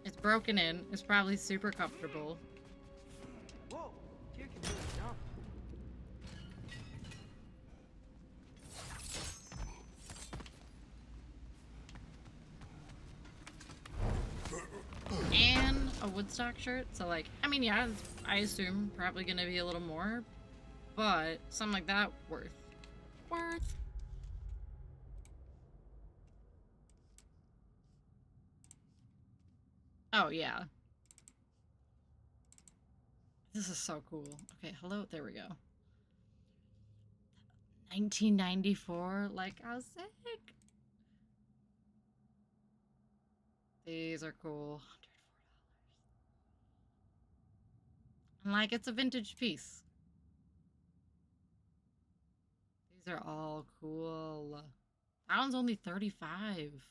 It's broken in. It's probably super comfortable. Whoa! You can really jump. And a Woodstock shirt. So, like, I mean, yeah, I assume probably gonna be a little more. But something like that, worth. Worth. Oh, yeah. This is so cool. Okay, hello. There we go. 1994. Like, how sick. These are cool. $104. And, like, it's a vintage piece. These are all cool. That one's only 35.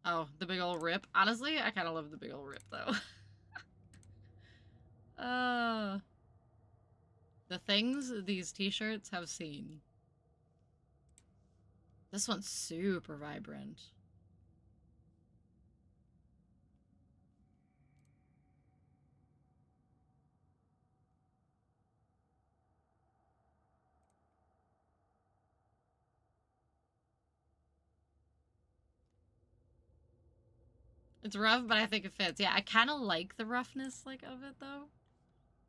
Oh, the big old rip. Honestly, I kind of love the big old rip, though. The things these t-shirts have seen. This one's super vibrant. It's rough, but I think it fits. Yeah, I kind of like the roughness, like, of it, though.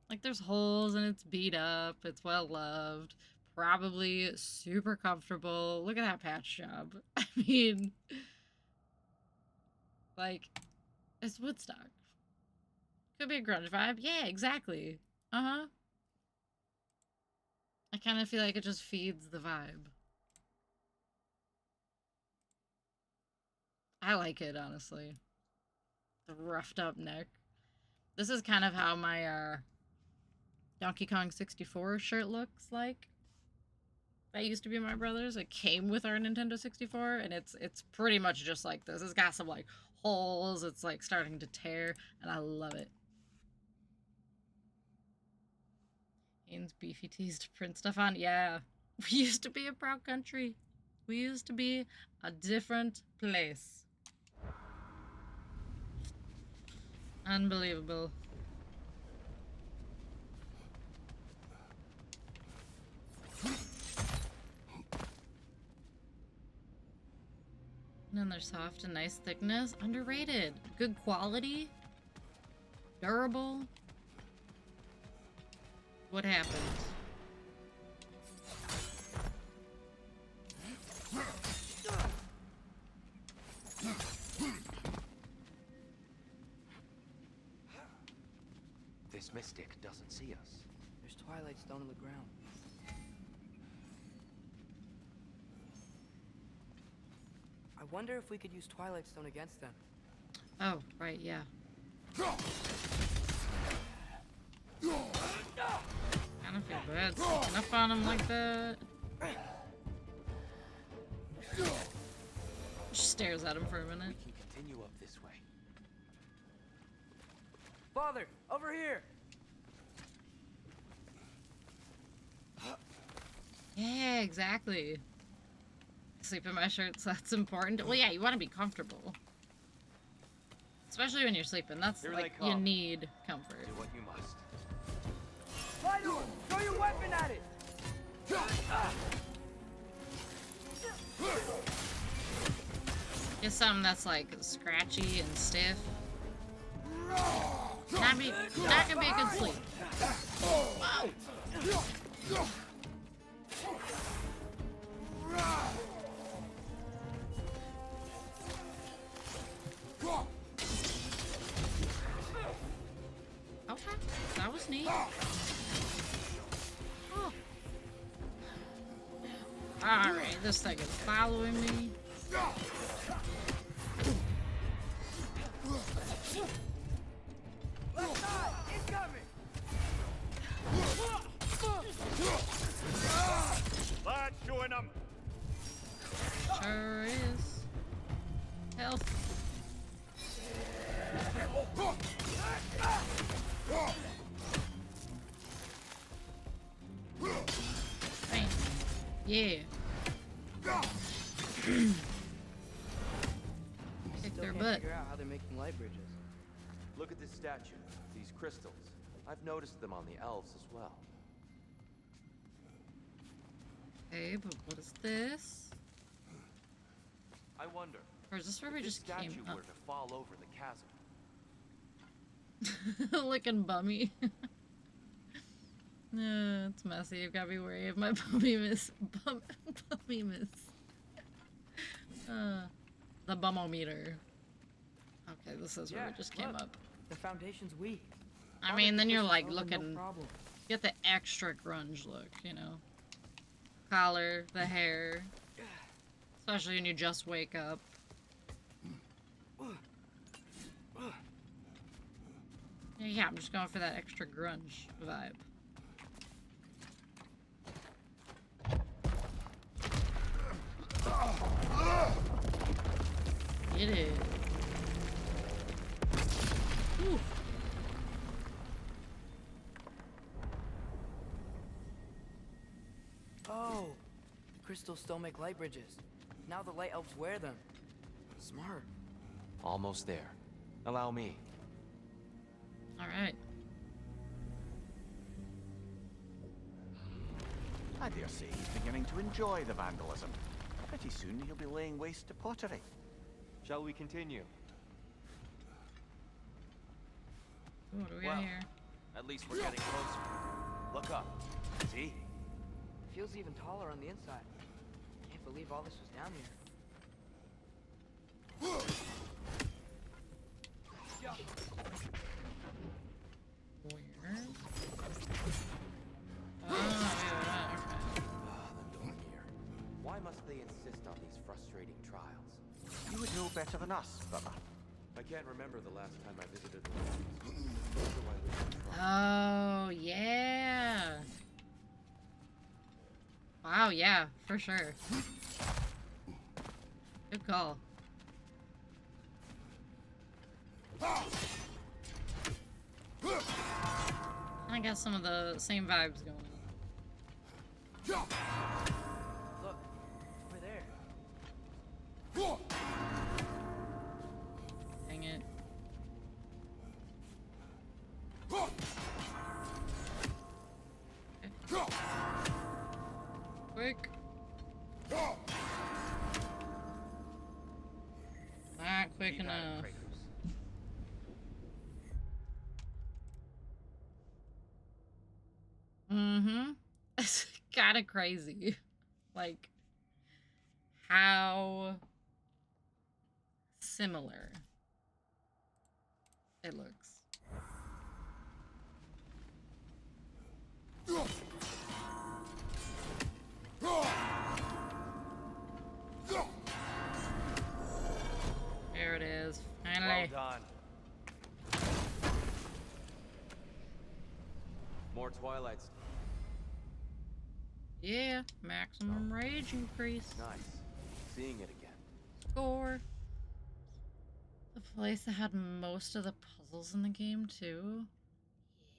Like, there's holes and it's beat up. It's well loved. Probably super comfortable. Look at that patch job. I mean, like, it's Woodstock. Could be a grunge vibe. Yeah, exactly. Uh-huh. I kind of feel like it just feeds the vibe. I like it, honestly. The roughed up neck. This is kind of how my Donkey Kong 64 shirt looks like. that used to be my brother's. It came with our Nintendo 64, and it's pretty much just like this. It's got some like holes. It's like starting to tear, and I love it. Haynes beefy tees to print stuff on. Yeah, we used to be a proud country. We used to be a different place. Unbelievable. And then they're soft and nice thickness. Underrated. Good quality. Durable. What happened? This mystic doesn't see us. There's Twilight Stone on the ground. I wonder if we could use Twilight Stone against them. Oh, right, yeah. Kinda feel bad sneaking up on him like that. Just stares at him for a minute. We can continue up this way. Father, over here! Yeah, exactly. Sleep in my shirts, that's important. Well, yeah, you want to be comfortable. Especially when you're sleeping. That's Here like, they you come. need comfort. Do what you must. Light on! Throw your weapon at it! Get something that's like scratchy and stiff. Not gonna be a good sleep. Wow. Okay, that was neat. Oh. Alright, this thing is following me. Left side, incoming! Lad, showing them. Sure is. Health. Bam. Yeah. Kick Still their can't butt. figure out how they're making light bridges. Look at this statue, these crystals. I've noticed them on the elves as well. Okay, but what is this? I wonder. Or is this where we if just this statue came up? were to fall over the chasm. Looking bummy. It's messy. You've got to be wary of my bummy miss. Bummy miss. The bummometer. Okay, this is where we just came look, up. The foundation's weak. I mean, then you're like No looking. problem. Get the extra grunge look, you know. Collar, the hair. Especially when you just wake up. Yeah, I'm just going for that extra grunge vibe. Get it. Whew. Oh, the crystals still make light bridges. Now the light elves wear them. Smart. Almost there. Allow me. All right. I dare say he's beginning to enjoy the vandalism. Pretty soon he'll be laying waste to pottery. Shall we continue? Ooh, what do we got here? At least we're getting closer. Look up. See? Feels even taller on the inside. Can't believe all this was down here. Where? Oh, yeah, okay. The door here. Why must they insist on these frustrating trials? You would know better than us, Bubba. I can't remember the last time I visited the lands. Oh, yeah. Wow, yeah, for sure. Good call. I got some of the same vibes going on. Look, over there. Dang it. Okay. Quick. Not quick enough. Mm-hmm. It's kind of crazy. Like, how similar it looks. There it is. Finally. Well done. More Twilights. Yeah, maximum rage increase. Nice. Seeing it again. Score. The place that had most of the puzzles in the game, too?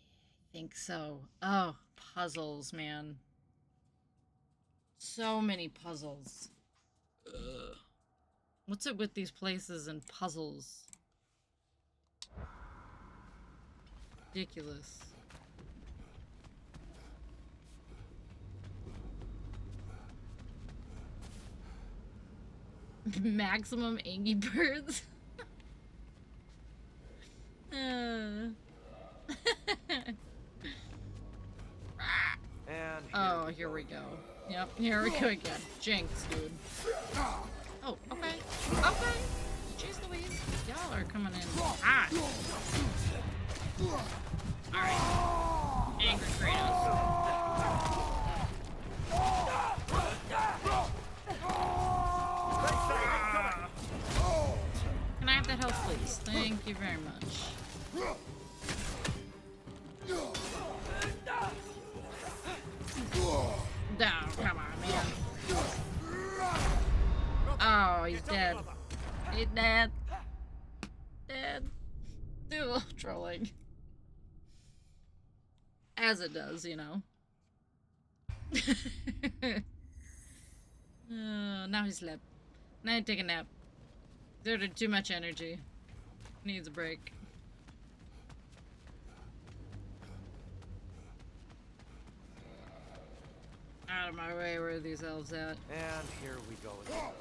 I think so. Oh, puzzles, man. So many puzzles. Ugh. What's it with these places and puzzles? Ridiculous. Maximum Angry Birds. And Oh, here we go. Yep, here we go again. Jinx, dude. Oh, okay. Okay. Jeez Louise. Y'all are coming in hot. Alright. Angry Kratos. Can I have that health, please? Thank you very much. Down, come on, man. Oh, he's dead. He's dead. Dead. Dual trolling. As it does, you know. Now he slept. Now he take a nap. Exerted too much energy. Needs a break. Out of my way, where are these elves at? And here we go again.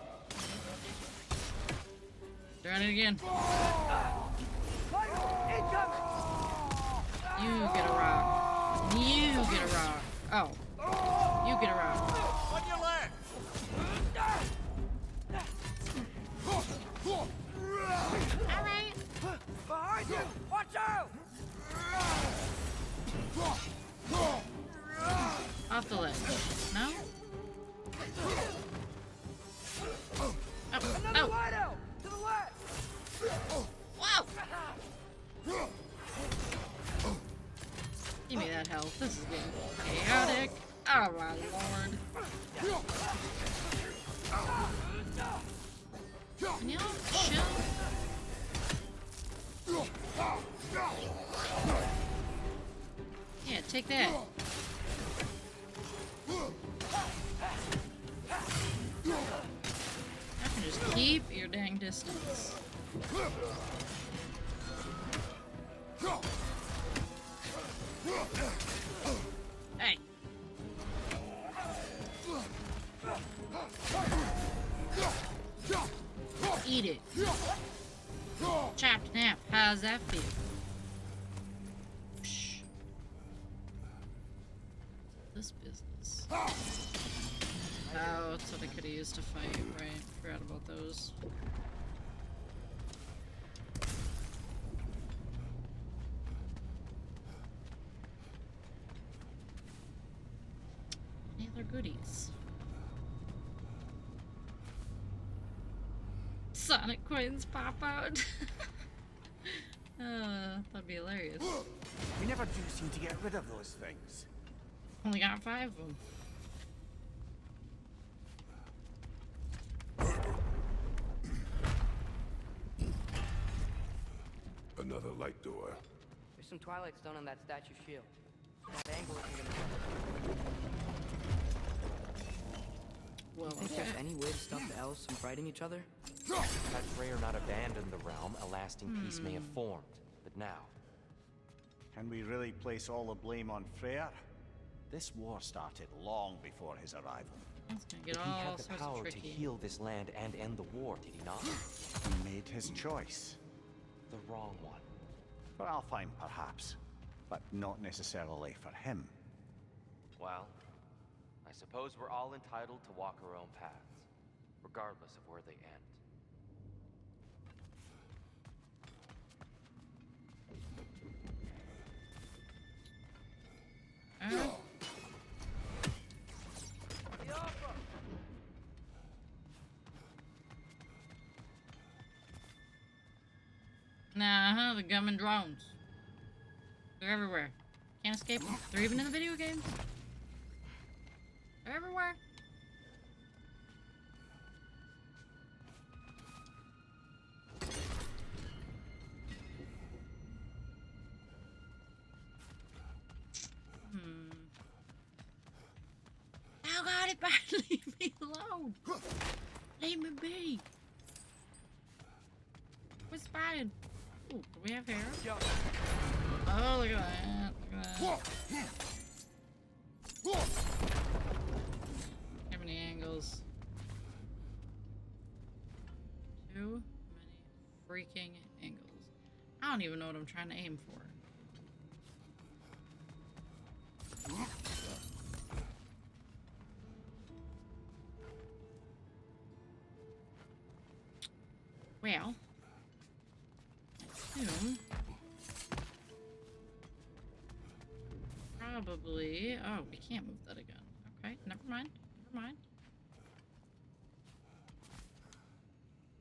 Trying it again. You get a rock. You get a rock. Oh. You get a rock. On your left! Alright. Behind you! Watch out! Off the ledge. No? Oh. Another Oh. wide out! To the left! Whoa! Give me that health. This is getting chaotic. Oh my lord. Can y'all chill? Yeah, take that. I can just keep your dang distance. Hey. Eat it. Chopped nap. How's that feel? Shh. This business. Oh, that's what I could have used to fight, right? Forgot about those. Any other goodies? Sonic coins pop out. That'd be hilarious. We never do seem to get rid of those things. Only got 5 of them. Another light door. There's some Twilight Stone on that statue shield. That angle isn't gonna Well, you think there's any way to stop the elves from fighting each other? Had Freyr not abandoned the realm, a lasting peace may have formed. But now, Can we really place all the blame on Freyr? This war started long before his arrival. That's gonna get but he all had the sorts of power to tricky. heal this land and end the war, did he not? He made his choice. The wrong one. For Alfheim, perhaps, but not necessarily for him. Well, I suppose we're all entitled to walk our own paths, regardless of where they end. Nah, the gunman drones. They're everywhere. Can't escape them. They're even in the video games. They're everywhere. Oh god, it back. Leave me alone. Leave me be. We're spying. Ooh, do we have hair? Oh, look at that. Look at that. How many angles? Too many freaking angles. I don't even know what I'm trying to aim for. Well, probably. Oh, we can't move that again. Okay, never mind. Never mind.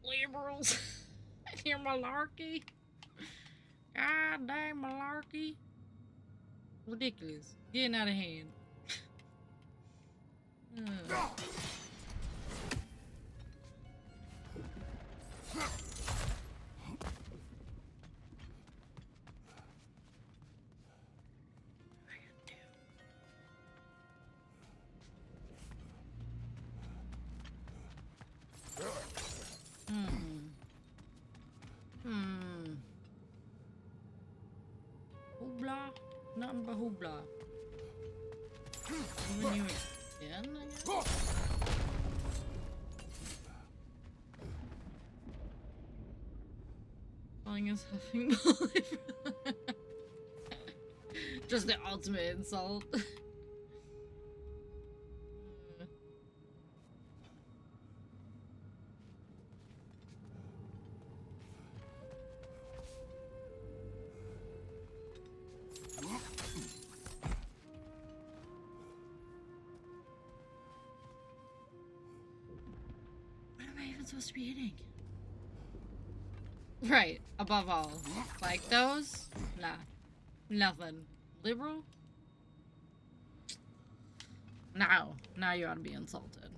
Liberals, you're malarkey. God damn malarkey. Ridiculous. Getting out of hand. Hoopla. Nothing but hoopla. Moving you again, I guess? Calling us huffing boy. Just the ultimate insult. Supposed to be hitting. Right, above all. Like those? Nah. Nothing. Liberal? Now you ought to be insulted.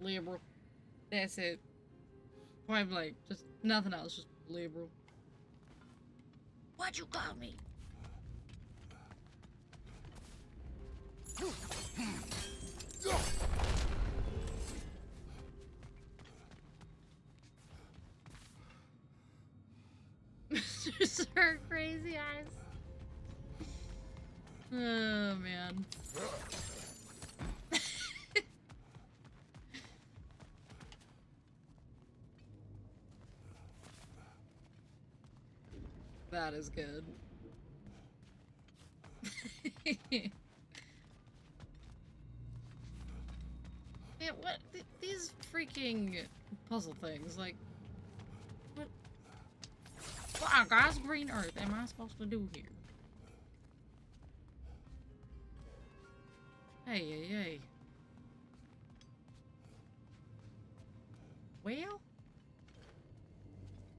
Liberal. That's it. Point blank. Just nothing else. Just liberal. What'd you call me? Her crazy eyes. Oh man. That is good. Yeah, what? These freaking puzzle things, like, what? What on God's green earth am I supposed to do here? Hey. Well?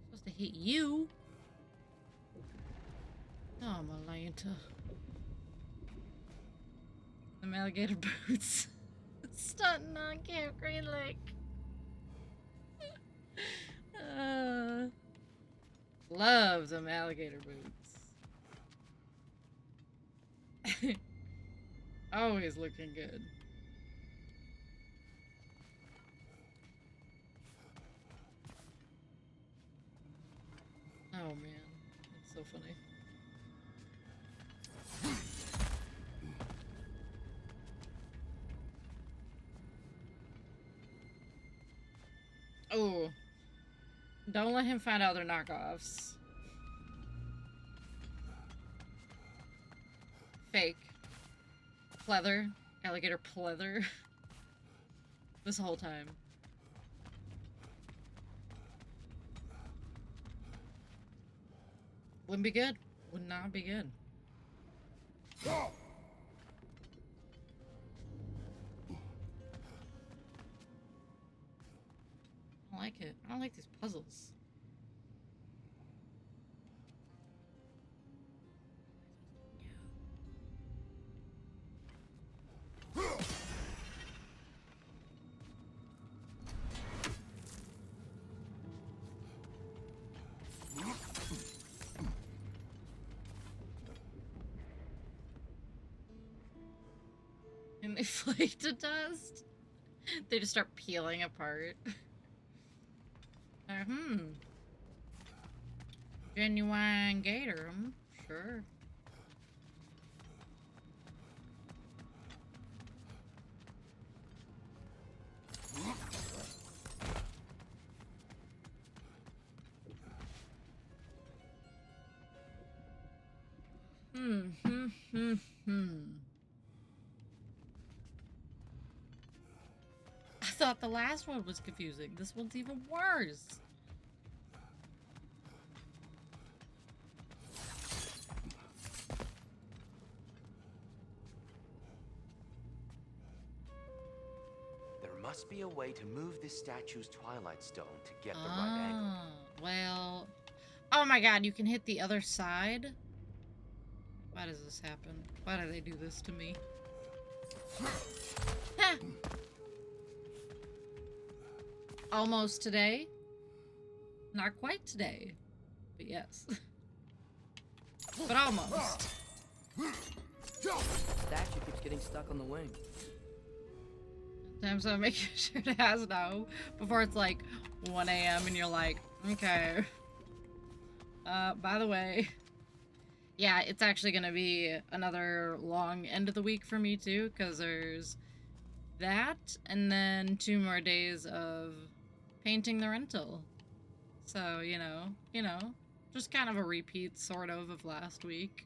Supposed to hit you. Oh, Malanta. Them alligator boots. Stunting on Camp Green Lake. Love them alligator boots. Always looking good. Oh man, that's so funny. Oh, don't let him find out they're knockoffs. Fake. Pleather. Alligator pleather. This whole time. Wouldn't be good. Would not be good. I don't like it. I don't like these puzzles. And they flake to dust. They just start peeling apart. Genuine gator, sure. I thought the last one was confusing. This one's even worse. There must be a way to move this statue's Twilight Stone to get the right angle. Well... Oh my god, you can hit the other side? Why does this happen? Why do they do this to me? Almost today. Not quite today. But yes. But almost. Statue keeps getting stuck on the wing. Sometimes I'm making sure it has no before it's like 1 a.m. and you're like, okay. By the way, yeah, it's actually gonna be another long end of the week for me too, because there's that and then 2 more days of painting the rental. So, you know, just kind of a repeat sort of last week.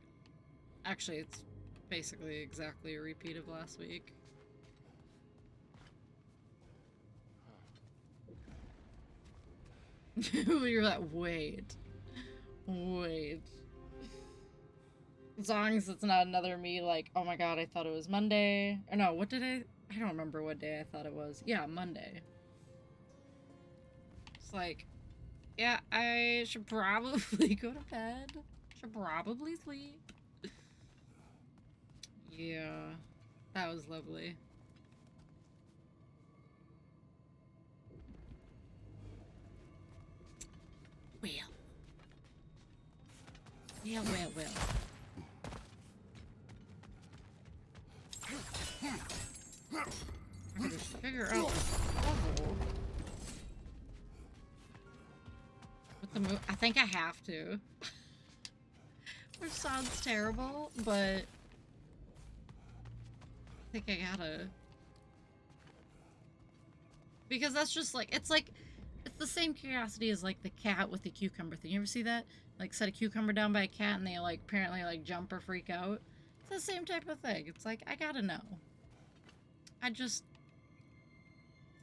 Actually, it's basically exactly a repeat of last week. You're like, wait. As long as it's not another me like, oh my god, I thought it was Monday. Or no, what did I don't remember what day I thought it was. Yeah, Monday. It's like, yeah, I should probably go to bed. Should probably sleep. Yeah, that was lovely. Well. I just figure out this puzzle. With the move, I think I have to. Which sounds terrible, but I think I gotta. Because that's just like, it's the same curiosity as like the cat with the cucumber thing. You ever see that? Like set a cucumber down by a cat and they like apparently like jump or freak out. It's the same type of thing. It's like, I gotta know. I just,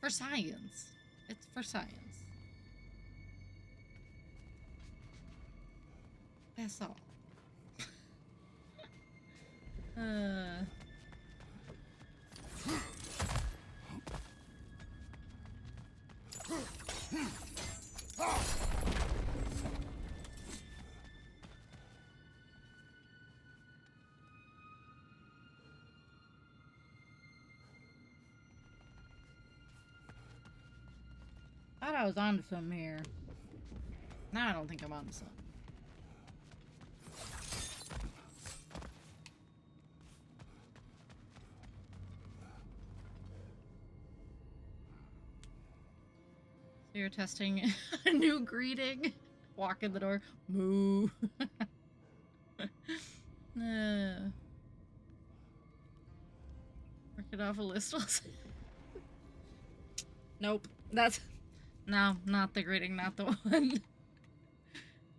for science. It's for science. That's all. Thought I was onto something here. Now I don't think I'm onto something. You're testing a new greeting. Walk in the door. Moo. Work it off a list. Nope. That's... No, not the greeting, not the one.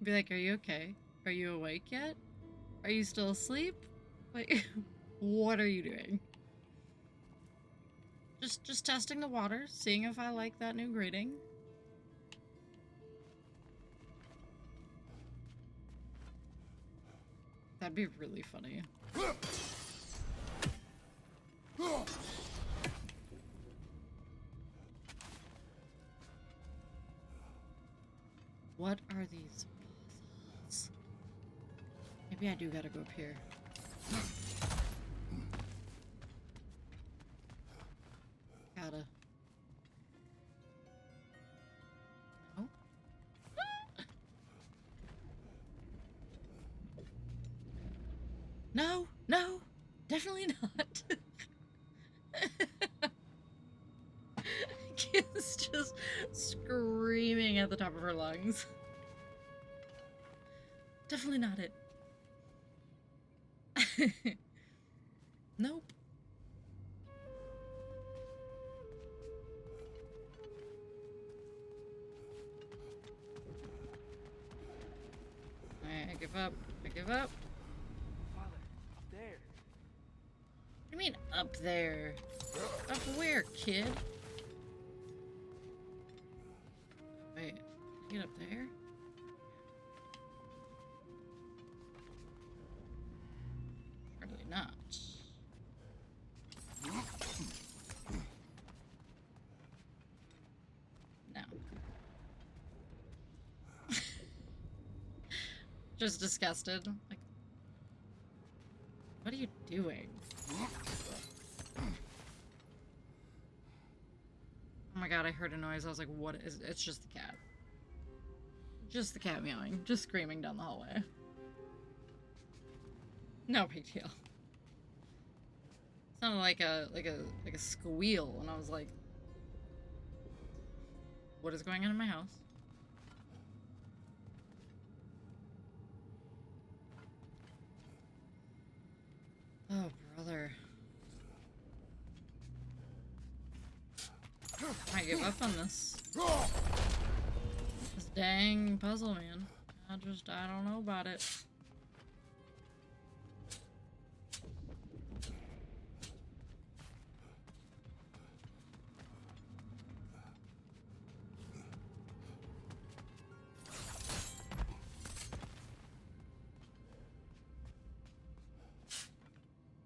Be like, are you okay? Are you awake yet? Are you still asleep? Like, what are you doing? Just testing the water, seeing if I like that new greeting. That'd be really funny. What are these puzzles? Maybe I do gotta go up here. Gotta. No? No, no, definitely not. Kid's just screaming at the top of her lungs. Definitely not it. Nope. Alright, I give up. I give up. Father, up there. What do you mean up there? Up where, kid? Wait, get up there? Surely not. No. Just disgusted. Like, what are you doing? Oh my god, I heard a noise. I was like, what is it? It's just the cat. Just the cat meowing. Just screaming down the hallway. No big deal. It sounded like a squeal, and I was like, what is going on in my house? Oh, brother. I give up on this. This dang puzzle, man. I don't know about it.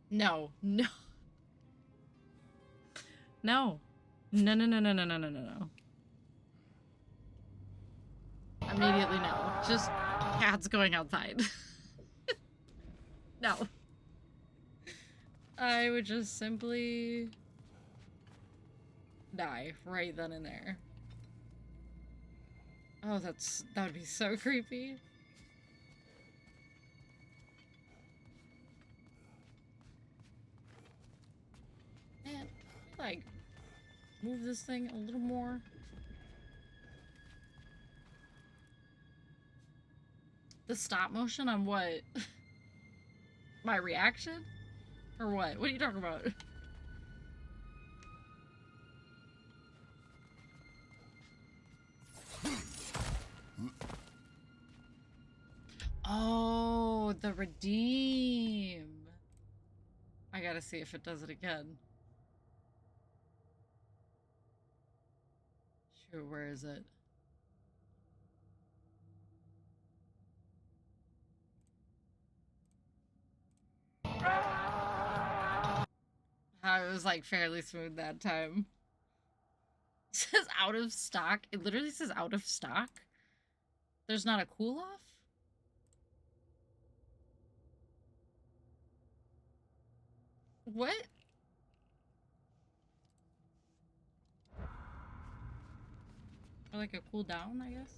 No, no. No. No, no, no, no, no, no, no, no, no. Immediately no. Just cats going outside. No. I would just simply die right then and there. Oh, that would be so creepy. Man, like, move this thing a little more. The stop motion on what? My reaction? Or what? What are you talking about? Oh, the redeem. I gotta see if it does it again. Shoot, where is it? I was like fairly smooth that time. It says out of stock. It literally says out of stock. There's not a cool off? What? Or like a cooldown, I guess?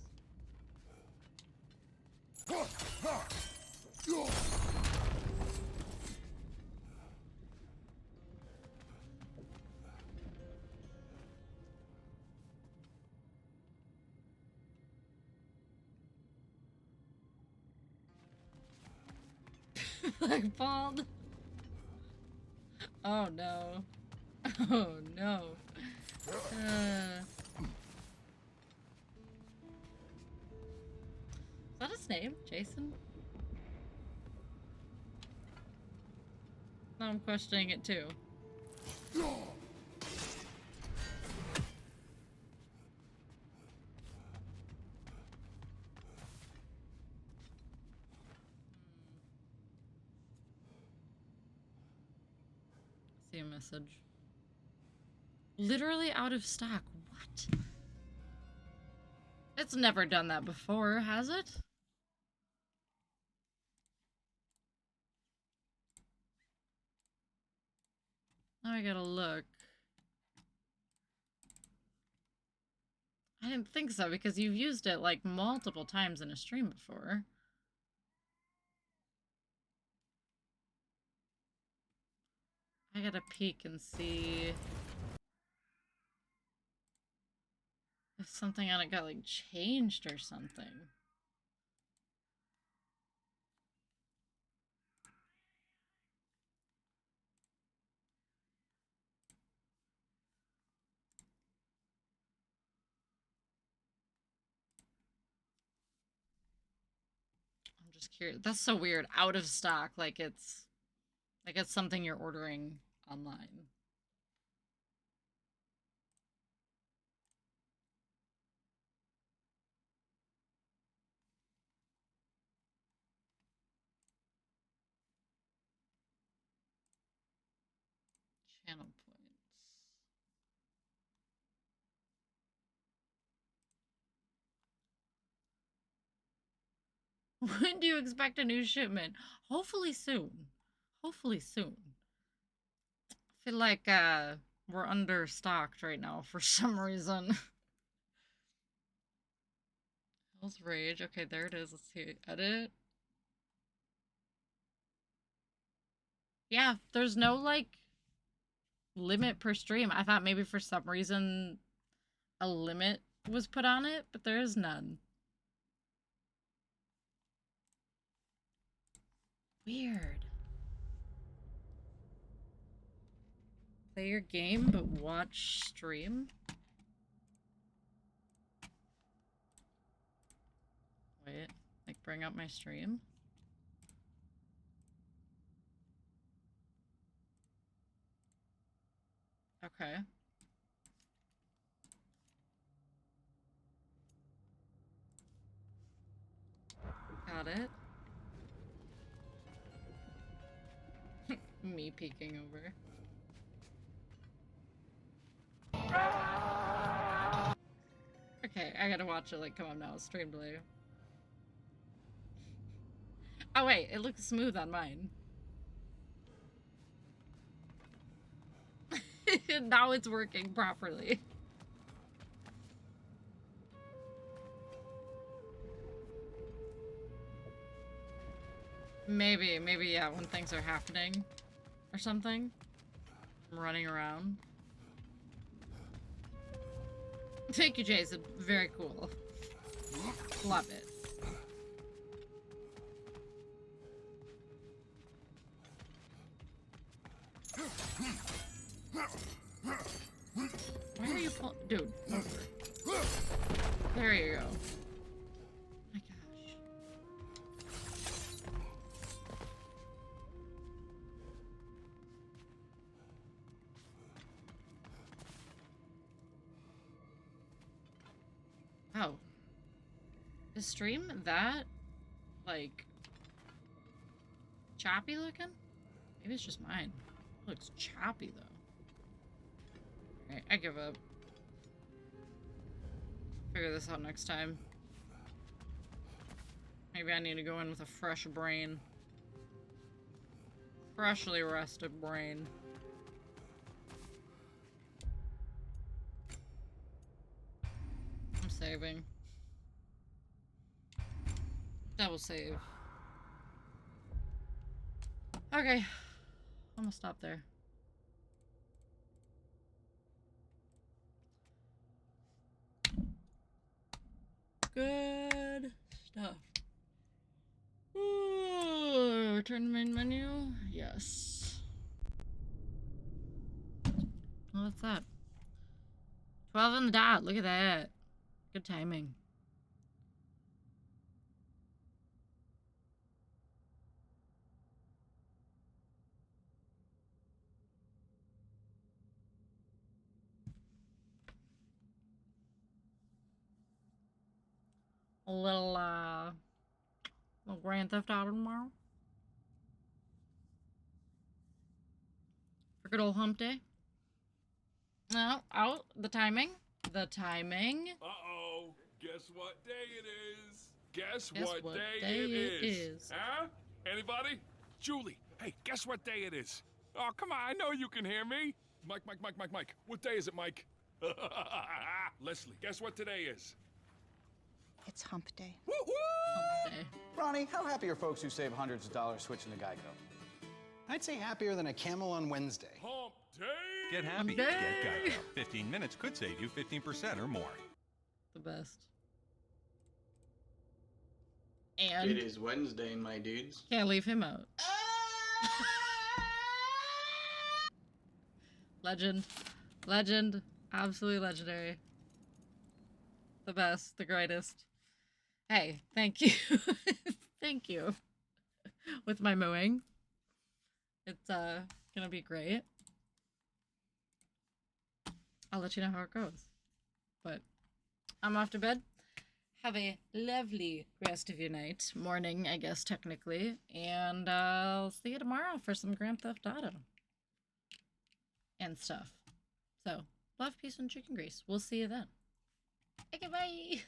Blackballed. Oh no. Oh no. Is that his name? Jason? Now I'm questioning it too. See a message. Literally out of stock. What? It's never done that before, has it? Now I gotta look. I didn't think so because you've used it like multiple times in a stream before. I gotta peek and see if something on it got like changed or something. I'm just curious. That's so weird. Out of stock, like it's something you're ordering online. Channel points. When do you expect a new shipment? Hopefully soon. Hopefully soon. I feel like we're understocked right now for some reason. Hell's Rage. Okay, there it is. Let's see. Edit. Yeah, there's no like limit per stream. I thought maybe for some reason a limit was put on it, but there is none. Weird. Play your game, but watch stream? Wait, like bring up my stream? Okay. Got it. Me peeking over. Okay, I gotta watch it like come up now. Stream delay. Oh wait, it looks smooth on mine. Now it's working properly. Maybe, yeah, when things are happening or something. I'm running around. Thank you, Jason. Very cool. Love it. Why are you pulling? Dude, over. There you go. My gosh. Oh. Is stream that, like, choppy looking? Maybe it's just mine. It looks choppy, though. Alright, I give up. Figure this out next time. Maybe I need to go in with a fresh brain. Freshly rested brain. I'm saving. Double save. Okay. I'm gonna stop there. Good stuff. return to main menu? Yes. Oh, what's that? 12 on the dot. Look at that. Good timing. A little Grand Theft Auto tomorrow. For good old hump day. No, out. The timing. The timing. Uh-oh. Guess what day it is? Guess what day it is? Huh? Anybody? Julie, hey, guess what day it is? Oh, come on, I know you can hear me. Mike. What day is it, Mike? Leslie, guess what today is? It's hump day. Woo-hoo! Hump day. Ronnie, how happy are folks who save hundreds of dollars switching to Geico? I'd say happier than a camel on Wednesday. Hump day! Get happy. Get Geico. 15 minutes could save you 15% or more. The best. And it is Wednesday, my dudes. Can't leave him out. Legend. Legend. Absolutely legendary. The best. The greatest. Hey, thank you. Thank you. With my mooing. It's gonna be great. I'll let you know how it goes. But I'm off to bed. Have a lovely rest of your night. Morning, I guess, technically. And I'll see you tomorrow for some Grand Theft Auto. And stuff. So, love, peace, and chicken grease. We'll see you then. Okay, bye!